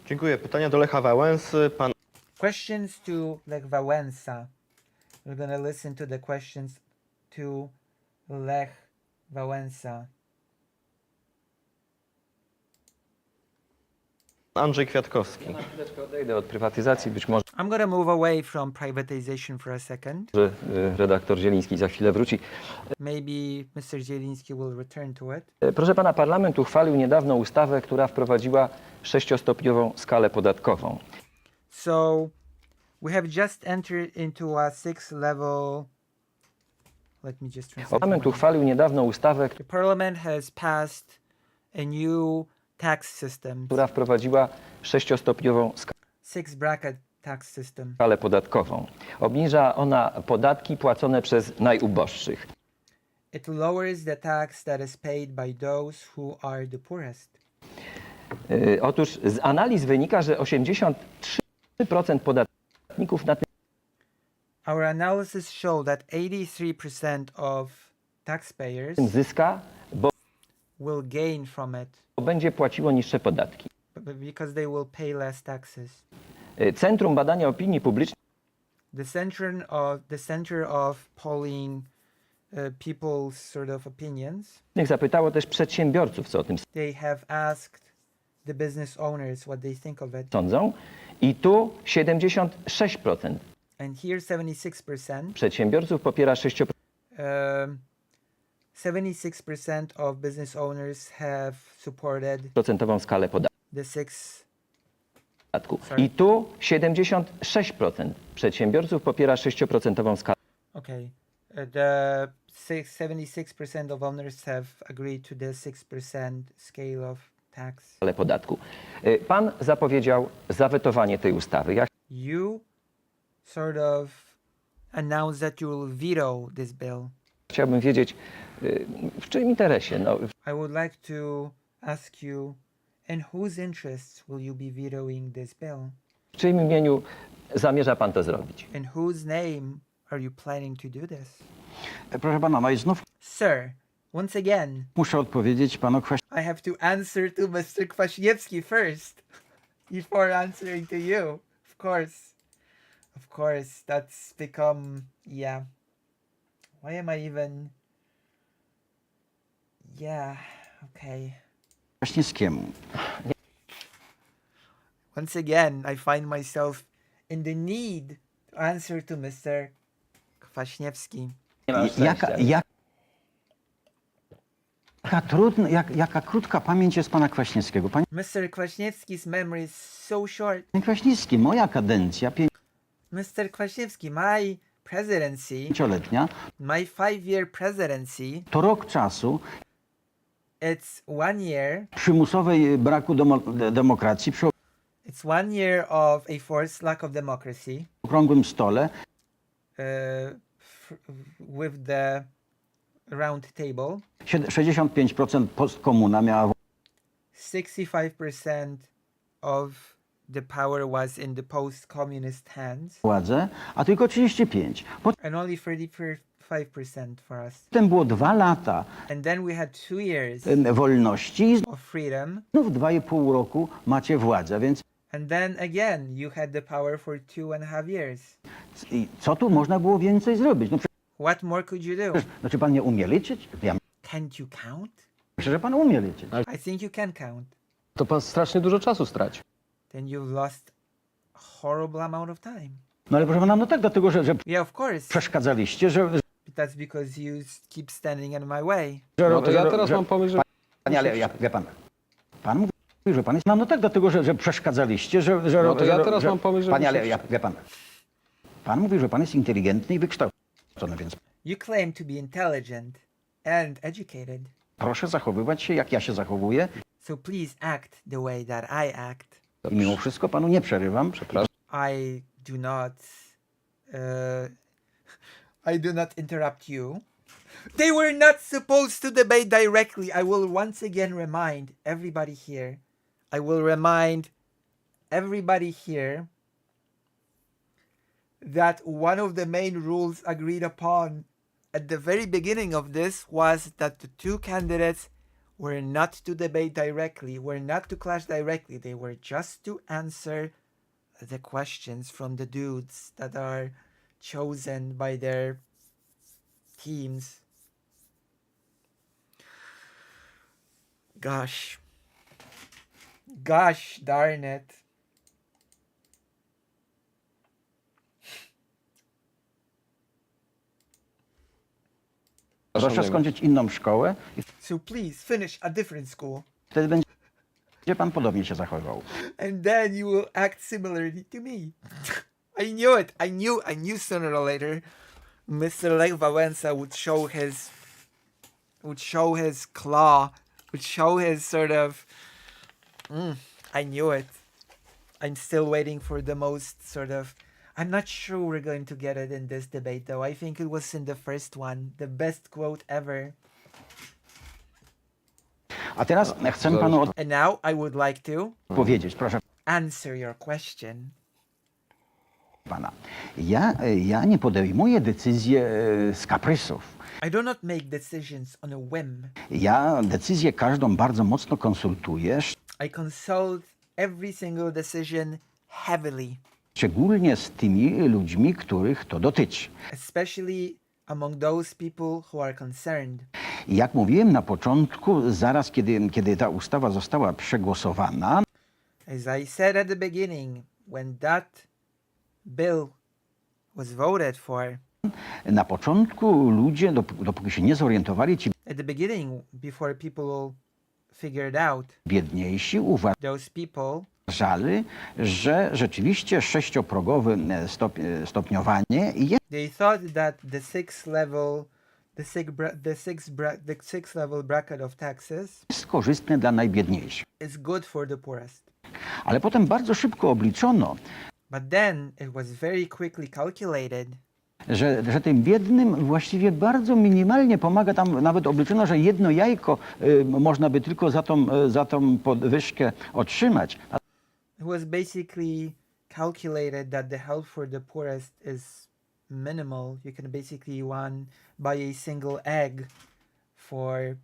Dziękuję. Pytania do Lecha Wałęsy. Pan Questions to Lech Wałęsa. We're going to listen to the questions to Lech Wałęsa. Andrzej Kwiatkowski. Na chwileczkę odejdę od prywatyzacji, być może I'm going to move away from privatization for a second. redaktor Zieliński za chwilę wróci. Maybe Mr. Zieliński will return to it. Proszę pana, parlament uchwalił niedawno ustawę, która wprowadziła 6-stopniową skalę podatkową. So we have just entered into a 6-level. Let me just translate. Parlament uchwalił niedawno ustawę, The parliament has passed a new tax system, która wprowadziła 6-stopniową six bracket tax system. skalę podatkową. Obniża ona podatki płacone przez najuboższych. It lowers the tax that is paid by those who are the poorest. Otóż z analiz wynika, że 83% podatników na tym Our analysis show that 83% of taxpayers zyska, bo will gain from it będzie płaciło niższe podatki. because they will pay less taxes. Centrum Badania Opinii Publicznej The center of polling people's sort of opinions. zapytało też przedsiębiorców, co o tym They have asked the business owners what they think of it. sądzą. I tu 76% And here 76%, przedsiębiorców popiera 76% of business owners have supported 6% skalę podatku. the 6. podatku. Sorry. I tu 76% przedsiębiorców popiera 6% skalę Okay. The 76% of owners have agreed to the 6% scale of tax. podatku. Pan zapowiedział zawetowanie tej ustawy. Ja You sort of announced that you will veto this bill. chciałbym wiedzieć, w czyim interesie? No, I would like to ask you, in whose interests will you be vetoing this bill? w czyim imieniu zamierza pan to zrobić? In whose name are you planning to do this? Proszę pana, no i znów Sir, once again, muszę odpowiedzieć panu I have to answer to Mr. Kwasniewski first before answering to you. Of course. Of course, that's become, yeah. Why am I even... Yeah, okay. Kwaśniewskiemu. Once again, I find myself in the need to answer to Mr. Kwasniewski. Nie mam Jaka, szczęścia. jaka krótka pamięć jest pana Kwaśniewskiego. Panie Mr. Kwasniewski's memory is so short. Kwaśniewski, moja kadencja Mr. Kwasniewski, my presidency, 5-letnia, my 5-year presidency, to rok czasu it's 1 year. przymusowej braku demokracji przy It's 1 year of a forced lack of democracy okrągłym stole, with the round table. 65% postkomuna miała 65% of the power was in the post-communist hands, władzę, a tylko 35%. and only 35% for us. Potem było 2 lata And then we had 2 years wolności i of freedom, znów 2,5 roku macie władzę, więc and then again you had the power for 2.5 years. i co tu można było więcej zrobić? No What more could you do? czy pan nie umie liczyć? Ja Can't you count? myślę, że pan umie liczyć. I think you can count. To pan strasznie dużo czasu stracił. Then you've lost a horrible amount of time. No ale proszę pana, no tak, dlatego, że Yeah, of course. przeszkadzaliście, że That's because you keep standing in my way. No to ja teraz mam pomysł, że... Panie, ale wie pan, pan mówi, że pan jest... No tak, dlatego, że przeszkadzaliście, że... No to ja teraz mam pomysł, że... Panie, ale wie pan, pan mówi, że pan jest inteligentny i wykształcony, więc You claim to be intelligent and educated, proszę zachowywać się, jak ja się zachowuję so please act the way that I act. i mimo wszystko panu nie przerywam. I do not I do not interrupt you. They were not supposed to debate directly. I will once again remind everybody here. I will remind everybody here that one of the main rules agreed upon at the very beginning of this was that the two candidates were not to debate directly, were not to clash directly. They were just to answer the questions from the dudes that are chosen by their teams. Gosh darn it. Proszę skończyć inną szkołę i So please finish a different school, wtedy będzie pan podobnie się zachowywał. and then you will act similarly to me. I knew it. I knew sooner or later Mr. Lech Wałęsa would show his claw, would show his sort of I knew it. I'm still waiting for the most sort of... I'm not sure we're going to get it in this debate, though. I think it was in the first one. The best quote ever. A teraz chcę panu And now I would like to odpowiedzieć, proszę answer your question. pana. Ja nie podejmuję decyzji z kaprysów. I do not make decisions on a whim. Ja decyzję każdą bardzo mocno konsultuję, I consult every single decision heavily, szczególnie z tymi ludźmi, których to dotyczy. especially among those people who are concerned. I jak mówiłem na początku, zaraz kiedy ta ustawa została przegłosowana, As I said at the beginning, when that bill was voted for, na początku ludzie, dopóki się nie zorientowali, ci at the beginning, before people figured out. Biedniejsi Those people uważali, że rzeczywiście sześcioprogowe stopniowanie jest they thought that the sixth level bracket of taxes korzystne dla najbiedniejszych. is good for the poorest. Ale potem bardzo szybko obliczono, But then it was very quickly calculated że tym biednym właściwie bardzo minimalnie pomaga. Tam nawet obliczono, że jedno jajko można by tylko za tą podwyżkę otrzymać. it was basically calculated that the help for the poorest is minimal. You can basically buy a single egg for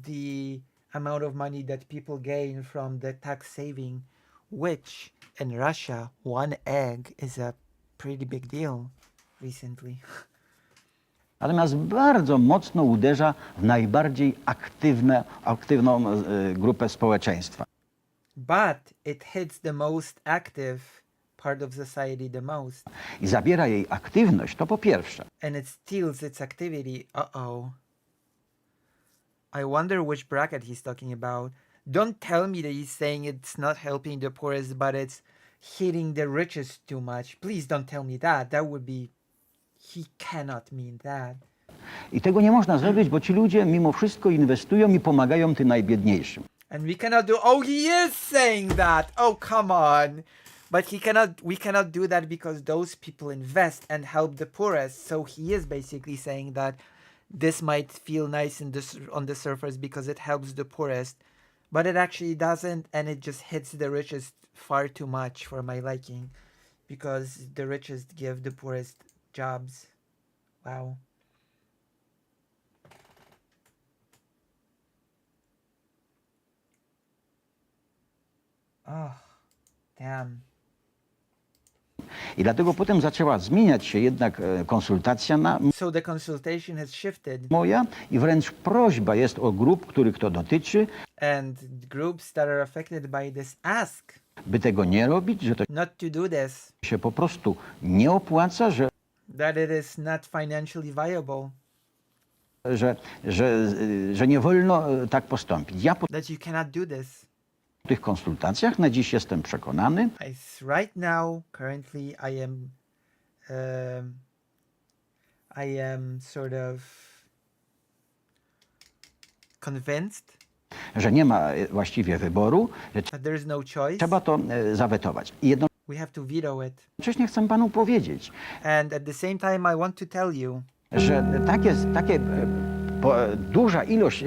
the amount of money that people gain from the tax saving, which in Russia, one egg is a pretty big deal recently. Natomiast bardzo mocno uderza w najbardziej aktywną grupę społeczeństwa. But it hits the most active part of society the most. I zabiera jej aktywność, to po pierwsze. And it steals its activity. Uh-oh. I wonder which bracket he's talking about. Don't tell me that he's saying it's not helping the poorest, but it's hitting the richest too much. Please don't tell me that. That would be... He cannot mean that. I tego nie można zrobić, bo ci ludzie mimo wszystko inwestują i pomagają tym najbiedniejszym. And we cannot do... Oh, he is saying that! Oh, come on! But we cannot do that because those people invest and help the poorest. So he is basically saying that this might feel nice on the surface because it helps the poorest, but it actually doesn't, and it just hits the richest far too much for my liking, because the richest give the poorest jobs. Wow. Oh, damn. I dlatego potem zaczęła zmieniać się jednak konsultacja So the consultation has shifted, moja i wręcz prośba jest o grup, których to dotyczy, and groups that are affected by this ask by tego nie robić, że to not to do this, się po prostu nie opłaca, that it is not financially viable, że nie wolno tak postąpić. Ja po that you cannot do this. tych konsultacjach na dziś jestem przekonany, Right now, currently, I am sort of convinced że nie ma właściwie wyboru, że that there is no choice. trzeba to zawetować. I We have to veto it. jednocześnie chcę panu powiedzieć, And at the same time, I want to tell you że duża ilość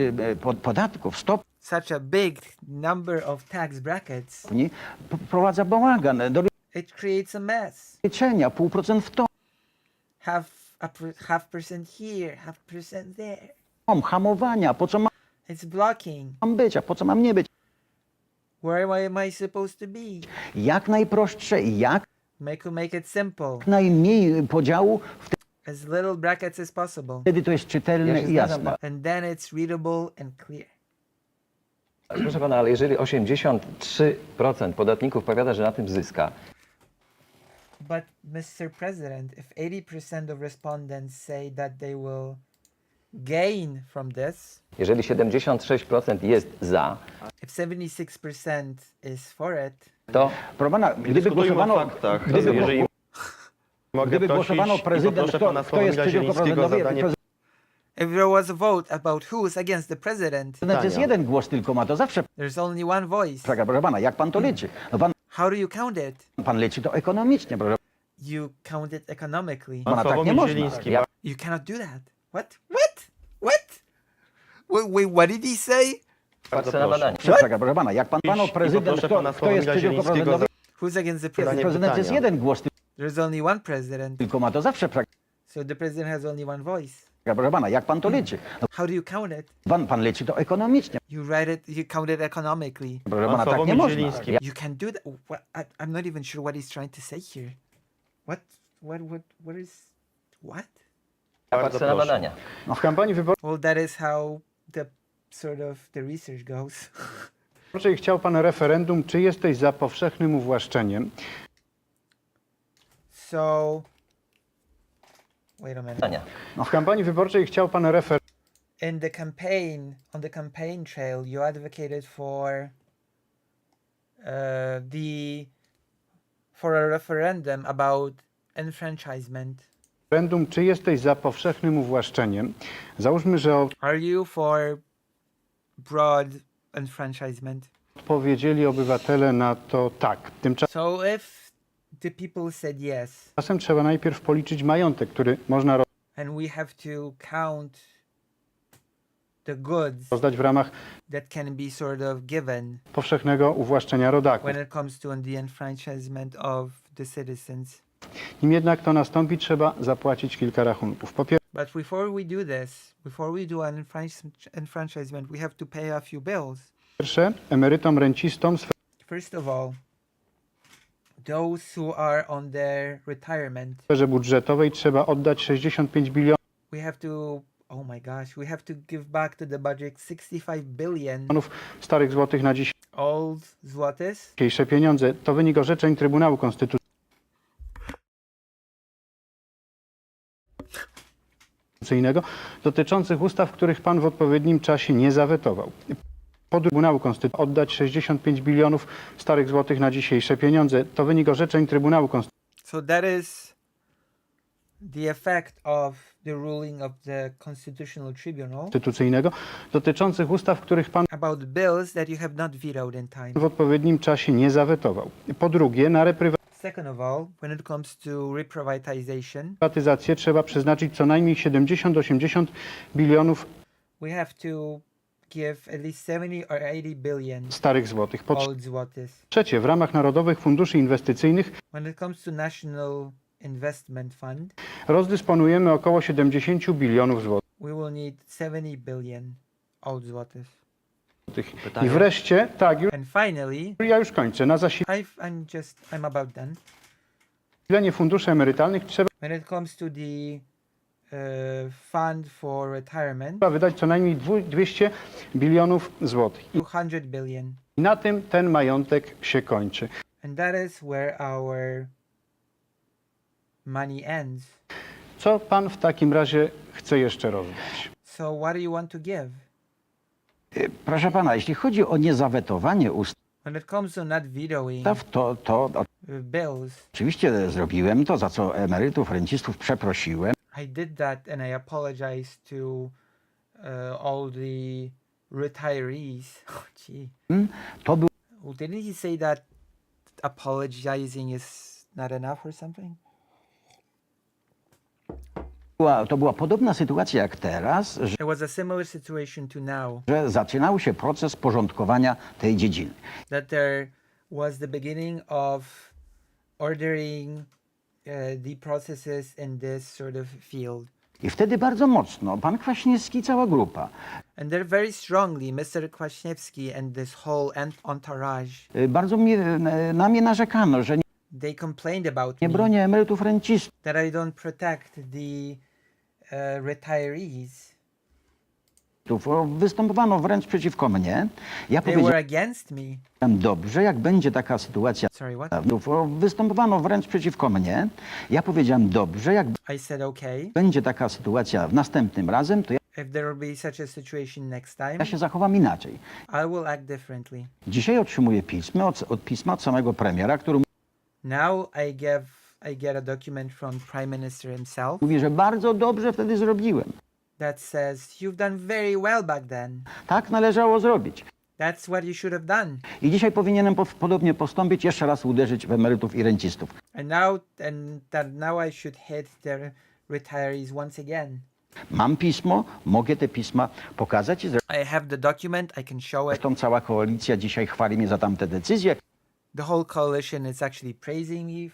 podatków, stopni such a big number of tax brackets, wprowadza bałagan do it creates a mess. liczenia, 0,5% w to, Half percent here, 0.5% there. hamowania, po co It's blocking. mam być, a po co mam nie być. Where am I supposed to be? Jak najprostsze i jak Make it simple. najmniej podziału, As little brackets as possible. wtedy to jest czytelne i jasne. And then it's readable and clear. Proszę pana, ale jeżeli 83% podatników powiada, że na tym zyska, But Mr. President, if 80% of respondents say that they will gain from this, jeżeli 76% jest za, if 76% is for it, to Proszę pana, gdyby Dyskutujmy o głosowano, faktach. gdyby, Jeżeli mogę gdyby prosić, głosowano i prezydent, poproszę pana kto jest Sławomira przeciwko Zielińskiego o prezydentowi, zadanie if there was a vote about who's against the president, prezydent jest jeden głos tylko ma, to zawsze there's only one voice. proszę pana, jak pan to liczy? No How do you count it? pan liczy to ekonomicznie, proszę You count it economically. pana, tak nie Sławomir można. Zieliński. You cannot do that. What? Wait, what did he say? patrzę na badania. Proszę pana, jak pan I prezydent, poproszę pana kto jest Sławomira przeciwko Zielińskiego prezydentowi? Who's against the Jest president? prezydent jest pytania. jeden głos There's only one president. tylko ma, to zawsze So the president has only one voice. proszę pana, jak pan to liczy? No, How do you count it? pan liczy to ekonomicznie, You write it, you count it economically. proszę Pan pana, tak nie Sławomir można. Zieliński. You can do that. I'm not even sure what he's trying to say here. What is... Patrzę na badania. W kampanii Well, that is how the research goes. wyborczej chciał pan referendum, czy jesteś za powszechnym uwłaszczeniem? So, wait a minute. Badania. W kampanii wyborczej chciał pan referendum. in the campaign, on the campaign trail, you advocated for for a referendum about enfranchisement. Referendum, czy jesteś za powszechnym uwłaszczeniem? Załóżmy, że Are you for broad enfranchisement? odpowiedzieli obywatele na to tak. Tymczasem So if the people said yes, trzeba najpierw policzyć majątek, który można and we have to count the goods rozdać w ramach that can be sort of given powszechnego uwłaszczenia rodaków. when it comes to the enfranchisement of the citizens. Nim jednak to nastąpi, trzeba zapłacić kilka rachunków. Po But before we do this, before we do an enfranchisement, we have to pay a few bills. pierwsze, emerytom, rencistom w First of all, those who are on their retirement, sferze budżetowej trzeba oddać 65 bilionów we have to, oh my gosh, we have to give back to the budget 65 billion starych złotych na old złotys. dzisiejsze pieniądze. To wynik orzeczeń Trybunału Konstytucyjnego dotyczących ustaw, których pan w odpowiednim czasie nie zawetował. Po Trybunału Konstytucyjnego oddać 65 bilionów starych złotych na dzisiejsze pieniądze. To wynik orzeczeń Trybunału So that is the effect of the ruling of the Constitutional Tribunal Konstytucyjnego dotyczących ustaw, których pan about bills that you have not vetoed in time. w odpowiednim czasie nie zawetował. Po drugie, na Second of all, when it comes to reprivatization, reprywatyzację trzeba przeznaczyć co najmniej 70-80 bilionów we have to give at least 70 or 80 billion starych złotych. Po old złotys. trzecie, w ramach Narodowych Funduszy Inwestycyjnych When it comes to National Investment Fund, rozdysponujemy około 70 bilionów złotych. we will need 70 billion old złotys. I wreszcie, tak, And finally, ja już kończę, na I'm about done. zasilenie funduszy emerytalnych trzeba When it comes to the fund for retirement, wydać co najmniej 200 bilionów złotych. I 200 billion. na tym ten majątek się kończy. And that is where our money ends. Co pan w takim razie chce jeszcze rozdać? So what do you want to give? Proszę pana, jeśli chodzi o niezawetowanie When it comes to not vetoing ustaw, to bills, oczywiście zrobiłem to, za co emerytów, rencistów przeprosiłem. I did that and I apologize to all the retirees. Oh, gee. To był Well, didn't he say that apologizing is not enough or something? to była podobna sytuacja jak teraz, It was a similar situation to now, że zaczynał się proces porządkowania tej dziedziny. that there was the beginning of ordering the processes in this sort of field. I wtedy bardzo mocno pan Kwaśniewski, cała grupa, And they're very strongly, Mr. Kwasniewski and this whole entourage, bardzo na mnie narzekano, że they complained about nie me, bronię emerytów, rencistów. that I don't protect the retirees. Występowano wręcz przeciwko mnie. Ja They were powiedziałem against me. dobrze, jak będzie taka sytuacja. Sorry, what? Występowano wręcz przeciwko mnie. Ja powiedziałem dobrze, jak I said, okay, będzie taka sytuacja w następnym razem, to if there will be such a situation next time, ja się zachowam inaczej. I will act differently. Dzisiaj otrzymuję pisma od samego premiera, który Now I get a document from Prime Minister himself mówi, że bardzo dobrze wtedy zrobiłem. that says, you've done very well back then. Tak należało zrobić. That's what you should have done. I dzisiaj powinienem podobnie postąpić, jeszcze raz uderzyć w emerytów i rencistów. And now I should hit the retirees once again. Mam pismo, mogę te pisma pokazać i I have the document, I can show it. zresztą cała koalicja dzisiaj chwali mnie za tamte decyzje. The whole coalition is actually praising me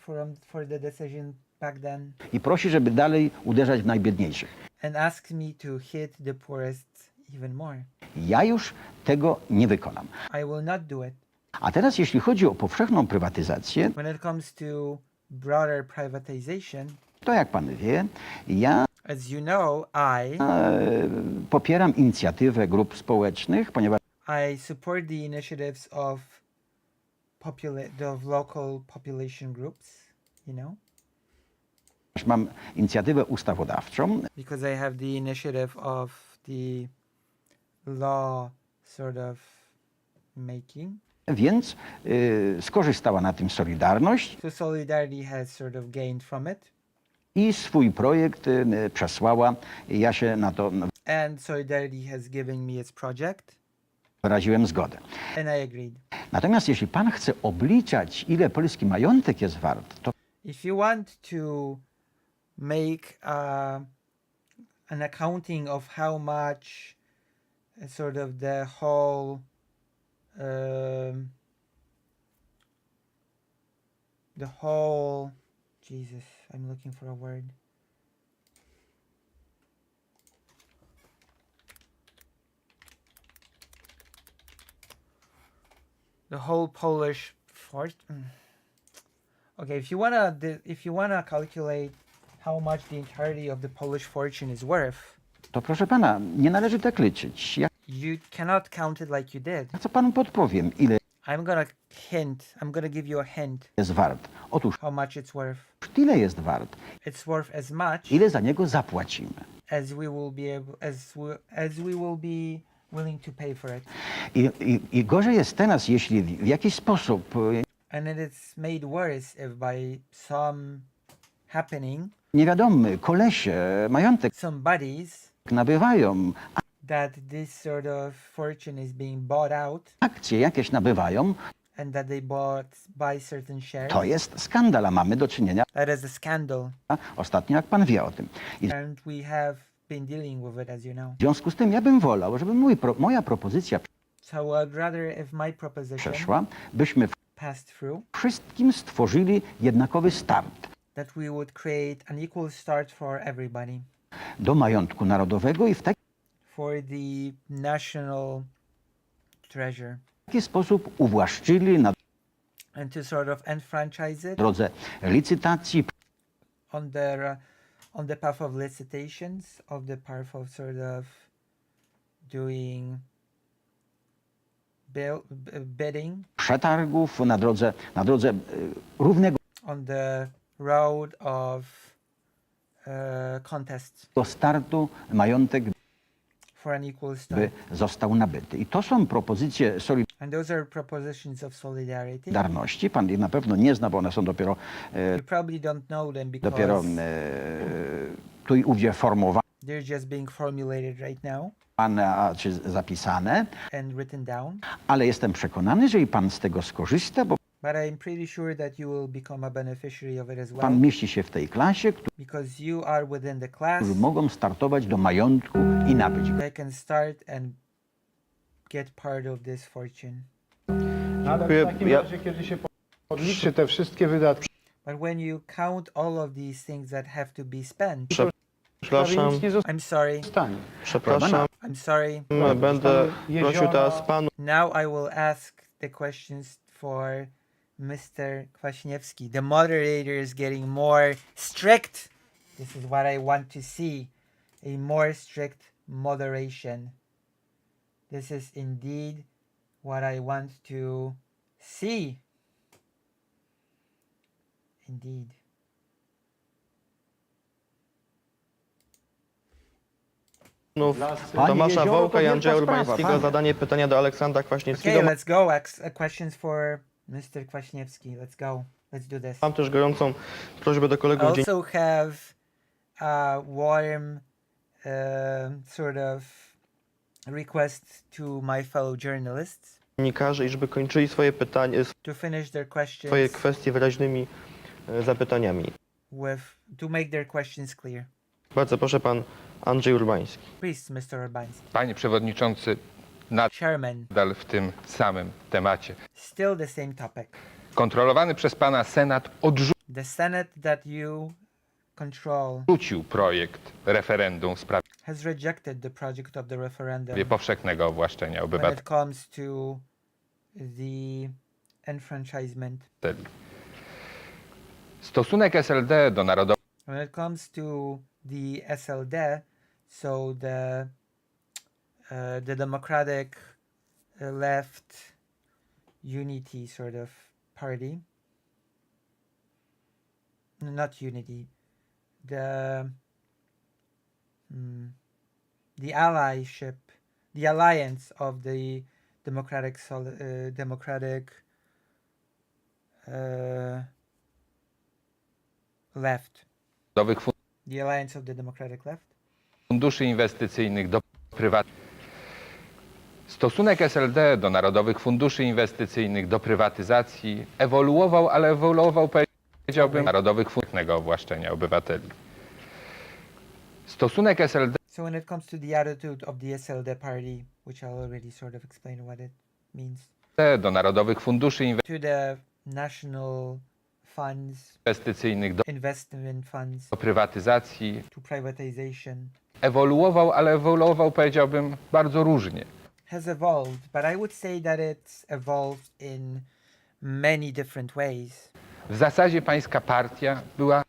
for the decision back then I prosi, żeby dalej uderzać w najbiedniejszych. and asked me to hit the poorest even more. Ja już tego nie wykonam. I will not do it. A teraz jeśli chodzi o powszechną prywatyzację, When it comes to broader privatization, to jak pan wie, ja as you know, popieram inicjatywę grup społecznych, ponieważ I support the initiatives of local population groups, you know, mam inicjatywę ustawodawczą, because I have the initiative of the law sort of making. Więc skorzystała na tym Solidarność So Solidarity has sort of gained from it, i swój projekt przesłała. Ja się na to and Solidarity has given me its project, wyraziłem zgodę. and I agreed. Natomiast jeśli pan chce obliczać, ile polski majątek jest wart, to If you want to make an accounting of how much sort of the whole Jesus, I'm looking for a word. The whole Polish fortune. Okay, if you wanna calculate how much the entirety of the Polish fortune is worth, to proszę pana, nie należy tak liczyć. Ja you cannot count it like you did. co panu podpowiem, ile I'm gonna give you a hint jest wart. Otóż how much it's worth. tyle jest wart, It's worth as much ile za niego zapłacimy. as we will be as we will be willing to pay for it. I gorzej jest teraz, jeśli w jakiś sposób And it is made worse if by some happening niewiadomy kolesie majątek some buddies nabywają, that this sort of fortune is being bought out akcje jakieś nabywają, and that they buy certain shares. to jest skandal, a mamy do czynienia That is a scandal, ostatnio, jak pan wie o tym. I and we have been dealing with it, as you know. w związku z tym ja bym wolał, żeby moja propozycja So I'd rather if my proposition przeszła, byśmy passed through, wszystkim stworzyli jednakowy start that we would create an equal start for everybody, do majątku narodowego i w for the national treasure, taki sposób uwłaszczyli na and to sort of enfranchise it drodze licytacji, on the path of licitations, of the path of sort of doing bidding, przetargów, na drodze równego on the road of contests startu majątek for an equal start. by został nabyty. I to są propozycje And those are propositions of solidarity. Solidarności. Pan ich na pewno nie zna, bo one są dopiero, You probably don't know them dopiero because tu i ówdzie formowane they're just being formulated right now czy zapisane, and written down. ale jestem przekonany, że i pan z tego skorzysta, bo But I'm pretty sure that you will become a beneficiary of it as well, pan mieści się w tej klasie, because you are within the class którzy mogą startować do majątku i nabyć go. that can start and get part of this fortune. Ale w takim Ja- razie, kiedy się podliczy te wszystkie wydatki, But when you count all of these things that have to be spent, Przepraszam, nic nie I'm sorry, zostanie. przepraszam. I'm sorry. Będę prosił teraz panów. Now I will ask the questions for Mr. Kwaśniewski. The moderator is getting more strict. This is what I want to see. A more strict moderation. This is indeed what I want to see. Indeed. Tomasza Jezioro Wołka to i wielka Andrzeja sprawa, Urbańskiego panie. zadanie pytania do Aleksandra Kwaśniewskiego. Okay, let's go. Questions for Mr. Kwaśniewski. Let's go. Let's do this. Mam też gorącą prośbę do I kolegów also have a warm sort of request to my fellow journalists dziennikarzy, i żeby kończyli swoje pytania, to finish their questions swoje kwestie wyraźnymi zapytaniami. to make their questions clear. Bardzo proszę, pan Andrzej Urbański. Please, Mr. Urbański. Panie przewodniczący, Chairman, nadal w tym samym temacie. still the same topic. Kontrolowany przez pana Senat The Senate that you control odrzucił projekt referendum w sprawie has rejected the project of the referendum powszechnego uwłaszczenia when obywateli. it comes to the enfranchisement. Stosunek SLD do narodowego When it comes to the SLD, so the Democratic Left Unity sort of party, not unity, the allyship, the alliance of the left, Narodowych the alliance of the democratic left. funduszy inwestycyjnych do Stosunek SLD do narodowych funduszy inwestycyjnych, do prywatyzacji ewoluował, ale ewoluował, powiedziałbym, narodowych fundów owłaszczenia obywateli. Stosunek SLD So when it comes to the attitude of the SLD party, which I'll already sort of explain what it means, do narodowych funduszy to the national funds, inwestycyjnych, do investment funds, prywatyzacji to privatization, ewoluował, ale ewoluował, powiedziałbym, bardzo różnie. has evolved, but I would say that it's evolved in many different ways. W zasadzie pańska partia była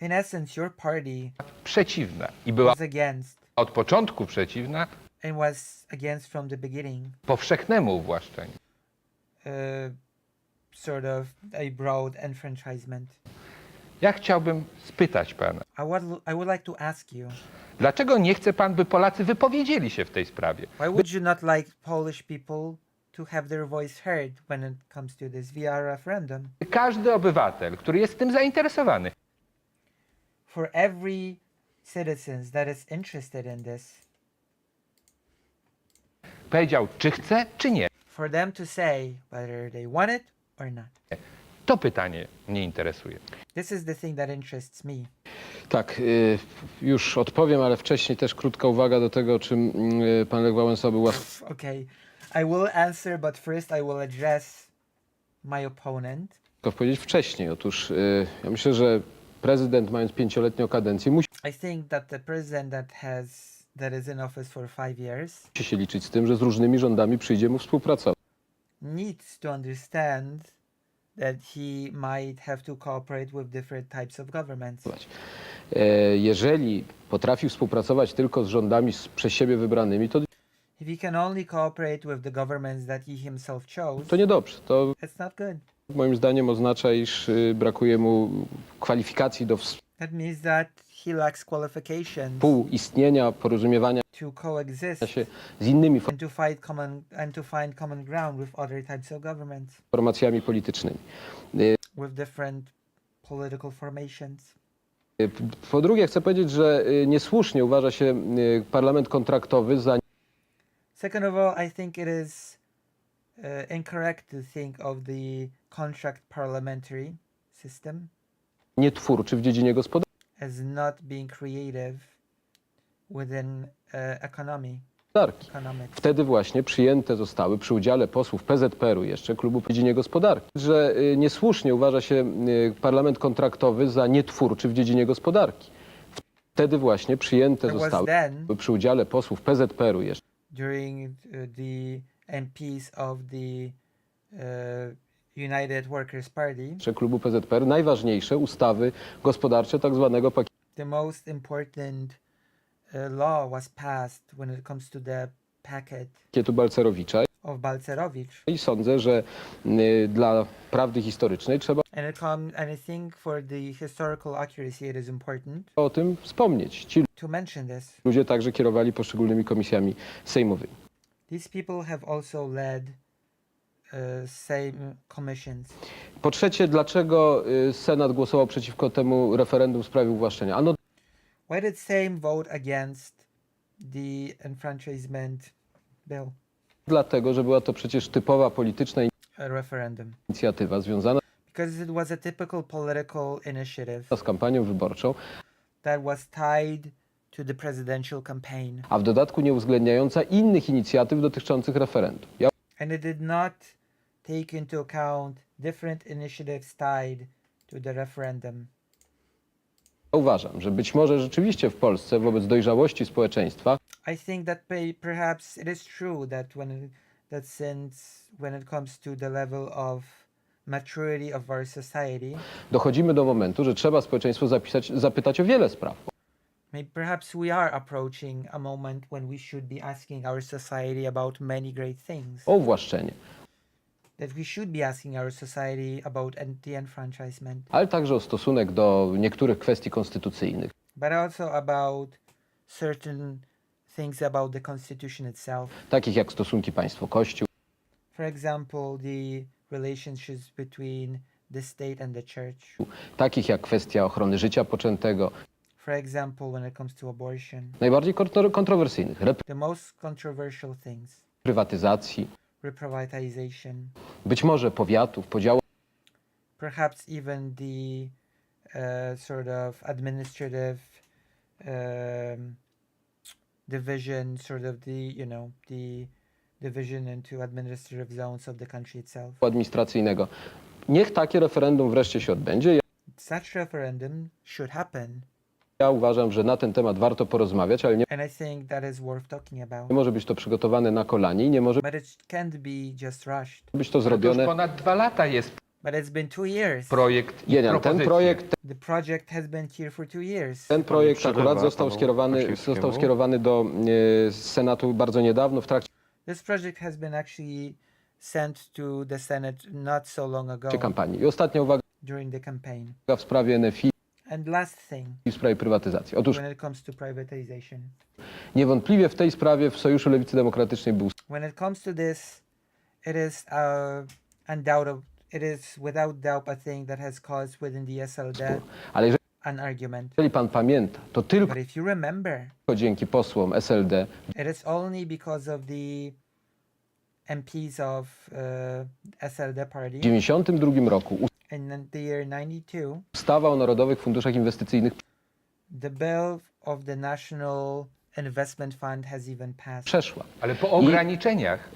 In essence, your party przeciwna i była was against od początku przeciwna and was against from the beginning, powszechnemu uwłaszczeniu. Sort of a broad enfranchisement. Ja chciałbym spytać pana, I would like to ask you, dlaczego nie chce pan, by Polacy wypowiedzieli się w tej sprawie? why would you not like Polish people to have their voice heard when it comes to this via referendum? Każdy obywatel, który jest tym zainteresowany, For every citizen that is interested in this, powiedział, czy chce, czy nie. for them to say whether they want it or not. To pytanie mnie interesuje. This is the thing that interests me. Tak, już odpowiem, ale wcześniej też krótka uwaga do tego, o czym pan Lech Wałęsa był łaskaw Okay, I will answer, but first I will address my opponent. powiedzieć wcześniej. Otóż ja myślę, że prezydent, mając 5-letnią kadencję, musi I think that the president that is in office for 5 years się liczyć z tym, że z różnymi rządami przyjdzie mu współpracować. needs to understand that he might have to cooperate with different types of governments. Jeżeli potrafi współpracować tylko z rządami przez siebie wybranymi, to If he can only cooperate with the governments that he himself chose, to niedobrze. To it's not good. moim zdaniem oznacza, iż brakuje mu kwalifikacji do That means that he lacks qualifications współistnienia, porozumiewania to coexist się z innymi and to find common ground with other types of governments, formacjami politycznymi. with different political formations. Po drugie, chcę powiedzieć, że niesłusznie uważa się parlament kontraktowy za Second of all, I think it is incorrect to think of the contract parliamentary system nietwórczy w dziedzinie gospodarki. as not being creative within economics. Wtedy właśnie przyjęte zostały przy udziale posłów PZPR-u jeszcze klubu w dziedzinie gospodarki, że niesłusznie uważa się parlament kontraktowy za nietwórczy w dziedzinie gospodarki. Wtedy właśnie przyjęte There was zostały then, przy udziale posłów PZPR-u jeszcze during the MPs of the United Workers Party, klubu PZPR najważniejsze ustawy gospodarcze tak zwanego the most important law was passed when it comes to the packet pakietu Balcerowicza of Balcerowicz. i sądzę, że dla prawdy historycznej trzeba And I think for the historical accuracy it is important o tym wspomnieć. Ci to mention this. ludzie także kierowali poszczególnymi komisjami sejmowymi. These people have also led same commissions. Po trzecie, dlaczego Senat głosował przeciwko temu referendum w sprawie uwłaszczenia? Ano Why did Sejm vote against the enfranchisement bill, dlatego, że była to przecież typowa polityczna referendum? inicjatywa związana Because it was a typical political initiative z kampanią wyborczą, that was tied to the presidential campaign. a w dodatku nie uwzględniająca innych inicjatyw dotyczących referendum. Ja And it did not take into account different initiatives tied to the referendum. uważam, że być może rzeczywiście w Polsce wobec dojrzałości społeczeństwa I think that perhaps it is true that when it comes to the level of maturity of our society, dochodzimy do momentu, że trzeba społeczeństwo zapytać o wiele spraw. perhaps we are approaching a moment when we should be asking our society about many great things. O uwłaszczenie, That we should be asking our society about the enfranchisement, ale także o stosunek do niektórych kwestii konstytucyjnych. but also about certain things about the constitution itself. takich jak stosunki państwo-kościół, For example, the relationships between the state and the church. takich jak kwestia ochrony życia poczętego, For example, when it comes to abortion. najbardziej kontrowersyjnych, The most controversial things. reprywatyzacji, Reprivatization. być może powiatów, podziału Perhaps even the sort of administrative division, sort of the division into administrative zones of the country itself. administracyjnego. Niech takie referendum wreszcie się odbędzie. Such referendum should happen, Ja uważam, że na ten temat warto porozmawiać, ale nie and I think that is worth talking about. może być to przygotowane na kolanie i nie może But it can't be just rushed. być to Już zrobione. ponad 2 lata jest But it's been 2 years. projekt i Jeden, ten propozycje. projekt, The project has been here for 2 years. ten projekt Przerywa akurat został panu skierowany, Kaczyńskiemu. do Senatu bardzo niedawno w trakcie This project has been actually sent to the Senate not so long ago kampanii. I ostatnia uwaga during the campaign. w sprawie NFI And last thing, i w sprawie prywatyzacji. Otóż when it comes to privatization. niewątpliwie w tej sprawie w Sojuszu Lewicy Demokratycznej był When it comes to this, it is without doubt a thing that has caused within the SLD ale an argument. jeżeli pan pamięta, to tylko But if you remember, dzięki posłom SLD it is only because of the MPs of SLD w party 1992 roku in the year 92, ustawa o Narodowych Funduszach Inwestycyjnych the bill of the National Investment Fund has even passed. przeszła. Ale po ograniczeniach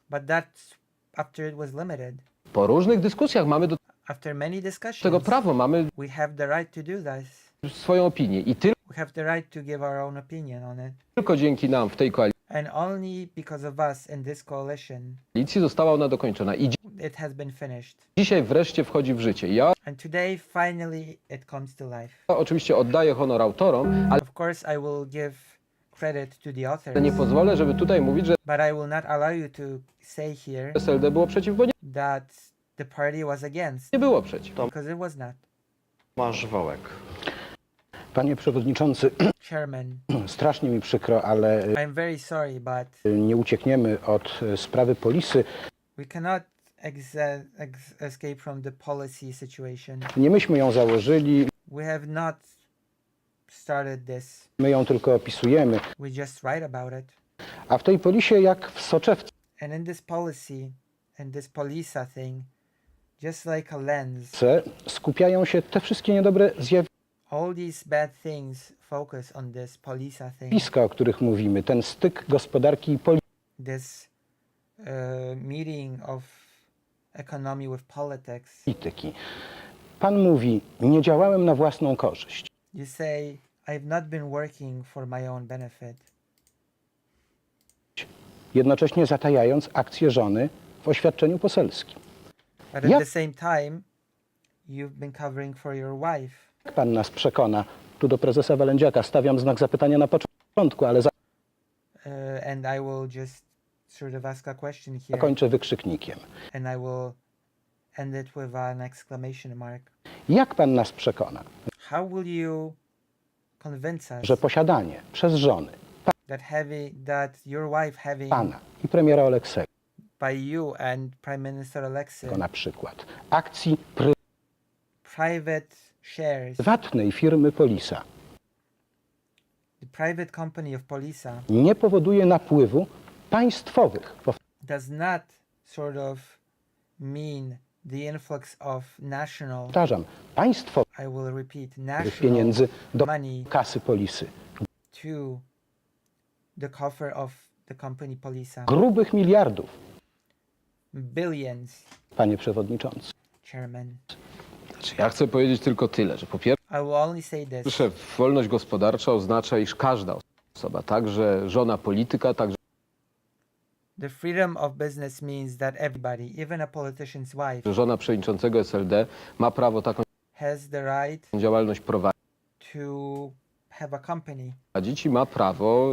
But that's after it was limited. Po różnych dyskusjach mamy do After many tego discussions, prawo, mamy we have the right to do this. swoją opinię i We have the right to give our own opinion on it. tylko dzięki nam w tej And only because of us in this coalition, koalicji została ona dokończona i it has been finished. dzisiaj wreszcie wchodzi w życie. Ja And today, finally, it comes to life. oczywiście oddaję honor autorom, ale Of course, I will give credit to the authors, nie pozwolę, żeby tutaj mówić, że but I will not allow you to say here SLD było przeciw, bo that the party was against, nie było przeciw. because it was not. Tomasz Wołek. Panie Przewodniczący, Chairman, strasznie mi przykro, ale I'm very sorry, but nie uciekniemy od sprawy Polisy. we cannot escape from the policy situation. Nie myśmy ją założyli, We have not started this. my ją tylko opisujemy. We just write about it. A w tej Polisie, jak w soczewce, And in this policy, and this Polisa thing, just like a lens, skupiają się te wszystkie niedobre all these bad things focus on this Polisa thing, zjawiska, o których mówimy. Ten styk gospodarki i this meeting of economy with politics. polityki. Pan mówi, nie działałem na własną korzyść. You say, I've not been working for my own benefit, Jednocześnie zatajając akcję żony w oświadczeniu poselskim. but Yeah. at the same time, you've been covering for your wife. Jak pan nas przekona? Tu do prezesa Walędziaka stawiam znak zapytania na początku, ale And I will just sort of ask a question here, zakończę wykrzyknikiem. and I will end it with an exclamation mark. Jak pan nas przekona, How will you convince us że posiadanie przez żony that your wife having pana i premiera Oleksego by you and Prime Minister Alexei na przykład akcji private shares, prywatnej firmy Polisa the private company of Polisa nie powoduje napływu państwowych, does not sort of mean the influx of national, powtarzam, państwowych I will repeat, national pieniędzy do money kasy Polisy. to the coffer of the company Polisa. Grubych miliardów, Billions, panie przewodniczący. Chairman. Ja chcę powiedzieć tylko tyle, że po I will only say this. pierwsze wolność gospodarcza oznacza, iż każda osoba, także żona polityka, także The freedom of business means that everybody, even a politician's wife, żona przewodniczącego SLD ma prawo taką has the right działalność to have a company prowadzić i ma prawo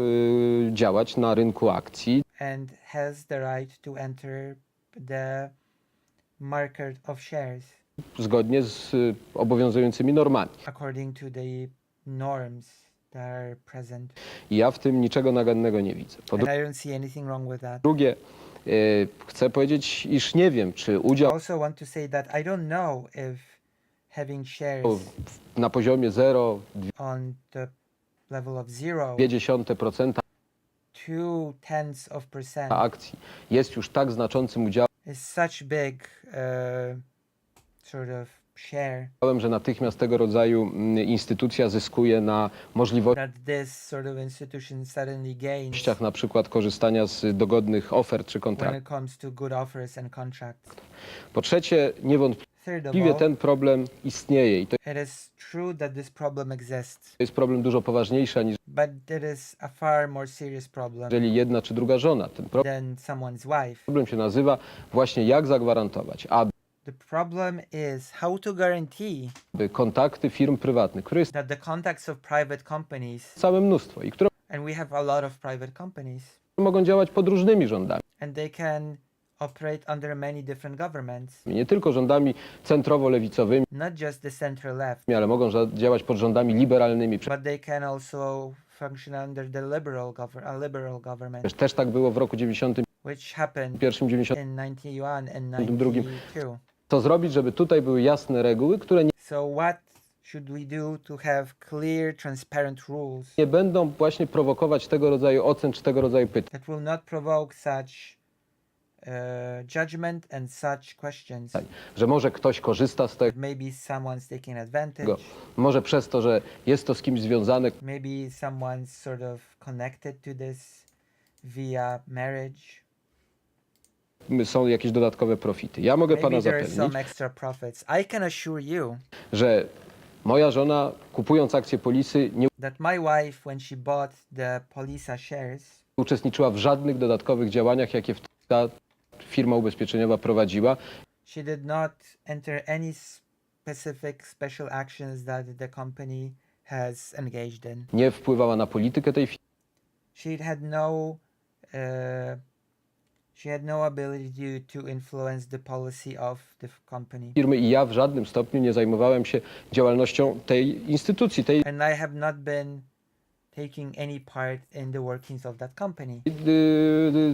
działać na rynku akcji. and has the right to enter the market of shares Zgodnie z obowiązującymi normami. according to the norms that are present. I ja w tym niczego nagannego nie widzę. Po And I don't see anything wrong with that. drugie, chcę powiedzieć, iż nie wiem, czy I udział also want to say that I don't know if having shares na poziomie 0,2% on the level of 0, 0.2% akcji jest już tak znaczącym udziałem, is such big sort of share że natychmiast tego rodzaju instytucja zyskuje na możliwościach that this sort of institution suddenly gains na przykład korzystania z dogodnych ofert czy when kontraktów. it comes to good offers and contracts. Po trzecie, Third of niewątpliwie all, ten problem istnieje i to it is true that this problem exists, jest problem dużo poważniejszy niż but it is a far more serious problem jeżeli jedna czy druga żona. Ten than someone's wife. problem się nazywa właśnie jak zagwarantować, aby The problem is how to guarantee kontakty firm prywatnych, które jest that the contacts of private companies, całe mnóstwo i które and we have a lot of private companies, mogą działać pod różnymi rządami. and they can operate under many different governments, Nie tylko rządami centrowo-lewicowymi, not just the center left, ale mogą działać pod rządami liberalnymi. but they can also function under the liberal government, Też tak było w roku 91, which happened 90. in 91 and drugim. 92. Co zrobić, żeby tutaj były jasne reguły, które So what should we do to have clear, transparent rules nie będą właśnie prowokować tego rodzaju ocen czy tego rodzaju pytań. that will not provoke such judgment and such questions? Że może ktoś korzysta z tego, Maybe someone's taking advantage. może przez to, że jest to z kimś związane, Maybe someone's sort of connected to this via marriage. są jakieś dodatkowe profity. Ja mogę pana Maybe there are zapewnić, some extra profits. I can assure you że moja żona, kupując akcje Polisy, nie that my wife, when she bought the Polisa shares, uczestniczyła w żadnych dodatkowych działaniach, jakie ta firma ubezpieczeniowa prowadziła. she did not enter any specific special actions that the company has engaged in. Nie wpływała na politykę tej She had no ability to influence the policy of the company. firmy i ja w żadnym stopniu nie zajmowałem się działalnością tej instytucji, And I have not been taking any part in the workings of that company,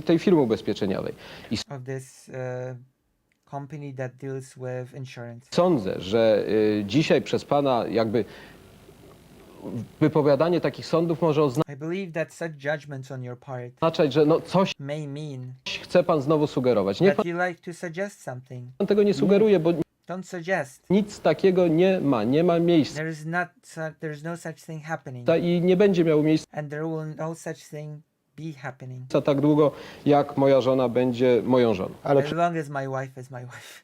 tej firmy ubezpieczeniowej. I of this company that deals with insurance. sądzę, że dzisiaj przez pana jakby wypowiadanie takich sądów może I believe that such judgments on your part oznaczać, że no coś may mean chce pan znowu sugerować. Niech that you like to suggest something. pan tego nie sugeruje, bo Don't suggest. nic takiego nie ma miejsca There's no such thing happening, i nie będzie miało miejsca and there will no such thing be happening tak długo, jak moja żona będzie moją żoną. Ale as long as my wife is my wife.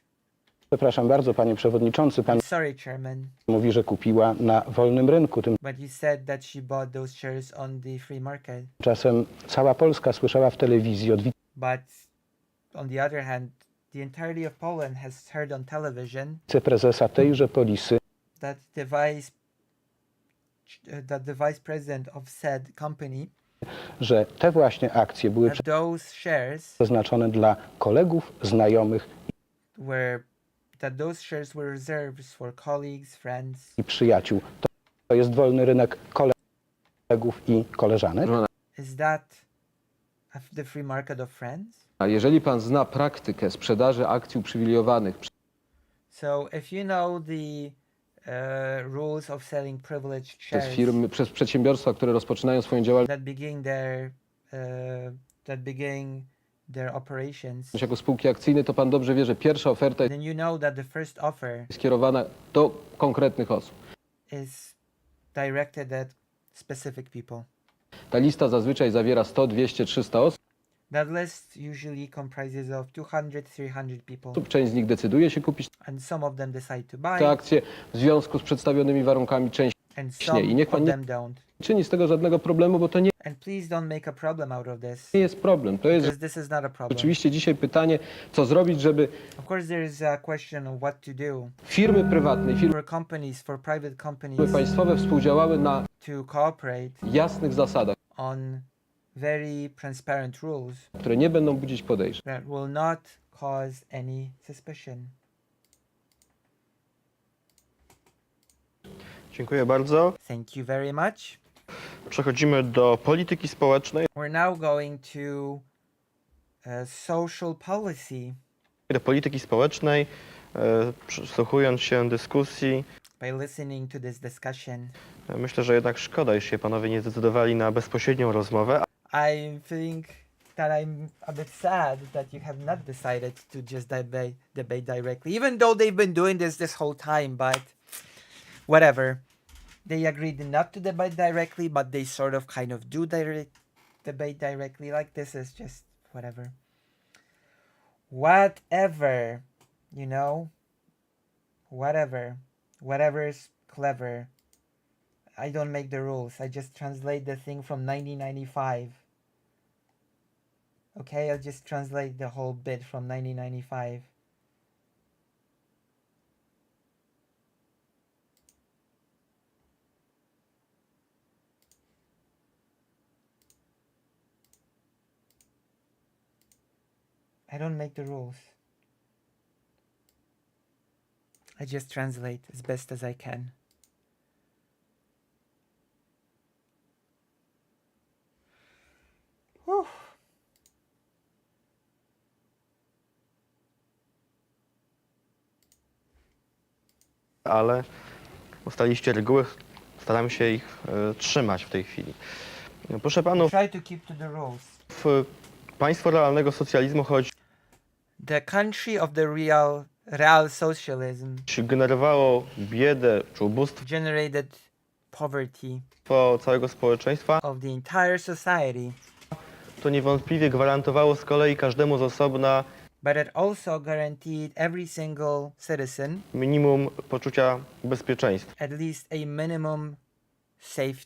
przepraszam bardzo, panie przewodniczący, pan I'm sorry, Chairman, mówi, że kupiła na wolnym rynku. but you said that she bought those shares on the free market. Tymczasem cała Polska słyszała w telewizji od But on the other hand, the entirety of Poland has heard on television wiceprezesa tejże Polisy, that the vice president of said company, że te właśnie akcje były that those shares przeznaczone dla kolegów, znajomych were reserved for colleagues, friends. i przyjaciół. To jest wolny rynek kolegów i koleżanek. Is that the free market of friends? A jeżeli pan zna praktykę sprzedaży akcji uprzywilejowanych So if you know the rules of selling privileged przez shares firmy, przez przedsiębiorstwa, które rozpoczynają swoją działalność that begin their operations, jako spółki akcyjne, to pan dobrze wie, że pierwsza oferta jest then you know that the first offer skierowana do konkretnych osób. is directed at specific people. Ta lista zazwyczaj zawiera 100, 200, 300 osób. That list usually comprises of 200, 300 people, Część z nich decyduje się kupić and some of them decide to buy, te akcje w związku z przedstawionymi warunkami, część and nie. some I niech pan of nie them don't. czyni z tego żadnego problemu, bo to nie And please don't make a problem out of this, jest problem. To jest because this is not a problem. rzeczywiście dzisiaj pytanie, co zrobić, żeby Of course, there is a question of what to do firmy prywatne, firmy for companies, for private companies państwowe współdziałały na to cooperate jasnych zasadach, on very transparent rules które nie będą budzić podejrzeń. that will not cause any suspicion. Dziękuję bardzo. Thank you very much. Przechodzimy do polityki społecznej. We're now going to social policy Do polityki społecznej, przysłuchując się dyskusji, by listening to this discussion. myślę, że jednak szkoda, iż się panowie nie zdecydowali na bezpośrednią rozmowę, I think that I'm a bit sad that you have not decided to just debate directly, even though they've been doing this whole time, but whatever. They agreed not to debate directly, but they sort of kind of do debate directly. Like, this is just whatever. Whatever, you know? Whatever. Whatever's clever. I don't make the rules. I just translate the thing from 1995. Okay, I'll just translate the whole bit from 1995. I don't make the rules. I just translate as best as I can. Whew. ale ustaliliście reguły, staramy się ich trzymać w tej chwili. Proszę panów, Try to keep to the rules. w państwo realnego socjalizmu, choć The country of the real socialism generowało biedę czy ubóstwo generated poverty całego społeczeństwa, of the entire society, to niewątpliwie gwarantowało z kolei każdemu z osobna but it also guaranteed every single citizen minimum poczucia bezpieczeństwa. at least a minimum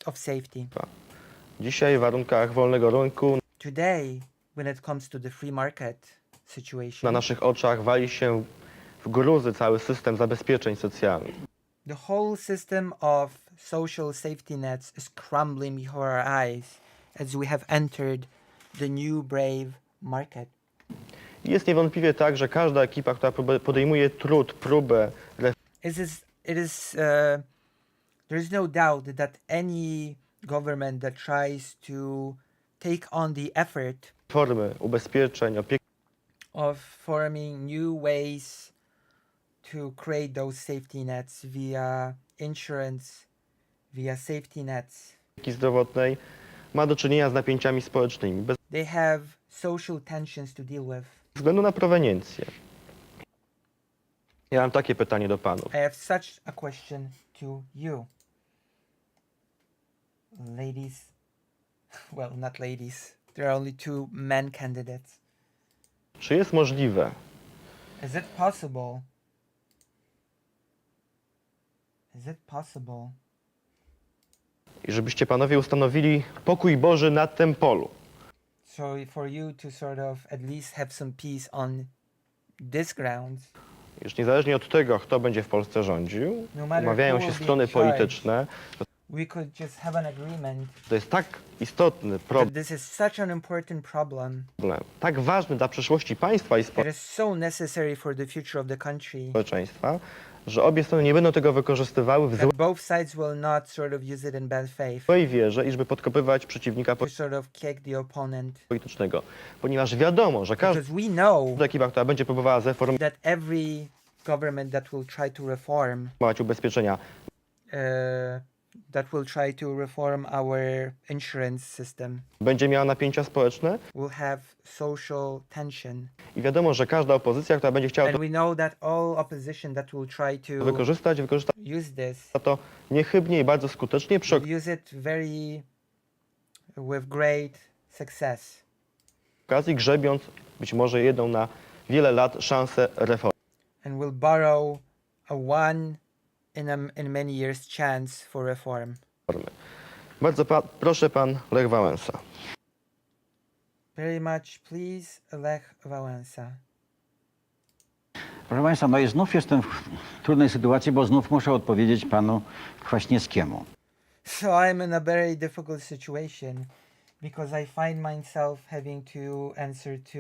of safety. Dzisiaj w warunkach wolnego rynku Today, when it comes to the free market na situation, naszych oczach wali się w gruzy cały system zabezpieczeń socjalnych. the whole system of social safety nets is crumbling before our eyes as we have entered the new brave market. Jest niewątpliwie tak, że każda ekipa, która podejmuje próbę There is no doubt that any government that tries to take on the effort reformy ubezpieczeń, opieki of forming new ways to create those safety nets via insurance, via safety nets, zdrowotnej ma do czynienia z napięciami społecznymi, bez they have social tensions to deal with. względu na proweniencję. Ja mam takie pytanie do panów. I have such a question to you. Ladies, well, not ladies. There are only two men candidates. Czy jest możliwe, Is it possible? Is it possible żebyście panowie ustanowili pokój Boży na tym polu? so for you to sort of at least have some peace on this ground? Już niezależnie od tego, kto będzie w Polsce rządził, No matter umawiają who się will be strony in charge. polityczne. We could just have an agreement To jest tak istotny that this is such an important problem. problem, tak ważny dla przyszłości państwa i It is so necessary for the future of the country społeczeństwa, że obie strony nie będą tego wykorzystywały w that both sides will not sort of use it in bad faith złej wierze i żeby podkopywać przeciwnika to sort of kick the opponent. politycznego. Ponieważ wiadomo, że każda Because we know ekipa, która będzie próbowała zreformować that every government that will try to reform ubezpieczenia, our insurance system będzie miała napięcia społeczne will have social tension. i wiadomo, że każda opozycja, która będzie chciała And to we know that all opposition that will try to wykorzysta use this to niechybnie i bardzo skutecznie przy will use it with great success. okazji grzebiąc być może jedną na wiele lat szansę reformy. And will borrow a one in many years chance for reform. Bardzo proszę pan Lech Wałęsa. Very much please, Lech Wałęsa. Proszę Państwa, no i znów jestem w trudnej sytuacji, bo znów muszę odpowiedzieć panu Kwaśniewskiemu. So I'm in a very difficult situation because I find myself having to answer to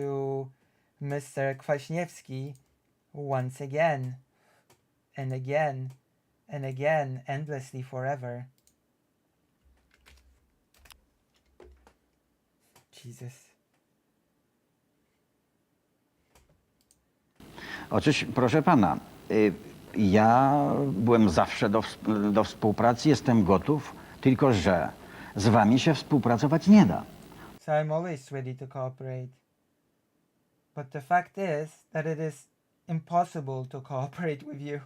Mr. Kwaśniewski once again and again and again, endlessly forever. Jesus. Otóż, proszę pana, ja byłem zawsze do współpracy, jestem gotów, tylko że z wami się współpracować nie da. So I'm always ready to cooperate. But the fact is that it is impossible to cooperate with you.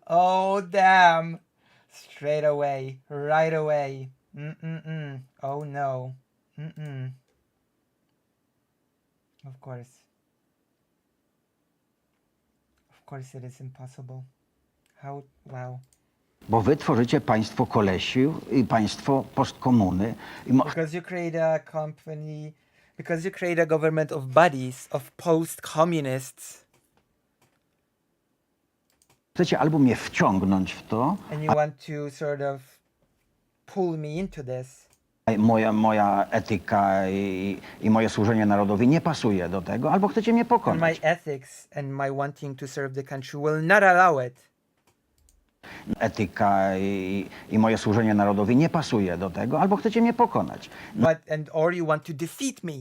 Oh, damn. Straight away. Right away. Mm-mm-mm. Oh, no. Mm-mm. Of course. Of course it is impossible. How? Wow. Bo wy tworzycie państwo kolesi i państwo postkomuny. Because you create a company, because you create a government of buddies, of post-communists, Chcecie albo mnie wciągnąć w to, and you want to sort of pull me into this. a moja etyka i moje służenie narodowi nie pasuje do tego, albo chcecie mnie And my pokonać. ethics and my wanting to serve the country will not allow it. Etyka i moje służenie narodowi nie pasuje do tego, albo chcecie mnie pokonać. Or you want to defeat me,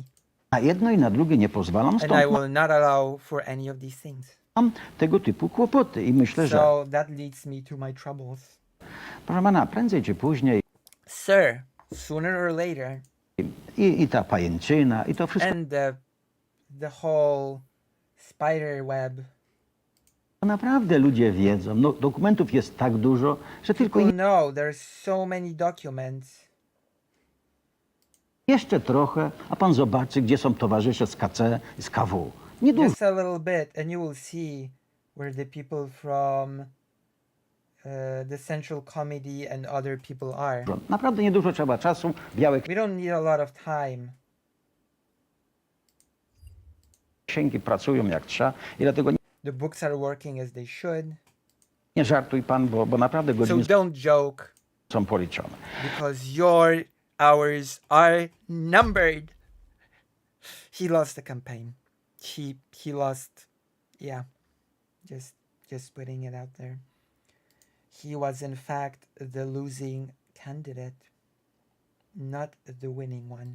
Na jedno i na drugie nie pozwalam, and I stąd will not allow for any of these things. mam tego typu kłopoty i myślę, że, So that leads me to my troubles. proszę pana, prędzej czy później Sir, sooner or later, i ta pajęczyna, i to wszystko and the whole spider web, naprawdę ludzie wiedzą. No, dokumentów jest tak dużo, że tylko people know there's so many documents. jeszcze trochę, a pan zobaczy, gdzie są towarzysze z KC i z KW. Niedużo. Just a little bit, and you will see where the people from the Central Committee and other people are. Naprawdę niedużo trzeba czasu, białe We don't need a lot of time. księgi pracują jak trzeba i dlatego The books are working as they should. nie żartuj pan, bo naprawdę So godziny don't joke, są policzone. because your hours are numbered. He lost the campaign. He lost. Yeah. Just putting it out there. He was in fact the losing candidate, not the winning one.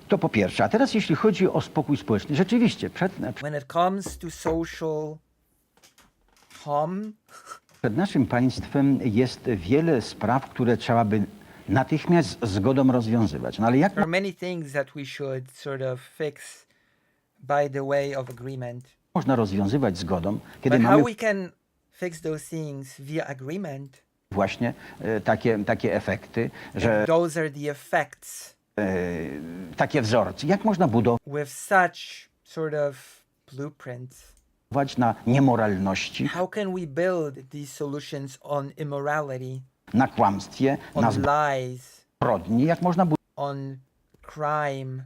To po pierwsze. A teraz jeśli chodzi o spokój społeczny, rzeczywiście When it comes to social harm, przed naszym państwem jest wiele spraw, które trzeba by natychmiast zgodą rozwiązywać. No ale jak there are many things that we should sort of fix by the way of agreement. można rozwiązywać zgodą, kiedy But how mamy we can fix those things via agreement? właśnie takie efekty, If że those are the effects takie wzorce. Jak można with such sort of blueprints. budować na niemoralności, How can we build these solutions on immorality, na kłamstwie, na on lies, zbrodni? Jak można on crime?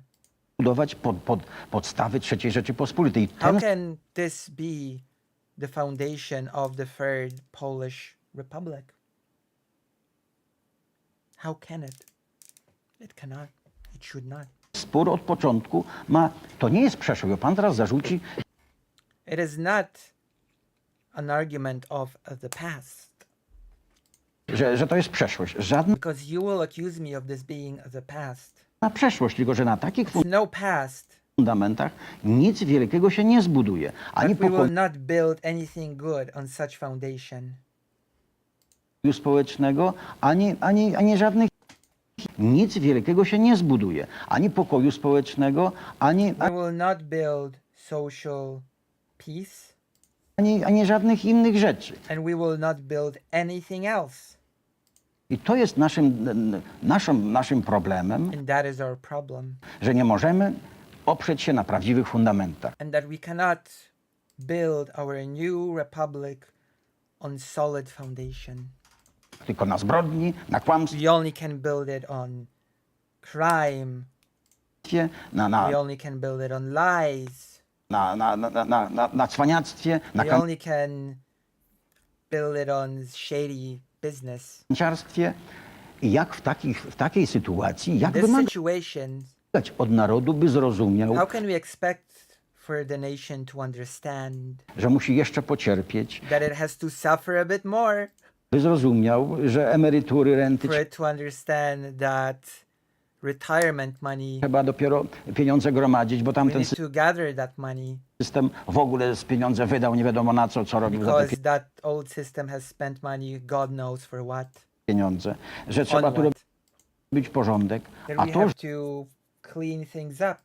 budować podstawy III Rzeczypospolitej? How Ten can this be the foundation of the Third Polish Republic? How can it? It cannot. It should not. spór od początku to nie jest przeszłość, bo pan teraz zarzuci, It is not an argument of the past, że to jest przeszłość. Żadna because you will accuse me of this being the past. przeszłość, tylko że na takich It's no past, fundamentach nic wielkiego się nie zbuduje. Ani but we will pokoju not build anything good on such foundation. społecznego, ani żadnych. Nic wielkiego się nie zbuduje. Ani pokoju społecznego, We will not build social peace, ani żadnych innych rzeczy. and we will not build anything else. I to jest naszym problemem, And that is our problem. że nie możemy oprzeć się na prawdziwych fundamentach. And that we cannot build our new republic on solid foundation. Tylko na zbrodni, na kłamstwie, We only can build it on crime. We only can build it on lies. na cwaniactwie, na We only can build it on shady business. kanciarstwie. I jak w takiej sytuacji, In jak this wymagać situation, od narodu, by zrozumiał, how can we expect for the nation to understand że musi jeszcze pocierpieć, that it has to suffer a bit more, by zrozumiał, że emerytury, renty for it to understand that retirement money. Trzeba dopiero pieniądze gromadzić, bo We tamten need to gather that money system w ogóle z pieniądze wydał nie wiadomo na co robił za te because that old system has spent money, God knows for what. pieniądze. Że trzeba On tu what. robić porządek. That A we to, have to clean things up.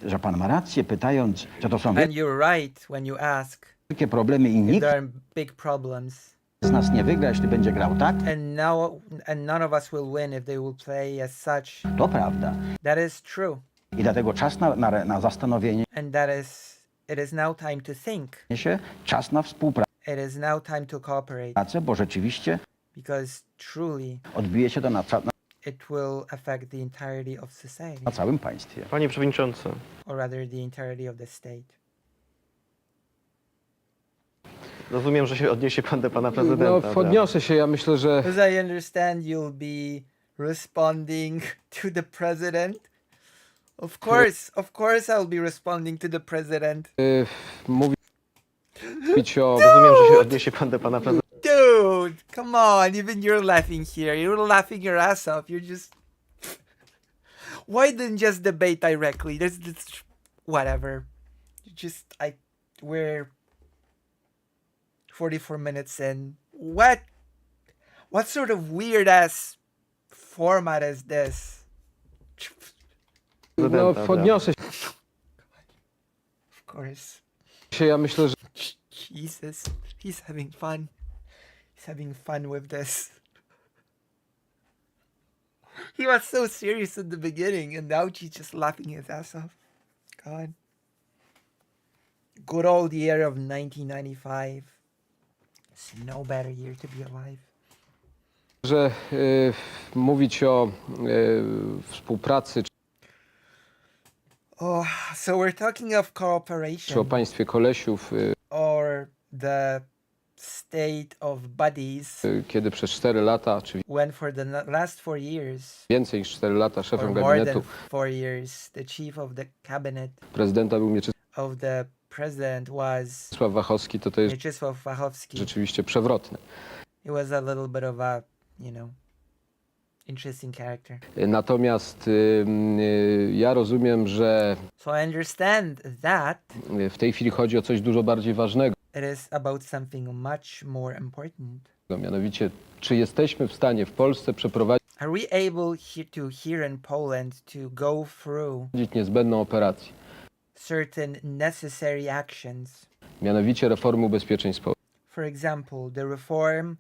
że pan ma rację, pytając, że to są And you're right when you ask wielkie problemy i if nikt there are big problems. z nas nie wygra, jeśli będzie grał tak, And none of us will win if they will play as such. to prawda. That is true. I dlatego czas na zastanowienie And it is now time to think. się, czas na współpracę, It is now time to cooperate bo rzeczywiście because truly odbije się to na it will affect the entirety of society, całym państwie. Panie Przewodniczący, or rather the entirety of the state. rozumiem, że się odniesie pan do pana prezydenta. No, prawda? odniosę się, ja myślę, że As I understand, you'll be responding to the president. Of course I'll be responding to the president. mówić o... Rozumiem, że się odniesie pan do pana prezydenta. Dude, come on, even you're laughing here. You're laughing your ass off. You're just... Why didn't just debate directly? There's whatever. We're 44 minutes in. What sort of weird ass format is this? No, odniosę Of course. się, ja myślę, że Jesus, he's having fun. He's having fun with this. He was so serious in the beginning, and now he's just laughing his ass off. God. Good old year of 1995. It's no better year to be alive. mówić o współpracy Oh, so we're talking of czy o cooperation państwie kolesiów, or the state of buddies kiedy przez 4 lata, czy when for the last 4 years więcej niż 4 lata or szefem more than gabinetu 4 years, the chief of the cabinet prezydenta był of the president was Mieczysław Wachowski, to jest Mieczysław Wachowski. rzeczywiście przewrotne. He was a little bit of a, interesting character. Natomiast ja rozumiem, że So I understand that w tej chwili chodzi o coś dużo bardziej ważnego, it is about something much more important. mianowicie czy jesteśmy w stanie w Polsce przeprowadzić Are we able here in Poland to go through niezbędną operację, certain necessary actions? mianowicie reformy ubezpieczeń społecznych. For example, the reform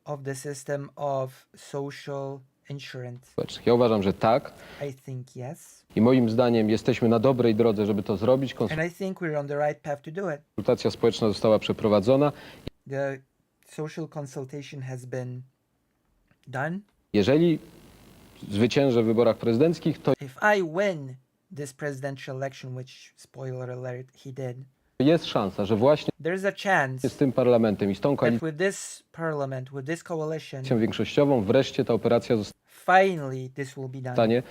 of the system of social insurance. Ja uważam, że tak I think yes. i moim zdaniem jesteśmy na dobrej drodze, żeby to zrobić. And I think we're on the right path to do it. Konsultacja społeczna została przeprowadzona. The social consultation has been done. Jeżeli zwyciężę w wyborach prezydenckich, to If I win this presidential election, which, spoiler alert, he did, jest szansa, że właśnie there's a chance z tym parlamentem i z tą that koalicją with this parliament, with this coalition, większościową wreszcie ta operacja finally this will be done. zostanie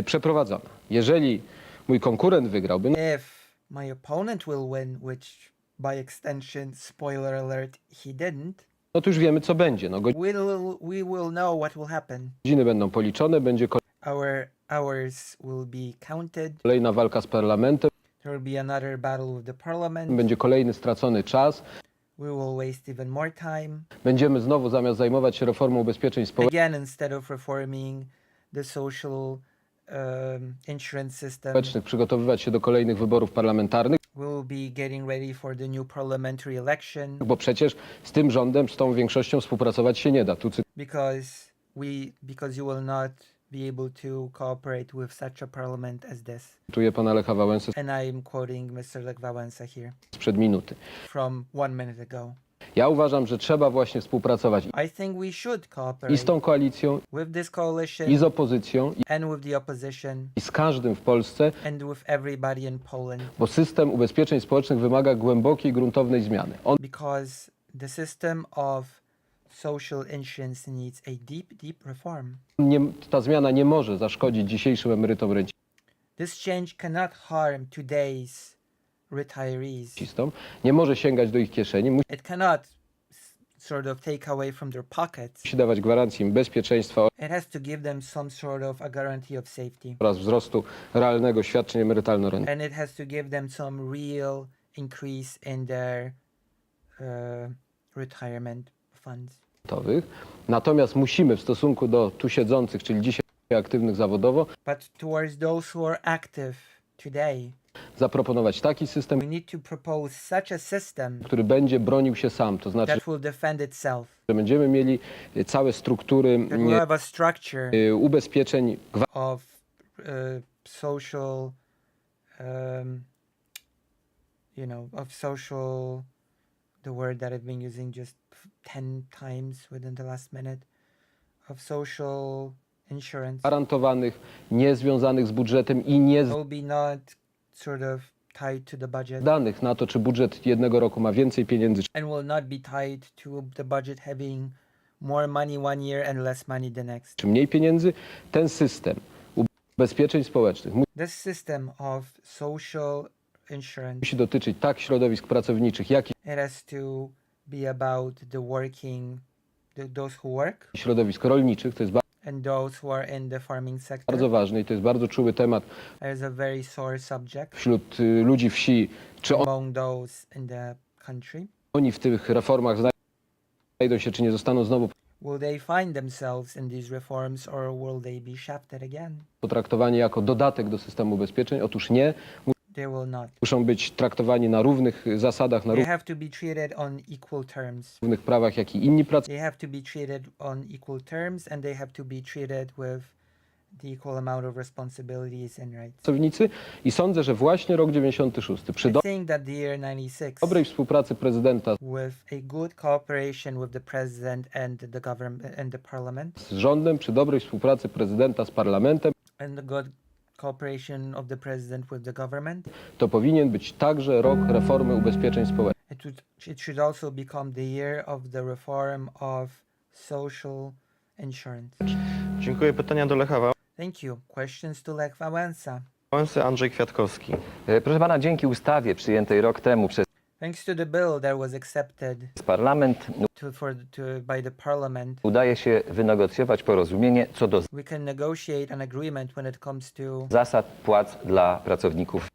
przeprowadzona. Jeżeli mój konkurent wygrałby, If my opponent will win, which by extension, spoiler alert, he didn't, no to już wiemy, co będzie. No, we will know what will happen. godziny będą policzone, będzie Our hours will be counted. kolejna walka z parlamentem, There will be another battle with the parliament. będzie kolejny stracony czas. We will waste even more time. Będziemy znowu, zamiast zajmować się reformą ubezpieczeń społecznych, Again, instead of reforming the social insurance system, przygotowywać się do kolejnych wyborów parlamentarnych, we will be getting ready for the new parliamentary election bo przecież z tym rządem, z tą większością współpracować się nie da. Tu because you will not be able to cooperate with such a parliament as this. cytuję pana Lecha Wałęsę And I'm quoting Mr. Lech Wałęsa here sprzed minuty. from 1 minute ago. Ja uważam, że trzeba właśnie współpracować I think we should i z cooperate tą koalicją, with this coalition i z opozycją, and with the opposition i z każdym w Polsce, and with everybody in Poland, bo system ubezpieczeń społecznych wymaga głębokiej, gruntownej zmiany. because the system of social insurance needs a deep reform. Ta zmiana nie może zaszkodzić dzisiejszym emerytom, This change cannot harm today's retirees. rencistom, nie może sięgać do ich kieszeni, It cannot sort of take away from their pockets. Musi dawać gwarancję im bezpieczeństwa It has to give them some sort of a guarantee of safety. oraz wzrostu realnego świadczeń emerytalno-rentowego. And it has to give them some real increase in their retirement funds. Natomiast musimy w stosunku do tu siedzących, czyli dzisiaj aktywnych zawodowo, But towards those who are active today, zaproponować taki system, we need to propose such a system który będzie bronił się sam. To znaczy, that will defend itself, że będziemy mieli całe struktury that will have a structure ubezpieczeń of social, of social, the word that I've been using just 10 times within the last minute, of social insurance. gwarantowanych, niezwiązanych z budżetem i nie Will be not sort of tied to the budget danych na to, czy budżet jednego roku ma więcej pieniędzy, and will not be tied to the budget having more money one year and less money the next. czy mniej pieniędzy. Ten system ubezpieczeń społecznych This system of social insurance, musi dotyczyć tak środowisk pracowniczych, jak i it has to be about the working, those who work środowisk rolniczych. To jest and those who are in the farming sector. bardzo ważne i to jest bardzo czuły temat It is a very sore subject wśród ludzi wsi. Czy among those in the country. oni w tych reformach znajdą się, czy nie zostaną znowu Will they find themselves in these reforms or will they be shafted again? potraktowani jako dodatek do systemu ubezpieczeń? Otóż nie. They will not. Muszą być traktowani na równych zasadach, na They have to be treated on equal terms. równych prawach, jak i inni They have to be treated on equal terms and they have to be treated with the equal amount of responsibilities and rights. pracownicy. I sądzę, że właśnie rok 96 przy I think that the year 96, dobrej współpracy prezydenta with a good cooperation with the president and the government and the parliament, z rządem, przy dobrej współpracy prezydenta z parlamentem, and the good cooperation of the president with the government, to powinien być także rok reformy ubezpieczeń społecznych. it should also become the year of the reform of social insurance. Dziękuję. Pytania do Lecha Thank you. Questions to Lech Wałęsa. Wałęsy. Andrzej Kwiatkowski. Proszę pana, dzięki ustawie przyjętej rok temu przez Thanks to the bill that was accepted parlament by the parliament, udaje się wynegocjować porozumienie co do we can negotiate an agreement when it comes to zasad płac dla pracowników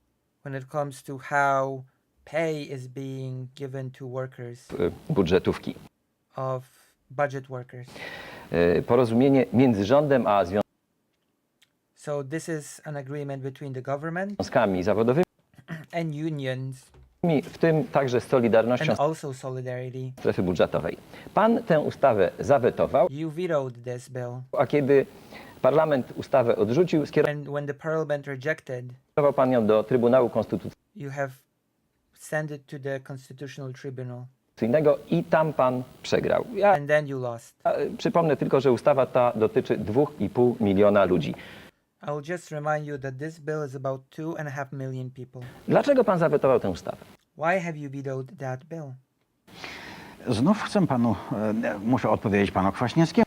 how pay is being given to workers budżetówki. of budget workers. Porozumienie między rządem a So this is an agreement between the government związkami zawodowymi, and unions w tym także z Solidarnością and also Solidarity. strefy budżetowej. Pan tę ustawę zawetował, You vetoed this bill, a kiedy parlament ustawę odrzucił, and when the parliament rejected, skierował pan ją do Trybunału Konstytucyjnego you have sent it to the Constitutional Tribunal, i tam pan przegrał. Ja and then you lost. przypomnę tylko, że ustawa ta dotyczy 2,5 miliona ludzi. I'll just remind you that this bill is about 2.5 million people. Dlaczego pan zawetował tę ustawę? Why have you vetoed that bill? Znów chcę panu, muszę odpowiedzieć panu Kwaśniewskiemu,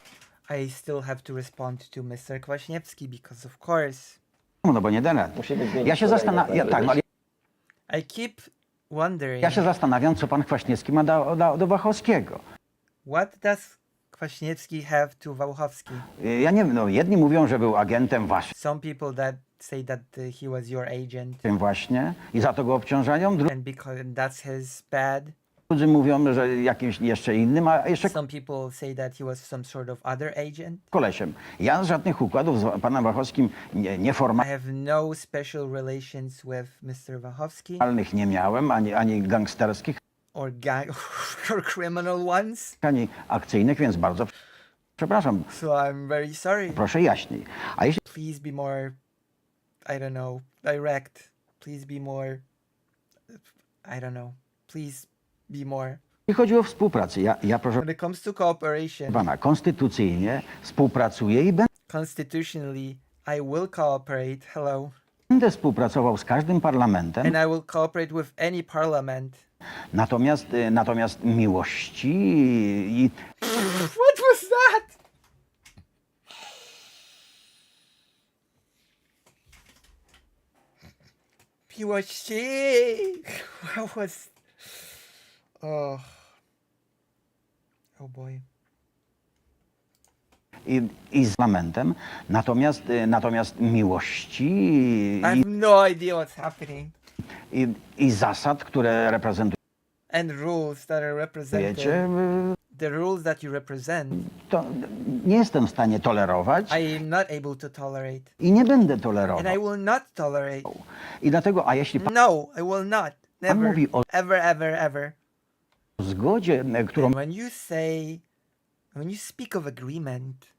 I still have to respond to Mr. Kwaśniewski because of course no bo nie da rady. Musimy zmienić Ja się kolejne zastanawiam, zdanie. tak, no, I keep wondering ja się zastanawiam, co pan Kwaśniewski ma do Wachowskiego. what does Kwaśniewski have to Wałchowski? Ja nie wiem, no, jedni mówią, że był agentem waszym Some people that say that he was your agent właśnie i za to go obciążają, and because that's his bad. drudzy mówią, że jakimś jeszcze innym, a jeszcze Some people say that he was some sort of other agent. kolesiem. Ja żadnych układów z panem Wachowskim I nieformalnych have no special relations with Mr. Wachowski nie miałem, ani gangsterskich, or gang or criminal ones. ani akcyjnych, więc bardzo przepraszam. So I'm very sorry. Proszę jaśniej. A jeśli Please be more, I don't know, direct. Please be more, I don't know. Please be more. chodzi o współpracę, ja proszę When it comes to cooperation, pana, konstytucyjnie współpracuję i constitutionally, I will cooperate. Hello. będę współpracował z każdym parlamentem, And I will cooperate with any parliament. natomiast miłości i What was that? Miłości. What was... Oh. Oh boy. i z parlamentem, natomiast miłości I have no idea what's happening. i zasad, które reprezentujecie, And rules that are represented. The rules that you represent, to nie jestem w stanie tolerować I am not able to tolerate. i nie będę And I tolerował. will not tolerate. I dlatego, a jeśli pan No, I will not. Never. mówi o Ever, ever, ever. zgodzie, którą, And when you speak of agreement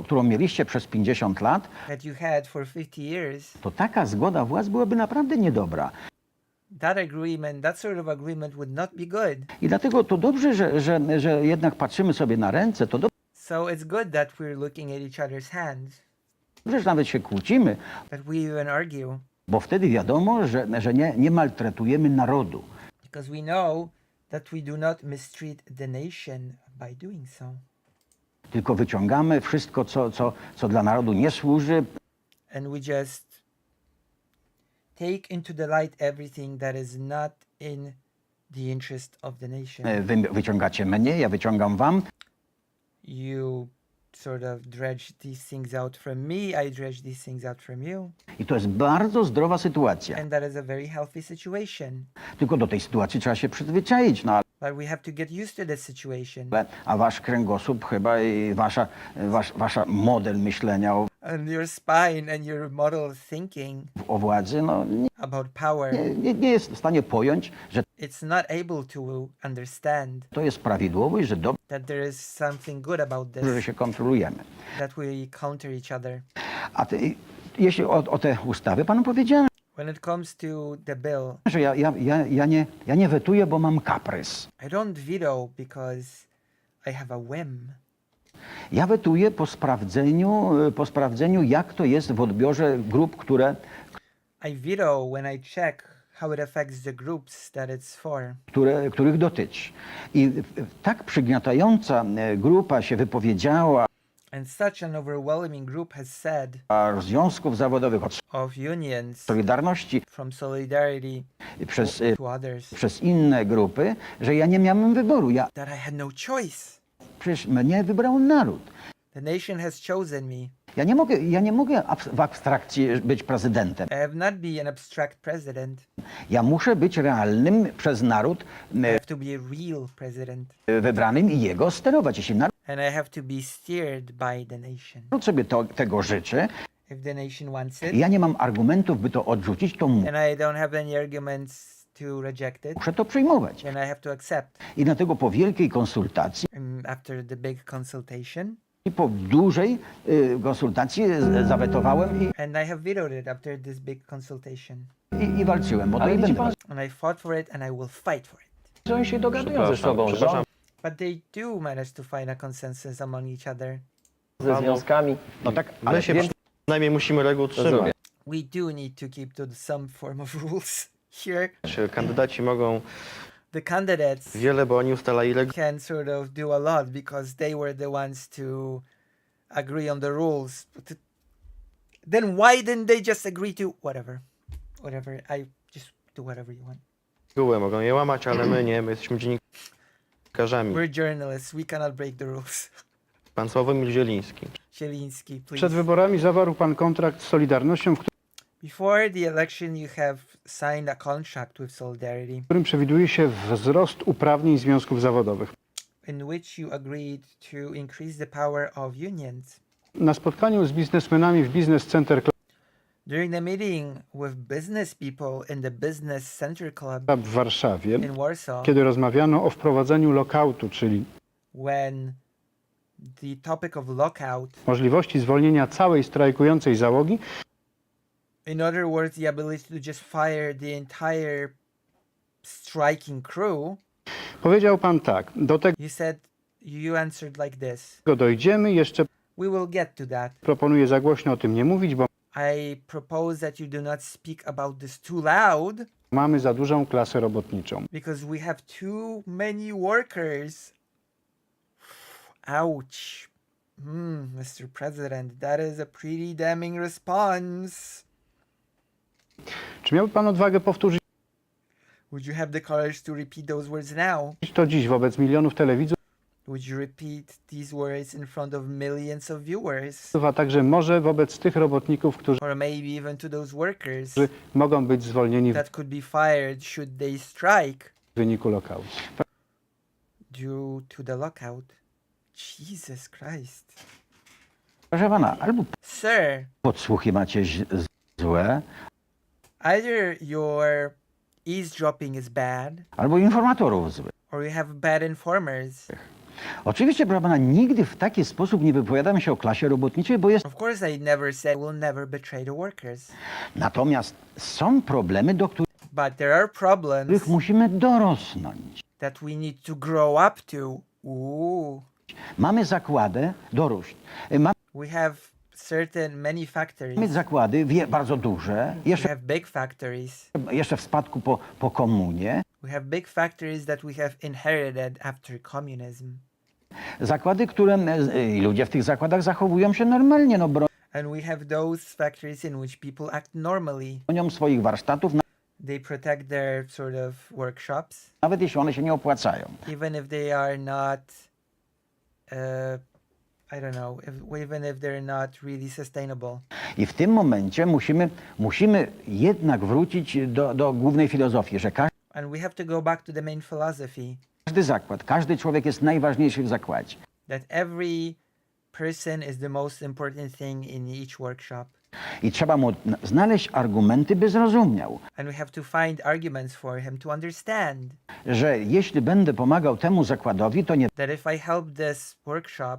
którą mieliście przez 50 lat, that you had for 50 years, to taka zgoda władz byłaby naprawdę niedobra. that sort of agreement would not be good. I dlatego to dobrze, że jednak patrzymy sobie na ręce, to So it's good that we're looking at each other's hands, dobrze, że nawet się kłócimy, that we even argue, bo wtedy wiadomo, że nie maltretujemy narodu. because we know that we do not mistreat the nation by doing so. Tylko wyciągamy wszystko, co dla narodu nie służy, And we just take into the light everything that is not in the interest of the nation. wy wyciągacie mnie, ja wyciągam wam. You sort of dredge these things out from me, I dredge these things out from you. I to jest bardzo zdrowa sytuacja. And that is a very healthy situation. Tylko do tej sytuacji trzeba się przyzwyczaić, no But we have to get used to this situation. a wasz kręgosłup chyba i wasza model myślenia And your spine and your model of thinking o władzy, no about power, nie jest w stanie pojąć, że it's not able to understand to jest prawidłowość, że dobrze, that there is something good about że this, się kontrolujemy. that we counter each other. A jeśli o te ustawy panu powiedziałem, When it comes to the bill, że ja nie wetuję, bo mam kaprys. I don't veto because I have a whim. Ja wetuję po sprawdzeniu, jak to jest w odbiorze grup, I veto when I check how it affects the groups that it's for. których dotyczy. I tak przygniatająca grupa się wypowiedziała And such an overwhelming group has said związków zawodowych od of unions Solidarności from solidarity to others przez inne grupy, że ja nie miałem wyboru. that I had no choice. Przecież mnie wybrał naród. The nation has chosen me. Ja nie mogę w abstrakcji być prezydentem. I have not be an abstract president. Ja muszę być realnym przez naród I have to be a real president. wybranym i jego sterować. Jeśli naród And I have to be steered by the nation. sobie tego życzy, If the nation wants it, ja nie mam argumentów, by to odrzucić, to and I don't have any arguments to reject it, muszę to przyjmować. then I have to accept. I dlatego po wielkiej konsultacji After the big consultation, i po dużej konsultacji zawetowałem and I have vetoed it after this big consultation. i walczyłem. Bo to Ale i widzi będę pan, And I fought for it and I will fight for it. że oni się dogadują ze sobą, przepraszam. But they do manage to find a consensus among each other. ze związkami. No tak, Ale się przynajmniej musimy reguł trzymać. Rozumiem. We do need to keep to some form of rules here. Kandydaci mogą The candidates wiele, bo oni ustalali reguły. can sort of do a lot because they were the ones to agree on the rules. Then why didn't they just agree to whatever? I just do whatever you want. Mogą je łamać, ale my nie. My jesteśmy dziennikarzami. We're journalists. We cannot break the rules. Pan Sławomir Zieliński. Zieliński, please. Przed wyborami zawarł pan kontrakt z Solidarnością, w Before the election, you have signed a contract with Solidarity którym przewiduje się wzrost uprawnień związków zawodowych. in which you agreed to increase the power of unions. Na spotkaniu z biznesmenami w Business Center During the meeting with business people in the Business Center Club Club w Warszawie, in Warsaw, kiedy rozmawiano o wprowadzeniu lockoutu, czyli when the topic of lockout, możliwości zwolnienia całej strajkującej załogi, in other words, the ability to just fire the entire striking crew, powiedział pan tak, do you answered like this: tego dojdziemy, jeszcze we will get to that. proponuję za głośno o tym nie mówić, bo I propose that you do not speak about this too loud mamy za dużą klasę robotniczą. because we have too many workers. Ouch. Mr. President, that is a pretty damning response. Czy miałby pan odwagę powtórzyć Would you have the courage to repeat those words now? to dziś wobec milionów telewidzów, Would you repeat these words in front of millions of viewers? a także może wobec tych robotników, którzy Or maybe even to those workers mogą być zwolnieni w that could be fired should they strike wyniku lokautu. due to the lockout. Jesus Christ. Proszę pana, albo Sir, podsłuchy macie złe, either your eavesdropping is bad albo informatorów złe. or you have bad informers. Oczywiście, proszę pana, nigdy w taki sposób nie wypowiadam się o klasie robotniczej, bo jest... Of course, I never said we'll never betray the workers. Natomiast są problemy, do But there are problems których musimy dorosnąć. that we need to grow up to. Ooh. Mamy zakłady, doróść. We have many Mamy factories. zakłady bardzo duże, We jeszcze have big factories. w spadku po komunie. We have big factories that we have inherited after communism. Zakłady, które i ludzie w tych zakładach zachowują się normalnie, no And we have those factories in which people act normally. bronią swoich warsztatów, They protect their sort of workshops, nawet jeśli one się nie opłacają. even if they are not, I don't know, even if they're not really sustainable. I w tym momencie musimy jednak wrócić do głównej filozofii, że And we have to go back to the main philosophy każdy zakład, każdy człowiek jest najważniejszy w zakładzie. that every person is the most important thing in each workshop. I trzeba mu znaleźć argumenty, by zrozumiał, And we have to find arguments for him to understand że jeśli będę pomagał temu zakładowi, to nie that if I help this workshop,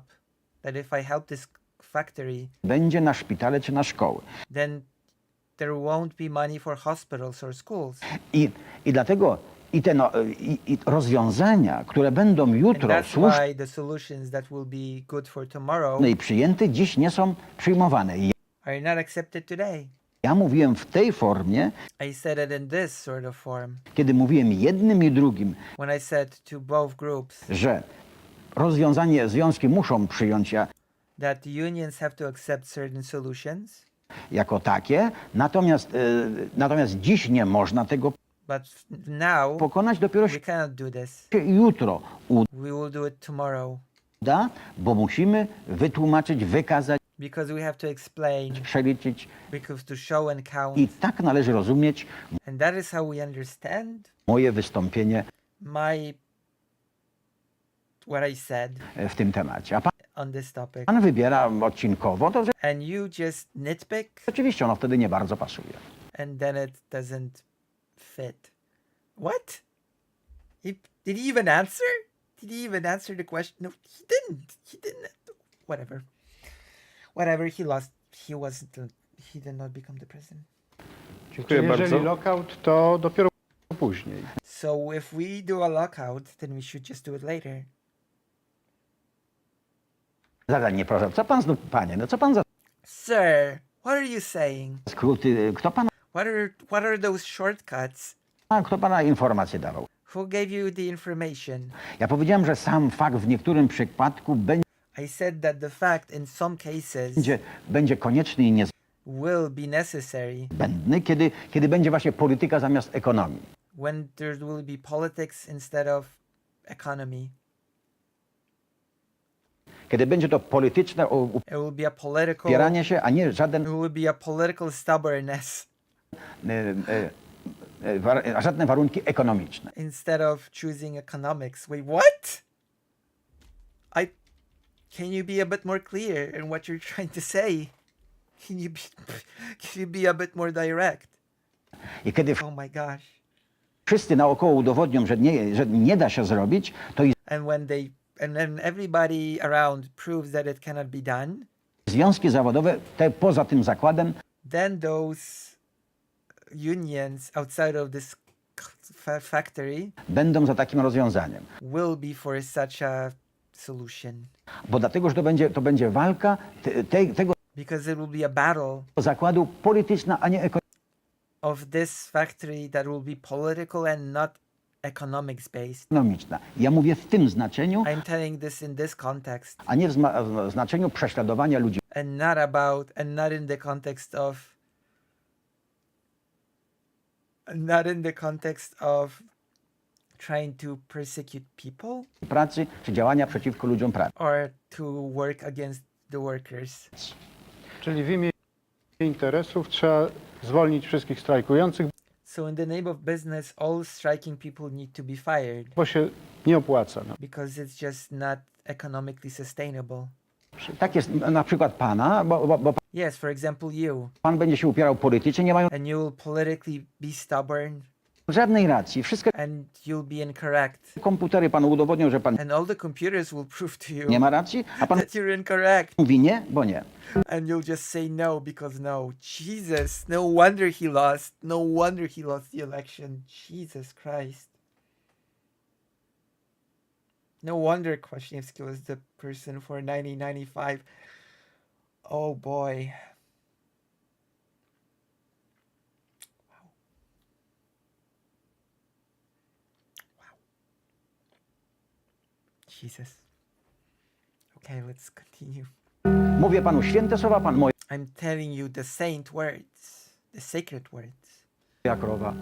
that if I help this factory, będzie na szpitale czy na szkoły. then there won't be money for hospitals or schools. I dlatego i rozwiązania, które będą And jutro that's słuszne why the solutions that will be good for tomorrow i przyjęte, dziś nie są przyjmowane. I are not accepted today. ja mówiłem w tej formie, I said it in this sort of form kiedy mówiłem jednym i drugim, when I said to both groups że rozwiązanie związki muszą przyjąć that the unions have to accept certain solutions, jako takie, natomiast dziś nie można tego but now pokonać, dopiero we się cannot do this. jutro We will do it tomorrow uda, bo musimy wytłumaczyć, wykazać, because we have to explain, przeliczyć because to show and count. i tak należy rozumieć And that is how we understand moje wystąpienie what I said w tym temacie. A on this topic. pan wybiera odcinkowo, to And you just nitpick oczywiście ono wtedy nie bardzo pasuje. and then it doesn't fit. What? Did he even answer? Did he even answer the question? No, he didn't. He didn't. Whatever. Whatever. He lost. He wasn't. He did not become the president. Dziękuję Jeżeli bardzo. lockout, to dopiero później. So if we do a lockout, then we should just do it later. Zadanie proszę, co pan znów, panie, no co pan za Sir, what are you saying? skróty, What are those shortcuts? kto pana informacje dawał? Who gave you the information? Ja powiedziałem, że sam fakt w niektórym przypadku I said that the fact in some cases będzie konieczny i will be necessary niezbędny, kiedy będzie właśnie polityka zamiast ekonomii. when there will be politics instead of economy. Kiedy będzie to polityczne It will be a political. upieranie się, a nie It żaden, will be a political stubbornness żadne warunki ekonomiczne. instead of choosing economics. Wait, what? Can you be a bit more clear in what you're trying to say? Can you be a bit more direct? I kiedy Oh my gosh. wszyscy naokoło udowodnią, że nie da się zrobić, to i And then everybody around proves that it cannot be done, związki zawodowe, te poza tym zakładem, then those unions outside of this factory będą za takim rozwiązaniem. will be for such a solution. Bo dlatego, że to będzie walka tego Because it will be a battle zakładu polityczna, a nie of this factory that will be political and not economics based. ekonomiczna. Ja mówię w tym znaczeniu, I'm telling this in this context a nie w znaczeniu prześladowania ludzi. and not in the context of trying to persecute people pracy czy działania przeciwko ludziom pracy. or to work against the workers. Czyli w imię interesów trzeba zwolnić wszystkich strajkujących, So in the name of business, all striking people need to be fired bo się nie opłaca. No. because it's just not economically sustainable. Tak jest na przykład pana, bo Yes, for example, you. pan będzie się upierał politycznie, nie mają And you will politically be stubborn żadnej racji. Wszystkie and you'll be incorrect. komputery panu udowodnią, że pan And all the computers will prove to you nie ma racji, a pan that you're incorrect. mówi nie, bo nie. And you'll just say no because no. Jesus, no wonder he lost. No wonder he lost the election. Jesus Christ. No wonder Kwasniewski was the person for 1995. Oh boy. Wow. Jesus. Okay, let's continue. Mówię panu święte słowa, pan moja I'm telling you the saint words, the sacred words. krowa.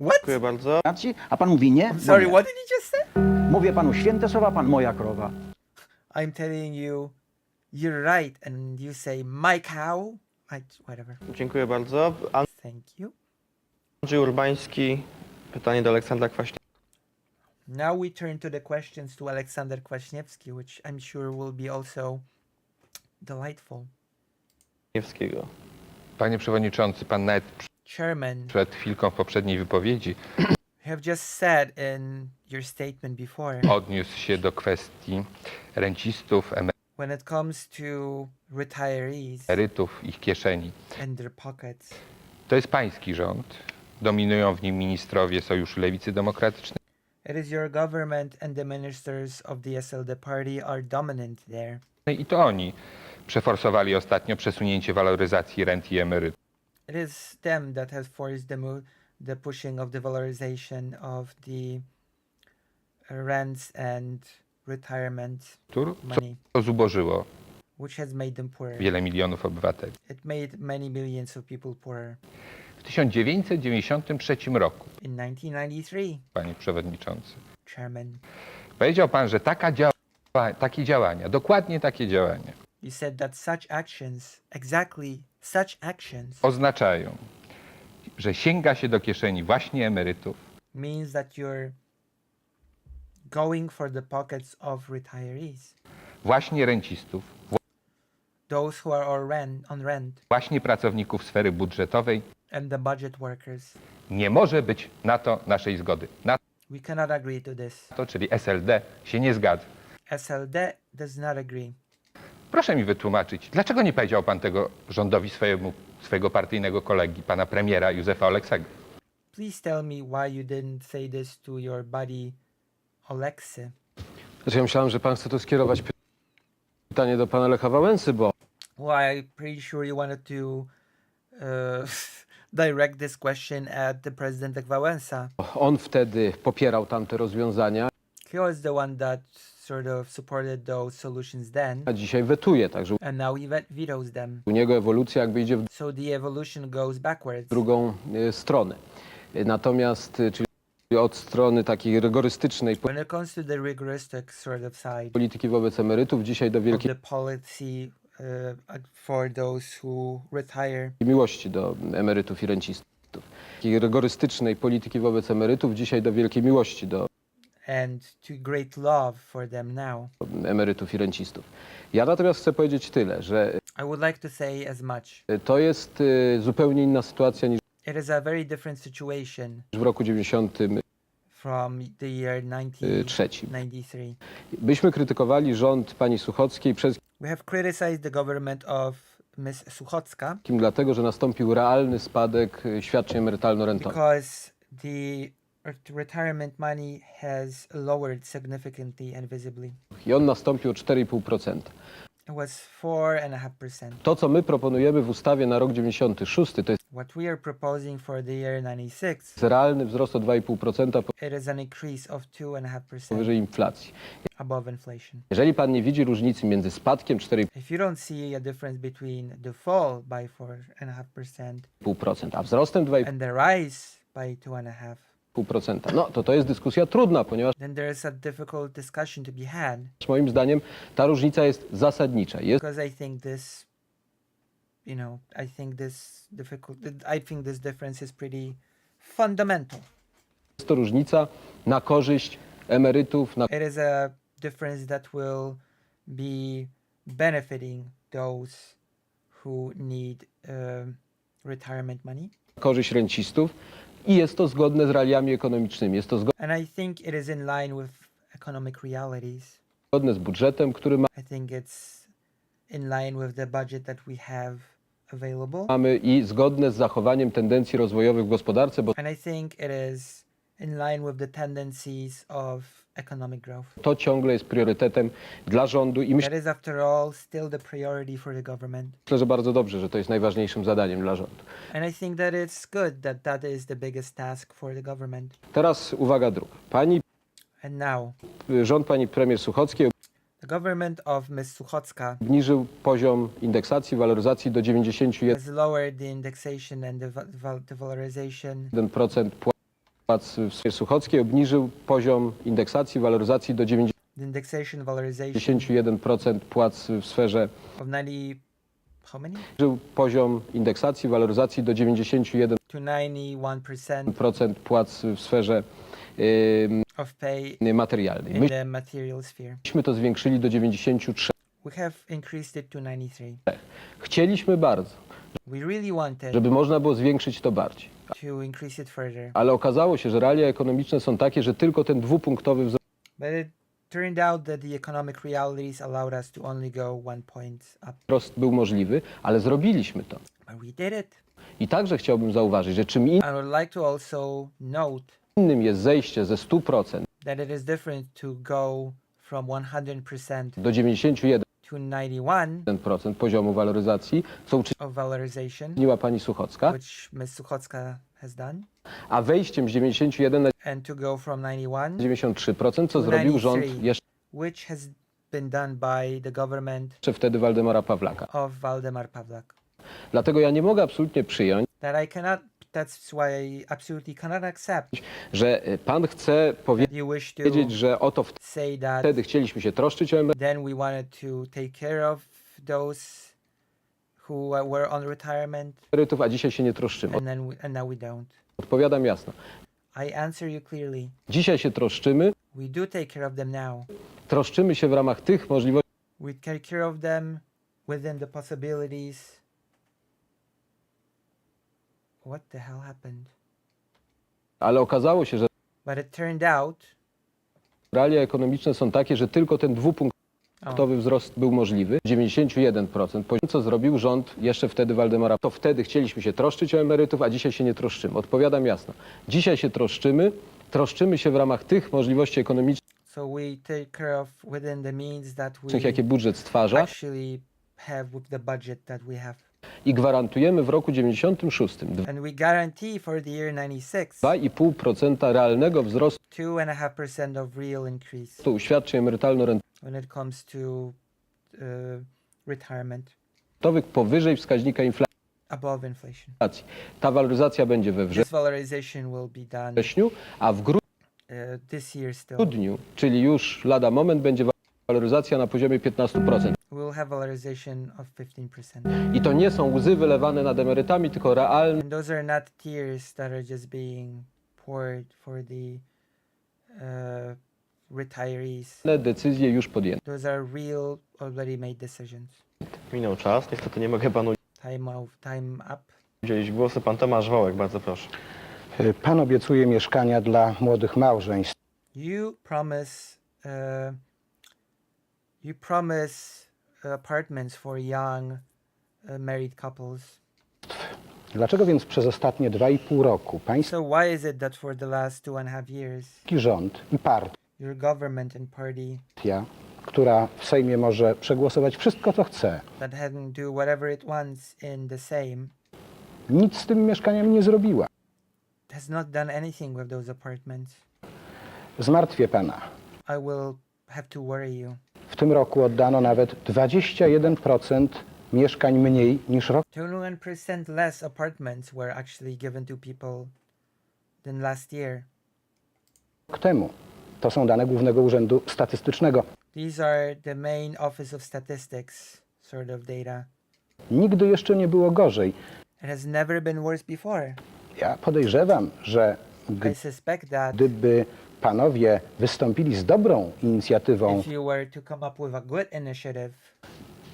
What? Dziękuję bardzo. Racji, a pan mówi nie, I'm bo sorry, nie. what did he just say? Mówię panu święte słowa, pan moja krowa. I'm telling you, you're right, and you say my cow. Whatever. Dziękuję bardzo. Thank you. Andrzej Urbański, pytanie do Aleksandra Kwaśniewskiego. Now we turn to the questions to Aleksander Kwasniewski, which I'm sure will be also delightful. Panie przewodniczący, pan nawet Chairman, przed chwilką w poprzedniej wypowiedzi you have just said in your statement before, odniósł się do kwestii rencistów, when it comes to retirees emerytów, ich kieszeni. and their pockets, To jest pański rząd. Dominują w nim ministrowie Sojuszu Lewicy Demokratycznej. it is your government and the ministers of the SLD party are dominant there. I to oni przeforsowali ostatnio przesunięcie waloryzacji rent i emerytur. It is them that has forced the pushing of the valorization of the rents and retirement money, Co zubożyło which has made them poorer. wiele milionów obywateli. It made many millions of people poorer. W 1993 roku, In 1993, panie przewodniczący, Chairman, powiedział pan, że takie działania, dokładnie takie działania, you said that such actions, exactly such actions, oznaczają, że sięga się do kieszeni właśnie emerytów, means that you're going for the pockets of retirees, właśnie rencistów, those who are on rent, właśnie pracowników sfery budżetowej. and the budget workers. Nie może być na to naszej zgody. Na We cannot agree to this. to, czyli SLD, się nie zgadza. SLD does not agree. Proszę mi wytłumaczyć, dlaczego nie powiedział pan tego rządowi swojego partyjnego kolegi, pana premiera Józefa Oleksego? Please tell me why you didn't say this to your buddy Oleksy. Znaczy, ja myślałem, że pan chce tu skierować pytanie do pana Lecha Wałęsy, bo Well, I'm pretty sure you wanted to direct this question at the President Lech Wałęsa. on wtedy popierał tamte rozwiązania, He was the one that sort of supported those solutions then, a dzisiaj wetuje, także and now he vetoes them. u niego ewolucja jakby idzie w So the evolution goes backwards. drugą stronę. Natomiast, czyli od strony takiej rygorystycznej When it comes to the rigoristic sort of side polityki wobec emerytów, dzisiaj do of wielkiej the policy for those who retire, miłości do emerytów i rencistów. Takiej rygorystycznej polityki wobec emerytów, dzisiaj do wielkiej miłości do and to great love for them now. emerytów i rencistów. Ja natomiast chcę powiedzieć tyle, że I would like to say as much. to jest zupełnie inna sytuacja niż It is a very different situation w roku 93. from the year 1993. Byśmy krytykowali rząd pani Suchockiej przede We have criticized the government of Ms. Suchocka wszystkim dlatego, że nastąpił realny spadek świadczeń emerytalno-rentowych. because the retirement money has lowered significantly and visibly. I on nastąpił o 4,5%. It was 4.5%. To, co my proponujemy w ustawie na rok 96, to jest What we are proposing for the year 96, realny wzrost o 2,5% it is an increase of 2.5% powyżej inflacji. above inflation. Jeżeli pan nie widzi różnicy między spadkiem If you don't see a difference between the fall by 4.5% 4,5%, a wzrostem 2,5%, and the rise by 2.5%, 0,5%. No to jest dyskusja trudna, ponieważ then there is a difficult discussion to be had moim zdaniem ta różnica jest zasadnicza. Jest because I think this, I think this difference is pretty fundamental. to różnica na korzyść emerytów, na It is a difference that will be benefiting those who need retirement money. korzyść rencistów i jest to zgodne z realiami ekonomicznymi. Jest to And I think it is in line with economic realities. zgodne z budżetem, który I think it's in line with the budget that we have available. mamy i zgodne z zachowaniem tendencji rozwojowych w gospodarce, bo And I think it is in line with the tendencies of economic growth. to ciągle jest priorytetem dla rządu i That is, after all, still the priority for the government. myślę, że bardzo dobrze, że to jest najważniejszym zadaniem dla rządu. And I think that it's good that that is the biggest task for the government. Teraz uwaga druga. And now, Rząd pani premier Suchockiej the government of Ms. Suchocka obniżył poziom indeksacji, waloryzacji do 91% has lowered the indexation and the valorization. płac w sferze Suchockiej, obniżył poziom indeksacji, waloryzacji do The indexation valorization 91% płac w sferze of 90, how many? obniżył poziom indeksacji, waloryzacji do 91% To 91% płac w sferze of pay materialnej. in the material sphere. Myśmy to zwiększyli do 93%. We have increased it to 93. Chcieliśmy bardzo, We really wanted żeby można było zwiększyć to bardziej. to increase it further, Ale okazało się, że realia ekonomiczne są takie, że tylko ten dwupunktowy but it turned out that the economic realities allowed us to only go 1 point up. wzrost był możliwy, ale zrobiliśmy to. But we did it. I także chciałbym zauważyć, że czym I would like to also note innym jest zejście ze 100% that it is different to go from 100% do 91% to 91 poziomu waloryzacji, co of valorization, uczyniła pani Suchocka, which Ms. Suchocka has done, a wejściem z 91 na and to go from 91, 93%, co zrobił rząd 93. jeszcze which has been done by the government wtedy Waldemara Pawlaka. of Waldemar Pawlak. Dlatego ja nie mogę absolutnie przyjąć, That's why I absolutely cannot accept że pan chce that you wish to powiedzieć, że oto say that wtedy chcieliśmy się troszczyć o then we wanted to take care of those who were on retirement emerytów, a dzisiaj się nie troszczymy. and now we don't. Odpowiadam jasno. I answer you clearly. Dzisiaj się troszczymy, We do take care of them now. troszczymy się w ramach tych możliwości, We take care of them within the possibilities. What the hell happened? ale okazało się, że But it turned out realia ekonomiczne są takie, że tylko ten dwupunktowy wzrost był możliwy. 91%. Co zrobił rząd jeszcze wtedy Waldemara? To wtedy chcieliśmy się troszczyć o emerytów, a dzisiaj się nie troszczymy. Odpowiadam jasno. Dzisiaj się troszczymy się w ramach tych możliwości ekonomicznych, so we take care of within the means that we jakie budżet stwarza actually have with the budget that we have. i gwarantujemy w roku 96 And we guarantee for the year 96 2,5% realnego wzrostu 2.5% of real increase świadczeń emerytalno-rentowych when it comes to retirement powyżej wskaźnika inflacji. above inflation. Ta waloryzacja będzie we This valorization will be done wrześniu, a w this year still. grudniu, czyli już lada moment, będzie waloryzacja na poziomie 15%. We'll have valorization of 15%. I to nie są łzy wylewane nad emerytami, tylko realne And those are not tears that are just being poured for the retirees. decyzje już podjęte. Those are real, already made decisions. Minął czas, niestety nie mogę panu Time up. udzielić głosu. Pan Tomasz Wołek, bardzo proszę. Pan obiecuje mieszkania dla młodych małżeństw. You promise apartments for young married couples. Dlaczego więc przez ostatnie 2,5 roku pański So why is it that for the last 2.5 years, rząd i your government and party partia, która w Sejmie może przegłosować wszystko, co chce, that hadn't do whatever it wants in the same nic z tymi mieszkaniami nie zrobiła? has not done anything with those apartments? Zmartwię pana. I will have to worry you. W tym roku oddano nawet 21% mieszkań mniej niż rok 21% less apartments were actually given to people than last year. Rok temu. To są dane Głównego Urzędu Statystycznego. These are the main Office of Statistics sort of data. Nigdy jeszcze nie było gorzej. It has never been worse before. Ja podejrzewam, że I suspect that gdyby panowie wystąpili z dobrą inicjatywą if you were to come up with a good initiative,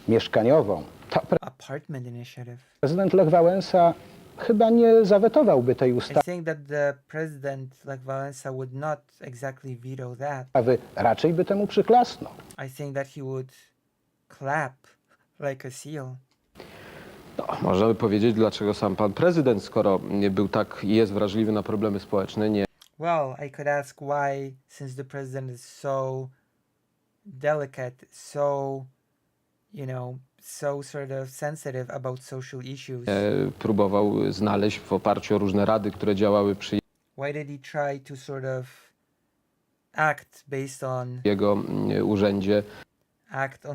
mieszkaniową, to apartment initiative, prezydent Lech Wałęsa chyba nie zawetowałby tej I ustawy. think that the president, like Valensa, would not exactly veto that. Raczej by temu przyklasnął. I think that he would clap like a seal. No, można by powiedzieć, dlaczego sam pan prezydent, skoro był tak i jest wrażliwy na problemy społeczne, nie Well, I could ask why, since the president is so delicate, so, so sort of sensitive about social issues. próbował znaleźć w oparciu o różne rady, które działały przy Why did he try to sort of act based on jego urzędzie,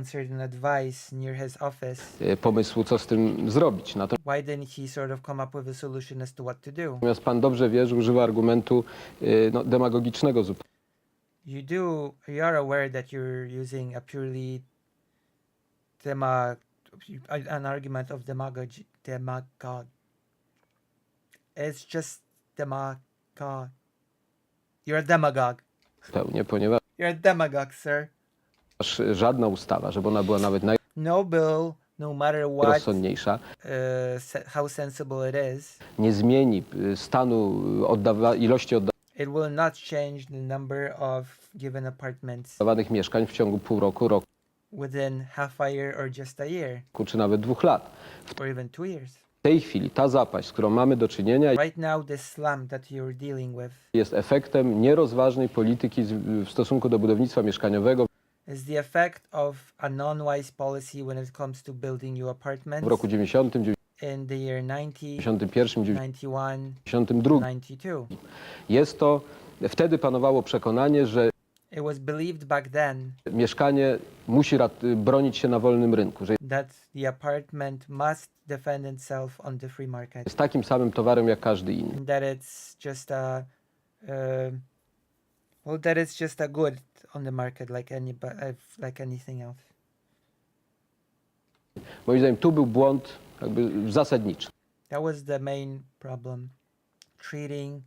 certain advice near his office? pomysłu, co z tym zrobić. Why didn't he sort of come up with a solution as to what to do? Natomiast pan dobrze wie, że używa argumentu demagogicznego zupełnie. You are aware that you're using a purely an argument of demagog. It's just demagog. You're a demagog. Ponieważ You're a demagog, sir. żadna ustawa, żeby ona była nawet No bill, no matter what, najrozsądniejsza, how sensible it is, nie zmieni stanu ilości it will not change the number of given apartments oddawanych mieszkań w ciągu pół roku, within half a year or just a year czy nawet 2 lat. or even 2 years. W tej chwili ta zapaść, z którą mamy do czynienia, Right now, this slum that you're dealing with jest efektem nierozważnej polityki w stosunku do budownictwa mieszkaniowego is the effect of a non-wise policy when it comes to building new apartments w roku 90, in the year 90, 91, 91, 92. 92. Jest to, wtedy panowało przekonanie, że It was believed back then mieszkanie musi bronić się na wolnym rynku, że that the apartment must defend itself on the free market, jest takim samym towarem jak każdy inny. and that it's just that it's just a good on the market like anything else. Moim zdaniem tu był błąd jakby zasadniczy. That was the main problem, treating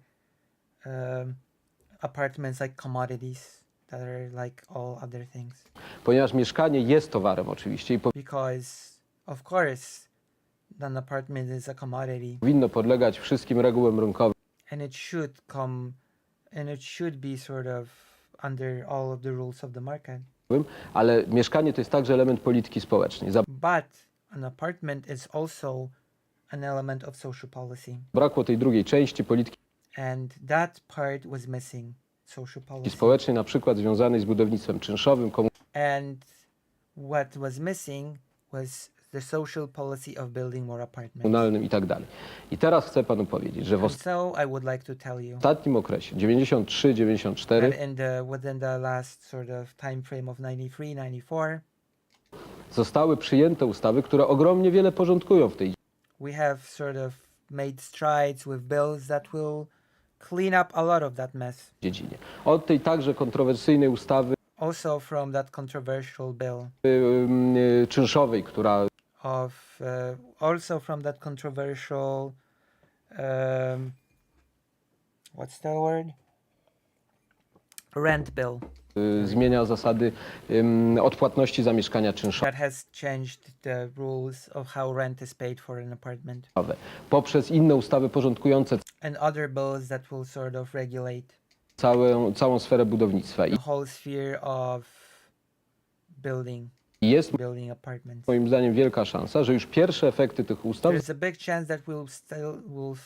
apartments like commodities that are like all other things. Ponieważ mieszkanie jest towarem oczywiście i Because, of course, an apartment is a commodity, powinno podlegać wszystkim regułom rynkowym, and it should be sort of under all of the rules of the market. ale mieszkanie to jest także element polityki społecznej. But an apartment is also an element of social policy, Zabrakło tej drugiej części polityki and that part was missing, social policy. społecznej, na przykład związanej z budownictwem czynszowym, And what was missing was the social policy of building more apartments. komunalnym i tak dalej. I teraz chcę panu powiedzieć, że w And so I would like to tell you ostatnim okresie 93-94 that within the last sort of time frame of 93, 94, zostały przyjęte ustawy, które ogromnie wiele porządkują w tej we have sort of made strides with bills that will clean up a lot of that mess. dziedzinie. Od tej także kontrowersyjnej ustawy Also from that controversial bill czynszowej, która also from that controversial what's the word? Rent bill zmienia zasady odpłatności za mieszkania czynszowe that has changed the rules of how rent is paid for an apartment, poprzez inne ustawy porządkujące and other bills that will sort of regulate całą sferę budownictwa. I the whole sphere of building jest apartments. moim zdaniem wielka szansa, że już pierwsze efekty tych ustaw There's a big chance that we'll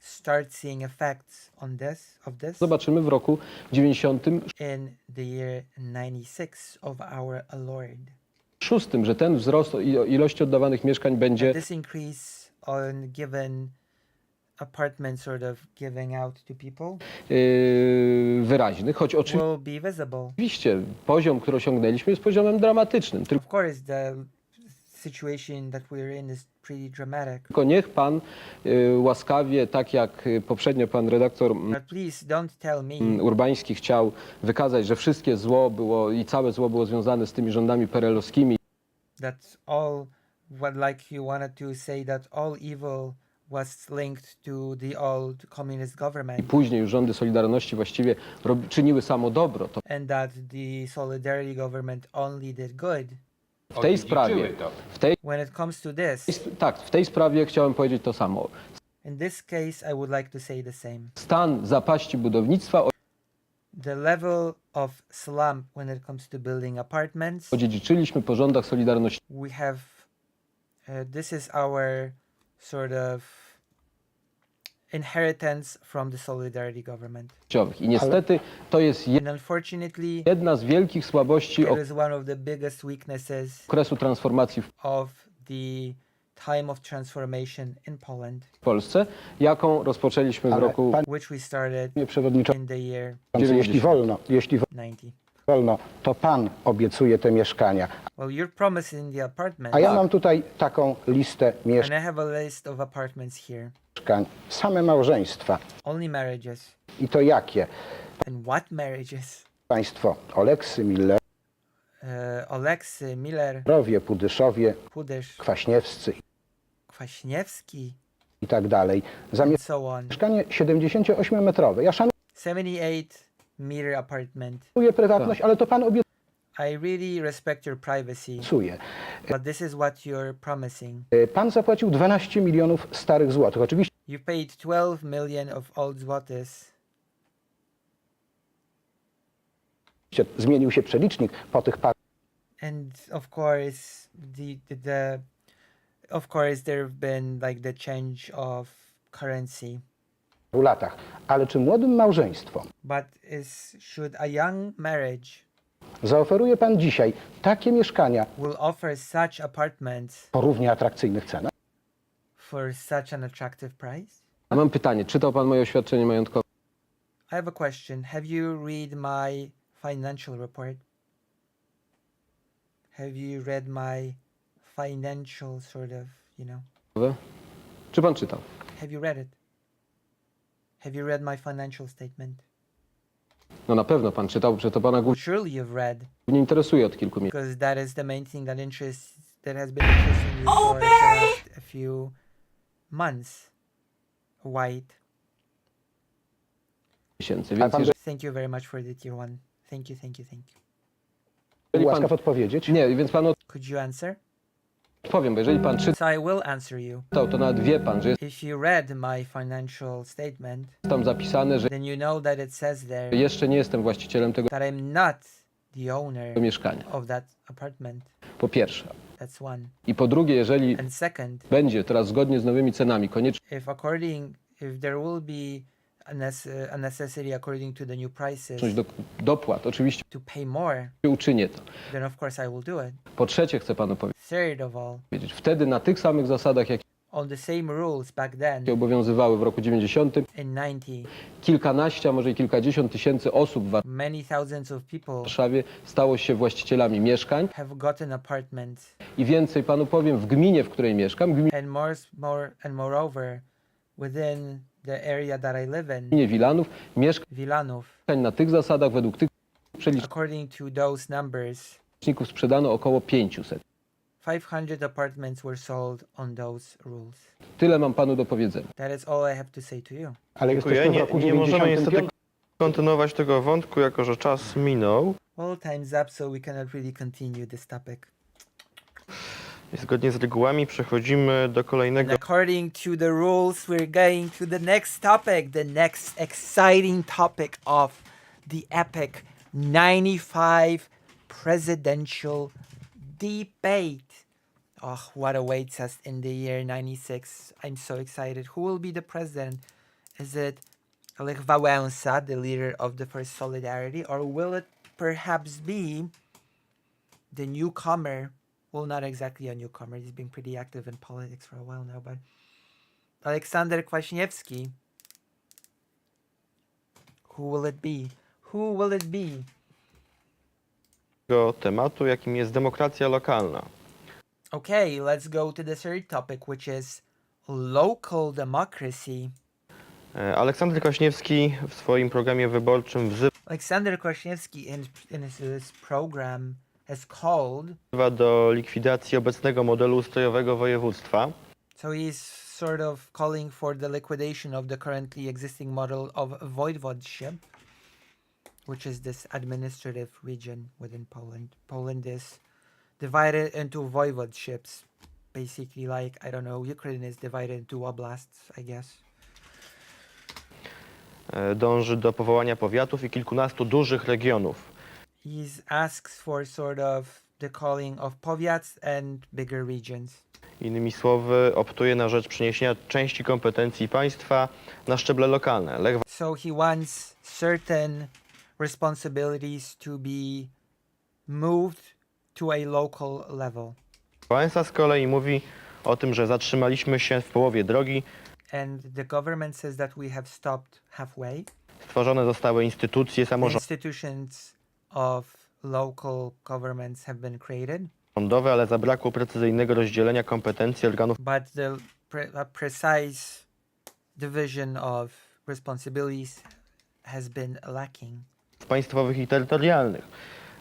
start seeing effects of this zobaczymy w roku 96, in the year 96 of our Lord. że ten wzrost ilości oddawanych mieszkań będzie This increase on given apartments sort of giving out to people wyraźny, choć will be visible. oczywiście poziom, który osiągnęliśmy, jest poziomem dramatycznym. Of course, the situation that we're in is pretty dramatic. Tylko niech pan łaskawie, tak jak poprzednio pan redaktor But please don't tell me Urbański chciał wykazać, że wszystkie zło było i całe zło było związane z tymi rządami perelowskimi that all what like you wanted to say that all evil was linked to the old communist i government później już rządy Solidarności właściwie czyniły samo dobro. To and that the solidarity government only did good. w tej sprawie, When it comes to this, w tej sprawie chciałem powiedzieć to samo. in this case I would like to say the same. Stan zapaści budownictwa The level of slump when it comes to building apartments, odziedziczyliśmy po rządach Solidarności. we have this is our sort of inheritance from the solidarity government. I niestety to jest And unfortunately, jedna z wielkich słabości it is one of the biggest weaknesses okresu transformacji w of the time of transformation in Poland, Polsce, jaką rozpoczęliśmy w Ale roku panie which we started przewodniczący, in the year jeśli wolno, 90. to pan obiecuje te mieszkania. Well, you're promising the apartment, A ja mam tutaj taką listę and I have a list of apartments here. mieszkań. Same małżeństwa. Only marriages. I to jakie? And what marriages? Państwo Oleksy, Millerowie, Oleksy, Miller, Pudyszowie, Pudysz, Kwaśniewscy Kwaśniewski, i tak dalej. Za and so on. mieszkanie 78-metrowe. Ja 78-meter apartment. szanuję prywatność, ale to pan I really respect your privacy, obiecuje. but this is what you're promising. Pan zapłacił 12 milionów starych złotych. Oczywiście You paid 12 million of old złotys. zmienił się przelicznik po tych paru And of course, of course there have been like the change of currency. latach. Ale czy młodym małżeństwom But should a young marriage zaoferuje pan dzisiaj takie mieszkania will offer such apartments po równie atrakcyjnych cenach? for such an attractive price? A mam pytanie, czytał pan moje oświadczenie majątkowe? I have a question. Have you read my financial report? Have you read my financial sort of, Czy pan czytał? have you read it? Have you read my financial statement? No na pewno pan czytał, że to pana Well, głównie surely you've read, interesuje od kilku miesięcy. because that is the main thing that has been interesting you for the last a few months. White. Więc pan- Thank you very much for the tier one. Thank you, thank you, thank you. jeżeli pan... Łaskaw odpowiedzieć? Nie, więc panu Could you answer? odpowiem, bo jeżeli pan So I will answer you. czytał, to nawet wie pan, że jest If you read my financial statement, tam zapisane, że then you know that it says there jeszcze nie jestem właścicielem tego that I'm not the owner mieszkania. of that apartment. Po pierwsze. That's one. I po drugie, jeżeli And second, będzie teraz zgodnie z nowymi cenami koniecznie if there will be a necessity according to the new prices dopłat, oczywiście to pay more, uczynię to. then of course I will do it. Po trzecie, chcę panu Third of all, powiedzieć, wtedy na tych samych zasadach, jakie on the same rules back then obowiązywały w roku 90, in 90, kilkanaście, a może i kilkadziesiąt tysięcy osób w many thousands of people Warszawie stało się właścicielami mieszkań have gotten apartments, i więcej panu powiem, w gminie, w której mieszkam, and moreover, within the area that I live in, gminie Wilanów, mieszkań Wilanów, na tych zasadach, według tych according to those numbers, przeliczników sprzedano około 500. 500 apartments were sold on those rules. Tyle mam panu do powiedzenia. That is all I have to say to you. Ale Dziękuję. jesteśmy w roku Nie możemy niestety 95. kontynuować tego wątku, jako że czas minął. Well, time's up, so we cannot really continue this topic. I zgodnie z regułami przechodzimy do kolejnego. According to the rules, we're going to the next topic, the next exciting topic of the epic 95 presidential debate. Oh, what awaits us in the year 96. I'm so excited. Who will be the president? Is it Lech Wałęsa, the leader of the First Solidarity, or will it perhaps be the newcomer? Well, not exactly a newcomer. He's been pretty active in politics for a while now, but Aleksander Kwaśniewski. Who will it be? Who will it be? Tematu, jakim jest demokracja lokalna. Okay, let's go to the third topic, which is local democracy. Aleksander Kwaśniewski w swoim programie wyborczym Alexander Kwasniewski in his program has called, wzywa do likwidacji obecnego modelu ustrojowego województwa. so he's sort of calling for the liquidation of the currently existing model of voivodeship, which is this administrative region within Poland. Poland is divided into voivodeships, basically like, I don't know, Ukraine is divided into oblasts, I guess. Dąży do powołania powiatów i kilkunastu dużych regionów. He asks for sort of the calling of powiats and bigger regions. Innymi słowy, optuje na rzecz przeniesienia części kompetencji państwa na szczeble lokalne. Lech So he wants certain responsibilities to be moved to a local level. Wałęsa z kolei mówi o tym, że zatrzymaliśmy się w połowie drogi. And the government says that we have stopped halfway. Stworzone zostały instytucje Institutions of local governments have been created, samorządowe, ale zabrakło precyzyjnego rozdzielenia kompetencji organów but the a precise division of responsibilities has been lacking, państwowych i terytorialnych.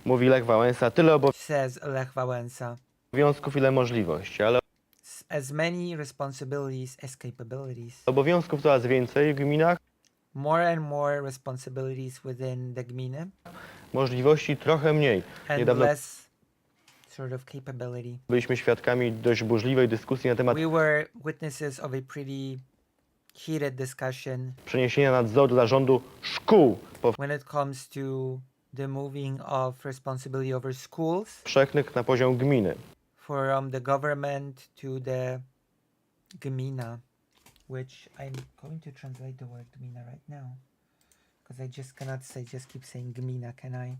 Mówi Lech Wałęsa, tyle says Lech Wałęsa. obowiązków, ile możliwości, ale As many responsibilities as capabilities. obowiązków coraz więcej w gminach, More and more responsibilities within the gminy możliwości trochę mniej. and Niedawno less sort of capability. byliśmy świadkami dość burzliwej dyskusji na temat We were witnesses of a pretty heated discussion przeniesienia nadzoru zarządu szkół when it comes to the moving of responsibility over schools powszechnych na poziom gminy. from the government to the gmina, which I'm going to translate the word gmina right now because I just cannot say, just keep saying gmina, can I?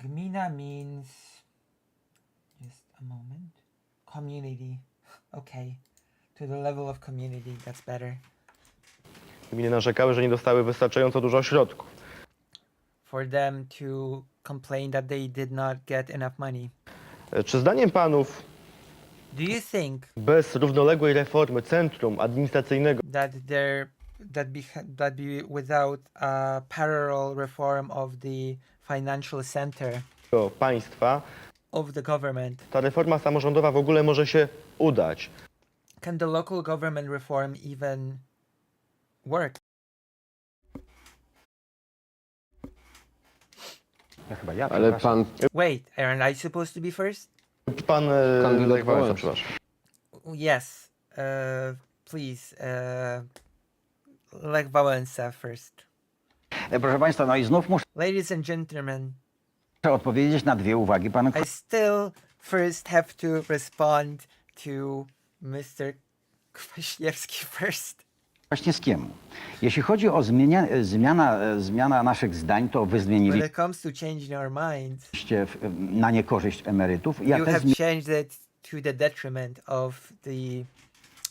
Gmina means, just a moment, community. Okay, to the level of community, that's better. Gminy narzekały, że nie dostały wystarczająco dużo środków. For them to complain that they did not get enough money. Czy zdaniem panów Do you think bez równoległej reformy centrum administracyjnego that that be without a parallel reform of the financial center państwa of the government, ta reforma samorządowa w ogóle może się udać? can the local government reform even work? Chyba ja, Ale przepraszam. pan Wait, aren't I supposed to be first? Pan Kandydat Lech Wałęsa, Wałęsa. przepraszam. Yes. Please. Lech Wałęsa first. Proszę Państwa, no i znów muszę Ladies and gentlemen, odpowiedzieć na dwie uwagi panu I still first have to respond to Mr. Kwaśniewski first. Kwaśniewskiemu. Jeśli chodzi o zmiana naszych zdań, to wy When zmieniliście it comes to changing our minds, na niekorzyść emerytów. Ja you też have changed it to the detriment of the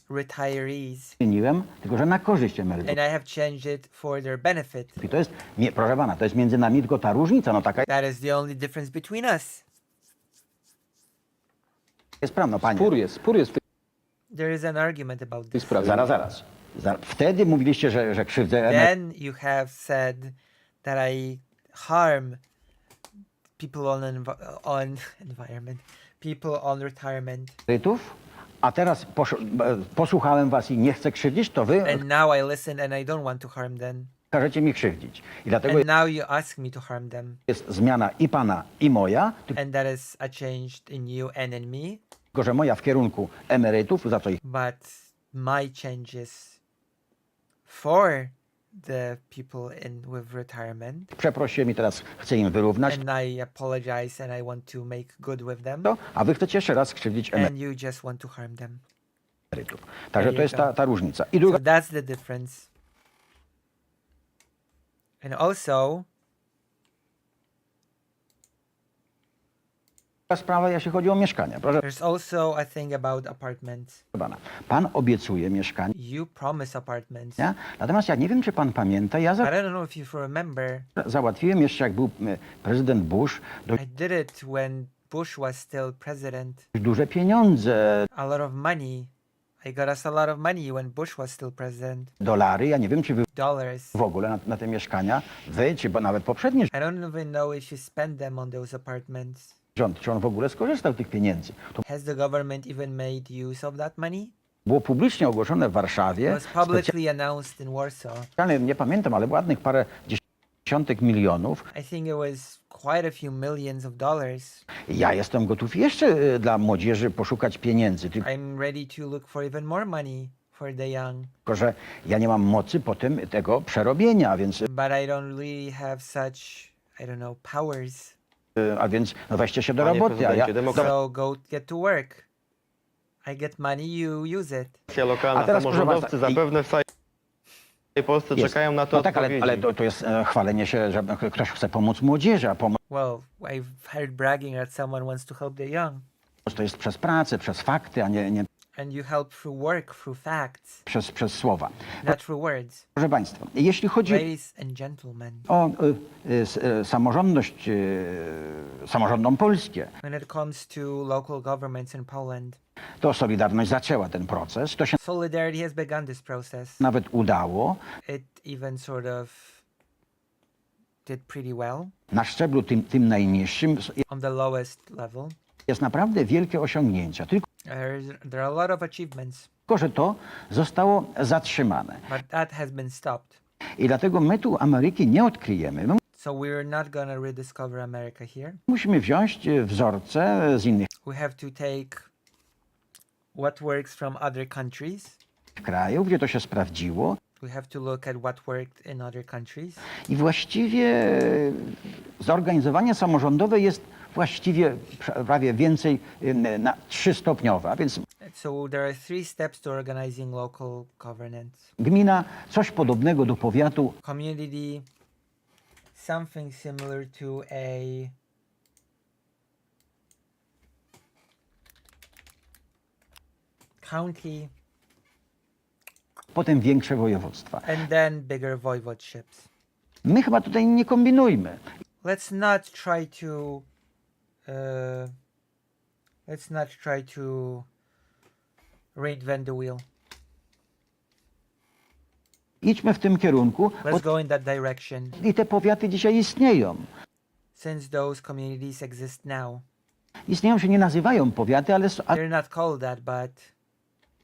retirees, zmieniłem, tylko że na korzyść emerytów. and I have changed it for their benefit. I to jest, nie, proszę pana, to jest między nami tylko ta różnica, no taka That is the only difference between us. jest prawda, panie. spór jest w There is an argument about tej this. sprawie. Zaraz. Wtedy mówiliście, że krzywdzę emerytów. Then you have said that I harm people on environment, people on retirement, A teraz posłuchałem was i nie chcę krzywdzić, to wy and now I listen and I don't want to harm them, każecie mi krzywdzić. I dlatego and now you ask me to harm them, jest zmiana i pana, i moja, and that is a change in you and in me, tylko że moja w kierunku emerytów, za co ich but my changes for the people with retirement, przeprosiłem i teraz chcę im wyrównać and I apologize and I want to make good with them, to, a wy chcecie jeszcze raz skrzywdzić and you just want to harm them. emerytów. Także to jest ta różnica. I druga So that's the difference. And also, sprawa, jeśli chodzi o mieszkania. Proszę there's also a thing about apartments. pana, pan obiecuje mieszkanie, You promise apartments. nie? Natomiast ja nie wiem, czy pan pamięta, ja But I don't know if you remember, załatwiłem jeszcze, jak był prezydent Bush, I did it when Bush was still president. duże pieniądze, A lot of money. I got us a lot of money when Bush was still president. dolary. Ja nie wiem, czy wy Dollars. w ogóle na te mieszkania, wy, czy nawet poprzedni I don't even know if you spent them on those apartments. rząd, czy on w ogóle skorzystał z tych pieniędzy. To Has the government even made use of that money? było publicznie ogłoszone w It Warszawie. was publicly announced in Warsaw. Specjalnie, nie pamiętam, ale ładnych parę dziesiątek milionów. I think it was quite a few millions of dollars. Ja jestem gotów jeszcze dla młodzieży poszukać pieniędzy, I'm ready to look for even more money for the young. tylko że ja nie mam mocy potem tego przerobienia, więc, But I don't really have such, I don't know, powers. a więc no weźcie się do Panie roboty, a ja prezydencie, demokracja So go get to work. I get money, you use it. lokalna, A teraz, proszę samorządowcy państwa, zapewne w całej Polsce jest. czekają na to No tak, odpowiedzi. ale to jest chwalenie się, że ktoś chce pomóc młodzieży, a pomoc Well, I've heard bragging that someone wants to help the young. to jest przez pracę, przez fakty, a nie And you help through work, through facts, przez słowa. not through words. Proszę Państwa, jeśli chodzi Ladies and gentlemen, o samorządność, samorządom polskie, when it comes to local governments in Poland, to Solidarność zaczęła ten proces. To się Solidarity has begun this process. nawet udało. It even sort of did pretty well Na szczeblu tym najniższym on the lowest level. jest naprawdę wielkie osiągnięcia. Tylko, There are a lot of achievements, że to zostało zatrzymane. but that has been stopped. I dlatego my tu Ameryki nie odkryjemy. My So we're not gonna rediscover America here. musimy wziąć wzorce z innych We have to take what works from other countries. krajów, gdzie to się sprawdziło. We have to look at what worked in other countries. I właściwie zorganizowanie samorządowe jest właściwie prawie więcej na 3-stopniowe. A więc So there are 3 steps to organizing local governance. gmina coś podobnego do powiatu, Community, something similar to a county, potem większe województwa. and then bigger voivodeships. My chyba tutaj nie kombinujmy. Let's not try to reinvent the wheel. Idźmy w tym kierunku. Let's go in that direction. I te powiaty dzisiaj istnieją. Since those communities exist now, Istnieją, się nie nazywają powiaty, ale they're not called that, but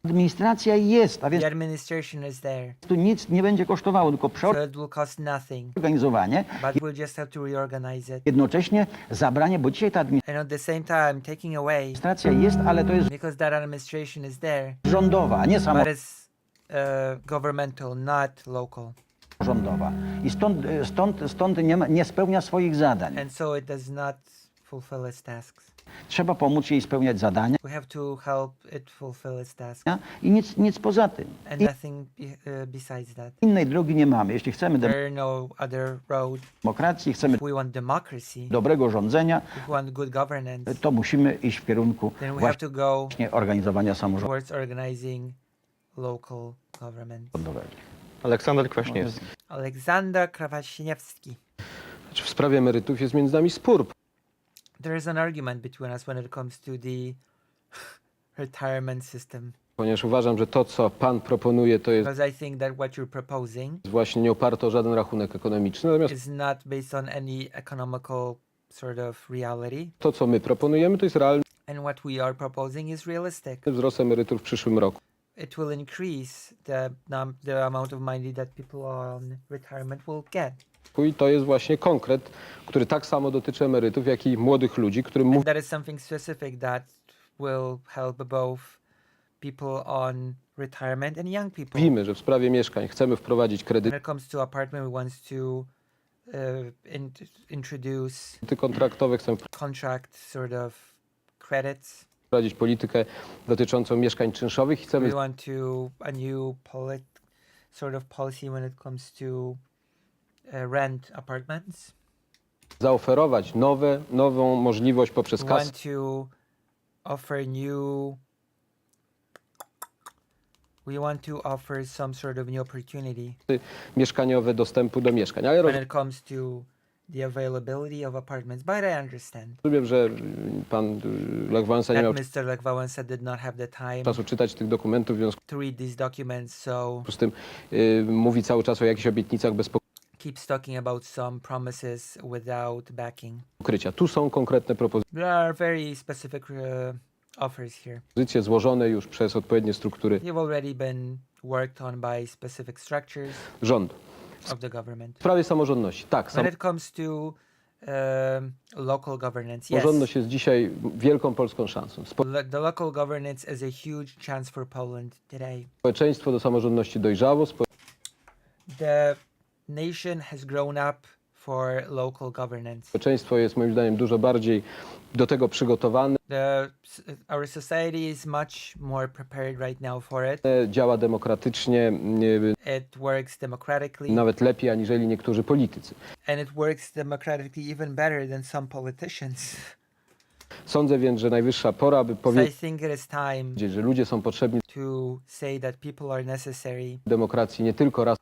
administracja jest, a więc the administration is there. tu nic nie będzie kosztowało, tylko So it will cost nothing, przeorganizowanie, but we'll just have to reorganize it. jednocześnie zabranie, bo dzisiaj ta And at the same time, taking away, administracja jest, ale to jest because that administration is there, rządowa, a nie but it's governmental, not local. samorządowa. I stąd nie spełnia swoich zadań. And so it does not fulfill its tasks. Trzeba pomóc jej spełniać zadania We have to help it fulfill its tasks. i nic poza tym. And nothing besides that. Innej drogi nie mamy. Jeśli chcemy There are no other road. demokracji, chcemy If we want democracy, dobrego rządzenia, if we want good governance, to musimy iść w kierunku then we have to go właśnie organizowania towards organizing local government. samorządowego. Aleksander Kwaśniewski. Aleksander Krawaśniewski. Znaczy, w sprawie emerytów jest między nami spór. There is an argument between us when it comes to the retirement system. Ponieważ uważam, że to, co pan proponuje, to jest Because I think that what you're proposing właśnie nie oparte o żaden rachunek ekonomiczny. Natomiast is not based on any economical sort of reality. to, co my proponujemy, to jest realny And what we are proposing is realistic. wzrost emerytur w przyszłym roku. It will increase the amount of money that people on retirement will get. I to jest właśnie konkret, który tak samo dotyczy emerytów, jak i młodych ludzi, którym And that is something specific that will help both people on retirement and young people. mówimy, że w sprawie mieszkań chcemy wprowadzić When kredyty it comes to apartment, we want to introduce kontraktowe, chcemy contract sort of credits. wprowadzić politykę dotyczącą mieszkań czynszowych i chcemy We want to a new sort of policy when it comes to rent apartments. zaoferować nową możliwość poprzez We kasę want to offer some sort of new opportunity mieszkaniowe dostępu do mieszkań. Ale when it comes to the availability of apartments, but I understand Rozumiem, że pan Lech Wałęsa nie that miał Mr. Lech Wałęsa did not have the time czasu czytać tych dokumentów, w związku to read these documents, so z tym mówi cały czas o jakichś obietnicach bez keeps talking about some promises without backing. pokrycia. Tu są konkretne There are very specific offers here. propozycje złożone już przez odpowiednie struktury They've already been worked on by specific structures rządu. of the government. W sprawie samorządności. Tak, When it comes to local governance, yes, samorządność jest dzisiaj wielką polską szansą. the local governance is a huge chance for Poland today. Społeczeństwo do samorządności dojrzało, The nation has grown up for local governance. społeczeństwo jest moim zdaniem dużo bardziej do tego przygotowane, Our society is much more prepared right now for it. działa demokratycznie, It works democratically, nawet lepiej aniżeli niektórzy politycy. and it works democratically even better than some politicians. Sądzę więc, że najwyższa pora, aby So I powiedzieć, think it is time że ludzie są potrzebni to say that people are necessary w demokracji nie tylko raz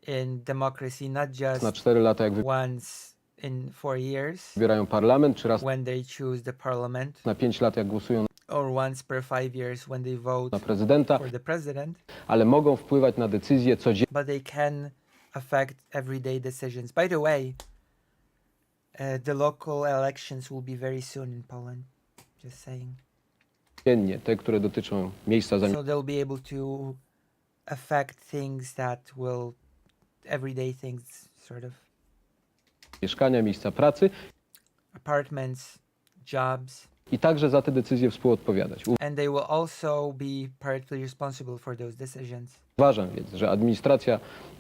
in democracy, not just na 4 lata, jak once in 4 years wybierają parlament, czy raz when they choose the parliament, na 5 lat, jak głosują or once per 5 years when they vote na prezydenta, for the president, ale mogą wpływać na decyzje codzienne, but they can affect everyday decisions. By the way, the local elections will be very soon in Poland. Just saying. te, które dotyczą miejsca So they'll be able to affect things that will, everyday things, sort of zamieszkania, miejsca pracy apartments, jobs, i także za te decyzje współodpowiadać. and they will also be partly responsible for those decisions. Uważam więc, że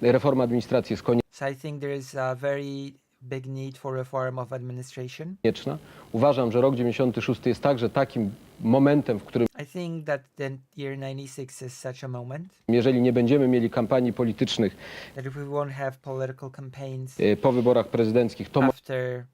reforma administracji jest So I think there is a very big need for reform of administration. konieczna. Uważam, że rok 96 jest także takim momentem, w którym I think that the year 96 is such a moment jeżeli nie będziemy mieli kampanii politycznych that if we won't have political campaigns po wyborach prezydenckich, to after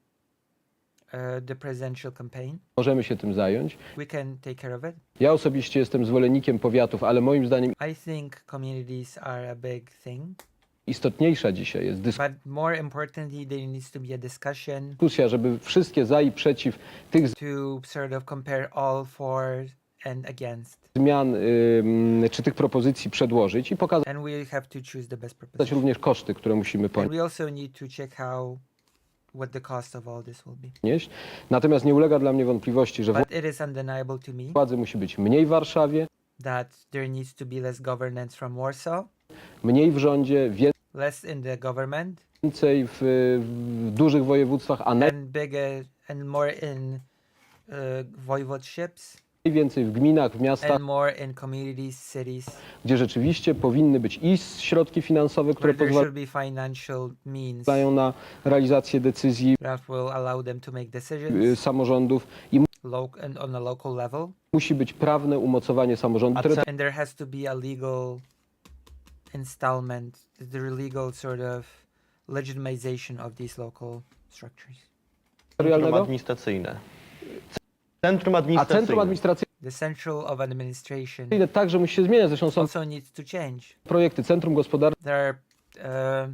the presidential campaign, możemy się tym zająć. we can take care of it. Ja osobiście jestem zwolennikiem powiatów, ale moim zdaniem I think communities are a big thing, istotniejsza dzisiaj jest but more importantly, there needs to be a discussion dyskusja, żeby wszystkie za i przeciw tych to sort of compare all for and against. zmian czy tych propozycji przedłożyć i pokazać And we have to choose the best proposition. również koszty, które musimy And we also need to check what the cost of all this will be. ponieść. Natomiast nie ulega dla mnie wątpliwości, że But it is undeniable to me władzy musi być mniej w Warszawie, that there needs to be less governance from Warsaw, mniej w rządzie, less in the government, więcej w dużych województwach, a and bigger and more in voivodeships, najwięcej w gminach, w miastach, and more in communities, cities, gdzie rzeczywiście powinny być i środki finansowe, które where there should pozwalają be financial means na realizację decyzji that will allow them to make decisions samorządów i and on a local level. musi być prawne umocowanie samorządu, które And there has to be a legal installment, the legal sort of legitimization of these local structures. Centrum terytorialnego, administracyjne. Centrum a administracyjne. centrum administracyjne The central of administration także musi się zmieniać. Zresztą są also needs to change. projekty Centrum Gospodarcze There are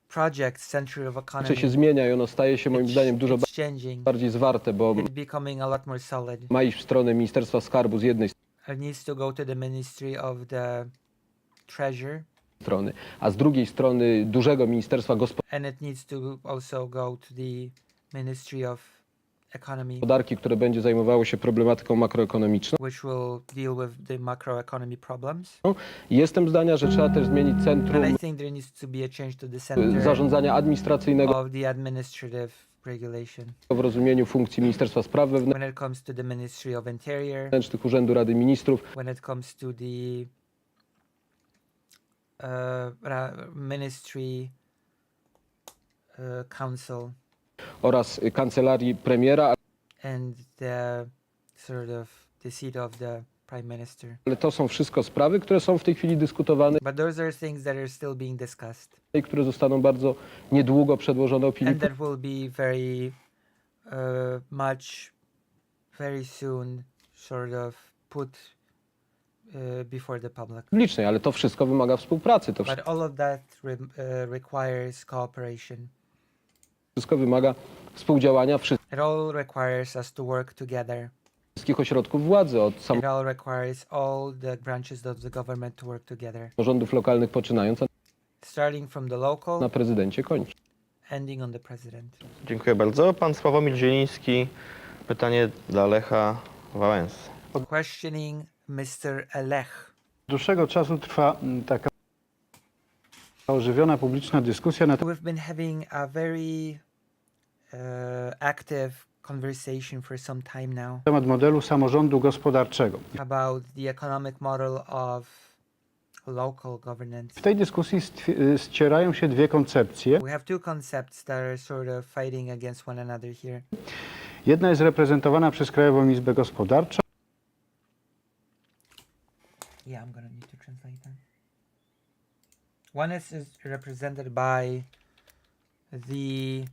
projects, Century of się Economy. zmienia i ono staje się moim zdaniem dużo It's changing. bardziej zwarte, bo It's becoming a lot more solid. ma iść w stronę Ministerstwa Skarbu z jednej It needs to go to the Ministry of the Treasure, strony, a z drugiej strony dużego Ministerstwa and it needs to also go to the Ministry of Economy, Gospodarki, które będzie zajmowało się problematyką makroekonomiczną. which will deal with the macroeconomy problems. Jestem zdania, że trzeba też zmienić And centrum I think there needs to be a change to the center zarządzania administracyjnego of the administrative regulation. w rozumieniu funkcji Ministerstwa Spraw When it comes to the Ministry of Interior, Wewnętrznych, Urzędu Rady Ministrów, when it comes to the Ministry Council oraz Kancelarii Premiera, and the sort of the seat of the Prime Minister. ale to są wszystko sprawy, które są w tej chwili dyskutowane But those are things that are still being discussed i które zostaną bardzo niedługo przedłożone opinii and that will be very much very soon sort of put before the public. publicznej, ale to wszystko wymaga współpracy. To But all of that requires cooperation. Wszystko wymaga współdziałania It all requires us to work together. wszystkich ośrodków władzy, od It all requires all the branches of the government to work together. samorządów lokalnych poczynając, a Starting from the local, na prezydencie kończy. ending on the president. Dziękuję bardzo. Pan Sławomir Zieliński, pytanie dla Lecha Wałęsy. Questioning Mr. Lech. Od dłuższego czasu trwa taka ożywiona publiczna dyskusja na We've been having a very active conversation for some time now temat modelu samorządu gospodarczego. about the economic model of local governance. W tej dyskusji ścierają się dwie koncepcje. We have two concepts that are sort of fighting against one another here. Jedna jest reprezentowana przez Krajową Izbę Gospodarczą, Yeah, I'm gonna need to translate that. One is represented by the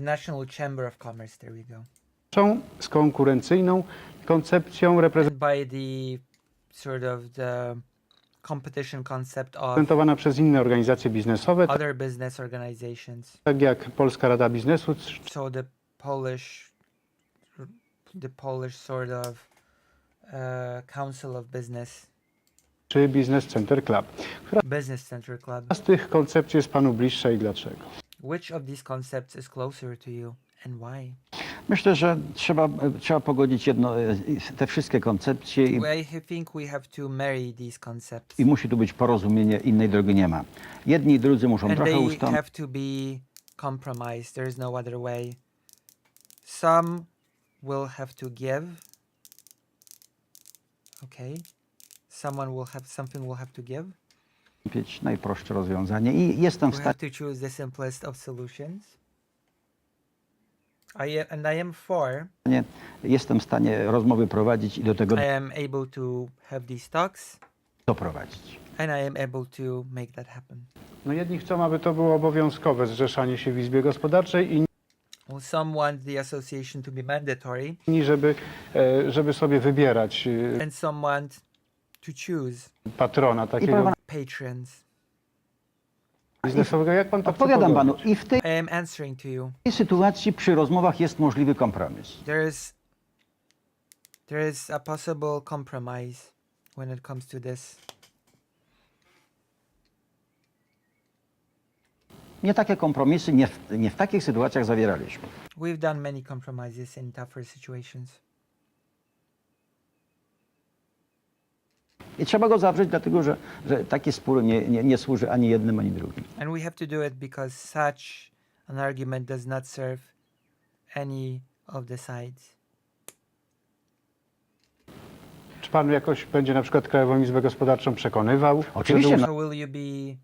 National Chamber of Commerce. There we go. z konkurencyjną koncepcją And by the sort of the competition concept of reprezentowana przez inne organizacje biznesowe, other business organizations. tak jak Polska Rada Biznesu So the Polish sort of Council of Business, czy Business Center Club. Business Center Club. Która z tych koncepcji jest Panu bliższa i dlaczego? Which of these concepts is closer to you and why? Myślę, że trzeba pogodzić te wszystkie koncepcje I think we have to marry these concepts. i musi tu być porozumienie, innej drogi nie ma. Jedni i drudzy muszą And trochę they ustąpić. have to be compromised. There is no other way. Some will have to give. Okay. Something will have to give. Najprostsze rozwiązanie i jestem w We stanie have to choose the simplest of solutions. I am for. Jestem w stanie rozmowy prowadzić i do tego I am able to have these talks, doprowadzić. and I am able to make that happen. No jedni chcą, aby to było obowiązkowe zrzeszanie się w Izbie Gospodarczej, Well, some want the association to be mandatory, inni, żeby sobie wybierać and some want to choose patrona takiego patrons. biznesowego. Jak Pan to chce Odpowiadam panu pogodzić? i w tej I am answering to you. sytuacji przy rozmowach jest możliwy kompromis. There is a possible compromise when it comes to this. Nie takie kompromisy nie w takich sytuacjach zawieraliśmy. We've done many compromises in tougher situations. I trzeba go zawrzeć, dlatego że taki spór nie służy ani jednym, ani drugim. And we have to do it because such an argument does not serve any of the sides. Czy Pan jakoś będzie na przykład Krajową Izbę Gospodarczą przekonywał? Oczywiście, So will you be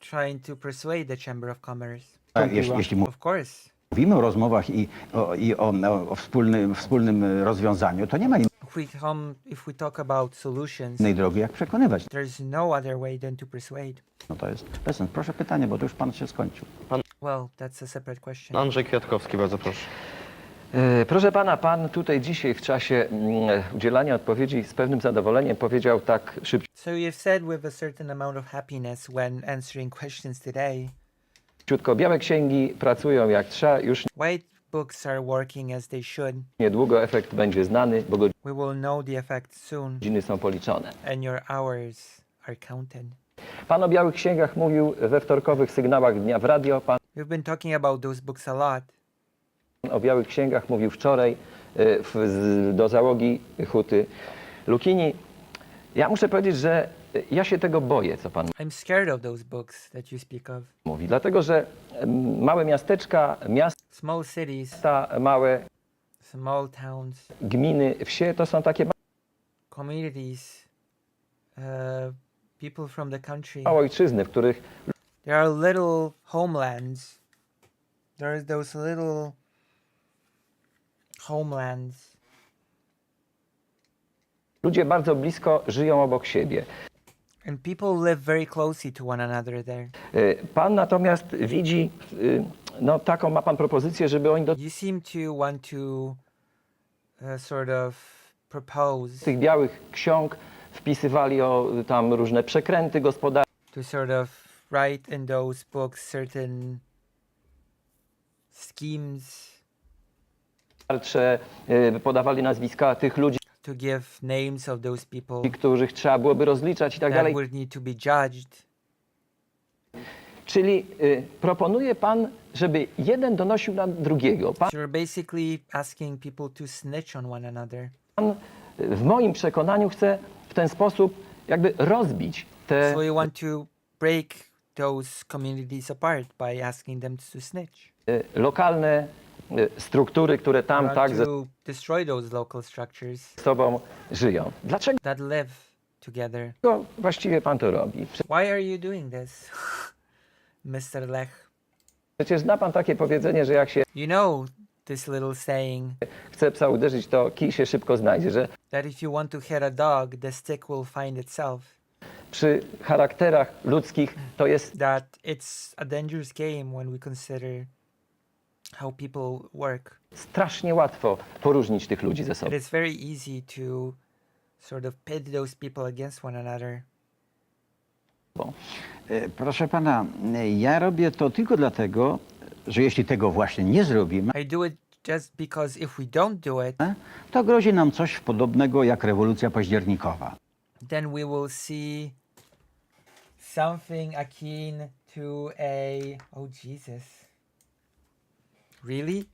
trying to persuade the Chamber of Commerce? jeśli Of course. mówimy o rozmowach i o wspólnym rozwiązaniu, to nie ma If we talk about solutions, innej drogi, jak przekonywać. there's no other way than to persuade. No to jest bez sensu. Proszę pytanie, bo to już pan się skończył. Well, that's a separate question. Andrzej Kwiatkowski, bardzo proszę. Proszę pana, pan tutaj dzisiaj w czasie udzielania odpowiedzi z pewnym zadowoleniem powiedział tak So you've said with a certain amount of happiness when answering questions today, szybciutko, białe księgi pracują jak trzeba, już white books are working as they should. niedługo efekt będzie znany, bo We will know the effect soon, godziny są policzone. and your hours are counted. Pan o białych księgach mówił we wtorkowych sygnałach dnia w radio, pan We've been talking about those books a lot. o białych księgach mówił wczoraj do załogi huty Lukini. Ja muszę powiedzieć, że ja się tego boję, co pan I'm scared of those books that you speak of. mówi, dlatego że małe miasteczka, Small cities, miasta małe, small towns, gminy, wsie to są takie communities, people from the country. małe ojczyzny, w których There are little homelands. There are those little homelands. ludzie bardzo blisko żyją obok siebie. And people live very closely to one another there. Pan natomiast widzi, no taką ma pan propozycję, żeby oni do You seem to want to sort of propose tych białych ksiąg wpisywali tam różne przekręty gospodarcze, to sort of write in those books certain schemes, podawali nazwiska tych ludzi, to give names of those people których trzeba byłoby rozliczać i tak that dalej. would need to be judged. Czyli proponuje pan, żeby jeden donosił na drugiego. Pan So you're basically asking people to snitch on one another. w moim przekonaniu chce w ten sposób jakby rozbić te So you want to break those communities apart by asking them to snitch. lokalne struktury, które You tam want tak ze to destroy those local structures sobą żyją. Dlaczego that live together. właściwie pan to robi? Why are you doing this, Mr. Lech? Przecież zna pan takie powiedzenie, że jak się You know this little saying chce psa uderzyć, to kij się szybko znajdzie, że that if you want to hit a dog, the stick will find itself. przy charakterach ludzkich to jest That it's a dangerous game when we consider how people work. strasznie łatwo poróżnić tych ludzi ze It sobą. is very easy to sort of pit those people against one another. Proszę pana, ja robię to tylko dlatego, że jeśli tego właśnie nie zrobimy, I do it just because if we don't do it, to grozi nam coś podobnego jak rewolucja październikowa. then we will see something akin to a... Oh, Jesus. Really?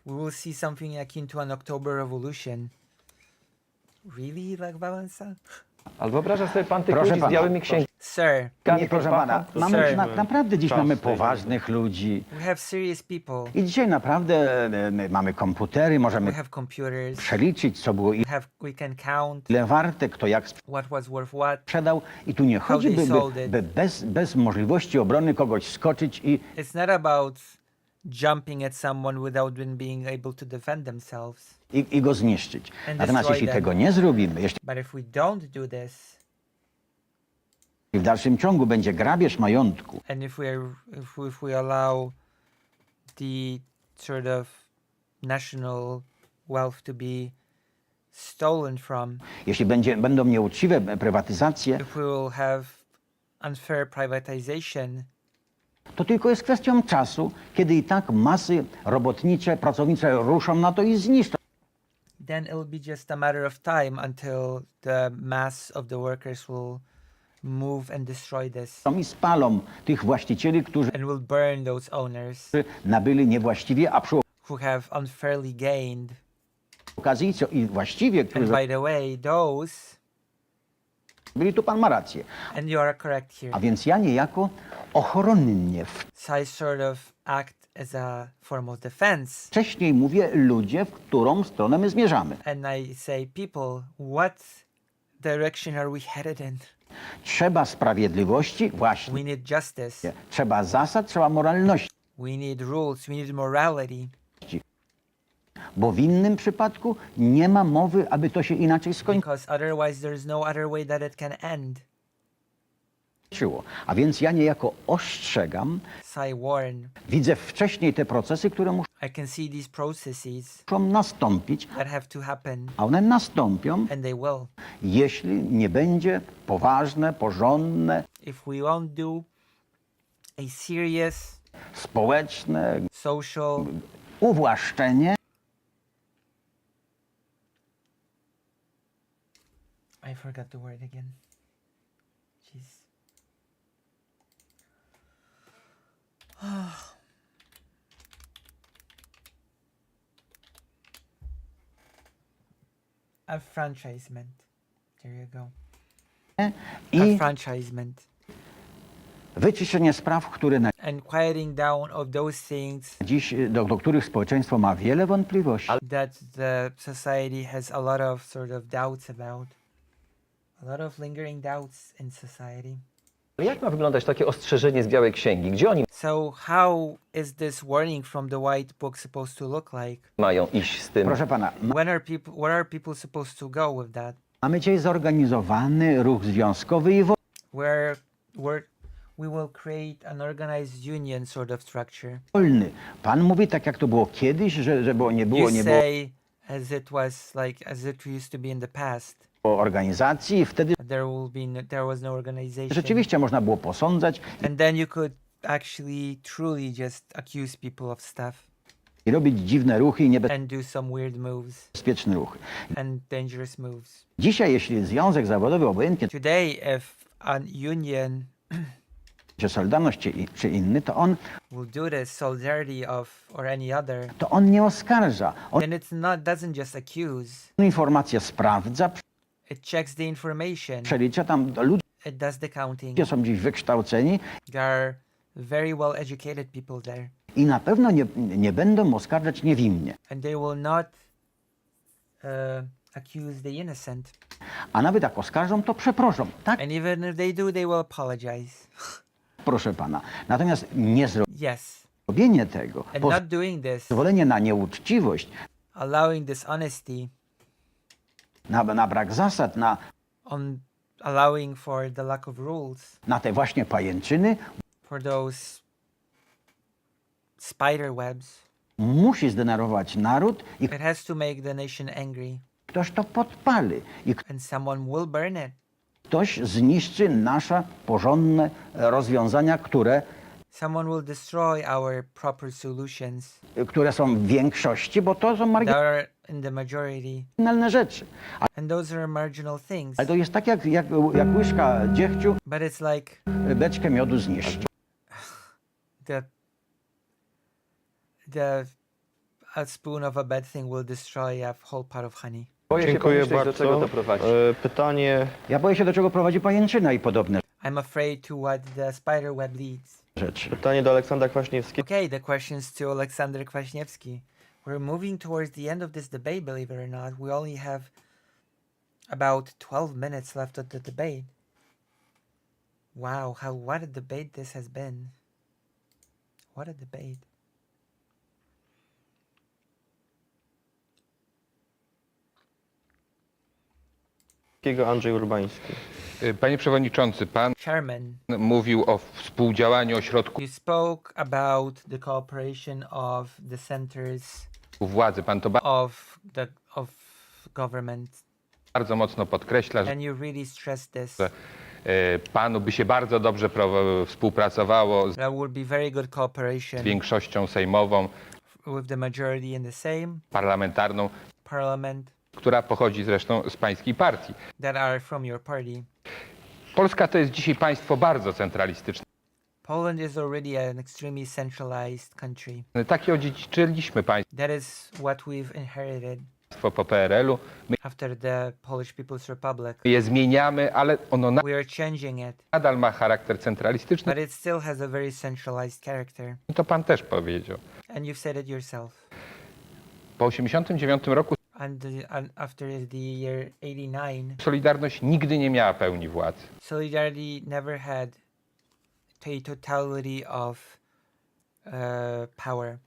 We will see something akin to an October Revolution. Really, Lech Wałęsa? Ale wyobraża sobie pan tych Proszę ludzi z pana, białymi księgami? Sir, Nie, proszę pana, Sir. naprawdę dziś mamy poważnych ludzi. we have serious people. I dzisiaj naprawdę mamy komputery, We możemy have computers. przeliczyć, co było We can count ile warte, kto jak what was worth what. sprzedał. I tu nie chodzi, they by sold it. bez możliwości obrony kogoś skoczyć It's not about jumping at someone without them being able to defend themselves. i go zniszczyć. And Natomiast destroy jeśli them. tego nie zrobimy, jeśli But if we don't do this, w dalszym ciągu będzie grabież majątku, and if we allow the sort of national wealth to be stolen from, jeśli będą nieuczciwe prywatyzacje, if we will have unfair privatization, to tylko jest kwestią czasu, kiedy i tak masy robotnicze, pracownicze ruszą na to i zniszczą. then it'll be just a matter of time until the mass of the workers will move and destroy this I spalą tych właścicieli, którzy and will burn those owners nabyli niewłaściwie, a przy who have unfairly gained. okazji i właściwie, And którzy by the way, those, byli, tu pan ma rację. and you are correct here, A więc ja niejako ochronnie so I sort of act as a form of defense. wcześniej mówię ludzie, w którą stronę my zmierzamy. And I say, people, what direction are we headed in? Trzeba sprawiedliwości, We właśnie. need justice. Trzeba zasad, trzeba moralności. We need rules. We need morality. Bo w innym przypadku nie ma mowy, aby to się inaczej Because otherwise there's no other way that it can end. skończyło. A więc ja niejako ostrzegam, So I warn. widzę wcześniej te procesy, które I can see these processes muszą nastąpić, that have to happen, a one nastąpią, and they will. jeśli nie będzie poważne, porządne, If we won't do a serious społeczne social uwłaszczenie. I forgot the word again. Jeez. Affranchisement. There you go. I Affranchisement. wyciszenie spraw, które na And quieting down of those things dziś, do których społeczeństwo ma wiele wątpliwości. that the society has a lot of sort of doubts about. A lot of lingering doubts in society. Jak ma wyglądać takie ostrzeżenie z Białej Księgi? Gdzie oni So how is this warning from the White Book supposed to look like? mają iść z tym? Proszę pana, Where are people supposed to go with that? mamy dzisiaj zorganizowany ruch związkowy i Where we will create an organized union sort of structure. wolny. Pan mówi tak, jak to było kiedyś, że było, nie było, You nie było say as it was like as it used to be in the past. organizacji i wtedy there was no organization. rzeczywiście można było posądzać And then you could actually truly just accuse people of stuff i robić dziwne ruchy i and do some weird moves niebezpieczne ruchy. and dangerous moves. Dzisiaj, jeśli związek zawodowy, obojętnie Today, if an union czy Solidarność, czy inny, to will do this, Solidarity or any other, on nie oskarża. On then doesn't just accuse. informacje sprawdza, It checks the information. przelicza tam ludzie It does the counting. są dziś wykształceni There are very well educated people there, i na pewno nie będą oskarżać niewinnie. and they will not accuse the innocent. A nawet jak oskarżą, to przeproszą. Tak, And even if they do, they will apologize. proszę pana. Natomiast nie Yes. zrobienie tego, And not doing this, pozwolenie na nieuczciwość, allowing dishonesty, na brak zasad, on allowing for the lack of rules, na te właśnie pajęczyny, for those spider webs, musi zdenerwować naród i it has to make the nation angry, ktoś to podpali. I and someone will burn it. ktoś zniszczy nasze porządne rozwiązania, Someone will destroy our proper solutions które są w większości, bo to są that are in the majority, marginalne rzeczy. and those are marginal things. Ale to jest tak jak łyżka dziegciu But it's like beczkę miodu zniszczy. a spoon of a bad thing will destroy a whole pot of honey. Boję się Dziękuję pomyśleć, do czego to bardzo. prowadzi. Pytanie Ja boję się, do czego prowadzi pajęczyna i podobne I'm afraid to what the spider web leads. rzeczy. Pytanie do Aleksandra Kwaśniewskiego. Okay, the questions to Alexander Kwaśniewski. We're moving towards the end of this debate, believe it or not. We only have about 12 minutes left of the debate. Wow, what a debate this has been. What a debate. Andrzej Urbański. Panie przewodniczący, pan Chairman, mówił o współdziałaniu ośrodków you spoke about the cooperation of the centers władzy. Pan to of government, bardzo mocno podkreśla, że and you really stressed this. panu by się bardzo dobrze współpracowało z There will be very good cooperation większością sejmową, with the majority in the same parlamentarną, parliament która pochodzi zresztą z pańskiej partii. that are from your party. Polska to jest dzisiaj państwo bardzo centralistyczne. Poland is already an extremely centralized country. Takie odziedziczyliśmy That is what we've inherited państwo po PRL-u. My after the Polish People's Republic. je zmieniamy, ale ono We are changing it, nadal ma charakter centralistyczny. but it still has a very centralized character. To pan też powiedział. And you've said it yourself. Po 1989 roku And after the year 89, Solidarność nigdy nie miała pełni władzy. Solidarity never had a totality of power,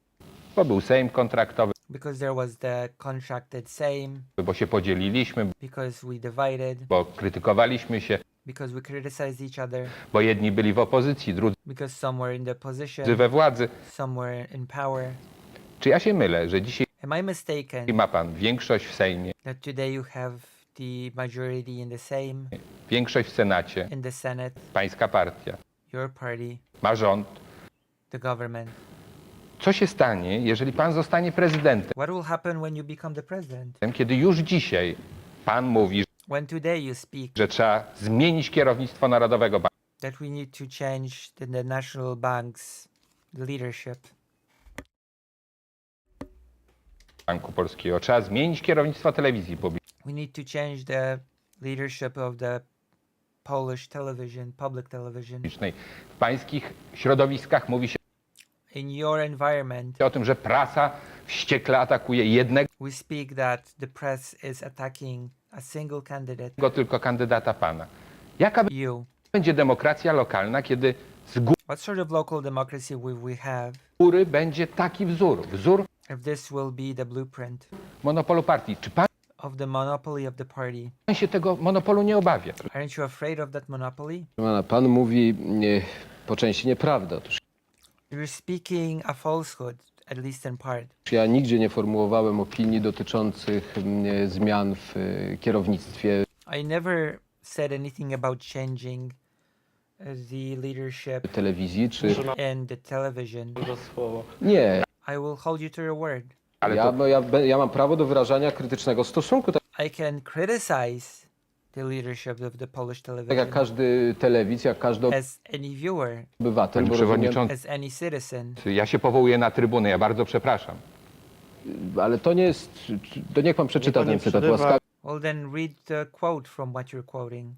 Bo był Sejm kontraktowy, because there was the contracted Sejm, bo się podzieliliśmy, because we divided, bo krytykowaliśmy się, because we criticized each other, bo jedni byli w opozycji, drudzy because some were in the position, we władzy. some were in power. Czy ja się mylę, że dzisiaj Am I mistaken ma pan większość w Sejmie, that today you have the majority in the Sejm, większość w Senacie, in the Senate, pańska partia, your party, ma rząd? the government? Co się stanie, jeżeli pan zostanie prezydentem, What will happen when you become the president? kiedy już dzisiaj pan mówi, When today you speak że trzeba zmienić kierownictwo Narodowego Banku? that we need to change the national bank's leadership. Banku Polskiego. Trzeba zmienić kierownictwo telewizji publicznej. We need to change the leadership of the Polish television, public television. W pańskich środowiskach mówi się In your environment, o tym, że prasa wściekle atakuje jednego we speak that the press is attacking a single candidate, tylko kandydata pana. Jaka you. będzie demokracja lokalna, kiedy z What sort of local democracy will we have góry będzie taki wzór if this will be the blueprint monopolu partii? Czy pan of the monopoly of the party? się tego monopolu nie obawia? Aren't you afraid of that monopoly? Pan mówi po części nieprawdę. Otóż You're speaking a falsehood, at least in part. ja nigdzie nie formułowałem opinii dotyczących zmian w kierownictwie. I never said anything about changing the leadership telewizji, czy... and the television. Nie, I will hold you to your word. Ale ja mam prawo do wyrażania krytycznego stosunku, I can criticize the leadership of the Polish tak jak television każdy telewidz, jak każdy as any viewer, obywatel, Panie bo rozumiem, przewodniczący, as any citizen. ja się powołuję na trybunę, ja bardzo przepraszam. ale to nie jest... To niech pan przeczyta Niech pan ten nie cytat przerywa. łaskawie, Well, then read the quote from what you're quoting,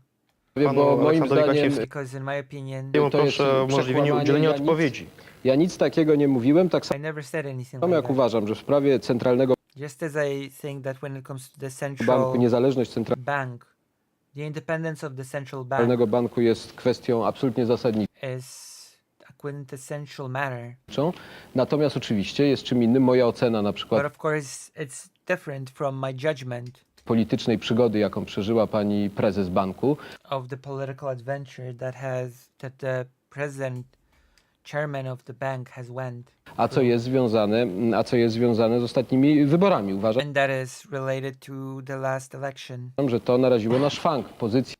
Panu bo moim Aleksandrowi zdaniem... Kwaśniewskiemu because in my opinion, to jest proszę o umożliwienie przekłamanie, udzielenia ja nic- odpowiedzi. Ja nic takiego nie mówiłem, tak I never said anything samo like jak that. uważam, że w sprawie Centralnego Just as I think that when it comes to the Banku, central niezależność bank, the independence of the central bank Centralnego Banku jest kwestią absolutnie zasadniczą. is a quintessential matter. Natomiast oczywiście jest czym innym moja ocena na But przykład of course, it's different from my judgment politycznej przygody, jaką przeżyła pani prezes banku, of the political adventure that the president, chairman of the bank has went, a co jest związane z ostatnimi wyborami. Uważam, and that is related to the last election. że to naraziło na szwank pozycję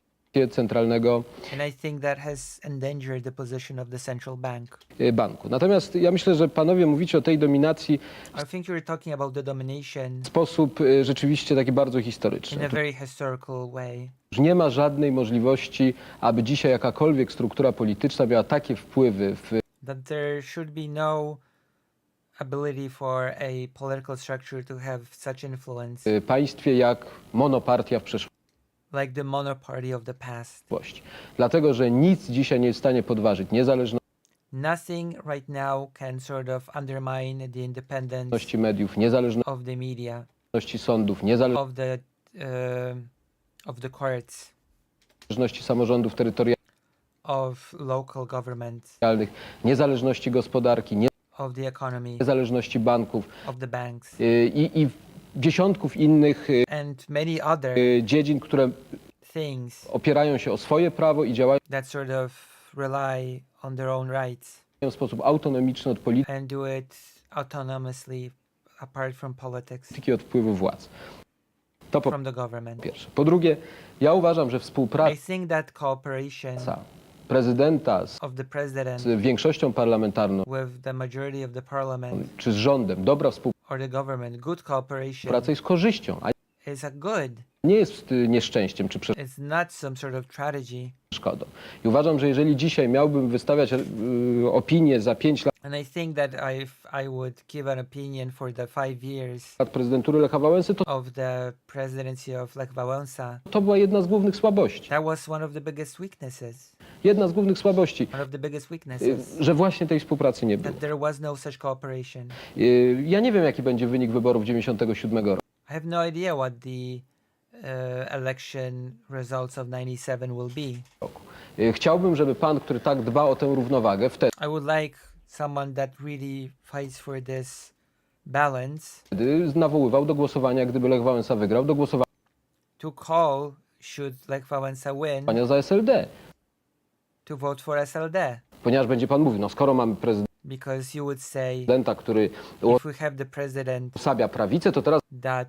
Centralnego And I think that has endangered the position of the central bank. Banku. Natomiast ja myślę, że panowie mówicie o tej dominacji I think you're talking about the domination w sposób rzeczywiście taki bardzo in historyczny. a very historical way. Że nie ma żadnej możliwości, aby dzisiaj jakakolwiek struktura polityczna miała takie wpływy w That there should be no ability for a political structure to have such influence państwie jak monopartia w przeszłości. like the monoparty of the past. Dlatego, że nic dzisiaj nie jest w stanie podważyć niezależności Nothing right now can sort of undermine the independence mediów, niezależności of the media, sądów, of the courts, niezależności samorządów terytorialnych, of local governments, niezależności gospodarki, of the economy, niezależności banków of the banks, i dziesiątków innych and many other dziedzin, które things opierają się o swoje prawo i działają that sort of rely on their own rights w sposób autonomiczny od polityki and do it autonomously apart from politics, i od wpływu władz. To po from the government. pierwsze. Po drugie, ja uważam, że I współpraca think that cooperation prezydenta of the president z większością parlamentarną with the majority of the parliament czy z rządem, dobra współpraca or the government, good cooperation jest korzyścią, a is a good. nie jest nieszczęściem czy It's not some sort of tragedy. przeszkodą. I uważam, że jeżeli dzisiaj miałbym wystawiać opinię za 5 And I think that I would give an opinion for the 5 years lat prezydentury Lecha Wałęsy, to of the presidency of Lech Wałęsa. to była jedna z głównych słabości. That was one of the biggest weaknesses. Jedna z głównych słabości, One of the biggest weaknesses. że właśnie tej współpracy nie było. That there was no such cooperation. Ja nie wiem, jaki będzie wynik wyborów 97 roku. I have no idea what the election results of 97 will be. Chciałbym, żeby pan, który tak dba o tę równowagę, I would like someone that really fights for this balance wtedy nawoływał do głosowania, gdyby Lech Wałęsa wygrał, do głosowania to call, should Lech Wałęsa win, za SLD. to vote for SLD. Ponieważ będzie pan mówił, no skoro mamy Because you would say, prezydenta, który if we have the president osabia prawicę, to teraz that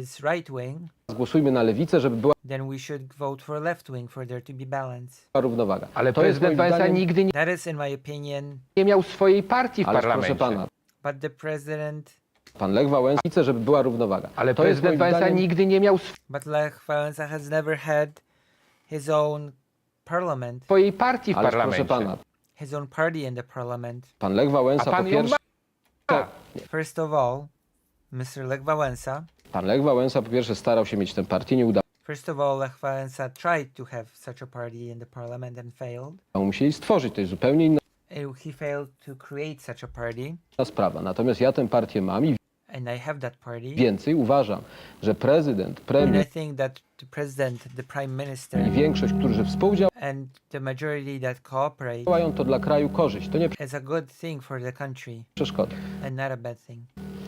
is right wing, głosujmy na lewicę, żeby była then we should vote for left wing for there to be balance. równowaga. Ale to jest prezydent moim Wałęsa zdaniem, nigdy That is, in my opinion, nie miał swojej partii w ale parlamencie. proszę pana, but the president, pan Lech Wałęsa chce, żeby była równowaga. Ale to jest prezydent moim Wałęsa zdaniem, nigdy nie miał but Lech Wałęsa has never had his own parliament, swojej partii w ale proszę parlamencie. pana, his own party in the parliament. pan Lech Wałęsa A po pan ją pierwsze, ma. First of all, Mr. Lech Wałęsa, pan Lech Wałęsa po pierwsze starał się mieć tę partię, nie udało first of all, Lech Wałęsa tried to have such a party in the parliament and failed. mu się jej stworzyć, to jest zupełnie inna He failed to create such a party, sprawa. Natomiast ja tę partię mam i and I have that party. więcej uważam, że prezydent, And premier I think that the president, the prime minister, i większość, którzy and the majority that cooperate współdziałają, to dla kraju korzyść, to nie is a good thing for the country przeszkoda. and not a bad thing.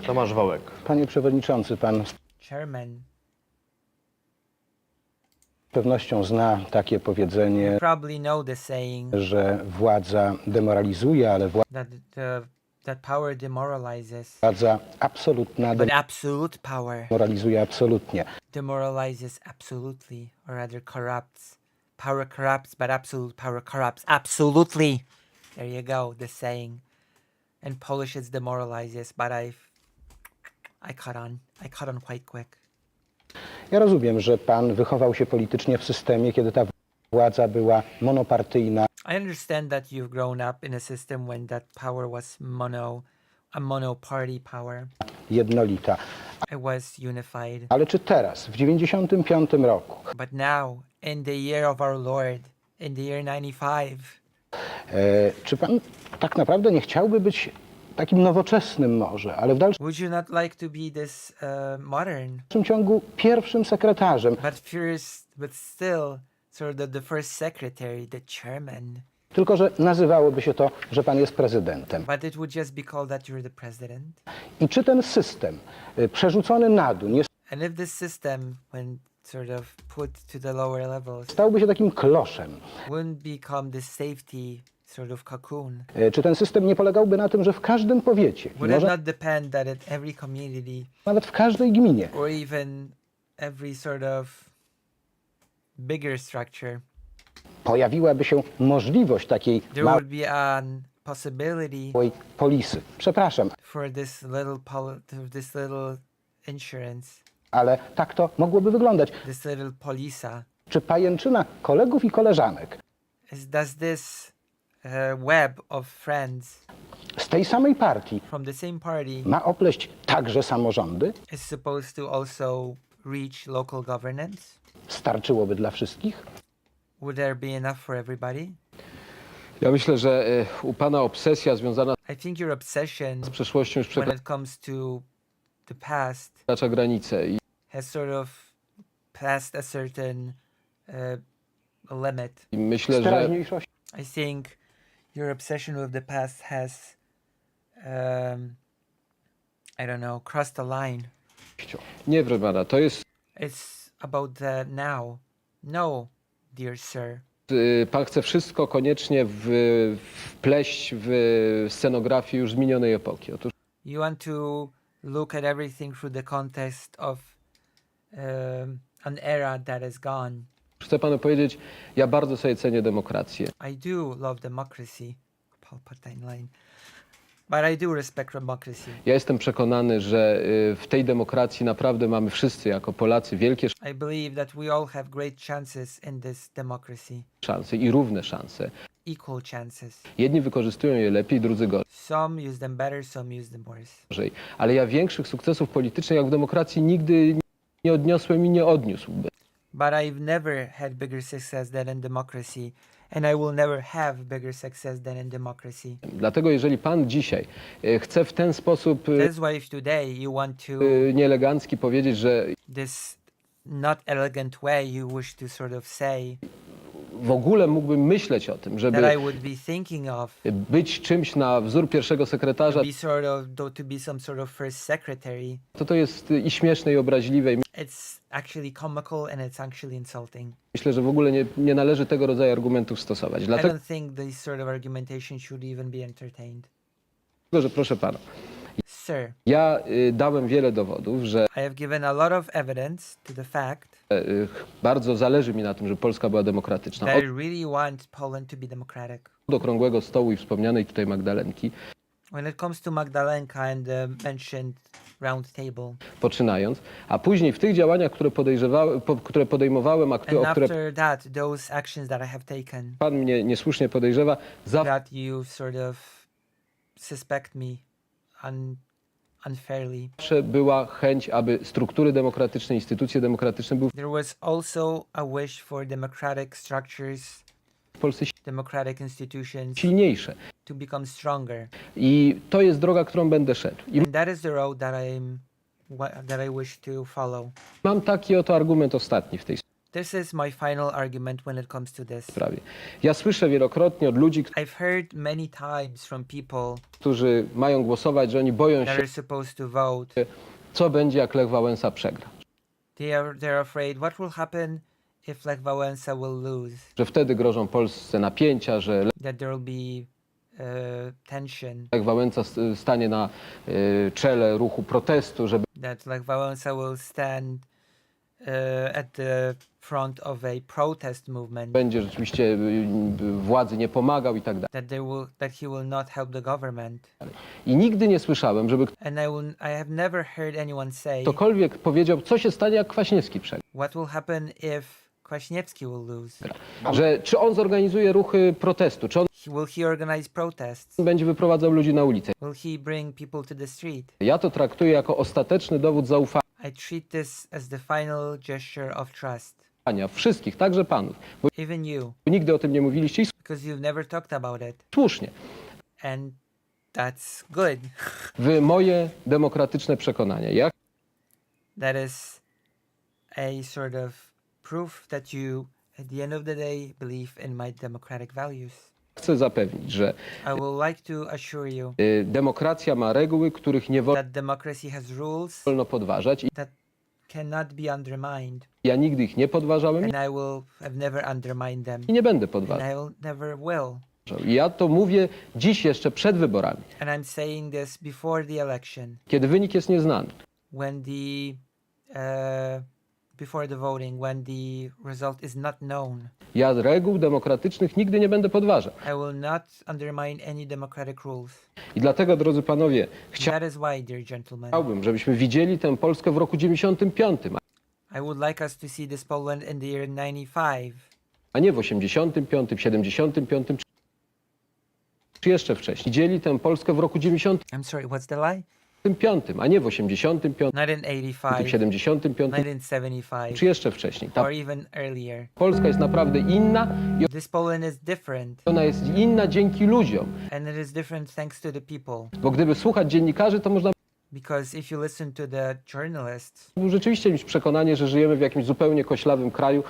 Tomasz Wałek. Panie przewodniczący, pan z Chairman, pewnością zna takie powiedzenie, probably know the saying że władza demoralizuje, ale that the that power demoralizes, Władza absolutna but absolute power demoralizuje absolutnie. demoralizes absolutely, or rather corrupts. Power corrupts, but absolute power corrupts absolutely. There you go, the saying. And Polish is demoralizes, but I caught on quite quick. Ja rozumiem, że pan wychował się politycznie w systemie, kiedy ta władza była monopartyjna, I understand that you've grown up in a system when that power was a mono-party power. jednolita. It was unified. Ale czy teraz, w 95 roku, But now, in the year of our Lord, in the year 95, czy pan tak naprawdę nie chciałby być takim nowoczesnym może, ale w dalszym would you not like to be this modern, ciągu pierwszym sekretarzem, but still sort of the first secretary, the chairman? tylko że nazywałoby się to, że pan jest prezydentem. But it would just be called that you're the president. I czy ten system przerzucony na dół nie And if this system, when sort of put to the lower levels, stałby się takim kloszem? wouldn't become this safety sort of cocoon? Czy ten system nie polegałby na tym, że w każdym powiecie, Would it może not depend that in every community nawet w każdej gminie, or even every sort of bigger structure, pojawiłaby się możliwość takiej there would be an possibility małej polisy? Przepraszam, for this little insurance, ale tak to mogłoby wyglądać. this little polisa? Czy pajęczyna kolegów i koleżanek Does this web of friends z tej samej partii from the same party ma opleść także samorządy? is supposed to also reach local governance? Starczyłoby dla wszystkich? Would there be enough for everybody? Ja myślę, że u pana obsesja związana I think your obsession z przeszłością już when it comes to the past przekracza granice i has sort of passed a certain limit. myślę, Z że teraźniejszości I think your obsession with the past has, I don't know, crossed the line. nie, proszę pana, to jest It's about the now. No, dear sir. pan chce wszystko koniecznie wpleść w scenografię już z minionej epoki. Otóż You want to look at everything through the context of an era that is gone. chcę panu powiedzieć, ja bardzo sobie cenię demokrację. I do love democracy. Palpatine line. But I do respect democracy. Ja jestem przekonany, że w tej demokracji naprawdę mamy wszyscy jako Polacy wielkie I believe that we all have great chances in this democracy. szanse i równe szanse. Equal chances. Jedni wykorzystują je lepiej, drudzy Some use them better, some use them worse. gorzej. Ale ja większych sukcesów politycznych jak w demokracji nigdy nie odniosłem i nie odniósłbym. But I've never had bigger success than in democracy, and I will never have bigger success than in democracy. Dlatego jeżeli pan dzisiaj chce w ten sposób That's why if today you want to, nieelegancki powiedzieć, że this not elegant way you wish to sort of say w ogóle mógłbym myśleć o tym, that żeby I would be thinking of, być czymś na wzór pierwszego sekretarza, to be some sort of first secretary, to jest i śmieszne i obraźliwe. I it's actually comical and it's actually insulting. myślę, że w ogóle nie należy tego rodzaju argumentów stosować. I Dlatego, don't think this sort of argumentation should even be entertained. że proszę pana, Sir, ja dałem wiele dowodów, że I have given a lot of evidence to the fact bardzo zależy mi na tym, żeby Polska była demokratyczna. that I really want Poland to be democratic. Od okrągłego stołu i wspomnianej tutaj Magdalenki, When it comes to Magdalenka and the mentioned round table, poczynając, a później w tych działaniach, które podejmowałem, and o które after that, those actions that I have taken, pan mnie niesłusznie podejrzewa, that you sort of suspect me unfairly. zawsze była chęć, aby struktury demokratyczne, instytucje demokratyczne były There was also a wish for democratic structures, w Polsce democratic institutions silniejsze. to become stronger. I to jest droga, którą będę szedł. I And that is the road that I wish to follow. mam taki oto argument ostatni w tej This is my final argument when it comes to this. sprawie. Ja słyszę wielokrotnie od ludzi, I've heard many times from people którzy mają głosować, że oni boją that się, are supposed to vote. co będzie, jak Lech Wałęsa przegra. They're afraid what will happen if Lech Wałęsa will lose. Że wtedy grożą Polsce napięcia, że That there will be tension Lech Wałęsa stanie na czele ruchu protestu, żeby that Lech Wałęsa will stand at the front of a protest movement, będzie rzeczywiście władzy nie pomagał i tak dalej. that he will not help the government. I nigdy nie słyszałem, żeby And I have never heard anyone say ktokolwiek powiedział, co się stanie, jak Kwaśniewski przegra. what will happen if Kwaśniewski will lose. Że czy on zorganizuje ruchy protestu, czy on Will he organize protests? będzie wyprowadzał ludzi na ulicę. Will he bring people to the street? Ja to traktuję jako ostateczny dowód zaufania I treat this as the final gesture of trust. wszystkich, także panów. Bo Even you, nigdy o tym nie mówiliście i because you've never talked about it. słusznie. And that's good. W moje demokratyczne przekonanie. Ja That is a sort of proof that you, at the end of the day, believe in my democratic values. chcę zapewnić, że I would like to assure you demokracja ma reguły, których nie that democracy has rules wolno podważać. I that cannot be undermined, ja nigdy ich nie podważałem and I will have never undermined them, i nie będę and podważał. I will never will. I ja to mówię dziś jeszcze przed wyborami, And I'm saying this before the election, kiedy wynik jest nieznany. when before the voting, when the result is not known. Ja reguł demokratycznych nigdy nie będę podważał. I will not undermine any democratic rules. I dlatego, drodzy panowie, That is why, dear gentlemen, chciałbym, żebyśmy widzieli tę Polskę w roku 95, I would like us to see this Poland in the year 95, a nie w 85, 75 czy jeszcze wcześniej. Widzieli tę Polskę w roku 95, I'm sorry, what's the lie? a nie w 85, Not in 85, 75 not in 75, czy jeszcze wcześniej. Ta or even earlier. Polska jest naprawdę inna i This Poland is different, ona jest inna dzięki ludziom. and it is different thanks to the people. Bo gdyby słuchać dziennikarzy, to można Because if you listen to the journalists, by rzeczywiście mieć przekonanie, że żyjemy w jakimś zupełnie koślawym kraju,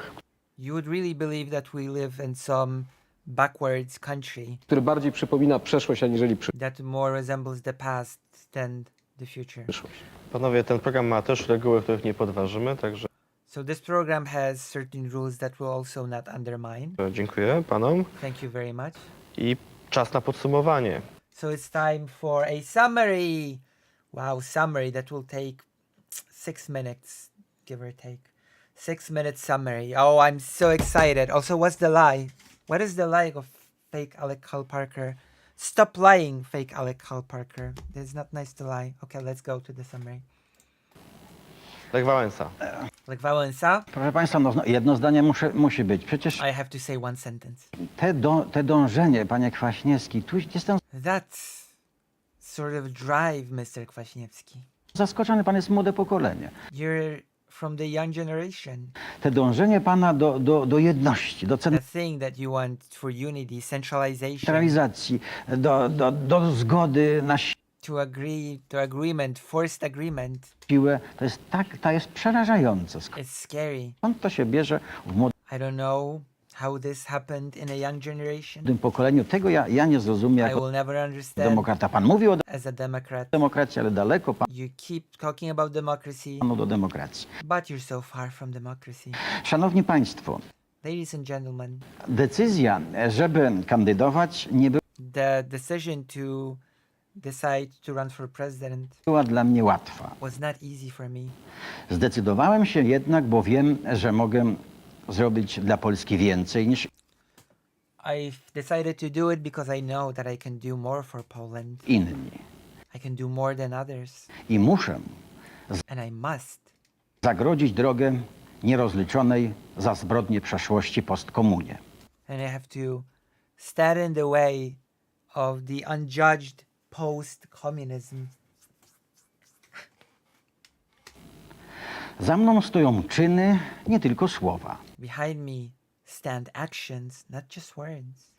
you would really believe that we live in some backwards country który bardziej przypomina przeszłość aniżeli that more resembles the past than the future. przyszłość. Panowie, ten program ma też reguły, których nie podważymy, także So this program has certain rules that will also not undermine. dziękuję panom. Thank you very much. I czas na podsumowanie. So it's time for a summary. Wow, summary that will take 6 minutes, give or take. 6-minute summary. Oh, I'm so excited. Also, what's the lie? What is the lie of fake Alec Hall Parker? Stop lying, fake Alec Hall Parker. It's not nice to lie. Okay, let's go to the summary. Lech Wałęsa. Lech Wałęsa, Proszę Państwa, no, jedno zdanie musi być. Przecież I have to say one sentence. te dążenie, panie Kwaśniewski, tu jestem That's sort of drive, Mr. Kwaśniewski. zaskoczony, pan jest młode pokolenie. You're from the young generation. Te dążenie pana do jedności, do The thing that you want for unity, centralization, centralizacji, do zgody na to agree, to agreement, forced agreement, siłę, to jest przerażające. it's scary. Skąd to się bierze w młodym I don't know how this happened in a young generation. pokoleniu? Tego ja nie zrozumiem I jako will never understand demokrata. Pan mówi o as a Democrat. demokracji, ale daleko You keep talking about democracy, panu do demokracji. but you're so far from democracy. Szanowni Państwo, Ladies and gentlemen, decyzja, żeby kandydować, nie the decision to decide to run for president była dla mnie łatwa. was not easy for me. Zdecydowałem się jednak, bo wiem, że mogę zrobić dla Polski więcej niż I've decided to do it because I know that I can do more for Poland. inni. I can do more than others. I muszę And I must zagrodzić drogę nierozliczonej za zbrodnie przeszłości postkomunie. and I have to stand in the way of the unjudged post-communism. Za mną stoją czyny, nie tylko słowa. Behind me stand actions, not just words.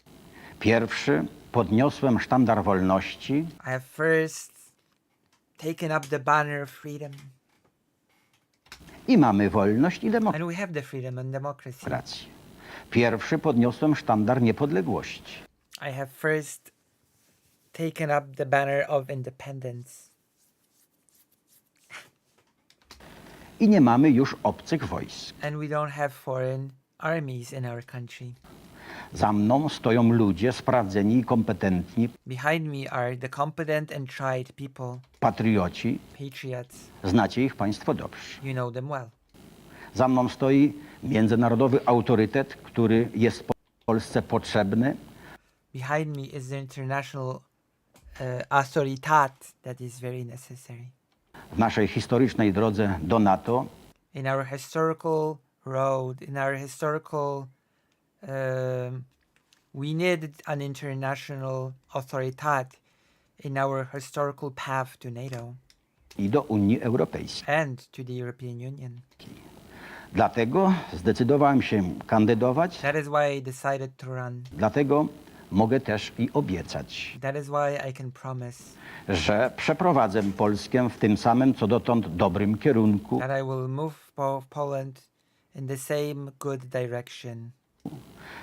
Pierwszy, podniosłem sztandar wolności, I have first taken up the banner of freedom, i mamy wolność i and we have the freedom and democracy. demokrację. Pierwszy, podniosłem sztandar niepodległości. I have first taken up the banner of independence, I nie mamy już obcych wojsk. and we don't have foreign armies in our country. Za mną stoją ludzie sprawdzeni i kompetentni, Behind me are the competent and tried people, patrioci. patriots. Znacie ich Państwo dobrze. You know them well. Za mną stoi międzynarodowy autorytet, który jest Polsce potrzebny. Behind me is the international authoritat that is very necessary. W naszej historycznej drodze do NATO In our historical road, in our historical, we need an international authoritat in our historical path to NATO i do Unii Europejskiej. and to the European Union. Dlatego zdecydowałem się kandydować, That is why I decided to run. dlatego mogę też i obiecać, That is why I can promise że przeprowadzę Polskę w tym samym co dotąd dobrym kierunku, that I will move Poland in the same good direction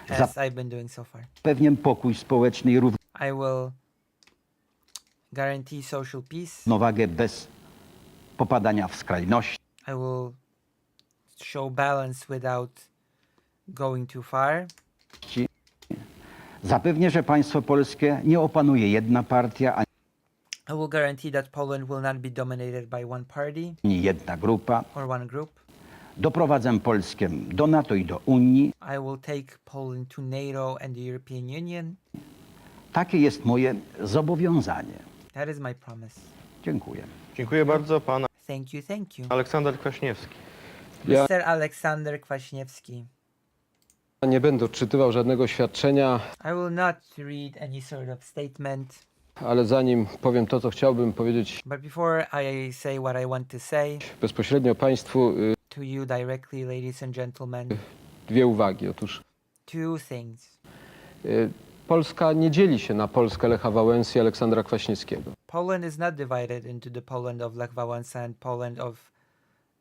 as I've been doing so far. zapewnię pokój społeczny i I will guarantee social peace. równowagę bez popadania w skrajności. I will show balance without going too far. Zapewnię, że państwo polskie nie opanuje jedna partia, I will guarantee that Poland will not be dominated by one party ani jedna grupa. or one group. Doprowadzę Polskę do NATO i do Unii. I will take Poland to NATO and the European Union. Takie jest moje zobowiązanie. That is my promise. Dziękuję. Dziękuję bardzo. Pan Thank you, thank you. Aleksander Kwaśniewski. Ja Mr. Aleksander Kwaśniewski. nie będę odczytywał żadnego oświadczenia, I will not read any sort of statement, ale zanim powiem to, co chciałbym powiedzieć but before I say what I want to say bezpośrednio Państwu, to you directly, ladies and gentlemen, dwie uwagi. Otóż two things. Polska nie dzieli się na Polskę Lecha Wałęsy i Aleksandra Kwaśniewskiego. Poland is not divided into the Poland of Lech Wałęsa and Poland of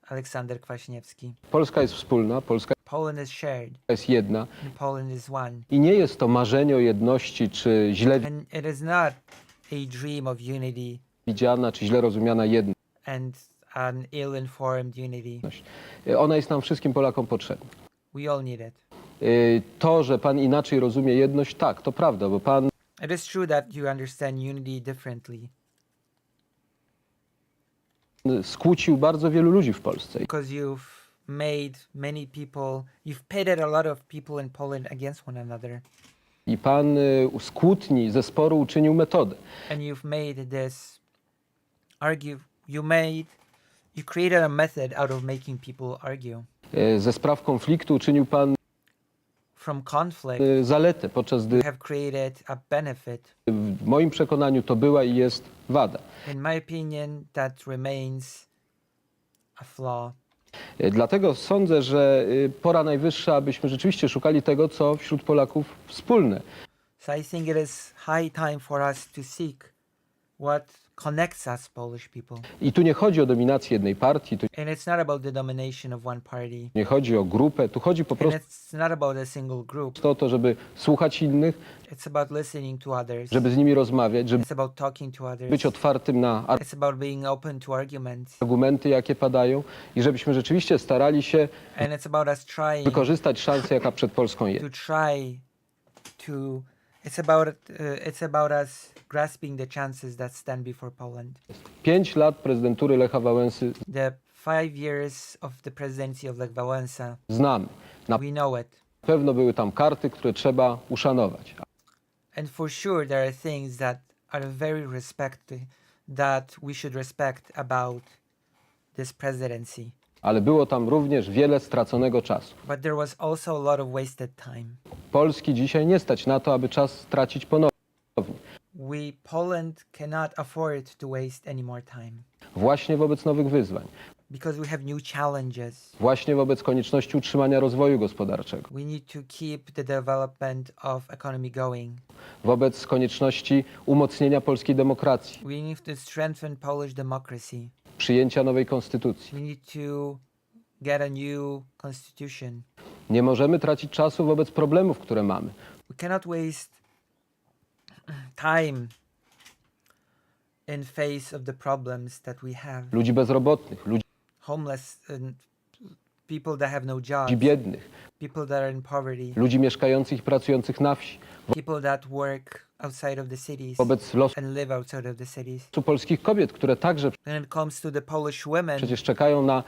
Aleksander Kwaśniewski. Polska jest wspólna, Polska Poland is shared, jest jedna and Poland is one. i nie jest to marzenie o jedności, czy źle And it is not a dream of unity widziana, czy źle rozumiana jedność. and an ill-informed unity. Ona jest nam wszystkim Polakom potrzebna. We all need it. To, że Pan inaczej rozumie jedność, tak, to prawda, bo Pan It is true that you understand unity differently skłócił bardzo wielu ludzi w Polsce. because you've made many people, you've pitted a lot of people in Poland against one another, I Pan z kłótni, ze sporu uczynił metodę. and you've made this you created a method out of making people argue. Ze spraw konfliktu uczynił Pan From conflict, zaletę, podczas gdy you have created a benefit. w moim przekonaniu to była i jest wada. In my opinion, that remains a flaw. Dlatego sądzę, że pora najwyższa, abyśmy rzeczywiście szukali tego, co wśród Polaków wspólne. So I think it is high time for us to seek what connects us Polish people. I tu nie chodzi o dominację jednej partii, tu And it's not about the domination of one party. nie chodzi o grupę, tu chodzi po And prostu it's not about a single group. o to, żeby słuchać innych, It's about listening to others. żeby z nimi rozmawiać, żeby It's about talking to others. być otwartym na It's about being open to arguments. argumenty, jakie padają i żebyśmy rzeczywiście starali się And it's about us trying wykorzystać szansę, jaka przed Polską jest. to it's about us grasping the chances that stand before Poland. 5 lat prezydentury Lecha Wałęsy The 5 years of the presidency of Lech Wałęsa, znamy. Na we know it. pewno były tam karty, które trzeba uszanować. And for sure there are things that are that we should respect about this presidency. Ale było tam również wiele straconego czasu. But there was also a lot of wasted time. Polski dzisiaj nie stać na to, aby czas stracić ponownie. Poland cannot afford to waste any more time Właśnie wobec nowych wyzwań, because we have new challenges. właśnie wobec konieczności utrzymania rozwoju gospodarczego, We need to keep the development of economy going. wobec konieczności umocnienia polskiej demokracji, We need to strengthen Polish democracy. przyjęcia nowej konstytucji. We need to get a new constitution. Nie możemy tracić czasu wobec problemów, które mamy. We cannot waste time in face of the problems that we have. Ludzi bezrobotnych, ludzi Homeless and people that have no jobs, ludzi biednych, people that are in poverty, ludzi mieszkających i pracujących na wsi. people that work outside of the cities Wobec losu and live outside of the cities. polskich kobiet, które także When it comes to the Polish women, przecież czekają na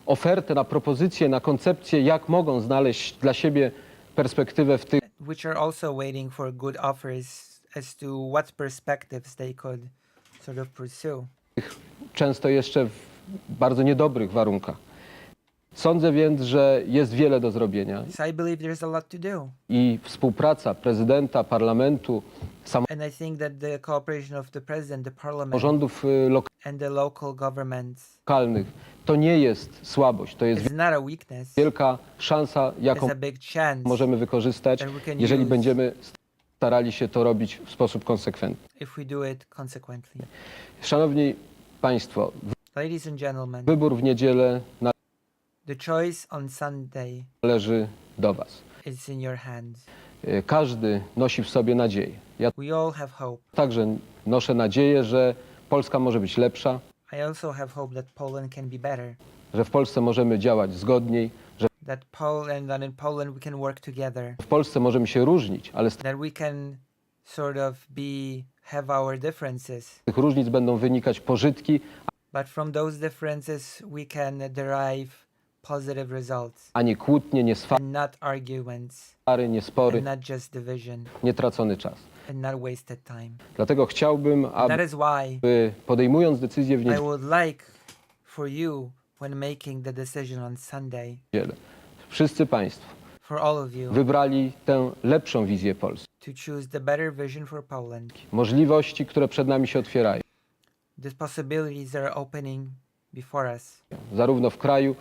ofertę, na propozycję, na koncepcję, jak mogą znaleźć dla siebie perspektywę w tych which are also waiting for good offers as to what perspectives they could sort of pursue. często jeszcze w bardzo niedobrych warunkach. Sądzę więc, że jest wiele do zrobienia So I believe there's a lot to do. i współpraca prezydenta, parlamentu, And I think that the cooperation of the president, the parliament, samorządów and the local governments lokalnych to nie jest słabość, to jest is not a weakness. wielka szansa, jaką It's a big chance możemy wykorzystać, that we can jeżeli use będziemy starali się to robić w sposób konsekwentny. if we do it consequently. Szanowni Państwo, Ladies and gentlemen, wybór w niedzielę the choice on Sunday należy do Was. is in your hands. Każdy nosi w sobie nadzieję. Ja We all have hope. także noszę nadzieję, że Polska może być lepsza, I also have hope that Poland can be better. że w Polsce możemy działać zgodniej, że That Poland and in Poland we can work together. w Polsce możemy się różnić, ale z That we can sort of have our differences. tych różnic będą wynikać pożytki, But from those differences we can derive positive results a nie kłótnie, nie and not arguments swary, nie spory, and not just division nie tracony czas. and not wasted time. Dlatego chciałbym, That aby is why podejmując decyzję w I would like for you, when making the decision on Sunday, niedzielę, wszyscy Państwo for all of you, wybrali tę lepszą wizję Polski. to choose the better vision for Poland. Możliwości, które przed nami się otwierają, The possibilities that are opening before us zarówno w kraju,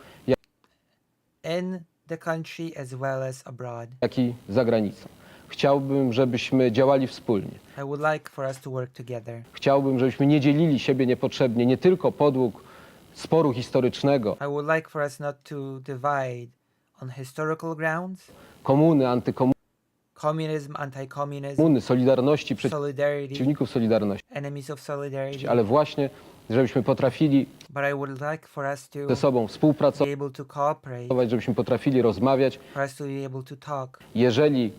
in the country as well as abroad. jak i za granicą. Chciałbym, żebyśmy działali wspólnie. I would like for us to work together. Chciałbym, żebyśmy nie dzielili siebie niepotrzebnie, nie tylko podług sporu historycznego, I would like for us not to divide on historical grounds, komuny, antykomuny, communism, anti-communism, solidarności, solidarity, przeciwników solidarności, enemies of solidarity, ale właśnie, żebyśmy potrafili but I would like for us to ze sobą be współpracować, able to cooperate, żebyśmy potrafili rozmawiać. for us to be able to talk. Jeżeli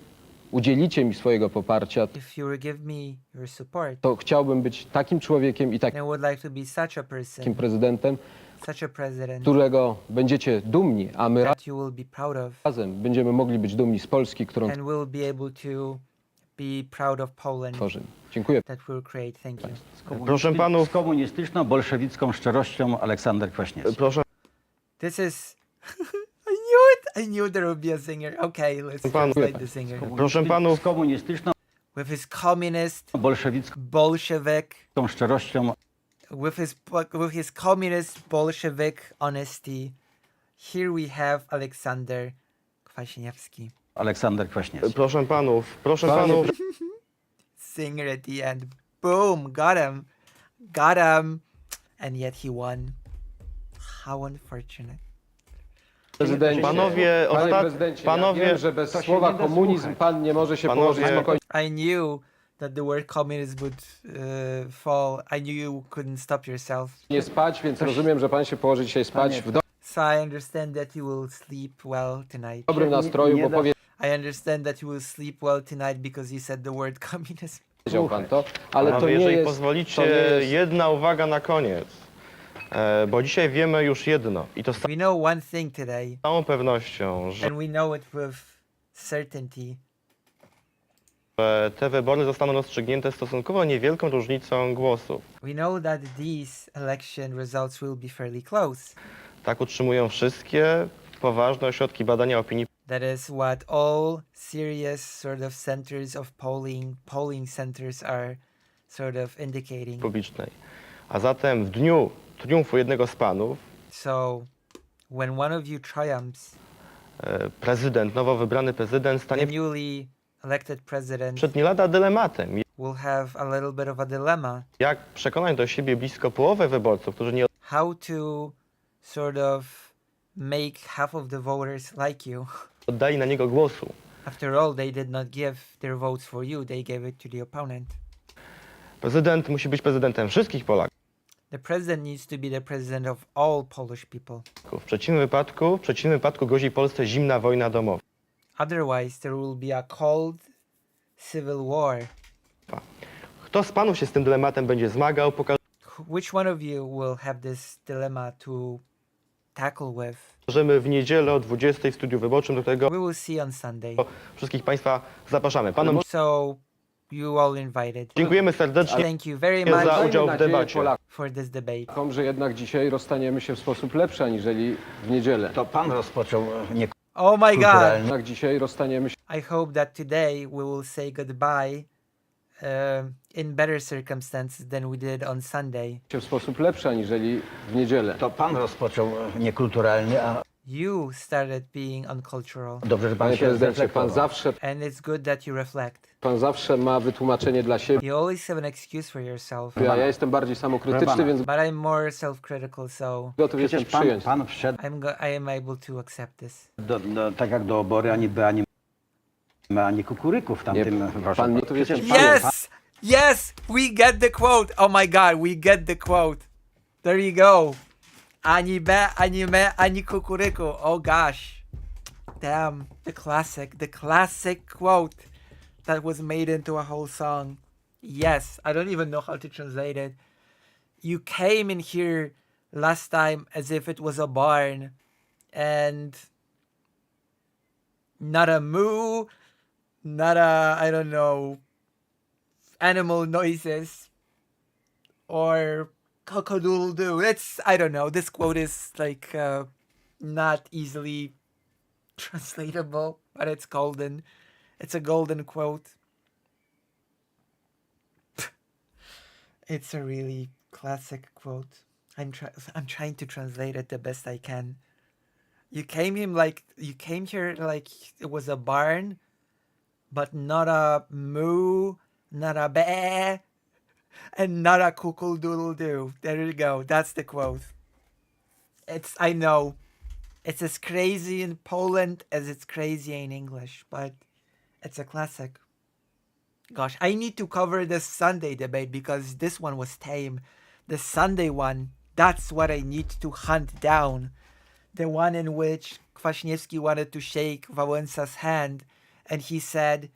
udzielicie mi swojego poparcia, If you will give me your support, to chciałbym być takim człowiekiem i then I would like to be such a takim person, prezydentem, such a president którego będziecie dumni, a my that you will be proud of, razem będziemy mogli być dumni z Polski, którą and will be able to be proud of Poland tworzymy. Dziękuję. that we'll create. Thank you. Proszę panów, Z komunistyczną, bolszewicką szczerością Aleksander Kwaśniewski. proszę This is. I knew it! I knew there would be a singer. Okay, let's Pan- translate the singer. Proszę panów, Z komunistyczną, With his communist, bolszewicką Bolshevik, szczerością with his communist Bolshevik honesty, here we have Aleksander Kwaśniewski. Aleksander Kwaśniewski. proszę panów, Singer at the end. Boom! Got him! Got him! And yet he won. How unfortunate. Prezydencie, Panowie, panie prezydencie, panowie- ja wiem, że bez To się słowa nie da komunizm słuchać. pan nie może się Panowie- położyć spokojnie I knew that the word communism would fall. I knew you couldn't stop yourself. nie spać, więc rozumiem, że pan się położy dzisiaj spać Panie- w So I understand that you will sleep well tonight. dobrym nastroju, nie bo da- I understand that you will sleep well tonight because you said the word communism. powiedział pan to, ale to panowie, nie jeżeli jest, pozwolicie, to nie jest jedna uwaga na koniec. Bo dzisiaj wiemy już jedno i to z We know one thing today, całą pewnością, że and we know it with certainty, te wybory zostaną rozstrzygnięte stosunkowo niewielką różnicą głosów. we know that these election results will be fairly close. Tak utrzymują wszystkie poważne ośrodki badania opinii That is what all serious sort of centers of polling centers are sort of indicating. publicznej. A zatem w dniu triumfu jednego z panów So when one of you triumphs, prezydent, nowo wybrany prezydent the stanie newly elected president przed nie lada dylematem. will have a little bit of a dilemma Jak przekonać do siebie blisko połowę wyborców, którzy nie how to sort of make half of the voters like you. oddali na niego głosu. After all, they did not give their votes for you, they gave it to the opponent. Prezydent musi być prezydentem wszystkich Polaków. The president needs to be the president of all Polish people. W przeciwnym wypadku grozi Polsce zimna wojna domowa. Otherwise, there will be a cold civil war. Kto z panów się z tym dylematem będzie zmagał, Which one of you will have this dilemma to tackle with? pokażemy w niedzielę o 20 w studiu wyborczym. Do tego We will see on Sunday. wszystkich państwa zapraszamy. Panom So, you all invited. dziękujemy serdecznie Thank you very za much udział w nadzieję debacie. Polakom, for this debate. że jednak dzisiaj rozstaniemy się w sposób lepszy aniżeli w niedzielę. To pan rozpoczął Oh my god! Jednak dzisiaj rozstaniemy się I hope that today we will say goodbye in better circumstances than we did on Sunday. w sposób lepszy aniżeli w niedzielę. To pan rozpoczął niekulturalnie, a You started being uncultural, dobrze, że pan Panie się prezydencie, zreflektował. and it's good that you reflect. pan zawsze ma wytłumaczenie dla siebie, You always have an excuse for yourself, a ja jestem bardziej samokrytyczny, Pana. więc but I'm more self-critical, so gotów jestem Przecież przyjąć. pan wszedł I am able to accept this. tak jak do obory, ani B, ani M, ani kukuryku w tamtym pan gotów jestem Przecież przyjąć. Yes! Yes! We get the quote! Oh my god, we get the quote. There you go. Ani be, ani me, ani kukuryku. Oh gosh. Damn. The classic quote that was made into a whole song. Yes. I don't even know how to translate it. You came in here last time as if it was a barn and not a moo, not a, I don't know, animal noises or cock-a-doodle-doo. I don't know. This quote is like not easily translatable, but it's golden. It's a golden quote. It's a really classic quote. I'm trying to translate it the best I can. You came here like it was a barn, but not a moo, not a bear, and not a cockle-doodle-doo. There you go. That's the quote. I know, it's as crazy in Poland as it's crazy in English, but it's a classic. Gosh, I need to cover this Sunday debate because this one was tame. The Sunday one, that's what I need to hunt down. The one in which Kwaśniewski wanted to shake Wałęsa's hand and he said,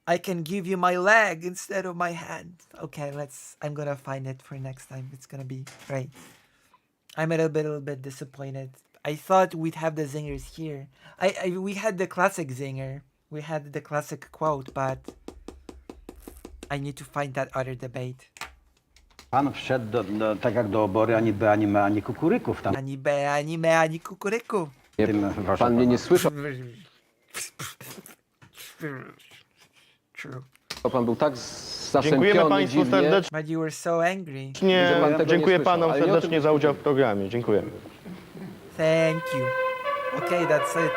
I can give you my leg instead of my hand. Okay, I'm gonna find it for next time. It's gonna be great. I'm a little bit disappointed. I thought we'd have the zingers here. We had the classic zinger. We had the classic quote, but I need to find that other debate. Pan wszedł tak jak do obory, ani B, ani M, ani kukuryku w Ani be, ani me, ani kukuryku. tamtym Pan mnie nie słyszał, True. pan był tak Dziękujemy zasępiony państwu dziwnie. serdecznie. But you were so angry. Że pan tego nie Dziękuję słyszał, panom ale nie o tym serdecznie za udział w programie. Dziękuję. Thank you. Okay, that's it.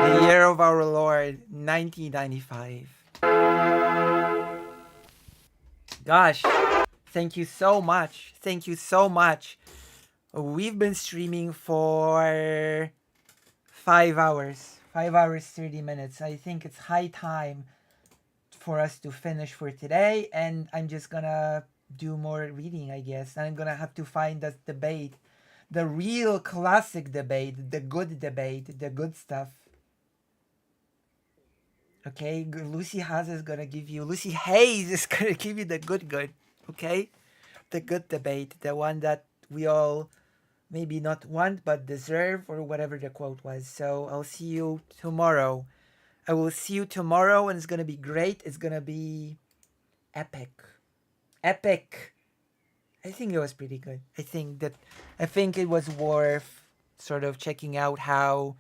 The year of our Lord, 1995. Gosh, thank you so much. Thank you so much. We've been streaming for 5 hours. 5 hours, 30 minutes. I think it's high time for us to finish for today. And I'm just gonna do more reading, I guess. And I'm gonna have to find that debate. The real classic debate. The good debate. The good stuff. Okay, Lucy Hayes is gonna give you the good, okay? The good debate, the one that we all maybe not want but deserve, or whatever the quote was. So I'll see you tomorrow. I will see you tomorrow, and it's gonna be great. It's gonna be epic. I think it was pretty good. I think it was worth sort of checking out how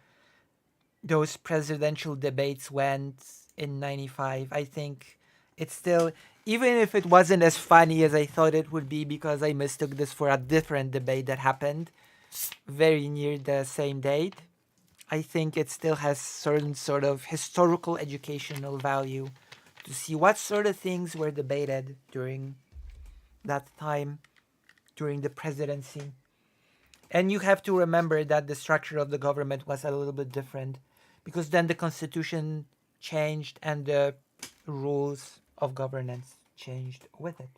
those presidential debates went in 95. I think it's still, even if it wasn't as funny as I thought it would be, because I mistook this for a different debate that happened very near the same date, I think it still has certain sort of historical educational value to see what sort of things were debated during that time, during the presidency. And you have to remember that the structure of the government was a little bit different, because then the constitution changed and the rules of governance changed with it.